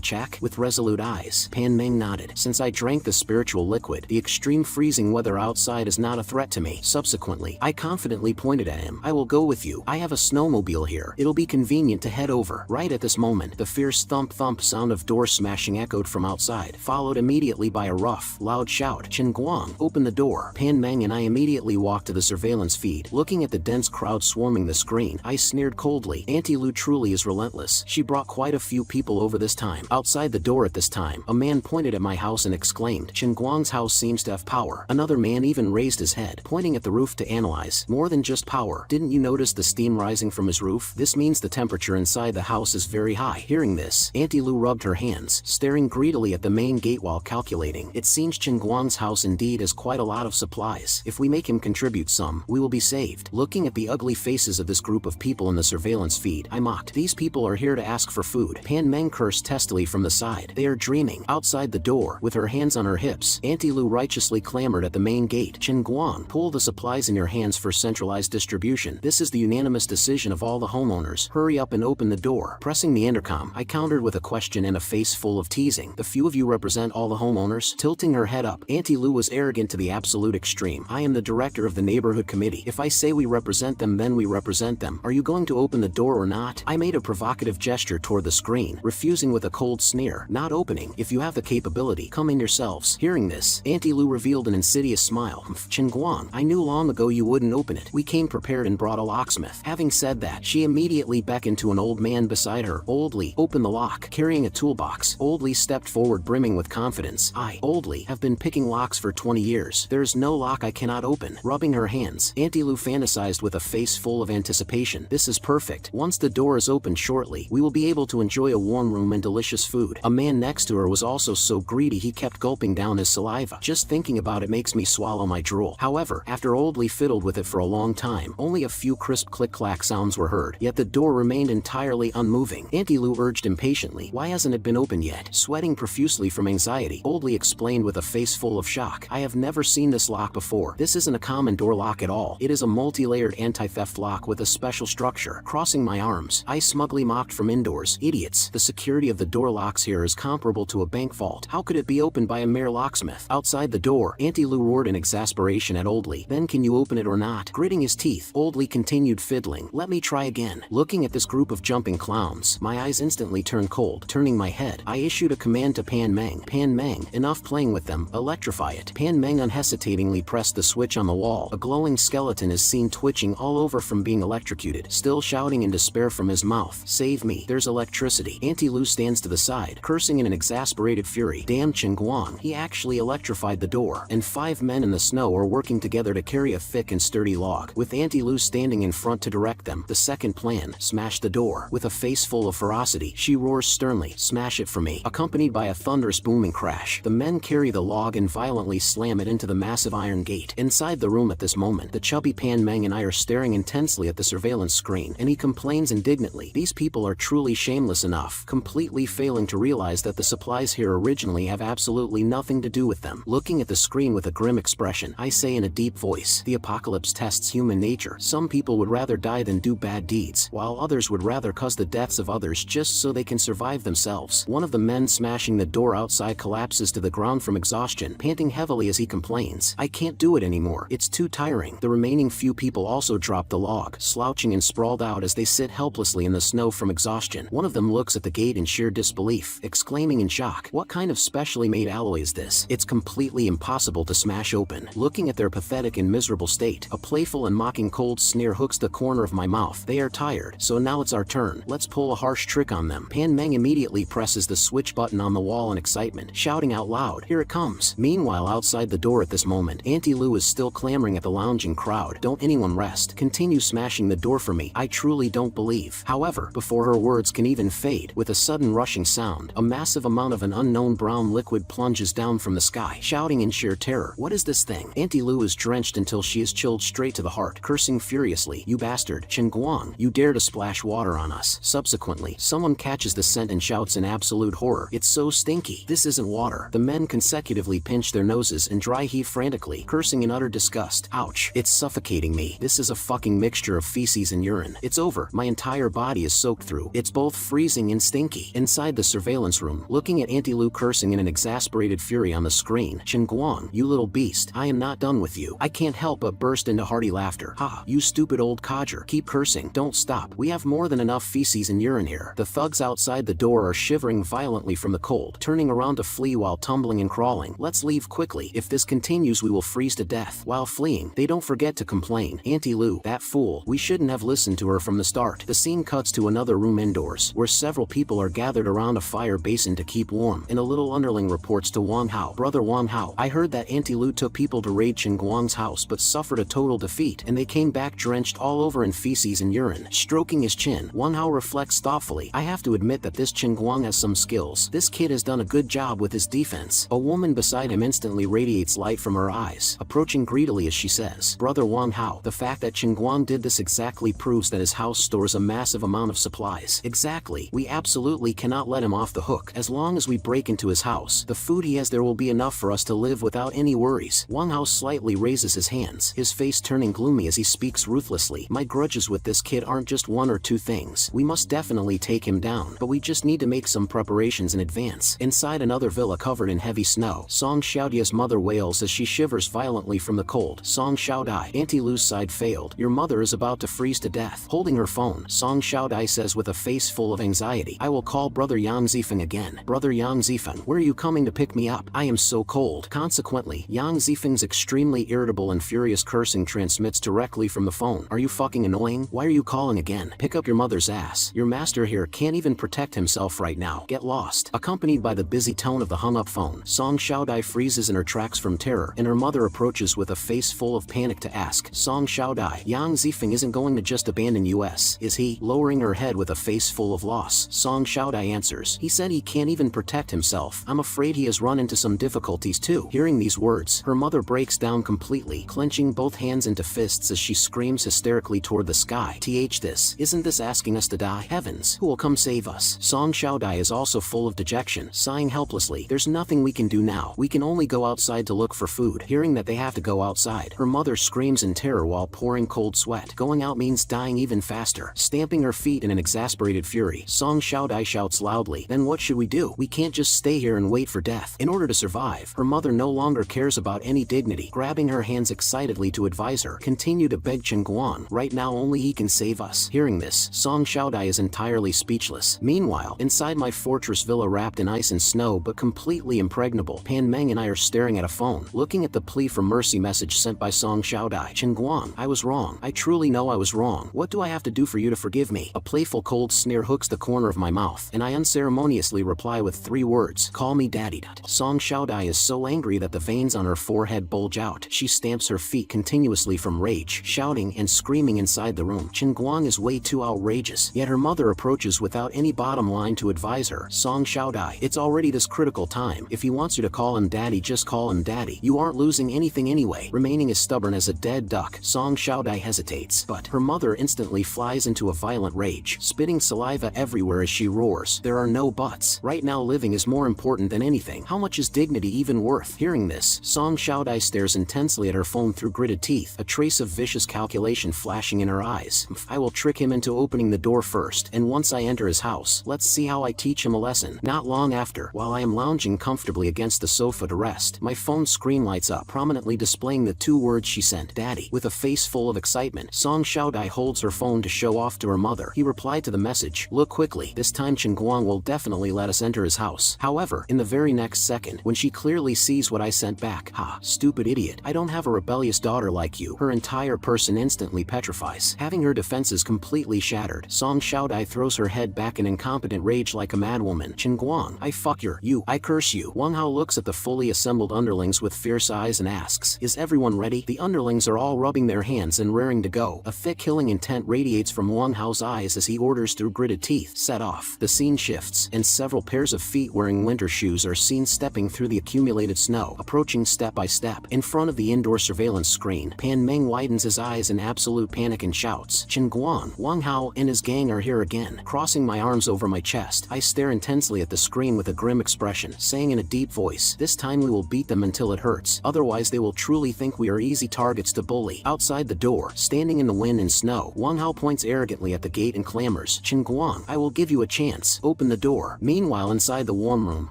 check? With resolute eyes, Pan Meng nodded. Since I drank the spiritual liquid, the extreme freezing weather outside is not a threat to me. Subsequently, I confidently pointed at him. I will go with you. I have a snowmobile here. It'll be convenient to head over. Right at this moment, the fierce thump-thump sound of door smashing echoed from outside, followed immediately by a rough, loud shout. Chen Guang, open the door. Pan Meng and I immediately walked to the surveillance feed. Looking at the dense crowd swarming the screen, I sneered coldly. Auntie Lu truly is relentless. She brought quite a few people over this time. Outside the door at this time, a man pointed at my house and exclaimed, Chen Guang's house seems to have power. Another man even raised his head, pointing at the roof to analyze. More than just power. Didn't you notice the steam rising from his roof? This means the temperature inside the house is very high. Hearing this, Auntie Lu rubbed her hands, staring greedily at the main gate while calculating. It seems Chen Guang's house indeed has quite a lot of supplies. If we make him contribute some, we will be saved. Looking at the ugly faces of this group of people in the surveillance feed, I mocked. These people are here to ask for food. Pan Meng cursed testily from the side. They are dreaming. Outside the door, with her hands on her hips, Auntie Lu righteously clamored at the main gate. Chen Guang, pull the supplies in your hands for centralized distribution. This is the unanimous decision of all the homeowners. Hurry up and open the door. Pressing the intercom, I countered with a question and a face full of teasing. The few of you represent all the homeowners? Tilting her head up, Auntie Lu was arrogant to the absolute extreme. I am the director of the neighborhood committee. If I say we represent them, then we represent them. Are you going to open the door or not? I made a provocative gesture toward the screen, refusing with a cold sneer. Not opening. If you have the capability, come in yourselves. Hearing this, Auntie Lu revealed an insidious smile. Chen Guang, I knew long ago you wouldn't open it. We came prepared and brought a locksmith. Having said that, she immediately beckoned to an old man beside her. Old Li, open the lock. Carrying a toolbox, Old Li stepped forward brimming with confidence. I, Old Li, have been picking locks for 20 years. There's no lock I cannot open. Rubbing her hands, Auntie Lu fantasized with a face full of anticipation. This is perfect. Once the door is opened shortly, we will be able to enjoy a warm room and delicious food. A man next to her was also so greedy he kept gulping down his saliva. Just thinking about it makes me swallow my drool. However, after Old Li fiddled with it for a long time, only a few crisp click-clack sounds were heard, yet the door remained entirely unmoving. Auntie Lu urged impatiently, why hasn't it been opened yet? Sweating profusely from anxiety, Old Li explained with a face full of shock. I have never seen this lock before. This isn't a common door lock at all. It is a multi-layered anti-theft lock with a special structure. Crossing my arms, I smugly mocked from indoors. Idiots, the security of the door locks here is comparable to a bank vault. How could it be opened by a mere locksmith? Outside the door, Auntie Lu roared in exasperation at Old Li. Then can you open it or not? Gritting his teeth, Old Li continued fiddling. Let me try again. Looking at this group of jumping clowns, my eyes instantly turned cold. Turning my head, I issued a command to Pan Meng. Pan Meng, enough playing with them. Electrify it. Pan Meng unhesitatingly pressed the switch on the wall. A glowing skeleton is seen twitching all over from being electrocuted, still shouting in despair from his mouth. Save me, there's electricity. Auntie Lu stands to the side, cursing in an exasperated fury. Damn Chen Guang, he actually electrified the door. And 5 men in the snow are working together to carry a thick and sturdy log, with Auntie Lu standing in front to direct them. The second plan, smash the door. With a face full of ferocity, she roars sternly, smash it for me. Accompanied by a thunderous booming crash, the men carry the log and violently slam it into the massive iron gate. Inside the room at this moment, the chubby Pan Meng and I are staring intensely at the surveillance screen, and he complains indignantly. These people are truly shameless enough, completely failing to realize that the supplies here originally have absolutely nothing to do with them. Looking at the screen with a grim expression, I say in in a deep voice. The apocalypse tests human nature. Some people would rather die than do bad deeds, while others would rather cause the deaths of others just so they can survive themselves. One of the men smashing the door outside collapses to the ground from exhaustion, panting heavily as he complains, "I can't do it anymore. It's too tiring." The remaining few people also drop the log, slouching and sprawled out as they sit helplessly in the snow from exhaustion. One of them looks at the gate in sheer disbelief, exclaiming in shock, "What kind of specially made alloy is this? It's completely impossible to smash open." Looking at their pathetic and miserable state, a playful and mocking cold sneer hooks the corner of my mouth. "They are tired, so now it's our turn. Let's pull a harsh trick on them." Pan Meng immediately presses the switch button on the wall in excitement, shouting out loud, "Here it comes." Meanwhile, outside the door at this moment, Auntie Lou is still clamoring at the lounging crowd, "Don't anyone rest. Continue smashing the door for me. I truly don't believe." However, before her words can even fade, with a sudden rushing sound, a massive amount of an unknown brown liquid plunges down from the sky, shouting in sheer terror, "What is this thing?" Auntie Lou is drenched until she is chilled straight to the heart, cursing furiously, "You bastard, Chen Guang, you dare to splash water on us." Subsequently, someone catches the scent and shouts in absolute horror, "It's so stinky. This isn't water." The men consecutively pinch their noses and dry heave frantically, cursing in utter disgust. "Ouch, it's suffocating me. This is a fucking mixture of feces and urine. It's over. My entire body is soaked through. It's both freezing and stinky." Inside the surveillance room, looking at Auntie Lou cursing in an exasperated fury on the screen, "Chen Guang, you little beast, I am not done with you." I can't help but burst into hearty laughter. "Ha, you stupid old codger. Keep cursing. Don't stop. We have more than enough feces and urine here." The thugs outside the door are shivering violently from the cold, turning around to flee while tumbling and crawling. "Let's leave quickly. If this continues, we will freeze to death." While fleeing, they don't forget to complain, "Auntie Lou, that fool, we shouldn't have listened to her from the start." The scene cuts to another room indoors, where several people are gathered around a fire basin to keep warm, and a little underling reports to Wang Hao, "Brother Wang Hao, I heard that Auntie Lou took people to raid Chen Guang's house but suffered a total defeat, and they came back drenched all over in feces and urine." Stroking his chin, Wang Hao reflects thoughtfully, "I have to admit that this Chen Guang has some skills. This kid has done a good job with his defense." A woman beside him instantly radiates light from her eyes, approaching greedily as she says, "Brother Wang Hao, the fact that Chen Guang did this exactly proves that his house stores a massive amount of supplies." "Exactly. We absolutely cannot let him off the hook. As long as we break into his house, the food he has there will be enough for us to live without any worries." Wang Hao slightly raises his hands, his face turning gloomy as he speaks ruthlessly, "My grudges with this kid aren't just one or two things. We must definitely take him down, but we just need to make some preparations in advance." Inside another villa covered in heavy snow, Song Xiaodia's mother wails as she shivers violently from the cold. Song Xiaodai, Auntie Lou's side failed. "Your mother is about to freeze to death." Holding her phone, Song Xiaodai says with a face full of anxiety, "I will call Brother Yang Zifeng again." "Brother Yang Zifeng, where are you coming to pick me up? I am so cold." Consequently, Yang Zifeng's extremely irritable and furious cursing transmits directly from the phone. "Are you fucking annoying? Why are you calling again? Pick up your mother's ass. Your master here can't even protect himself right now. Get lost." Accompanied by the busy tone of the hung-up phone, Song Xiaodai freezes in her tracks from terror, and her mother approaches with a face full of panic to ask, "Song Xiaodai, Yang Zifeng isn't going to just abandon us, is he?" Lowering her head with a face full of loss, Song Xiaodai answers, "He said he can't even protect himself. I'm afraid he has run into some difficulties too." Hearing these words, her mother breaks down completely, clenching both hands into fists as she screams hysterically toward the sky, Isn't this asking us to die? Heavens, who will come save us?" Song Xiaodai is also full of dejection, sighing helplessly, "There's nothing we can do now. We can only go outside to look for food." Hearing that they have to go outside, her mother screams in terror while pouring cold sweat. Going out means dying even faster. Stamping her feet in an exasperated fury, Song Xiaodai shouts loudly, "Then what should we do? We can't just stay here and wait for death." In order to survive, her mother no longer cares about any dignity. Grabbing her hands excitedly to advise her, "Continue to beg Chen Guang. Right now only he can save us." Hearing this, Song Xiaodai is entirely speechless. Meanwhile, inside my fortress villa wrapped in ice and snow but completely impregnable, Pan Meng and I are staring at a phone, looking at the plea for mercy message sent by Song Xiaodai. "Chen Guang, I was wrong. I truly know I was wrong. What do I have to do for you to forgive me?" A playful cold sneer hooks the corner of my mouth, and I unceremoniously reply with 3 words, "Call me daddy." Song Xiaodai is so angry that the veins on her forehead bulge out. She stamps her feet continuously from rage, shouting and screaming inside the room. Chen Guang is way too outrageous, yet her mother approaches without any bottom line to advise her. "Song Xiaodai, it's already this critical time. If he wants you to call him daddy, just call him daddy. You aren't losing anything anyway." Remaining as stubborn as a dead duck, Song Xiaodai hesitates, but her mother instantly flies into a violent rage, spitting saliva everywhere as she roars, "There are no buts. Right now living is more important than anything. How much is dignity even worth?" Hearing this, Song Xiaodai stares intently intensely at her phone through gritted teeth, a trace of vicious calculation flashing in her eyes. I will trick him into opening the door first, and once I enter his house, let's see how I teach him a lesson. Not long after, while I am lounging comfortably against the sofa to rest, my phone screen lights up, prominently displaying the 2 words she sent, Daddy. With a face full of excitement, Song Xiaodai holds her phone to show off to her mother. He replied to the message, look quickly, this time Chen Guang will definitely let us enter his house. However, in the very next second, when she clearly sees what I sent back, ha, stupid idiot, I don't have a rebellious daughter like you, her entire person instantly petrifies. Having her defenses completely shattered, Song Xiaodai throws her head back in incompetent rage like a madwoman. Chen Guang, I fuck you, I curse you. Wang Hao looks at the fully assembled underlings with fierce eyes and asks, is everyone ready? The underlings are all rubbing their hands and raring to go. A thick killing intent radiates from Wang Hao's eyes as he orders through gritted teeth, set off. The scene shifts, and several pairs of feet wearing winter shoes are seen stepping through the accumulated snow, approaching step by step. In front of the indoor surveillance screen, Pan Meng widens his eyes in absolute panic and shouts, Chen Guang, Wang Hao and his gang are here again. Crossing my arms over my chest, I stare intensely at the screen with a grim expression, saying in a deep voice, this time we will beat them until it hurts, otherwise they will truly think we are easy targets to bully. Outside the door, standing in the wind and snow, Wang Hao points arrogantly at the gate and clamors, Chen Guang, I will give you a chance. Open the door. Meanwhile, inside the warm room,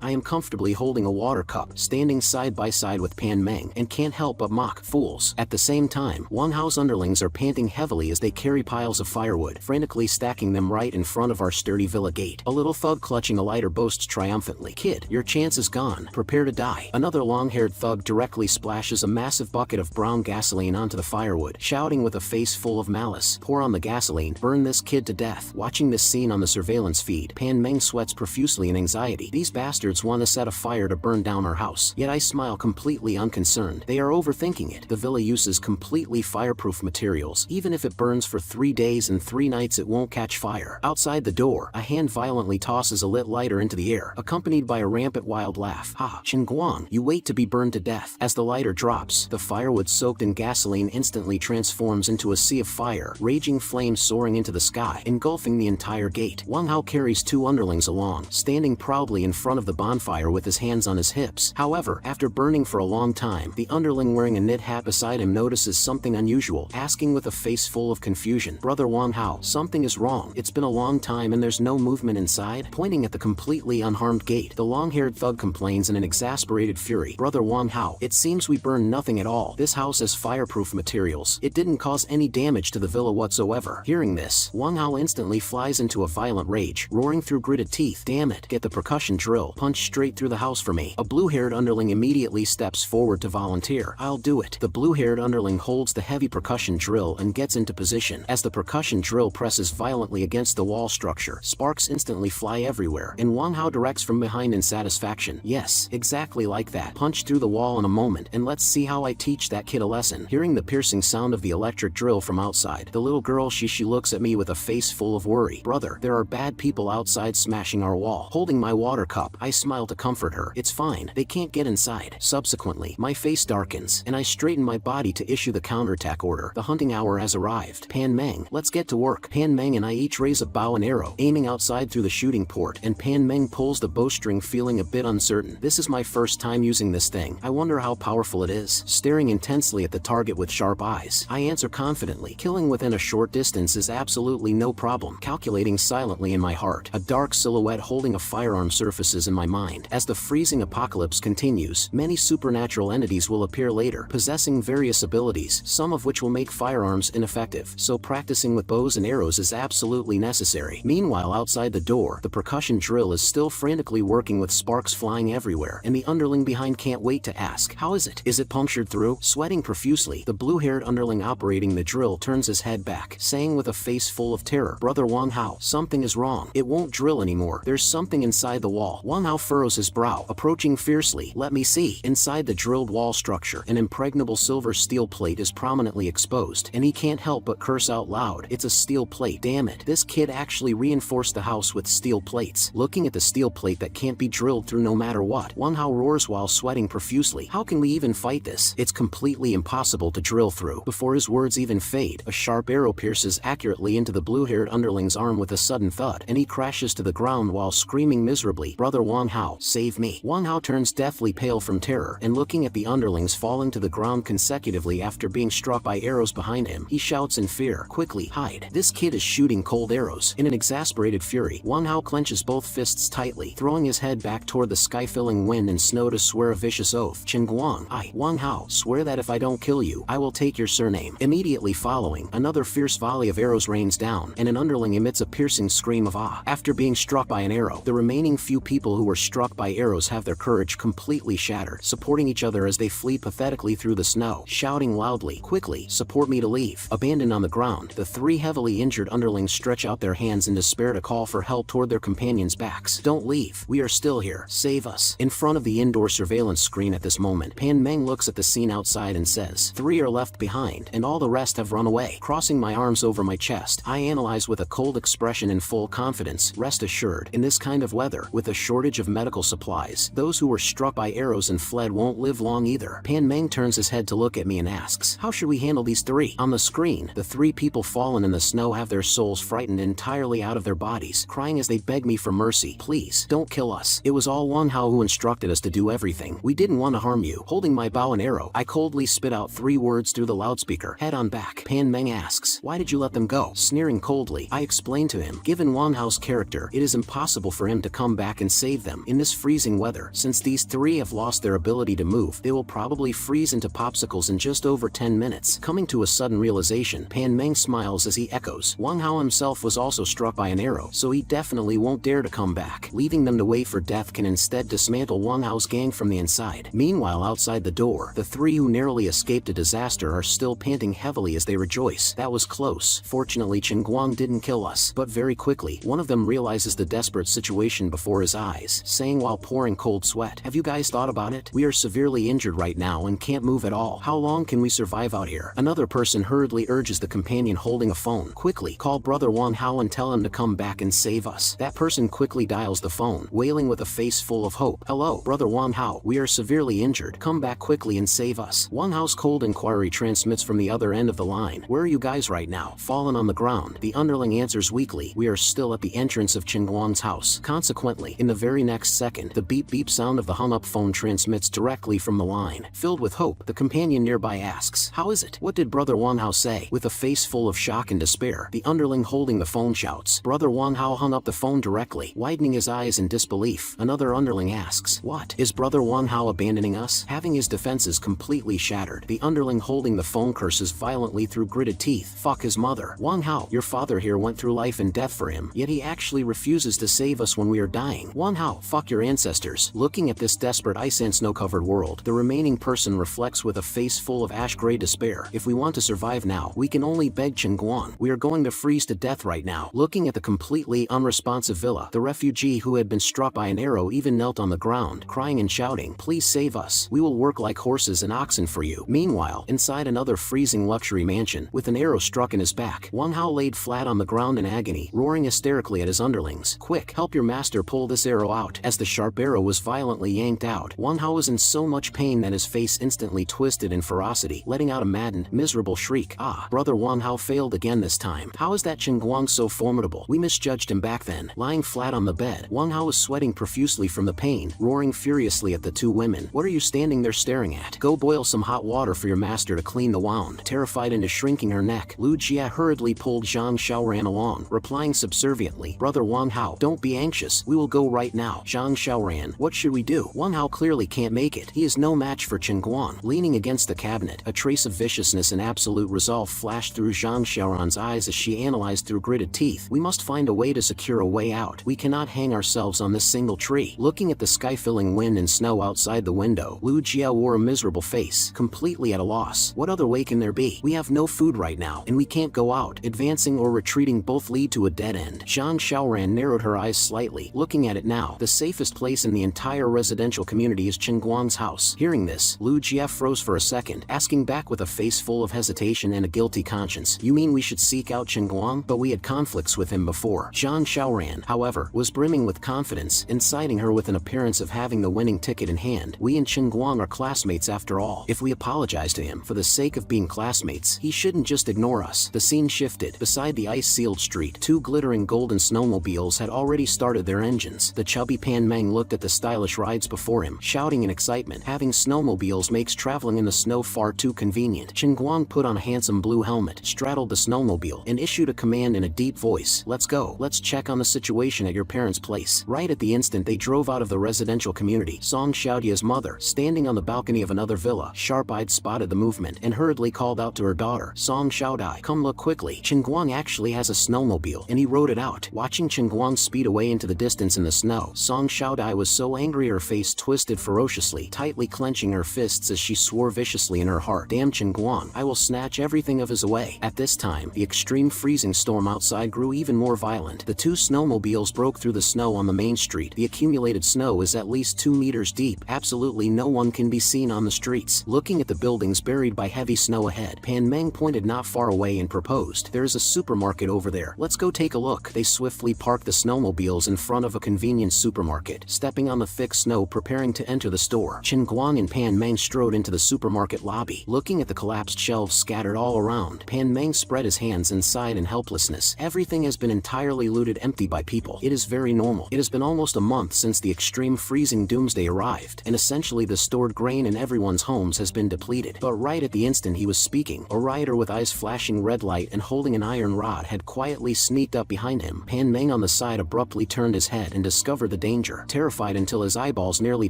I am comfortably holding a water cup, standing side by side with Pan Meng, and can't help but mock, fools. At the same time, Wang Hao's underlings are panting heavily as they carry piles of firewood, frantically stacking them right in front of our sturdy villa gate. A little thug clutching a lighter boasts triumphantly, kid, your chance is gone. Prepare to die. Another long-haired thug directly splashes a massive bucket of brown gasoline onto the firewood, shouting with a face full of malice, pour on the gasoline, burn this kid to death. Watching this scene on the surveillance feed, Pan Meng sweats profusely in anxiety. These bastards want to set a fire to burn down our house, yet I smile completely unconcerned. They are overthinking it. The villa uses completely fireproof materials. Even if it burns for 3 days and 3 nights it won't catch fire. Outside the door, a hand violently tosses a lit lighter into the air, accompanied by a rampant wild laugh. Ha, Chen Guang, you wait to be burned to death. As the lighter drops, the firewood soaked in gasoline instantly transforms into a sea of fire, raging flames soaring into the sky, engulfing the entire gate. Wang Hao carries 2 underlings along, standing proudly in front of the bonfire with his hands on his hips. However, after burning for a long time, the underling wearing a knit hat beside him notices something unusual, asking with a face full of confusion, Brother Wang Hao, something is wrong. It's been a long time and there's no movement inside. Pointing at the completely unharmed gate, the long-haired thug complains in an exasperated fury, Brother Wang Hao, it seems we burned nothing at all. This house has fireproof materials. It didn't cause any damage to the villa whatsoever. Hearing this, Wang Hao instantly flies into a violent rage, roaring through gritted teeth, damn it, get the percussion drill, punch straight through the house for me. A blue-haired underling immediately steps forward to volunteer. I'll do it. The blue-haired underling holds the heavy percussion drill and gets into position. As the percussion drill presses violently against the wall structure, sparks instantly fly everywhere, and Wang Hao directs from behind in satisfaction, yes, exactly like that. Punch through the wall in a moment, and let's see how I teach that kid a lesson. Hearing the piercing sound of the electric drill from outside, the little girl she looks at me with a face full of worry. Brother, there are bad people outside smashing our wall. Holding my water cup, I smile to comfort her. It's fine, they can't get inside. Subsequently, my face darkens, and I straighten my body to issue the counterattack order. The hunting hour has arrived. Pan Meng, let's get to work. Pan Meng and I each raise a bow and arrow, aiming outside through the shooting port, and Pan Meng pulls the bowstring feeling a bit uncertain. This is my first time using this thing. I wonder how powerful it is. Staring intensely at the target with sharp eyes, I answer confidently, killing within a short distance is absolutely no problem. Calculating silently in my heart, a dark silhouette holding a firearm surfaces in my mind. As the freezing apocalypse continues, many supernatural entities will appear later, possessing various abilities, some of which will make firearms ineffective, so practicing with bows and arrows is absolutely necessary. Meanwhile, outside the door, the percussion drill is still frantically working with sparks flying everywhere, and the underling behind can't wait to ask, how is it? Is it punctured through? Sweating profusely, the blue-haired underling operating the drill turns his head back, saying with a face full of terror, Brother Wang Hao, something is wrong. It won't drill anymore. There's something inside the wall. Wang Hao furrows his brow, approaching fiercely. Let me see. Inside the drilled wall structure, an impregnable silver steel plate is prominently exposed, and he can't help but curse out loud. It's a steel plate. Damn it. This kid actually reinforced the house with steel plates. Looking at the steel plate that can't be drilled through no matter what, Wang Hao roars while sweating profusely. How can we even fight this? It's completely impossible to drill through. Before his words even fade, a sharp arrow pierces accurately into the blue-haired underling's arm with a sudden thud, and he crashes to the ground while screaming miserably, Brother Wang Hao, save me. Wang Hao turns deathly pale from terror, and looking at the underling's falling to the ground consecutively after being struck by arrows behind him. He shouts in fear, "Quickly, hide! This kid is shooting cold arrows." In an exasperated fury, Wang Hao clenches both fists tightly, throwing his head back toward the sky-filling wind and snow to swear a vicious oath. "Qingguang, I, Wang Hao, swear that if I don't kill you, I will take your surname." Immediately following, another fierce volley of arrows rains down, and an underling emits a piercing scream of ah. After being struck by an arrow, the remaining few people who were struck by arrows have their courage completely shattered, supporting each other as they flee pathetically through the snow, shouting loudly, "Quickly, support me to leave." Abandoned on the ground, the three heavily injured underlings stretch out their hands in despair to call for help toward their companions' backs. "Don't leave, we are still here, save us." In front of the indoor surveillance screen at this moment, Pan Meng looks at the scene outside and says, "3 are left behind, and all the rest have run away." Crossing my arms over my chest, I analyze with a cold expression in full confidence. Rest assured, in this kind of weather, with a shortage of medical supplies, those who were struck by arrows and fled won't live long either. Pan Meng turns his head to look at me and asks, "How should we handle these 3? On the screen, the 3 people fallen in the snow have their souls frightened entirely out of their bodies, crying as they beg me for mercy. "Please, don't kill us. It was all Wang Hao who instructed us to do everything. We didn't want to harm you." Holding my bow and arrow, I coldly spit out 3 words through the loudspeaker. "Head on back." Pan Meng asks, "Why did you let them go?" Sneering coldly, I explain to him, given Wang Hao's character, it is impossible for him to come back and save them in this freezing weather. Since these 3 have lost their ability to move, they will probably freeze into popsicles in just over 10 minutes. Coming to a sudden realization, Pan Meng smiles as he echoes, "Wang Hao himself was also struck by an arrow, so he definitely won't dare to come back. Leaving them to wait for death can instead dismantle Wang Hao's gang from the inside." Meanwhile, outside the door, the 3 who narrowly escaped a disaster are still panting heavily as they rejoice. "That was close. Fortunately, Qingguang didn't kill us." But very quickly, one of them realizes the desperate situation before his eyes, saying while pouring cold sweat, "Have you guys thought about it? We are severely injured right now and can't move at all. How long can we survive out here?" Another person hurriedly urges the companion holding a phone, "Quickly, call brother Wang Hao and tell him to come back and save us." That person quickly dials the phone, wailing with a face full of hope, "Hello, brother Wang Hao, we are severely injured. Come back quickly and save us." Wang Hao's cold inquiry transmits from the other end of the line, "Where are you guys right now?" Fallen on the ground, the underling answers weakly, "We are still at the entrance of Qingguang's house." Consequently, in the very next second, the beep-beep sound of the hung-up phone transmits directly from the line. Filled with hope, the companion nearby asks, "How is it? What did brother Wang Hao say?" With a face full of shock and despair, the underling holding the phone shouts, "Brother Wang Hao hung up the phone directly." Widening his eyes in disbelief, another underling asks, "What? Is brother Wang Hao abandoning us?" Having his defenses completely shattered, the underling holding the phone curses violently through gritted teeth, "Fuck his mother. Wang Hao, your father here went through life and death for him, yet he actually refuses to save us when we are dying. Wang Hao, fuck your ancestors." Looking at this desperate ice and snow-covered world, the remaining person reflects with a face full of ash-gray despair, "If we want to survive now, we can only beg Qingguang. We are going to freeze to death right now." Looking at the completely unresponsive villa, the refugee who had been struck by an arrow even knelt on the ground, crying and shouting, "Please save us. We will work like horses and oxen for you." Meanwhile, inside another freezing luxury mansion, with an arrow struck in his back, Wang Hao laid flat on the ground in agony, roaring hysterically at his underlings, "Quick, help your master pull this arrow out." As the sharp arrow was violently yanked out, Wang Hao was in so much pain that his face instantly twisted in ferocity, letting out a maddened, miserable shriek. "Ah, brother Wang Hao failed again this time. How is that Qingguang so formidable? We misjudged him back then." Lying flat on the bed, Wang Hao was sweating profusely from the pain, roaring furiously at the 2 women, "What are you standing there staring at? Go boil some hot water for your master to clean the wound." Terrified into shrinking her neck, Lu Jia hurriedly pulled Zhang Xiaoran along, replying subserviently, "Brother Wang Hao, don't be anxious. We will go right now." Zhang Xiaoran, "What should we do? Wang Hao clearly can't make it. He is no match for Qingguang." Leaning against the cabinet, a trace of viciousness and absolute resolve flashed through Zhang Xiaoran's eyes as she analyzed through gritted teeth. "We must find a way to secure a way out. We cannot hang ourselves on this single tree." Looking at the sky-filling wind and snow outside the window, Lu Jia wore a miserable face, completely at a loss. "What other way can there be? We have no food right now, and we can't go out. Advancing or retreating both lead to a dead end." Zhang Xiaoran narrowed her eyes slightly. Looking at it now, the safest place in the entire residential community is Qingguang's house. Hearing this, Lu Jia froze for a second, asking back with a face full of hesitation and a guilty conscience, "You mean we should seek out Qingguang? But we had conflicts with him before." Zhang Xiaoran, however, was brimming with confidence, inciting her with an appearance of having the winning ticket in hand. "We and Qingguang are classmates after all. If we apologize to him for the sake of being classmates, he shouldn't just ignore for us. The scene shifted. Beside the ice-sealed street, 2 glittering golden snowmobiles had already started their engines. The chubby Pan Meng looked at the stylish rides before him, shouting in excitement. Having snowmobiles makes traveling in the snow far too convenient. Chen Guang put on a handsome blue helmet, straddled the snowmobile, and issued a command in a deep voice. Let's go. Let's check on the situation at your parents' place. Right at the instant they drove out of the residential community, Song Xiaodia's mother, standing on the balcony of another villa, sharp-eyed spotted the movement and hurriedly called out to her daughter, Song Xiaodai, come look quickly. Chen Guang actually has a snowmobile, and he rode it out. Watching Chen Guang speed away into the distance in the snow, Song Xiaodai was so angry her face twisted ferociously, tightly clenching her fists as she swore viciously in her heart. Damn Chen Guang, I will snatch everything of his away. At this time, the extreme freezing storm outside grew even more violent. The 2 snowmobiles broke through the snow on the main street. The accumulated snow is at least 2 meters deep. Absolutely no one can be seen on the streets. Looking at the buildings buried by heavy snow ahead, Pan Meng pointed not far away and proposed, there is a supermarket over there. Let's go take a look. They swiftly parked the snowmobiles in front of a convenience supermarket, stepping on the thick snow preparing to enter the store. Chen Guang and Pan Meng strode into the supermarket lobby. Looking at the collapsed shelves scattered all around, Pan Meng spread his hands and sighed in helplessness. Everything has been entirely looted empty by people. It is very normal. It has been almost a month since the extreme freezing doomsday arrived, and essentially the stored grain in everyone's homes has been depleted. But right at the instant he was speaking, a rider with eyes flashing red light and holding an iron rod had quietly sneaked up behind him. Pan Meng on the side abruptly turned his head and discovered the danger, terrified until his eyeballs nearly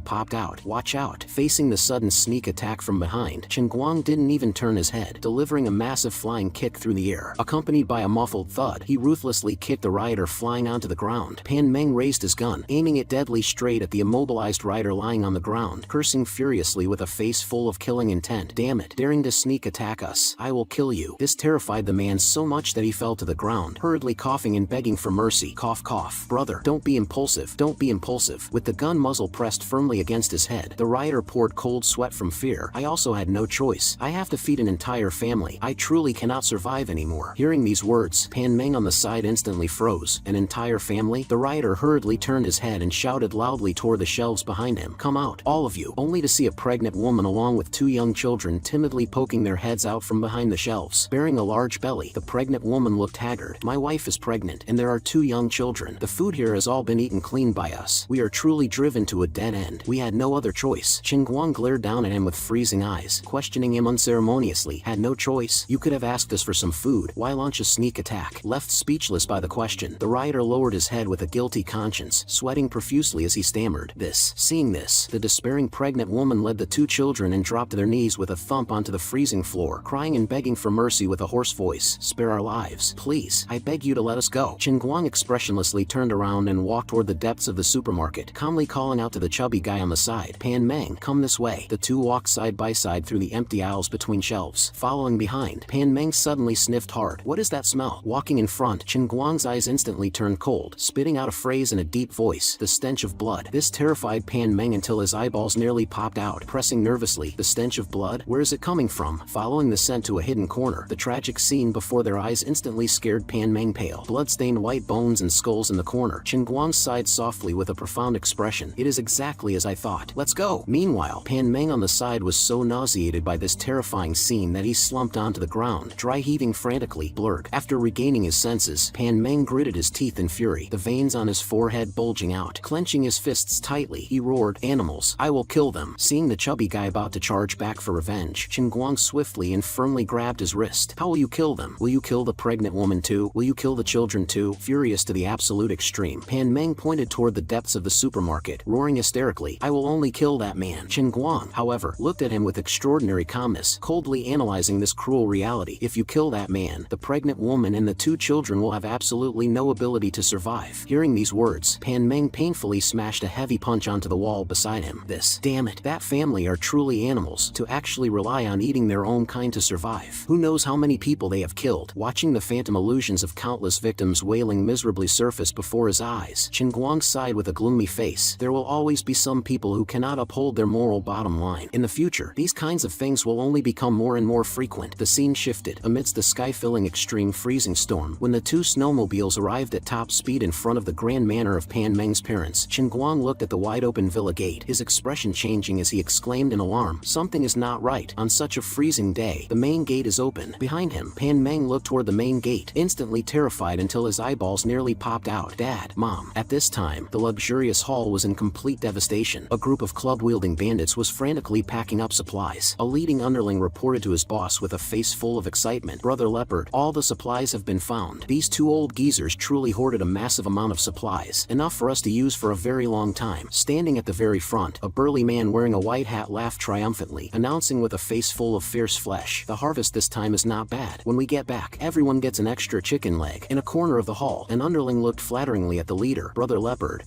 popped out. Watch out. Facing the sudden sneak attack from behind, Chen Guang didn't even turn his head, delivering a massive flying kick through the air. Accompanied by a muffled thud, he ruthlessly kicked the rider flying onto the ground. Pan Meng raised his gun, aiming it deadly straight at the immobilized rider lying on the ground, cursing furiously with a face full of killing intent. Damn it, daring to sneak attack us. I will kill you. This terrified the man so much that he fell to the ground, hurriedly coughing and begging for mercy. Cough cough. Brother, don't be impulsive. Don't be impulsive. With the gun muzzle pressed firmly against his head, the rider poured cold sweat from fear. I also had no choice. I have to feed an entire family. I truly cannot survive anymore. Hearing these words, Pan Meng on the side instantly froze. An entire family? The rider hurriedly turned his head and shouted loudly toward the shelves behind him. Come out, all of you, only to see a pregnant woman along with 2 young children timidly poking their heads out from behind the shelves. Bearing a large belly, the pregnant woman looked haggard. My wife is pregnant, and there are 2 young children. The food here has all been eaten clean by us. We are truly driven to a dead end. We had no other choice. Chen Guang glared down at him with freezing eyes, questioning him unceremoniously. Had no choice? You could have asked us for some food. Why launch a sneak attack? Left speechless by the question, the rider lowered his head with a guilty conscience, sweating profusely as he stammered, this. Seeing this, the despairing pregnant woman led the 2 children and dropped to their knees with a thump onto the freezing floor, crying and begging for mercy with a hoarse voice. Spare our lives. Please, I beg you to let us go. Chen Guang expressionlessly turned around and walked toward the depths of the supermarket, calmly calling out to the chubby guy on the side, Pan Meng, come this way. The 2 walked side by side through the empty aisles between shelves. Following behind, Pan Meng suddenly sniffed hard. What is that smell? Walking in front, Chen Guang's eyes instantly turned cold, spitting out a phrase in a deep voice, the stench of blood. This terrified Pan Meng until his eyeballs nearly popped out, pressing nervously. The stench of blood? Where is it coming from? Following the scent to a hidden corner, the tragic scene before their eyes instantly scared Pan Meng pale. Blood-stained white bones and skulls in the corner. Chen Guang sighed softly with a profound expression. It is exactly as I thought. Let's go. Meanwhile, Pan Meng on the side was so nauseated by this terrifying scene that he slumped onto the ground, dry heaving frantically. Blurred. After regaining his senses, Pan Meng gritted his teeth in fury, the veins on his forehead bulging out. Clenching his fists tightly, he roared, animals, I will kill them. Seeing the chubby guy about to charge back for revenge, Chen Guang swiftly and firmly grabbed his wrist. How will you kill them? Will you kill the pregnant woman too? Will you kill the children too? Furious to the absolute extreme, Pan Meng pointed toward the depths of the supermarket, roaring hysterically, I will only kill that man. Chen Guang, however, looked at him with extraordinary calmness, coldly analyzing this cruel reality. If you kill that man, the pregnant woman and the 2 children will have absolutely no ability to survive. Hearing these words, Pan Meng painfully smashed a heavy punch onto the wall beside him. This, damn it, that family are truly animals, to actually rely on eating their own kind to survive. Who knows how many people they have killed? Watching the phantom illusions of countless victims wailing miserably surface before his eyes, Chen Guang sighed with a gloomy face. There will always be some people who cannot uphold their moral bottom line. In the future, these kinds of things will only become more and more frequent. The scene shifted amidst the sky-filling extreme freezing storm. When the 2 snowmobiles arrived at top speed in front of the grand manor of Pan Meng's parents, Chen Guang looked at the wide-open villa gate, his expression changing as he exclaimed in alarm, something is not right. On such a freezing day, the main gate is open. Behind Behind him, Pan Meng looked toward the main gate, instantly terrified until his eyeballs nearly popped out. Dad, Mom. At this time, the luxurious hall was in complete devastation. A group of club-wielding bandits was frantically packing up supplies. A leading underling reported to his boss with a face full of excitement. Brother Leopard, all the supplies have been found. These two old geezers truly hoarded a massive amount of supplies, enough for us to use for a very long time. Standing at the very front, a burly man wearing a white hat laughed triumphantly, announcing with a face full of fierce flesh, "The harvest this time is not bad. When we get back, everyone gets an extra chicken leg." In a corner of the hall, an underling looked flatteringly at the leader. Brother Leopard,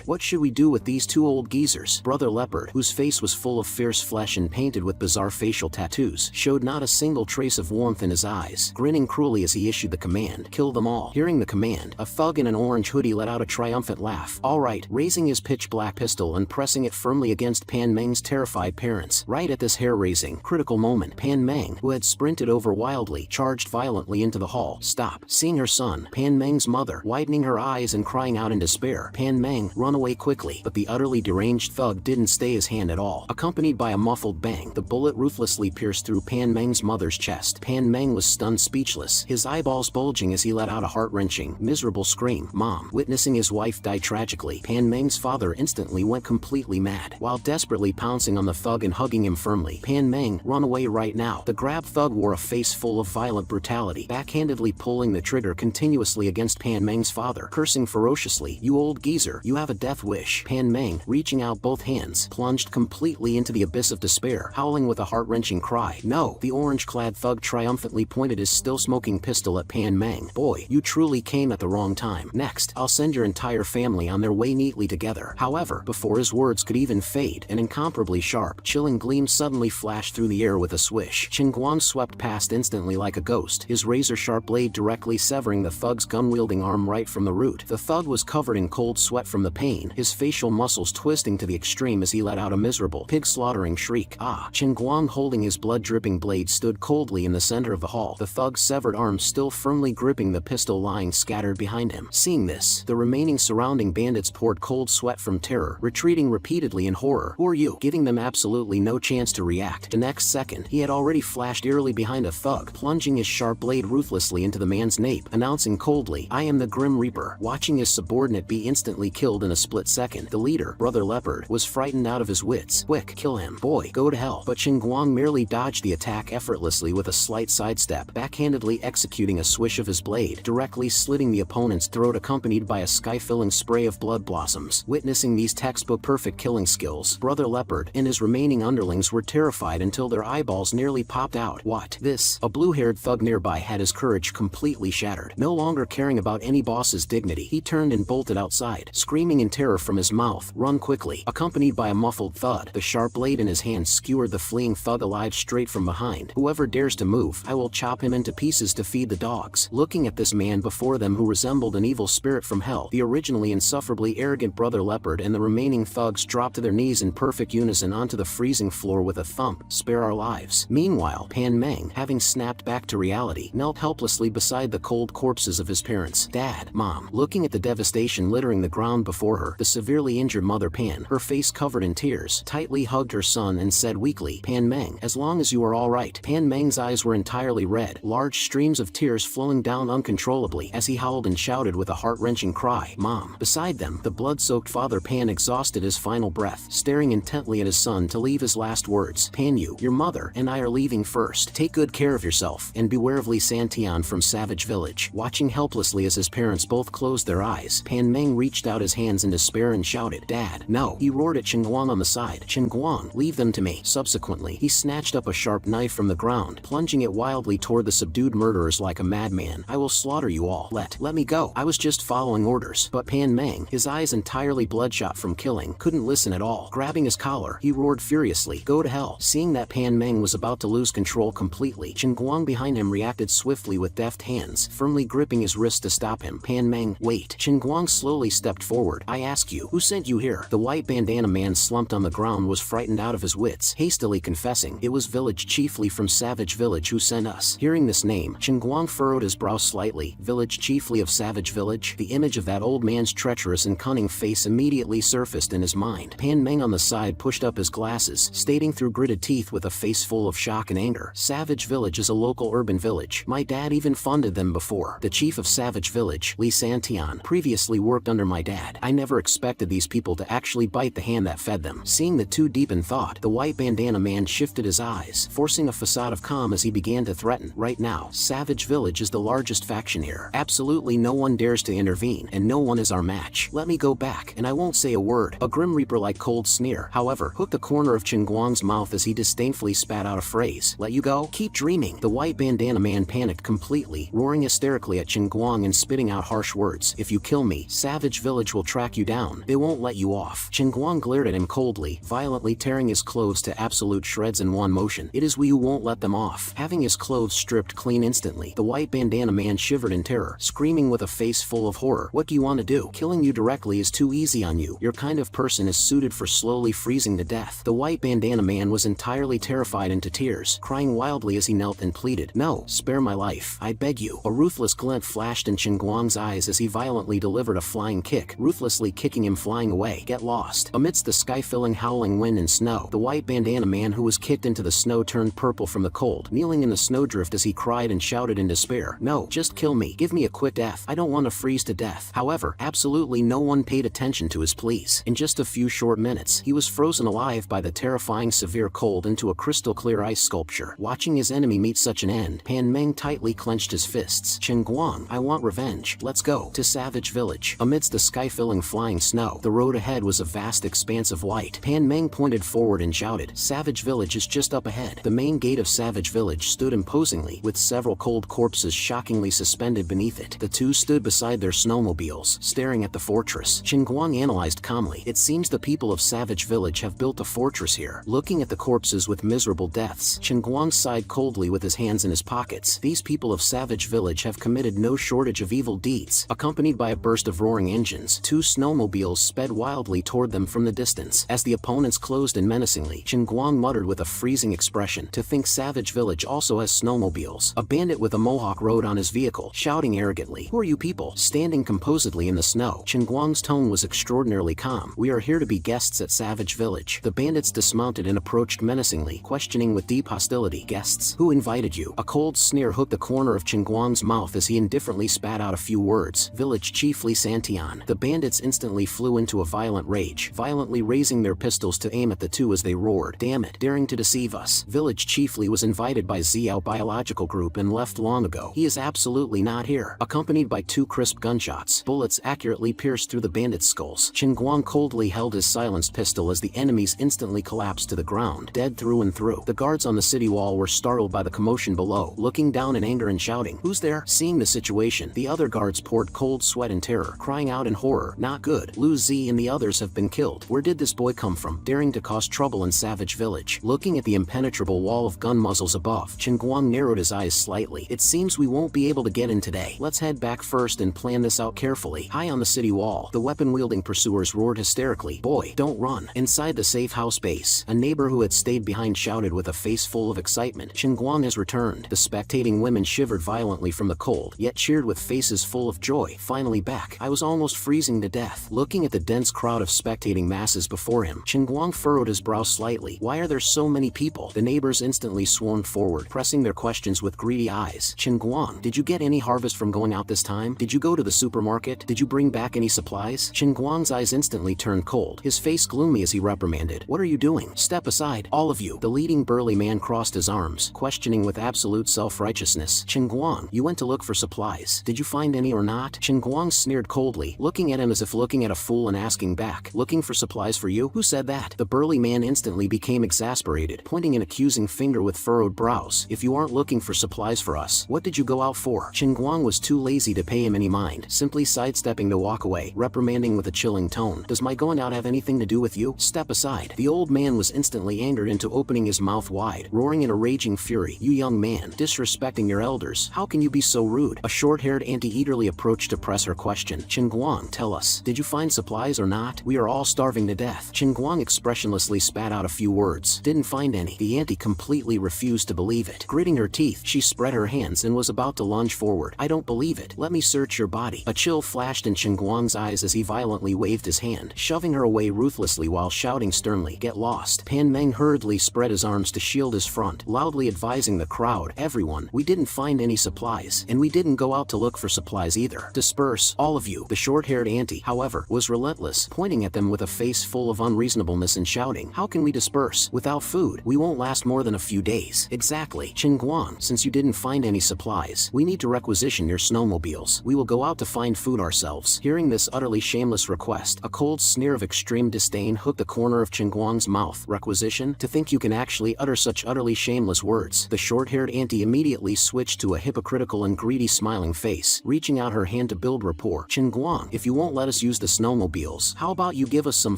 what should we do with these two old geezers?" Brother Leopard, whose face was full of fierce flesh and painted with bizarre facial tattoos, showed not a single trace of warmth in his eyes, grinning cruelly as he issued the command, "Kill them all." Hearing the command, a thug in an orange hoodie let out a triumphant laugh. "All right," raising his pitch-black pistol and pressing it firmly against Pan Meng's terrified parents. Right at this hair-raising, critical moment, Pan Meng, who had sprinted over wildly, charged violently into the hall. "Stop!" Seeing her son, Pan Meng's mother, widening her eyes and crying out in despair, "Pan Meng, run away quickly!" But the utterly deranged thug didn't stay his hand at all. Accompanied by a muffled bang, the bullet ruthlessly pierced through Pan Meng's mother's chest. Pan Meng was stunned speechless, his eyeballs bulging as he let out a heart-wrenching, miserable scream. Mom. Witnessing his wife die tragically, Pan Meng's father instantly went completely mad. While desperately pouncing on the thug and hugging him firmly, "Pan Meng, run away right now." The grabbed thug wore a face full of violent brutality, backhandedly pulling the trigger continuously against Pan Meng's father, cursing ferociously, "You old geezer, you have a death wish." Pan Meng, reaching out both hands, plunged completely into the abyss of despair, howling with a heart-wrenching cry. "No!" The orange-clad thug triumphantly pointed his still-smoking pistol at Pan Meng. "Boy, you truly came at the wrong time. Next, I'll send your entire family on their way neatly together." However, before his words could even fade, an incomparably sharp, chilling gleam suddenly flashed through the air with a swish. Qingguang swept past instantly like a ghost, his razor-sharp blade directly severing the thug's gun-wielding arm right from the root. The thug was covered in cold sweat from the pain, his facial muscles twisting to the extreme as he let out a miserable, pig-slaughtering shriek. Qingguang, holding his blood-dripping blade, stood coldly in the center of the hall, the thug's severed arm still firmly gripping the pistol lying scattered behind him. Seeing this, the remaining surrounding bandits poured cold sweat from terror, retreating repeatedly in horror. "Who are you?" Giving them absolutely no chance to react. The next second, he had already flashed eerily behind a thug, plunging his sharp blade ruthlessly into the man's nape, announcing coldly, "I am the Grim Reaper." Watching his subordinate be instantly killed in a split second, the leader, Brother Leopard, was frightened out of his wits. "Quick, kill him. Boy, go to hell." But Qingguang merely dodged the attack effortlessly with a slight sidestep, backhandedly executing a swish of his blade, directly slitting the opponent's throat accompanied by a sky-filling spray of blood blossoms. Witnessing these textbook-perfect killing skills, Brother Leopard and his remaining underlings were terrified until their eyeballs nearly popped out. "What? This?" A blue-haired thug nearby had his courage completely shattered. No longer caring about any boss's dignity, he turned and bolted outside, screaming in terror from his mouth, "Run quickly!" Accompanied by a muffled thud, the sharp blade in his hand skewered the fleeing thug alive straight from behind. "Whoever dares to move, I will chop him into pieces to feed the dogs." Looking at this man before them who resembled an evil spirit from hell, the originally insufferably arrogant Brother Leopard and the remaining thugs dropped to their knees in perfect unison onto the freezing floor with a thump, "Spare our lives." Meanwhile, Pan Meng, having snapped back to reality, knelt helplessly beside the cold corpses of his parents. "Dad, Mom." Looking at the devastation littering the ground before her, the severely injured mother Pan, her face covered in tears, tightly hugged her son and said weakly, "Pan Meng, as long as you are all right." Pan Meng's eyes were entirely red, large streams of tears flowing down uncontrollably as he howled and shouted with a heart-wrenching cry, "Mom." Beside them, the blood-soaked father Pan exhausted his final breath, staring intently at his son to leave his last words. "Pan, your mother, and I are leaving first. Take good care of yourself, and beware of Li Santian from Savage Village." Watching helplessly as his parents both closed their eyes, Pan Meng reached out his hands in despair and shouted, "Dad, no." He roared at Qingguang on the side, "Qingguang, leave them to me." Subsequently, he snatched up a sharp knife from the ground, plunging it wildly toward the subdued murderers like a madman. "I will slaughter you all. Let me go. I was just following orders." But Pan Meng, his eyes entirely bloodshot from killing, couldn't listen at all. Grabbing his collar, he roared furiously, "Go to hell." Seeing that Pan Meng was about to lose control completely, Qingguang behind him reacted swiftly with deft hands, firmly gripping his wrist to stop him. "Pan Meng, wait." Qingguang slowly stepped forward. "I ask you, who sent you here?" The white bandana man slumped on the ground was frightened out of his wits, hastily confessing, "It was Village Chiefly from Savage Village who sent us." Hearing this name, Qingguang furrowed his brow slightly. Village Chiefly of Savage Village? The image of that old man's treacherous and cunning face immediately surfaced in his mind. Pan Meng on the side pushed up his glasses, stating through gritted teeth with a face full of shock and anger, "Savage Village is a local urban village. My dad even funded them before. The chief of Savage Village, Lee Santion, previously worked under my dad. I never expected these people to actually bite the hand that fed them. Seeing the two deep in thought, the white bandana man shifted his eyes, forcing a facade of calm as he began to threaten. Right now, Savage Village is the largest faction here. Absolutely no one dares to intervene, and no one is our match. Let me go back, and I won't say a word. A Grim Reaper-like cold sneer, however, hooked the corner of Chen Guang's mouth as he disdainfully spat out a phrase. Let you go? Keep dreaming. The white bandana man panicked completely, roaring hysterically at Chen Guang and spitting out harsh words. If you kill me, Savage Village will track you down. They won't let you off. Chen Guang glared at him coldly, violently tearing his clothes to absolute shreds in one motion. It is we who won't let them off. Having his clothes stripped clean instantly, the white bandana man shivered in terror, screaming with a face full of horror. What do you want to do? Killing you directly is too easy on you. Your kind of person is suited for slowly freezing to death. The white bandana man was entirely terrified into tears, crying wildly as he knelt and pleaded, "No, spare my life, I beg you." A ruthless glint flashed in Chen Guang's eyes as he violently delivered a flying kick, ruthlessly kicking him flying away. Get lost. Amidst the sky-filling howling wind and snow, the white bandana man who was kicked into the snow turned purple from the cold, kneeling in the snowdrift as he cried and shouted in despair, "No, just kill me. Give me a quick death. I don't want to freeze to death." However, absolutely no one paid attention to his pleas. In just a few short minutes, he was frozen alive by the terrifying severe cold into a crystal-clear ice sculpture. Watching his enemy meet such an end, Pan Meng tightly clenched his fists. Chen Guang, I want revenge. Let's go. To Savage Village. Amidst the sky-filling flying snow, the road ahead was a vast expanse of white. Pan Meng pointed forward and shouted, Savage Village is just up ahead. The main gate of Savage Village stood imposingly, with several cold corpses shockingly suspended beneath it. The two stood beside their snowmobiles, staring at the fortress. Chen Guang analyzed calmly. It seems the people of Savage Village have built a fortress here. Looking at the corpses with miserable deaths, Chen Guang sighed coldly with his hands in his pockets. These people of Savage Village have committed no shortage of evil deeds. Accompanied by a burst of roaring engines, two snowmobiles sped wildly toward them from the distance. As the opponents closed in menacingly, Chen Guang muttered with a freezing expression, to think Savage Village also has snowmobiles. A bandit with a mohawk rode on his vehicle, shouting arrogantly, Who are you people? Standing composedly in the snow, Chen Guang's tone was extraordinarily calm. We are here to be guests at Savage Village. The bandits dismounted and approached menacingly, questioning with deep hostility. Guests? Who invited you? A cold sneer hooked the corner of Chen Guang's mouth as he indifferently spat out a few words. Village Chief Lee Santion. The bandits instantly flew into a violent rage, violently raising their pistols to aim at the two as they roared. Damn it, daring to deceive us. Village Chief Lee was invited by Xiao Biological Group and left long ago. He is absolutely not here. Accompanied by two crisp gunshots, bullets accurately pierced through the bandits' skulls. Chen Guang coldly held his silenced pistol as the enemies instantly collapsed to the ground, dead through and through. The guards on the city wall were startled by the commotion below, looking down in anger and shouting, Who's there? Seeing the situation, the other guards poured cold sweat in terror, crying out in horror, Not good. Lu Zi and the others have been killed. Where did this boy come from, daring to cause trouble in Savage Village? Looking at the impenetrable wall of gun muzzles above, Chen Guang narrowed his eyes slightly. It seems we won't be able to get in today. Let's head back first and plan this out carefully. High on the city wall, the weapon-wielding pursuers roared hysterically, Boy, don't run. Inside the safe house base, a neighbor who had stayed behind shouted with a face full of excitement, Chen Guang has returned. The spectating women shivered violently from the cold, yet cheered with faces full of joy. Finally back. I was almost freezing to death. Looking at the dense crowd of spectating masses before him, Chen Guang furrowed his brow slightly. Why are there so many people? The neighbors instantly swarmed forward, pressing their questions with greedy eyes. Chen Guang, did you get any harvest from going out this time? Did you go to the supermarket? Did you bring back any supplies? Chen Guang's eyes instantly turned cold, his face gloomy as he reprimanded. What are you doing? Step aside, all of you. The leading burly man crossed his arms, questioning with absolute self-righteousness. Chen Guang, you went to look for supplies. Did you find any or not? Chen Guang sneered coldly, looking at him as if looking at a fool and asking back, Looking for supplies for you? Who said that? The burly man instantly became exasperated, pointing an accusing finger with furrowed brows. If you aren't looking for supplies for us, what did you go out for? Chen Guang was too lazy to pay him any mind, simply sidestepping to walk away, reprimanding with a chilling tone. Does my going out have anything to do with you? Step aside. The old man was instantly angered into opening his mouth wide, roaring in a raging fury. You young man, disrespecting your elders. How can you be so rude? A short-haired auntie eagerly approached to press her question. Chen Guang, tell us, did you find supplies or not? We are all starving to death. Chen Guang expressionlessly spat out a few words. Didn't find any. The auntie completely refused to believe it. Gritting her teeth, she spread her hands and was about to lunge forward. I don't believe it. Let me search your body. A chill flashed in Chen Guang's eyes as he violently waved his hand, shoving her away ruthlessly while shouting sternly, Get lost. Pan Meng hurriedly spread his arms to shield his front, loudly advising facing the crowd. Everyone, we didn't find any supplies, and we didn't go out to look for supplies either. Disperse, all of you. The short-haired auntie, however, was relentless, pointing at them with a face full of unreasonableness and shouting, how can we disperse? Without food, we won't last more than a few days. Exactly. Qingguang, since you didn't find any supplies, we need to requisition your snowmobiles. We will go out to find food ourselves. Hearing this utterly shameless request, a cold sneer of extreme disdain hooked the corner of Qingguang's mouth. Requisition? To think you can actually utter such utterly shameless words. The short-haired auntie immediately switched to a hypocritical and greedy smiling face, reaching out her hand to build rapport. Qingguang, if you won't let us use the snowmobiles, how about you give us some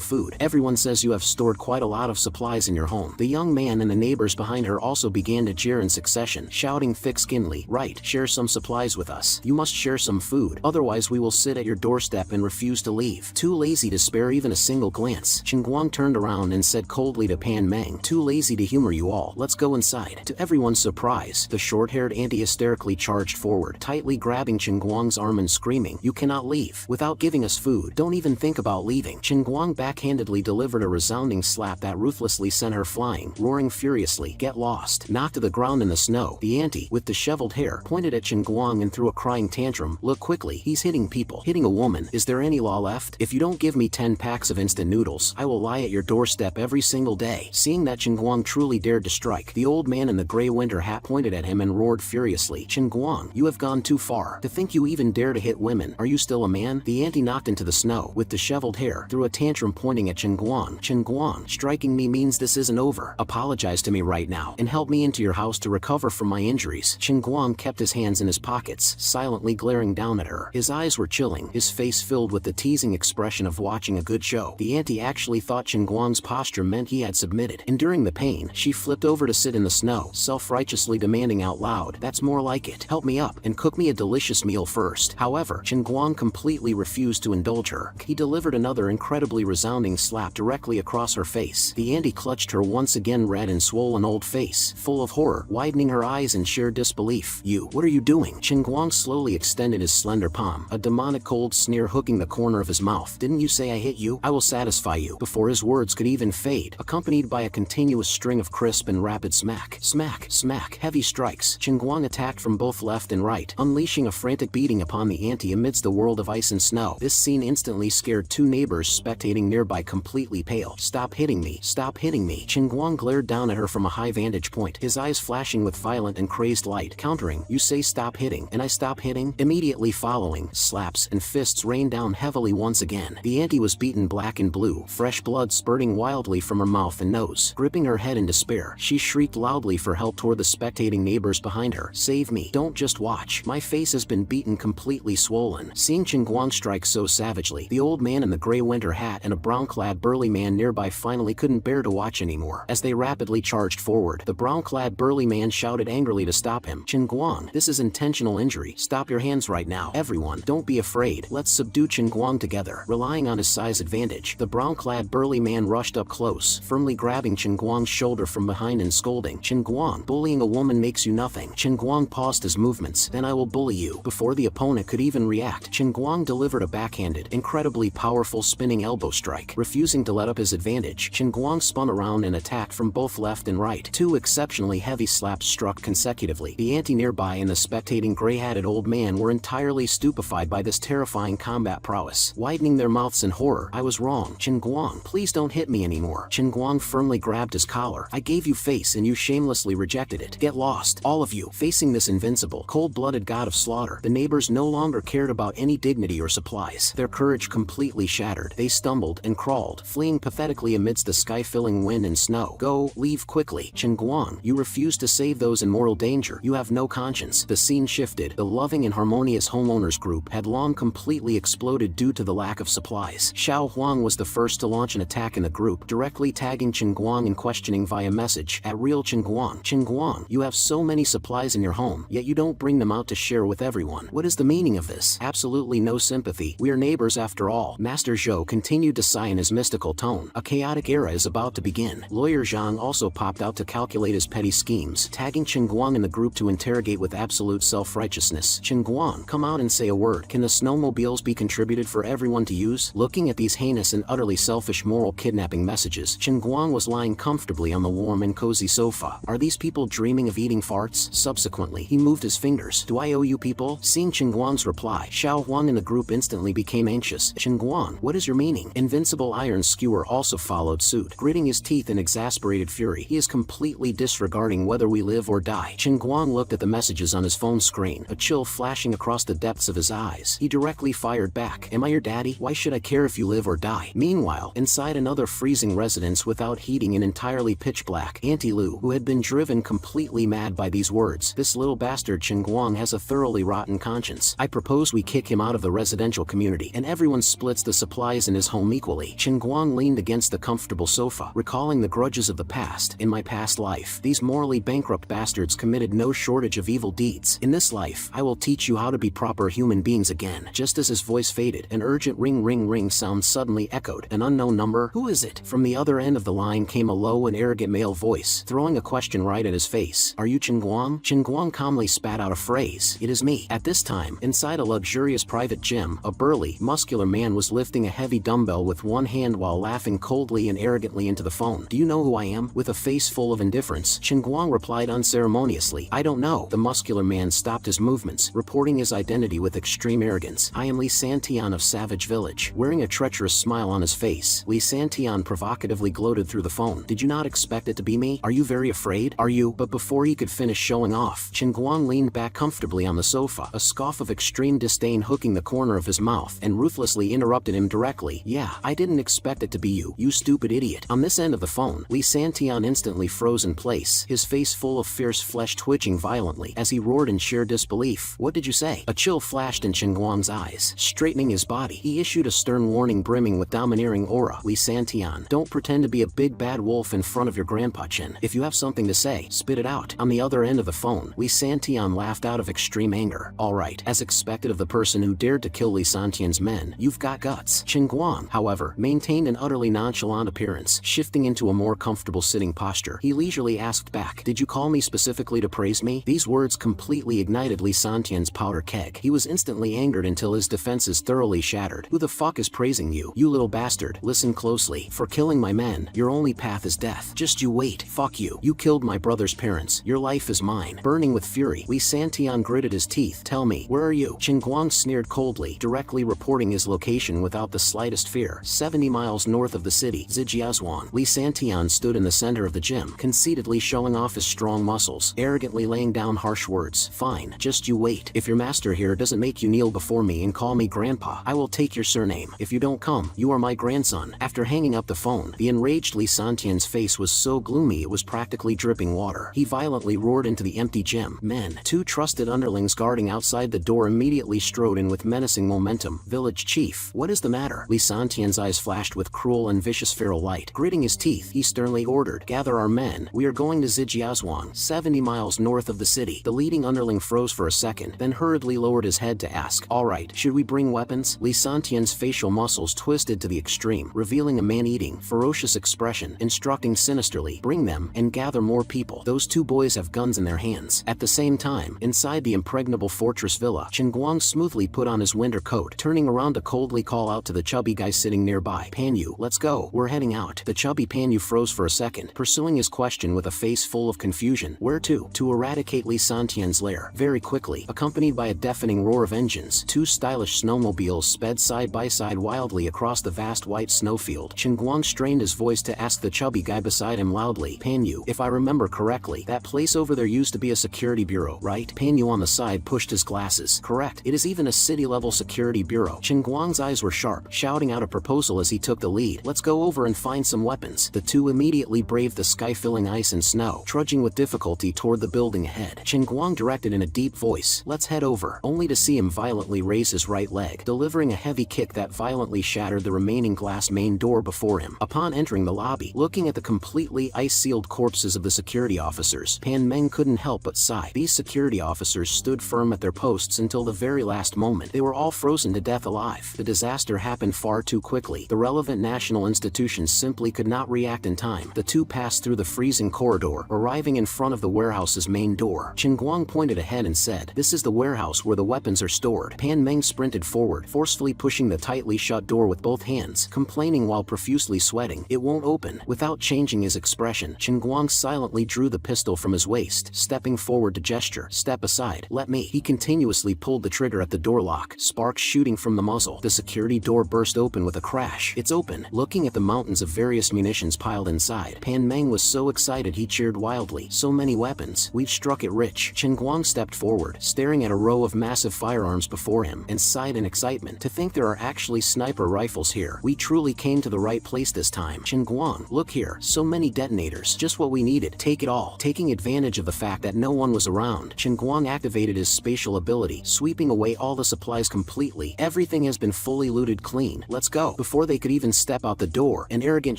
food? Everyone says you have stored quite a lot of supplies in your home. The young man and the neighbors behind her also began to jeer in succession, shouting thick-skinnedly, right, share some supplies with us. You must share some food, otherwise we will sit at your doorstep and refuse to leave. Too lazy to spare even a single glance, Qingguang turned around and said coldly to Pan Meng, too lazy to humor you all, let's go inside. To everyone's surprise, the short-haired auntie hysterically charged forward, tightly grabbing Qingguang's arm and screaming, you cannot leave without giving us food. Don't even think about leaving. Qingguang backhandedly delivered a resounding slap that ruthlessly sent her flying, roaring furiously, get lost. Knocked to the ground in the snow, the auntie, with disheveled hair, pointed at Qingguang and threw a crying tantrum, look quickly, he's hitting people. Hitting a woman, is there any law left? If you don't give me 10 packs of instant noodles, I will lie at your doorstep every single day. Seeing that Qingguang truly dared to strike, the old man in the gray winter hat pointed at him and roared furiously, Qingguang, you have gone too far. To think you even dare to hit women, are you still a man? The auntie knocked into the snow, with disheveled hair, threw a tantrum pointing at Qingguang. Qingguang, striking me means this isn't over. Apologize to me right now, and help me into your house to recover from my injuries. Qingguang kept his hands in his pockets, silently glaring down at her. His eyes were chilling, his face filled with the teasing expression of watching a good show. The auntie actually thought Qingguang's posture meant he had submitted. Enduring the pain, she flipped over to sit in the snow, self-righteously demanding out loud, that's more like it. Help me up, and cook me a delicious meal first. However, Qingguang completely refused to indulge her. He delivered another incredibly resounding slap directly across her face. The auntie clutched her once again red and swollen old face, full of horror, widening her eyes in sheer disbelief. You, what are you doing? Qingguang slowly extended his slender palm, a demonic cold sneer hooking the corner of his mouth. Didn't you say I hit you? I will satisfy you. Before his words could even fade, accompanied by a continuous string of crisp and rapid smack, smack, smack, heavy strikes, Qingguang attacked from both left and right, unleashing a frantic beating upon the auntie amidst the world of ice and snow. This scene instantly scared two neighbors spectating nearby completely pale. Stop hitting me, stop hitting me. Qingguang glared down at her from a high vantage point, his eyes flashing with violent and crazed light, countering, you say stop hitting, and I stop hitting? Immediately following, slaps and fists rained down heavily once again. The auntie was beaten black and blue, fresh blood spurting wildly from her mouth and nose. Gripping her head in despair, she shrieked loudly for help toward the spectating neighbors behind her. Save me, don't just watch. My face has been beaten completely swollen. Seeing Qingguang strike so savagely, the old man in the gray winter hat and a brown-clad burly man nearby finally couldn't bear to watch anymore. As they rapidly charged forward, the brown-clad burly man shouted angrily to stop him. Qingguang, this is intentional injury. Stop your hands right now. Everyone, don't be afraid. Let's subdue Qingguang together. Relying on his size advantage, the brown-clad burly man rushed up close, firmly grabbing Qingguang's shoulder from behind and scolding, Qingguang, bullying a woman makes you nothing. Qingguang paused his movements, then I will bully you. Before the opponent could even react, Qingguang delivered a backhanded, incredibly powerful spinning elbow strike. Refusing to let up his advantage, Qingguang spun around and attacked from both left and right. Two exceptionally heavy slaps struck consecutively. The auntie nearby and the spectating gray-hatted old man were entirely stupefied by this terrifying combat prowess, widening their mouths in horror. I was wrong. Qingguang, please don't hit me anymore. Qingguang firmly grabbed his collar. I gave you face and you shamelessly rejected it. Get lost, all of you. Facing this invincible, cold-blooded god of slaughter, the neighbors no longer cared about any dignity or supplies. Their courage completely shattered. They stumbled and crawled, fleeing pathetically amidst the sky-filling wind and snow. Go, leave quickly. Qingguang, you refuse to save those in mortal danger. You have no conscience. The scene shifted. The loving and harmonious homeowners group had long completely exploded due to the lack of supplies. Xiao Huang was the first to launch an attack in the group, directly tagging Qingguang and questioning via message, at real Qingguang. Qingguang, you have so many supplies in your home, yet you don't bring them out to share with everyone. What is the meaning of this? Absolutely no sympathy. We're neighbors after all. Master Zhou continued to sigh in his mystical tone. A chaotic era is about to begin. Lawyer Zhang also popped out to calculate his petty schemes, tagging Qingguang in the group to interrogate with absolute self-righteousness. Qingguang, come out and say a word. Can the snowmobiles be contributed for everyone to use? Looking at these heinous and utterly selfish moral kidnapping messages, Qingguang was lying comfortably on the warm and cozy sofa. Are these people people dreaming of eating farts? Subsequently, he moved his fingers. Do I owe you people? Seeing Chen Guang's reply, Xiao Huang in the group instantly became anxious. Chen Guang, what is your meaning? Invincible Iron Skewer also followed suit, gritting his teeth in exasperated fury. He is completely disregarding whether we live or die. Chen Guang looked at the messages on his phone screen, a chill flashing across the depths of his eyes. He directly fired back. Am I your daddy? Why should I care if you live or die? Meanwhile, inside another freezing residence without heating and entirely pitch black, Auntie Lu, who had been driven completely mad by these words. This little bastard Chen Guang has a thoroughly rotten conscience. I propose we kick him out of the residential community, and everyone splits the supplies in his home equally. Chen Guang leaned against the comfortable sofa, recalling the grudges of the past. In my past life, these morally bankrupt bastards committed no shortage of evil deeds. In this life, I will teach you how to be proper human beings again. Just as his voice faded, an urgent ring sound suddenly echoed. An unknown number? Who is it? From the other end of the line came a low and arrogant male voice, throwing a question right at his face. Are you Chen Guang? Chen Guang calmly spat out a phrase. It is me. At this time, inside a luxurious private gym, a burly, muscular man was lifting a heavy dumbbell with one hand while laughing coldly and arrogantly into the phone. Do you know who I am? With a face full of indifference, Chen Guang replied unceremoniously. I don't know. The muscular man stopped his movements, reporting his identity with extreme arrogance. I am Li Santian of Savage Village. Wearing a treacherous smile on his face, Li Santian provocatively gloated through the phone. Did you not expect it to be me? Are you very afraid? Are you? But before he could finish showing off, Chen Guang leaned back comfortably on the sofa, a scoff of extreme disdain hooking the corner of his mouth, and ruthlessly interrupted him directly. Yeah, I didn't expect it to be you, you stupid idiot. On this end of the phone, Li Santian instantly froze in place, his face full of fierce flesh twitching violently as he roared in sheer disbelief. What did you say? A chill flashed in Chen Guang's eyes. Straightening his body, he issued a stern warning brimming with domineering aura. Li Santian, don't pretend to be a big bad wolf in front of your grandpa Chen. If you have something to say, spit it out. On the other end of the phone, Li Santian laughed out of extreme anger. Alright, as expected of the person who dared to kill Li Santian's men, you've got guts. Chen Guang, however, maintained an utterly nonchalant appearance, shifting into a more comfortable sitting posture. He leisurely asked back, did you call me specifically to praise me? These words completely ignited Li Santian's powder keg. He was instantly angered until his defenses thoroughly shattered. Who the fuck is praising you? You little bastard. Listen closely. For killing my men, your only path is death. Just you wait. Fuck you. You killed my brother's parents. Your life is mine. Burning with fury, Li Santian gritted his teeth. Tell me, where are you? Chen Guang sneered coldly, directly reporting his location without the slightest fear. 70 miles north of the city, Zijiazhuan. Li Santian stood in the center of the gym, conceitedly showing off his strong muscles, arrogantly laying down harsh words. Fine, just you wait. If your master here doesn't make you kneel before me and call me grandpa, I will take your surname. If you don't come, you are my grandson. After hanging up the phone, the enraged Li Santian's face was so gloomy it was practically dripping water. He violently roared into the empty gym. Men, two trusted underlings guarding outside the door immediately strode in with menacing momentum. Village chief, what is the matter? Li Santian's eyes flashed with cruel and vicious feral light. Gritting his teeth, he sternly ordered, gather our men. We are going to Zijiazhuan, 70 miles north of the city. The leading underling froze for a second, then hurriedly lowered his head to ask, alright, should we bring weapons? Li Santian's facial muscles twisted to the extreme, revealing a man-eating, ferocious expression, instructing sinisterly, bring them, and gather more people. Those two boys have guns in their hands. At the same time, inside the impregnable fortress villa, Chen Guang smoothly put on his winter coat, turning around to coldly call out to the chubby guy sitting nearby. Panyu, let's go. We're heading out. The chubby Panyu froze for a second, pursuing his question with a face full of confusion. Where to? To eradicate Li Santian's lair. Very quickly, accompanied by a deafening roar of engines, two stylish snowmobiles sped side by side wildly across the vast white snowfield. Chen Guang strained his voice to ask the chubby guy beside him loudly, Panyu, if I remember correctly, that place over there used to be a security bureau, right? Panyu on the side pushed his glasses. Correct. It is even a city-level security bureau. Chen Guang's eyes were sharp, shouting out a proposal as he took the lead. Let's go over and find some weapons. The two immediately braved the sky-filling ice and snow, trudging with difficulty toward the building ahead. Chen Guang directed in a deep voice, let's head over, only to see him violently raise his right leg, delivering a heavy kick that violently shattered the remaining glass main door before him. Upon entering the lobby, looking at the completely ice-sealed corpses of the security officers, Pan Meng couldn't help but sigh. These security officers stood firm at their posts until the very last moment. They were all frozen to death alive. The disaster happened far too quickly. The relevant national institutions simply could not react in time. The two passed through the freezing corridor, arriving in front of the warehouse's main door. Chen Guang pointed ahead and said, this is the warehouse where the weapons are stored. Pan Meng sprinted forward, forcefully pushing the tightly shut door with both hands, complaining while profusely sweating, it won't open. Without changing his expression, Chen Guang silently drew drew the pistol from his waist, stepping forward to gesture. Step aside. Let me. He continuously pulled the trigger at the door lock, sparks shooting from the muzzle. The security door burst open with a crash. It's open. Looking at the mountains of various munitions piled inside, Pan Meng was so excited he cheered wildly. So many weapons. We've struck it rich. Chen Guang stepped forward, staring at a row of massive firearms before him, and sighed in excitement. To think there are actually sniper rifles here. We truly came to the right place this time. Chen Guang, look here. So many detonators. Just what we needed. Take it all. Taking advantage of the fact that no one was around, Chen Guang activated his spatial ability, sweeping away all the supplies completely. Everything has been fully looted clean. Let's go. Before they could even step out the door, an arrogant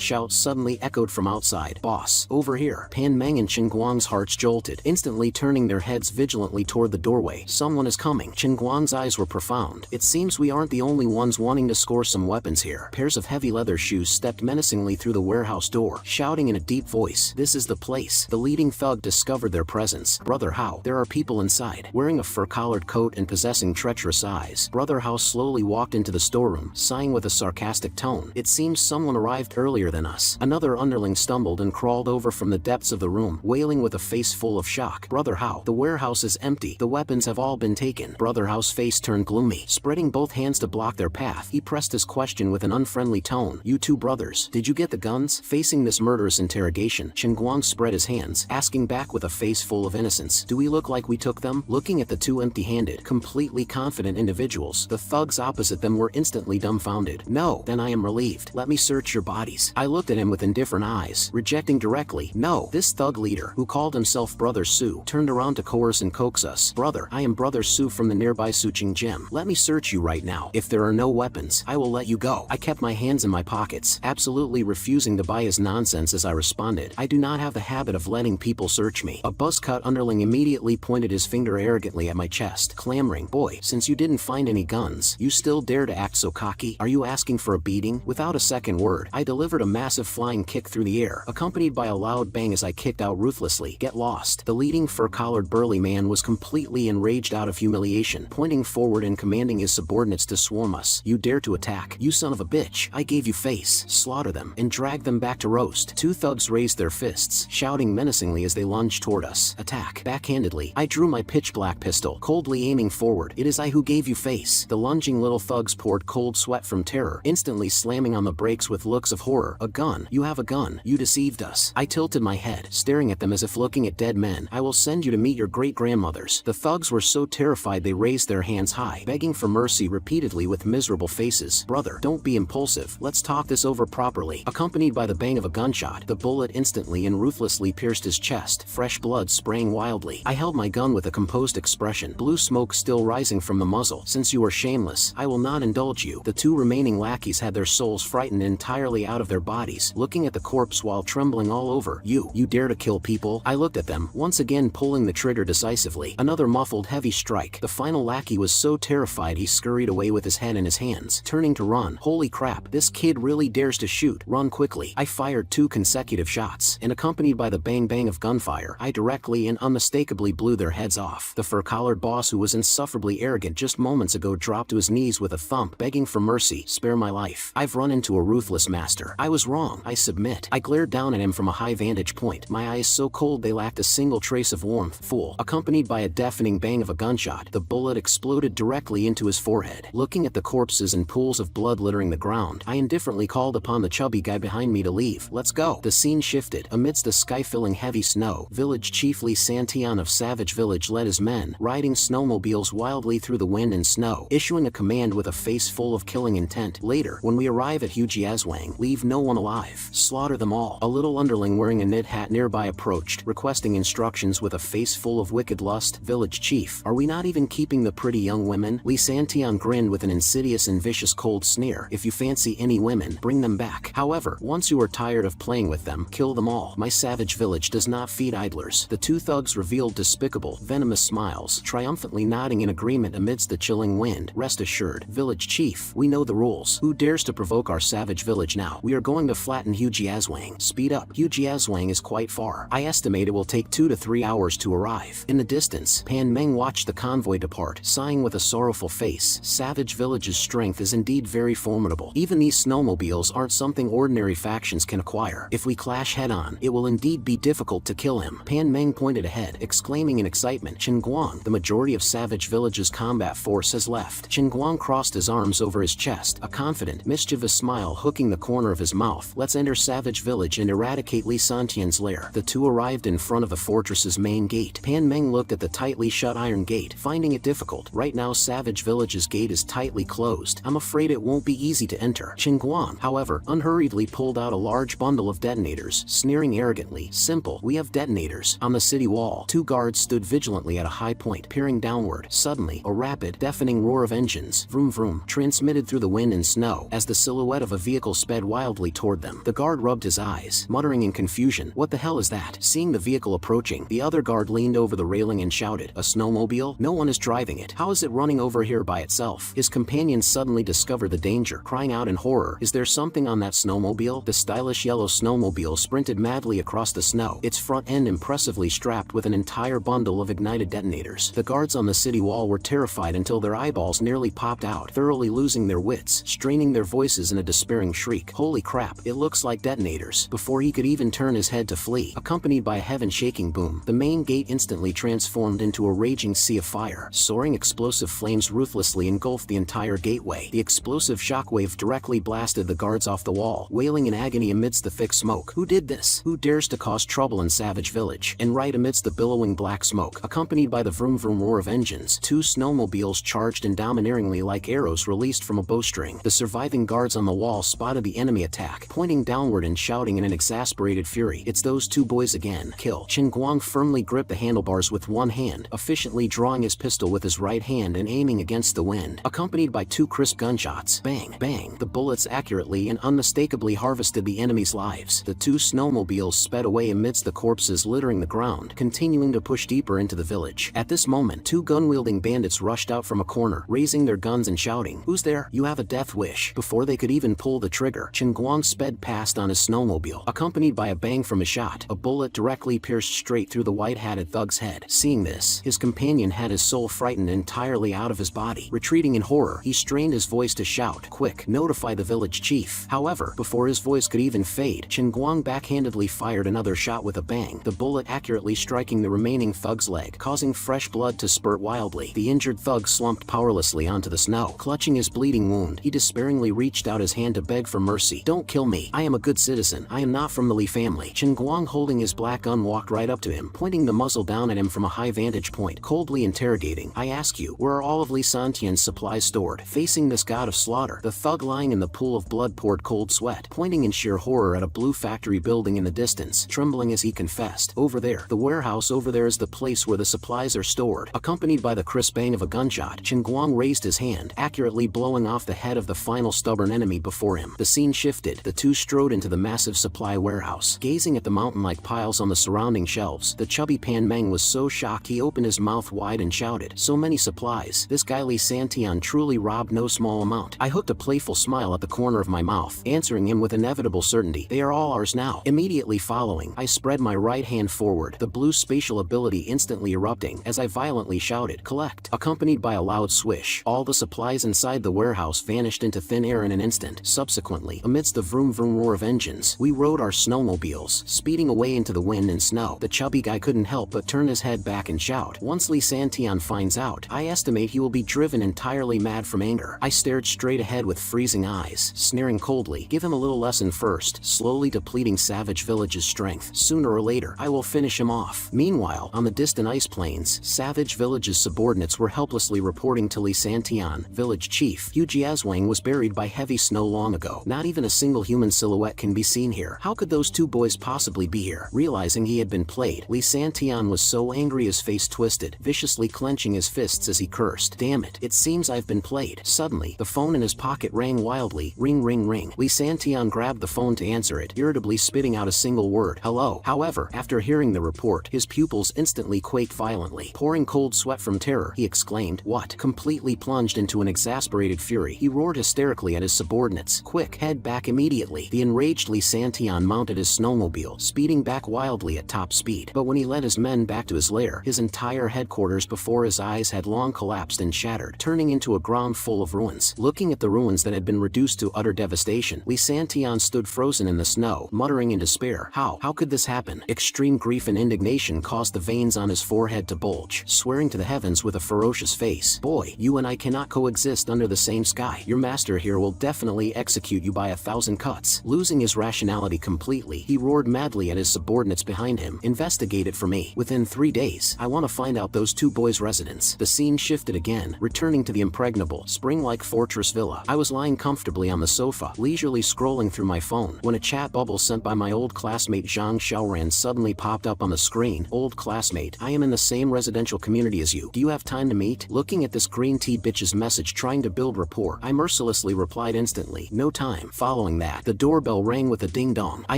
shout suddenly echoed from outside. Boss, over here. Pan Meng and Chen Guang's hearts jolted, instantly turning their heads vigilantly toward the doorway. Someone is coming. Chen Guang's eyes were profound. It seems we aren't the only ones wanting to score some weapons here. Pairs of heavy leather shoes stepped menacingly through the warehouse door, shouting in a deep voice, "This is the place." The leading thug discovered their presence. Brother Hao, there are people inside. Wearing a fur-collared coat and possessing treacherous eyes, Brother Hao slowly walked into the storeroom, sighing with a sarcastic tone. It seems someone arrived earlier than us. Another underling stumbled and crawled over from the depths of the room, wailing with a face full of shock. Brother Hao, the warehouse is empty. The weapons have all been taken. Brother Hao's face turned gloomy. Spreading both hands to block their path, he pressed his question with an unfriendly tone. You two brothers, did you get the guns? Facing this murderous interrogation, Chen Guang spread his hands, asking back with a face full of innocence. Do we look like we took them? Looking at the two empty-handed, completely confident individuals, the thugs opposite them were instantly dumbfounded. No, then I am relieved. Let me search your bodies. I looked at him with indifferent eyes, rejecting directly. No. This thug leader, who called himself Brother Su, turned around to coerce and coax us. Brother, I am Brother Su from the nearby Suqing Gym. Let me search you right now. If there are no weapons, I will let you go. I kept my hands in my pockets, absolutely refusing to buy his nonsense as I responded. I do not have the habit of letting people search me. A buzzcut underling immediately pointed his finger arrogantly at my chest, clamoring, Boy, since you didn't find any guns, you still dare to act so cocky? Are you asking for a beating? Without a second word, I delivered a massive flying kick through the air, accompanied by a loud bang as I kicked out ruthlessly. Get lost. The leading fur-collared burly man was completely enraged out of humiliation, pointing forward and commanding his subordinates to swarm us. You dare to attack? You son of a bitch. I gave you face. Slaughter them, and drag them back to roast. Two thugs raised their fists, shouting menacingly as they lunged toward us. Attack. Backhandedly, I drew my pitch-black pistol, coldly aiming forward. It is I who gave you face. The lunging little thugs poured cold sweat from terror, instantly slamming on the brakes with looks of horror. A gun. You have a gun. You deceived us. I tilted my head, staring at them as if looking at dead men. I will send you to meet your great-grandmothers. The thugs were so terrified they raised their hands high, begging for mercy repeatedly with miserable faces. Brother, don't be impulsive. Let's talk this over properly. Accompanied by the bang of a gunshot, the bullet instantly and ruthlessly pierced his chest, fresh blood spraying wildly. I held my gun with a composed expression, blue smoke still rising from the muzzle. Since you are shameless, I will not indulge you. The two remaining lackeys had their souls frightened entirely out of their bodies, looking at the corpse while trembling all over. You dare to kill people? I looked at them, once again pulling the trigger decisively. Another muffled heavy strike. The final lackey was so terrified he scurried away with his head in his hands, turning to run. Holy crap, this kid really dares to shoot. Run quickly. I fired 2 consecutive shots, and accompanied by the bang-bang of gunfire, I directly and unmistakably blew their heads off. The fur-collared boss, who was insufferably arrogant just moments ago, dropped to his knees with a thump, begging for mercy. Spare my life. I've run into a ruthless master. I was wrong. I submit. I glared down at him from a high vantage point, my eyes so cold they lacked a single trace of warmth. Fool. Accompanied by a deafening bang of a gunshot, the bullet exploded directly into his forehead. Looking at the corpses and pools of blood littering the ground, I indifferently called upon the chubby guy behind me to leave. Let's go. The scene shifted. Amidst the sky-filling heavy snow, village chief Li Santian of Savage Village led his men, riding snowmobiles wildly through the wind and snow, issuing a command with a face full of killing intent. Later, when we arrive at Hujiazwang, leave no one alive. Slaughter them all. A little underling wearing a knit hat nearby approached, requesting instructions with a face full of wicked lust. Village chief, are we not even keeping the pretty young women? Li Santian grinned with an insidious and vicious cold sneer. If you fancy any women, bring them back. However, once you are tired of playing with them, kill them all. My savage village does not feed idlers. The two thugs revealed despicable, venomous smiles, triumphantly nodding in agreement amidst the chilling wind. Rest assured, village chief, we know the rules. Who dares to provoke our savage village now? We are going to flatten Hujiazwang. Speed up. Hujiazwang is quite far. I estimate it will take 2 to 3 hours to arrive. In the distance, Pan Meng watched the convoy depart, sighing with a sorrowful face. Savage Village's strength is indeed very formidable. Even these snowmobiles aren't something ordinary factions can acquire. If we clash head-on, it will indeed be difficult difficult to kill him. Pan Meng pointed ahead, exclaiming in excitement, Qinguang, the majority of Savage Village's combat force has left. Qinguang crossed his arms over his chest, a confident, mischievous smile hooking the corner of his mouth. Let's enter Savage Village and eradicate Li Santian's lair. The two arrived in front of the fortress's main gate. Pan Meng looked at the tightly shut iron gate, finding it difficult. Right now Savage Village's gate is tightly closed. I'm afraid it won't be easy to enter. Qinguang, however, unhurriedly pulled out a large bundle of detonators, sneering arrogantly, simple, we have detonators. On the city wall, two guards stood vigilantly at a high point, peering downward. Suddenly, a rapid, deafening roar of engines, vroom vroom, transmitted through the wind and snow as the silhouette of a vehicle sped wildly toward them. The guard rubbed his eyes, muttering in confusion, what the hell is that? Seeing the vehicle approaching, the other guard leaned over the railing and shouted, a snowmobile? No one is driving it. How is it running over here by itself? His companion suddenly discovered the danger, crying out in horror, is there something on that snowmobile? The stylish yellow snowmobile sprinted madly across the snow, its front end impressively strapped with an entire bundle of ignited detonators. The guards on the city wall were terrified until their eyeballs nearly popped out, thoroughly losing their wits, straining their voices in a despairing shriek. Holy crap, it looks like detonators. Before he could even turn his head to flee, accompanied by a heaven-shaking boom, the main gate instantly transformed into a raging sea of fire. Soaring explosive flames ruthlessly engulfed the entire gateway. The explosive shockwave directly blasted the guards off the wall, wailing in agony amidst the thick smoke. Who did this? Who dares to cause trouble in Savage Village? And right amidst the billowing black smoke, accompanied by the vroom vroom roar of engines, two snowmobiles charged in domineeringly like arrows released from a bowstring. The surviving guards on the wall spotted the enemy attack, pointing downward and shouting in an exasperated fury, it's those two boys again. Kill. Qinguang firmly gripped the handlebars with one hand, efficiently drawing his pistol with his right hand and aiming against the wind. Accompanied by two crisp gunshots, bang, bang, the bullets accurately and unmistakably harvested the enemy's lives. The two snowmobiles sped away amidst the corpses littering the ground, continuing to push deeper into the village. At this moment, two gun-wielding bandits rushed out from a corner, raising their guns and shouting, who's there? You have a death wish. Before they could even pull the trigger, Qinguang sped past on his snowmobile, accompanied by a bang from his shot. A bullet directly pierced straight through the white-hatted thug's head. Seeing this, his companion had his soul frightened entirely out of his body. Retreating in horror, he strained his voice to shout, quick, notify the village chief. However, before his voice could even fade, Qinguang backhandedly fired another shot with a bang, the bullet accurately striking the remaining thug's leg, causing fresh blood to spurt wildly. The injured thug slumped powerlessly onto the snow. Clutching his bleeding wound, he despairingly reached out his hand to beg for mercy. Don't kill me. I am a good citizen. I am not from the Li family. Qinguang, holding his black gun, walked right up to him, pointing the muzzle down at him from a high vantage point, coldly interrogating, I ask you, where are all of Li Santian's supplies stored? Facing this god of slaughter, the thug lying in the pool of blood poured cold sweat, pointing in sheer horror at a blue factory building in the distance, trembling as he confessed, over there, the warehouse over there is the place where the supplies are stored. Accompanied by the crisp bang of a gunshot, Qinguang raised his hand, accurately blowing off the head of the final stubborn enemy before him. The scene shifted. The two strode into the massive supply warehouse. Gazing at the mountain-like piles on the surrounding shelves, the chubby Pan Meng was so shocked he opened his mouth wide and shouted, so many supplies. This guy Li Santian truly robbed no small amount. I hooked a playful smile at the corner of my mouth, answering him with inevitable certainty, they are all ours now. Immediately following, I spread my right hand forward, the blue spatial ability instantly erupting as I violently shouted, collect. Accompanied by a loud swish, all the supplies inside the warehouse vanished into thin air in an instant. Subsequently, amidst the vroom vroom roar of engines, we rode our snowmobiles, speeding away into the wind and snow. The chubby guy couldn't help but turn his head back and shout, once Li Santian finds out, I estimate he will be driven entirely mad from anger. I stared straight ahead with freezing eyes, sneering coldly, give him a little lesson first, slowly depleting Savage Village's strength. Sooner or later, I will finish him off. Meanwhile, on the distant ice plains, Savage Village's subordinates were helplessly reporting to Li Santian, village chief, Hu Jiazwang was buried by heavy snow long ago. Not even a single human silhouette can be seen here. How could those two boys possibly be here? Realizing he had been played, Li Santian was so angry his face twisted, viciously clenching his fists as he cursed. Damn it, it seems I've been played. Suddenly, the phone in his pocket rang wildly, ring ring ring. Li Santian grabbed the phone to answer it, irritably spitting out a single word, hello. However, after hearing the report, his pupils instantly quaked violently. Pouring cold sweat from terror, he exclaimed, what? Completely plunged into an exasperated fury, he roared hysterically at his subordinates, quick, head back immediately. The enraged Li Santian mounted his snowmobile, speeding back wildly at top speed. But when he led his men back to his lair, his entire headquarters before his eyes had long collapsed and shattered, turning into a ground full of ruins. Looking at the ruins that had been reduced to utter devastation, Li Santian stood frozen in the snow, muttering in despair, how could this this happen? Extreme grief and indignation caused the veins on his forehead to bulge, swearing to the heavens with a ferocious face. Boy, you and I cannot coexist under the same sky. Your master here will definitely execute you by 1,000 cuts. Losing his rationality completely, he roared madly at his subordinates behind him. Investigate it for me. Within 3 days, I want to find out those two boys' residence. The scene shifted again, returning to the impregnable, spring-like fortress villa. I was lying comfortably on the sofa, leisurely scrolling through my phone, when a chat bubble sent by my old classmate Zhang Xiaoran suddenly popped up on the screen. Old classmate, I am in the same residential community as you. Do you have time to meet? Looking at this green tea bitch's message trying to build rapport, I mercilessly replied instantly, no time. Following that, the doorbell rang with a ding-dong. I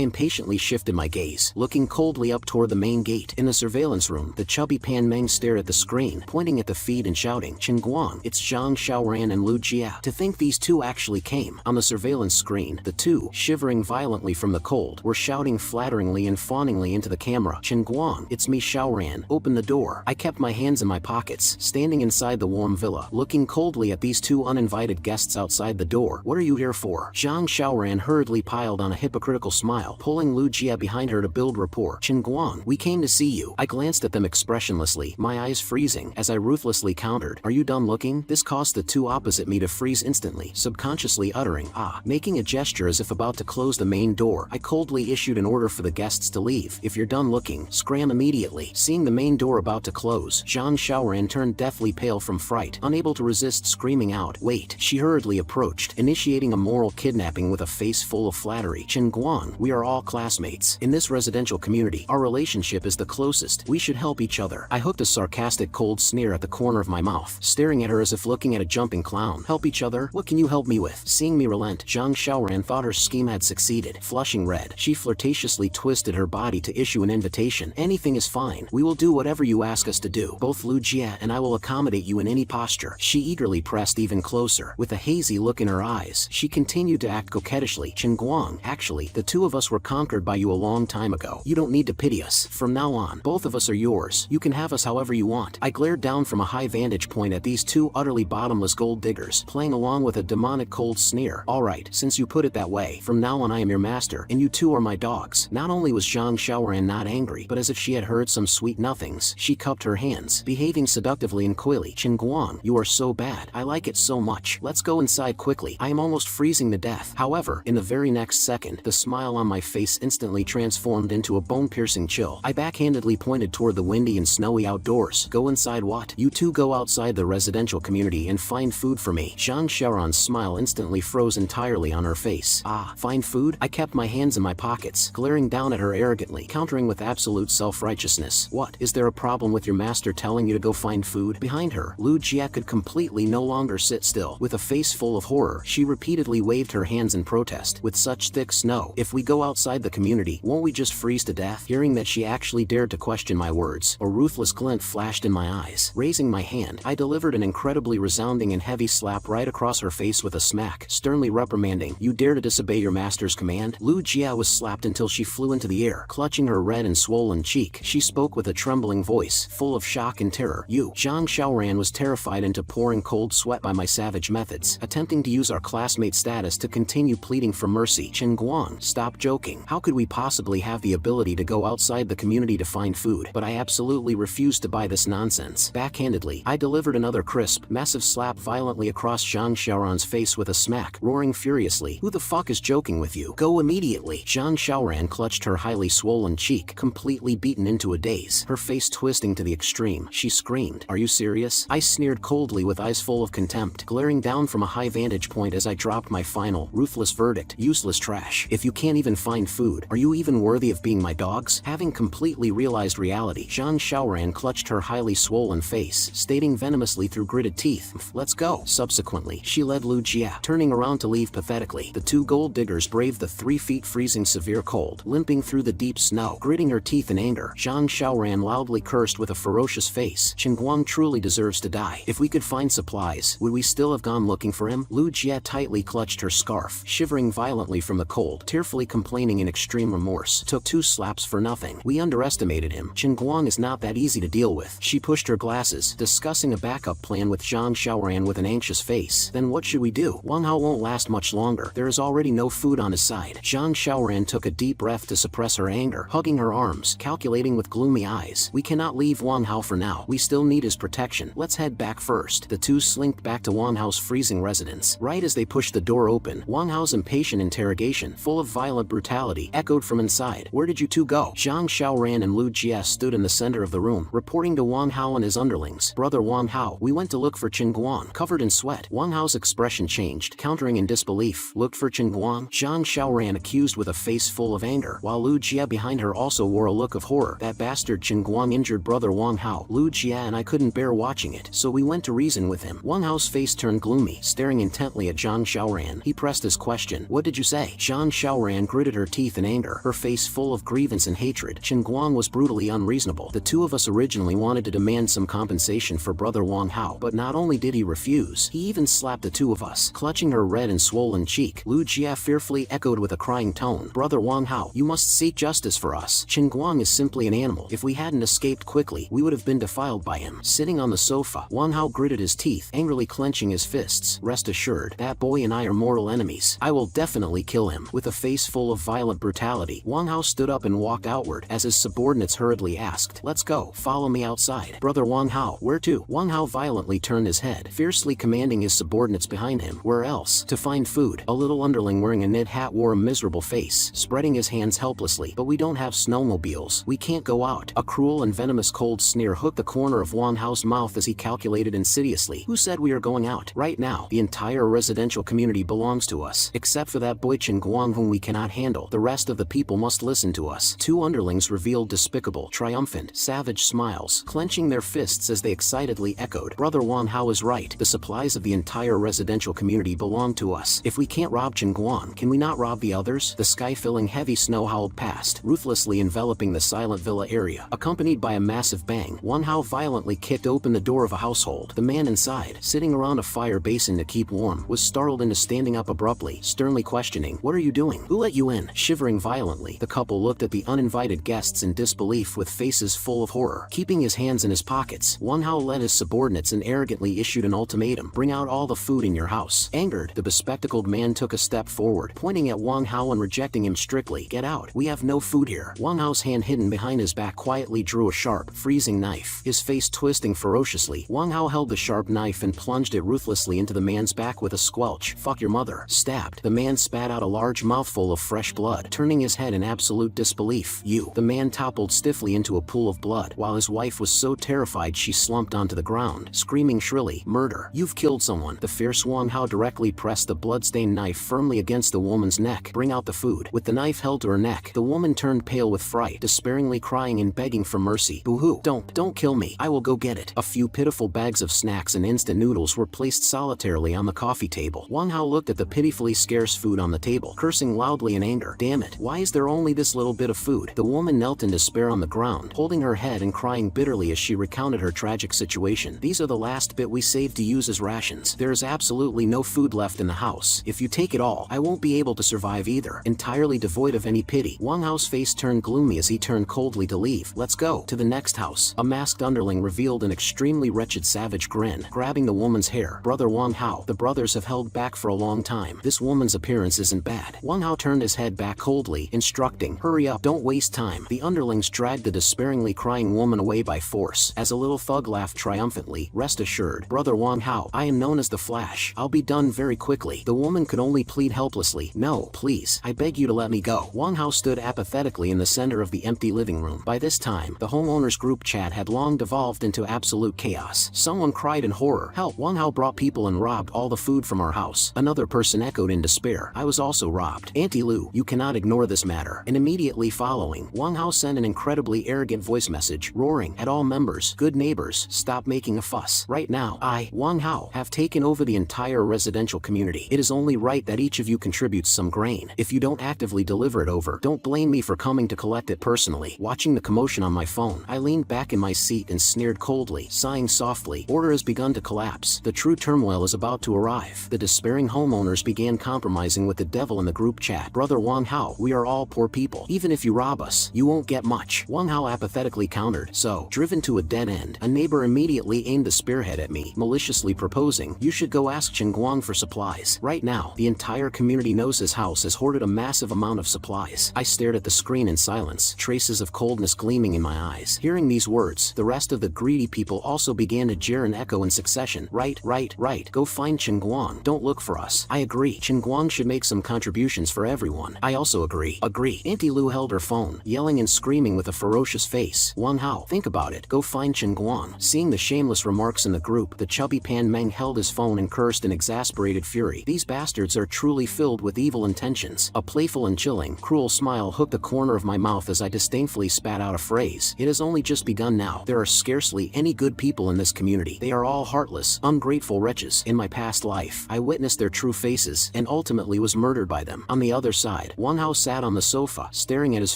impatiently shifted my gaze, looking coldly up toward the main gate. In the surveillance room, the chubby Pan Meng stared at the screen, pointing at the feed and shouting, Chen Guang, it's Zhang Xiaoran and Lu Jia. To think these two actually came. On the surveillance screen, the two, shivering violently from the cold, were shouting flatteringly and fawningly into the camera. Chen Guang, it's me Xiaoran, open the door. I kept my hands in my pockets, standing inside the warm villa, looking coldly at these two uninvited guests outside the door. What are you here for? Zhang Xiaoran hurriedly piled on a hypocritical smile, pulling Lu Jia behind her to build rapport. Chen Guang, we came to see you. I glanced at them expressionlessly, my eyes freezing, as I ruthlessly countered, are you done looking? This caused the two opposite me to freeze instantly, subconsciously uttering, ah. Making a gesture as if about to close the main door, I coldly issued an order for the guests to leave. If you're done looking, scram immediately. Seeing the main door about to close, Zhang Xiaoran turned deathly pale from fright, unable to resist screaming out, wait. She hurriedly approached, initiating a moral kidnapping with a face full of flattery. Chen Guang, we are all classmates. In this residential community, our relationship is the closest. We should help each other. I hooked a sarcastic cold sneer at the corner of my mouth, staring at her as if looking at a jumping clown. Help each other? What can you help me with? Seeing me relent, Zhang Xiaoran thought her scheme had succeeded. Flushing red, she flirtatiously twisted her body to issue an invitation. Anything is fine. We will do whatever you ask us to do. Both Lu Jia and I will accommodate you in any posture. She eagerly pressed even closer. With a hazy look in her eyes, she continued to act coquettishly. Chen Guang, actually, the two of us were conquered by you a long time ago. You don't need to pity us. From now on, both of us are yours. You can have us however you want. I glared down from a high vantage point at these two utterly bottomless gold diggers, playing along with a demonic cold sneer. Alright, since you put it that way, from now on I am your master, and you two are my dogs. Not only was Zhang Xiaoran not angry, but as if she had heard some sweet nothings, she cupped her hands, behaving seductively and coyly. Chen Guang, you are so bad. I like it so much. Let's go inside quickly. I am almost freezing to death. However, in the very next second, the smile on my face instantly transformed into a bone-piercing chill. I backhandedly pointed toward the windy and snowy outdoors. Go inside what? You two go outside the residential community and find food for me. Zhang Xiaoran's smile instantly froze entirely on her face. Ah, find food? I kept my hands in my pockets, glaring down at her arrogantly, countering with absolute self-righteousness. What? Is there a problem with your master telling you to go find food? Behind her, Lu Jia could completely no longer sit still. With a face full of horror, she repeatedly waved her hands in protest. With such thick snow, if we go outside the community, won't we just freeze to death? Hearing that she actually dared to question my words, a ruthless glint flashed in my eyes. Raising my hand, I delivered an incredibly resounding and heavy slap right across her face with a smack, sternly reprimanding, you dare to disobey your master's command? Lu Jia was slapped until she flew into the air. Clutching her red and swollen cheek, she spoke with a trembling voice, full of shock and terror. You. Zhang Xiaoran was terrified into pouring cold sweat by my savage methods, attempting to use our classmate status to continue pleading for mercy. Chen Guang, stop joking. How could we possibly have the ability to go outside the community to find food? But I absolutely refused to buy this nonsense. Backhandedly, I delivered another crisp, massive slap violently across Zhang Xiaoran's face with a smack, roaring furiously, who the fuck is joking with you? Go immediately. Zhang Xiaoran clutched her highly swollen cheek, completely beaten into a daze, her face twisting to the extreme. She screamed, are you serious? I sneered coldly with eyes full of contempt, glaring down from a high vantage point as I dropped my final, ruthless verdict, useless trash. If you can't even find food, are you even worthy of being my dogs? Having completely realized reality, Zhang Xiaoran clutched her highly swollen face, stating venomously through gritted teeth, let's go. Subsequently, she led Lu Jia, turning around to leave pathetically. The two gold diggers braved the 3 feet freezing severe cold, limping through the deep snow, gritting her teeth in anger. Zhang Xiaoran loudly cursed with a ferocious face, Chen Guang truly deserves to die. If we could find supplies, would we still have gone looking for him? Lu Jia tightly clutched her scarf, shivering violently from the cold, tearfully complaining in extreme remorse. Took 2 slaps for nothing. We underestimated him. Chen Guang is not that easy to deal with. She pushed her glasses, discussing a backup plan with Zhang Xiaoran with an anxious face. Then what should we do? Wang Hao won't last much longer. There is already no food on his side. Zhang Xiaoran took a deep breath to suppress her anger, hugging her arms, calculating with gloomy eyes. We cannot leave Wang Hao for now. We still need his protection. Let's head back first. The two slinked back to Wang Hao's freezing residence. Right as they pushed the door open, Wang Hao's impatient interrogation, full of violent brutality, echoed from inside. Where did you two go? Zhang Xiaoran and Lu Jie stood in the center of the room, reporting to Wang Hao and his underlings. Brother Wang Hao, we went to look for Qin Guang. Covered in sweat, Wang Hao's expression changed, countering in disbelief. Looked for Qin Guang? Zhang Xiaoran accused with a face full of anger, while Lu Jie behind her also wore a look of horror. That bastard Qin Guang injured brother Wang Hao. Lu Jie and I couldn't bear watching it, so we went to reason with him. Wang Hao's face turned gloomy, staring intently at Zhang Xiaoran. He pressed his question. What did you say? Zhang Xiaoran gritted her teeth in anger, her face full of grievance and hatred. Qin Guang was brutally unreasonable. The two of us originally wanted to demand some compensation for brother Wang Hao, but not only did he refuse, he even slapped the two of us. Clutching her red and swollen cheek, Lu Jie fearfully echoed with a crying tone. Brother Wang Hao, you must seek justice for us. Qin Guang is simply an animal. If we hadn't escaped quickly, we would have been defiled by him. Sitting on the sofa, Wang Hao gritted his teeth, angrily clenching his fists. Rest assured, that boy and I are mortal enemies. I will definitely kill him. With a face full of violent brutality, Wang Hao stood up and walked outward as his subordinates hurriedly asked, let's go, follow me outside. Brother Wang Hao, where to? Wang Hao violently turned his head, fiercely commanding his subordinates behind him. Where else? To find food. A little underling wearing a knit hat wore a miserable face, spreading his hands helplessly. But we don't have snowmobiles. We can't go out. A cruel and venomous cold sneer hooked the corner of Wang Hao's mouth as he calculated insidiously. Who said we are going out? Right now, the entire residential community belongs to us, except for that boy Qin Guang whom we cannot handle. The rest of the people must listen to us. Two underlings revealed despicable, triumphant, savage smiles, clenching their fists as they excitedly echoed. Brother Wang Hao is right. The supplies of the entire residential community belong to us. If we can't rob Qin Guang, can we not rob the others? The sky-filling heavy snow howled past, ruthlessly enveloping the silent villa area. Accompanied by a massive bang, Wang Hao violently kicked open the door of a household. The man inside, sitting around a fire basin to keep warm, was startled into standing up abruptly, sternly questioning, what are you doing? Who let you in? Shivering violently, the couple looked at the uninvited guests in disbelief with faces full of horror. Keeping his hands in his pockets, Wang Hao led his subordinates and arrogantly issued an ultimatum. Bring out all the food in your house. Angered, the bespectacled man took a step forward, pointing at Wang Hao and rejecting him strictly. Get out. We have no food here. Wang Hao's hand hidden behind his back quietly drew a sharp, freezing knife. His face twisting ferociously, Wang Hao held the sharp knife and plunged it ruthlessly into the man's back with a squelch. Fuck your mother. Stabbed. The man spat out a large mouthful of fresh blood, turning his head in absolute disbelief. You. The man toppled stiffly into a pool of blood, while his wife was so terrified she slumped onto the ground, screaming shrilly, murder. You've killed someone. The fierce Wang Hao directly pressed the bloodstained knife firmly against the woman's neck. Bring out the food. With the knife held to her neck, the woman turned pale with fright, despairingly crying and begging for mercy. Boo-hoo. Don't kill me. I will go get it. A few pitiful bags of snacks and instant noodles were placed solitarily on the coffee table. Wang Hao looked at the pitifully scarce food on the table, cursing loudly in anger. Damn it. Why is there only this little bit of food? The woman knelt in despair on the ground, holding her head and crying bitterly as she recounted her tragic situation. These are the last bit we saved to use as rations. There is absolutely no food left in the house. If you take it all, I won't be able to survive either. Entirely devoid of any pity, Wang Hao's face turned gloomy as he turned coldly to leave. Let's go. To the next house. A masked underling revealed an extremely wretched savage grin, grabbing the woman's hair. Brother Wang Hao, the brothers have held back for a long time. This woman's appearance isn't bad. Wang Hao turned his head back coldly, instructing, hurry up, don't waste time. The underlings dragged the despairingly crying woman away by force, as a little thug laughed triumphantly. Rest assured, Brother Wang Hao, I am known as the Flash. I'll be done very quickly. The woman could only plead helplessly. No, please, I beg you to let me go. Wang Hao stood apathetically in the center of the empty living room. By this time, the homeowners group chat had long devolved into absolute chaos. Someone cried in horror, help. Wang Hao brought people and robbed all the food from our house. Another person echoed in despair, I was also robbed. Auntie Lu, you cannot ignore this matter. And immediately following, Wang Hao sent an incredibly arrogant voice message, roaring at all members, good neighbors, stop making a fuss. Right now, I, Wang Hao, have taken over the entire residential community. It is only right that each of you contributes some grain. If you don't actively deliver it over, don't blame me for coming to collect it personally. Watching the commotion on my phone, I leaned back in my seat and sneered coldly, sighing softly. Order has begun to collapse. The true turmoil is about to arrive. The despairing homeowners began compromising with the devil in the group chat. Brother Wang Hao, we are all poor people. Even if you rob us, you won't get much. Wang Hao apathetically countered. So, driven to a dead end, a neighbor immediately aimed the spearhead at me, maliciously proposing, you should go ask Qin Guang for supplies. Right now, the entire community knows his house has hoarded a massive amount of supplies. I stared at the screen in silence, traces of coldness gleaming in my eyes. Hearing these words, the rest of the greedy people also began to jeer and echo in succession. Right, right, right. Go find Chen Guang. Don't look for us. I agree. Chen Guang should make some contributions for everyone. I also agree. Agree. Auntie Lu held her phone, yelling and screaming with a ferocious face. Wang Hao, think about it. Go find Chen Guang. Seeing the shameless remarks in the group, the chubby Pan Meng held his phone and cursed in exasperated fury. These bastards are truly filled with evil intentions. A playful and chilling, cruel smile hooked the corner of my mouth as I disdainfully spat out a phrase. It has only just begun now. There are scarcely any good people in this community. They are all heartless, ungrateful wretches. In my past life, I witnessed their true faces and ultimately was murdered by them. On the other side, Wang Hao sat on the sofa, staring at his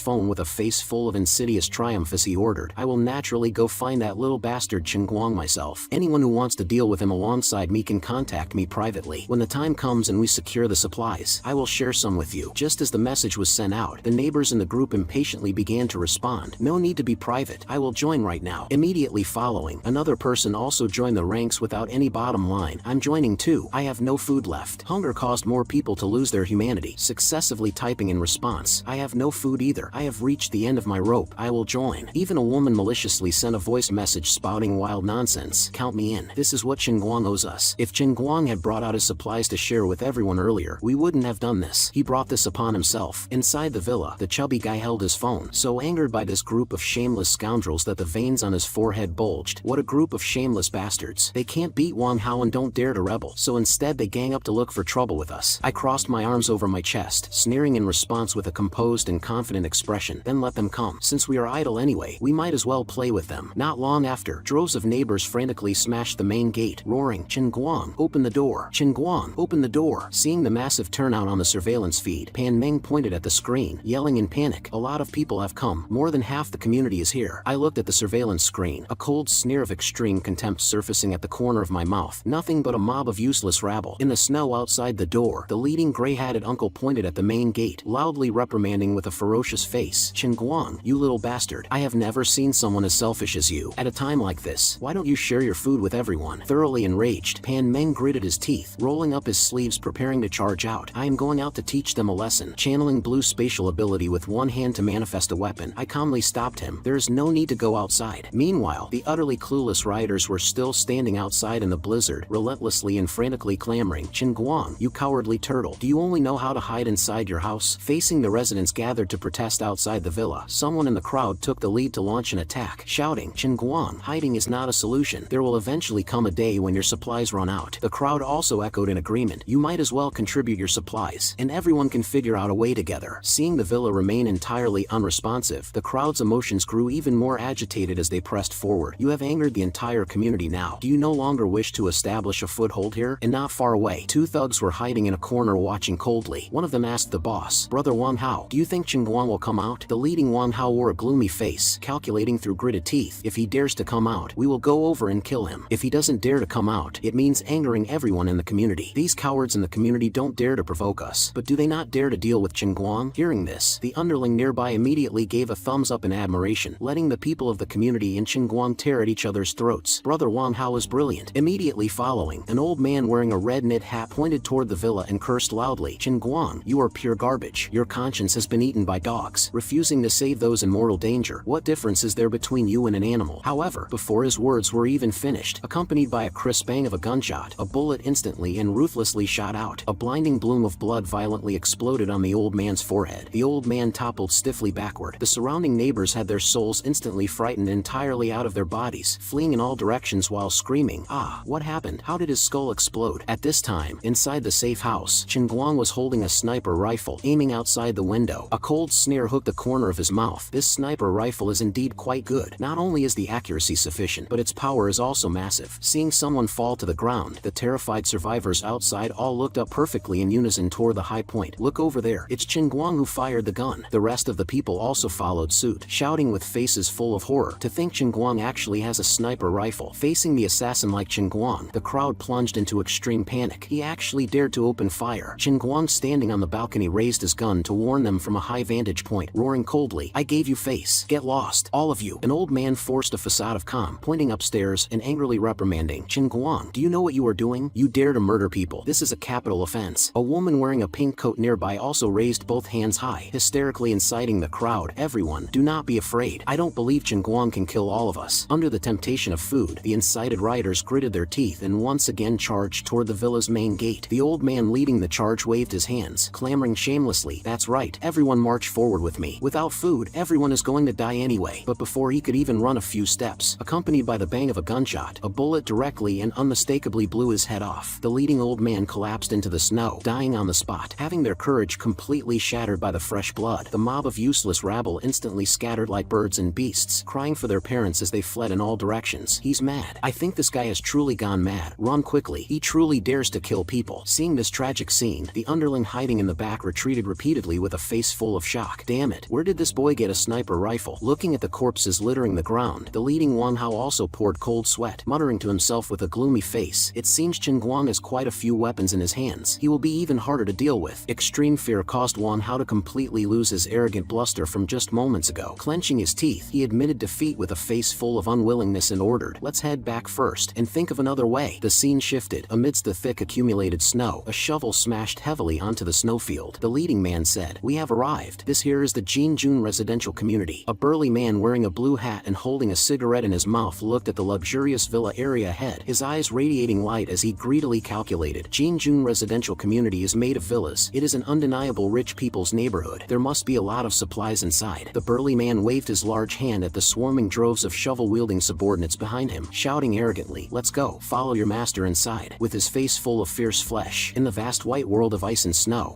phone with a face full of insidious triumph as he ordered, I will naturally go find that little bastard Chen Guang myself. Anyone who wants to deal with him alongside me can contact me privately. When the time comes and we secure the supplies, I will share some with you. Just as the message was sent out, the neighbors in the group impatiently began to respond. No need to be private. I will join right now. Immediately following, another person also joined the ranks without any bottom line. I'm joining too. I have no food left. Hunger caused more people to lose their humanity. Successively typing in response, I have no food either. I have reached the end of my rope. I will join. Even a woman maliciously sent a voice message spouting wild nonsense. Count me in. This is what Chen Guang owes us. If Chen Guang had brought out his supplies to share with everyone earlier, we wouldn't have done this. He brought this upon himself. Inside the villa, the chubby guy held his phone, so angered by this group of shameless scoundrels that the veins on his forehead bulged. What a group of shameless bastards. They can't beat Wang Hao and don't dare to rebel, so instead they gang up to look for trouble with us. I crossed my arms over my chest, sneering in response with a composed and confident expression. Then let them come. Since we are idle anyway, we might as well play with them. Not long after, droves of neighbors frantically smashed the main gate, roaring, Chen Guang, open the door. Chen Guang, open the door. Seeing the massive turnout on the surveillance feed, Pan Meng pointed at the screen, yelling in panic, a lot of people have come. More than half the community is here. I looked at the surveillance screen, a cold sneer of extreme contempt surfacing at the corner of my mouth. Nothing but a mob of useless rabble. In the snow outside the door, the leading gray-hatted uncle pointed at the main gate, loudly reprimanding with a ferocious face, Chen Guang, you little bastard. I have never seen someone as selfish as you. At a time like this, why don't you share your food with everyone? Thoroughly enraged, Pan Meng gritted his teeth, rolling up his sleeves preparing to charge out. I am going out to teach them a lesson. Channeling blue spatial ability with one hand to manifest a weapon, I calmly stopped him. There is no need to go outside. Meanwhile, the utterly clueless rioters were still standing outside in the blizzard, relentlessly and frantically clamoring, Chen Guang, you cowardly turtle. Do you only know how to hide inside your house? Facing the residents gathered to protest outside the villa, someone in the crowd took the lead to launch an attack, shouting, Chen Guang, hiding is not a solution. There will eventually come a day when your supplies run out. The crowd also echoed in agreement. You might as well contribute your supplies, and everyone can figure out a way together. Seeing the villa remain entirely unresponsive, the crowd's emotions grew even more agitated as they pressed forward. You have angered the entire community now. Do you no longer wish to establish a foothold here? And not far away, two thugs were hiding in a corner watching coldly. One of them asked the boss, Brother Wang Hao, do you think Chen Guang will come out? The leading Wang Hao wore a gloomy face, calculating through gritted teeth. If he dares to come out, we will go over and kill him. If he doesn't dare to come out, it means angering everyone in the community. These cowards in the community don't dare to provoke us, but do they not dare to deal with Chen Guang? Hearing this, the underling nearby immediately gave a thumbs up in admiration, letting the people of the community and Chen Guang tear at each other's throats. Brother Wang Hao is brilliant. Immediately following, an old man wearing a red knit hat pointed toward the villa and cursed loudly, Chen Guang, you are pure garbage. Your conscience has been eaten by dogs, refusing to save those in mortal danger. What difference is there between you and an animal? However, before his words were even finished, accompanied by a crisp bang of a gunshot, a bullet instantly and ruthlessly shot out. A blinding bloom of blood violently exploded on the old man's forehead. The old man toppled stiffly backward. The surrounding neighbors had their souls instantly frightened entirely out of their bodies, fleeing in all directions while screaming, ah, what happened? How did his skull explode? At this time, inside the safe house, Chen Guang was holding a sniper rifle, aiming outside the window. A cold sneer hooked the corner of his mouth. This sniper rifle is indeed quite good. Not only is the accuracy sufficient, but its power is also massive. Seeing someone fall to the ground, the terrified survivors outside all looked up perfectly in unison toward the high point. Look over there. It's Chen Guang who fired the gun. The rest of the people also followed suit, shouting with faces full of horror. To think Chen Guang actually has a sniper rifle. Facing the assassin like Chen Guang, the crowd plunged into extreme panic. He actually dared to open fire. Chen Guang, standing on the balcony, raised his gun to warn them from a high vantage point, roaring coldly, I gave you face. Get lost, all of you. An old man forced a facade of calm, pointing upstairs and angrily reprimanding, Chen Guang, do you know what you are doing? You dare to murder people. This is a capital offense. A woman wearing a pink coat nearby also raised both hands high, hysterically inciting the crowd. Everyone, do not be afraid. I don't believe Chen Guang can kill all of us. Under the temptation of food, the incited rioters gritted their teeth and once again charged toward the villa's main gate. The old man leading the charge waved his hands, clamoring shamelessly, "That's right, everyone march forward with me. Without food, everyone is going to die anyway." But before he could even run a few steps, accompanied by the bang of a gunshot, a bullet directly and unmistakably blew his head off. The leading old man collapsed into the snow, dying on the spot. Having their courage completely shattered by the fresh blood, the mob of useless rabble instantly scattered like birds and beasts, crying for their parents as they fled in all directions. "He's mad. I think this guy has truly gone mad. Run quickly. He truly dares to kill people." Seeing this tragic scene, the underling hiding in the back retreated repeatedly with a face full of shock. Damn it, where did this boy get a sniper rifle? Looking at the corpses littering the ground, the leading Wan Hao also poured cold sweat, muttering to himself with a gloomy face, "It seems Chen Guang has quite a few weapons in his hands. He will be even harder to deal with." Extreme fear caused Wan Hao to completely lose his arrogant bluster from just moments ago. Clenching his teeth, he admitted defeat with a face full of unwillingness and ordered, "Let's head back first and think of another way." The scene shifted. Amidst the thick accumulated snow, a shovel smashed heavily onto the snowfield. The leading man said, "We have arrived. This here is the Jinjun residential community." A burly man wearing a blue hat and holding a cigarette in his mouth looked at the luxurious villa area ahead, his eyes radiating light as he greedily calculated. Jinjun residential community is made of villas. It is an undeniable rich people's neighborhood. There must be a lot of supplies inside. The burly man waved his large hand at the swarming droves of shovel-wielding subordinates behind him, shouting arrogantly, "Let's go. Follow your master inside." With his face full of fierce flesh, in the vast white world of ice and snow,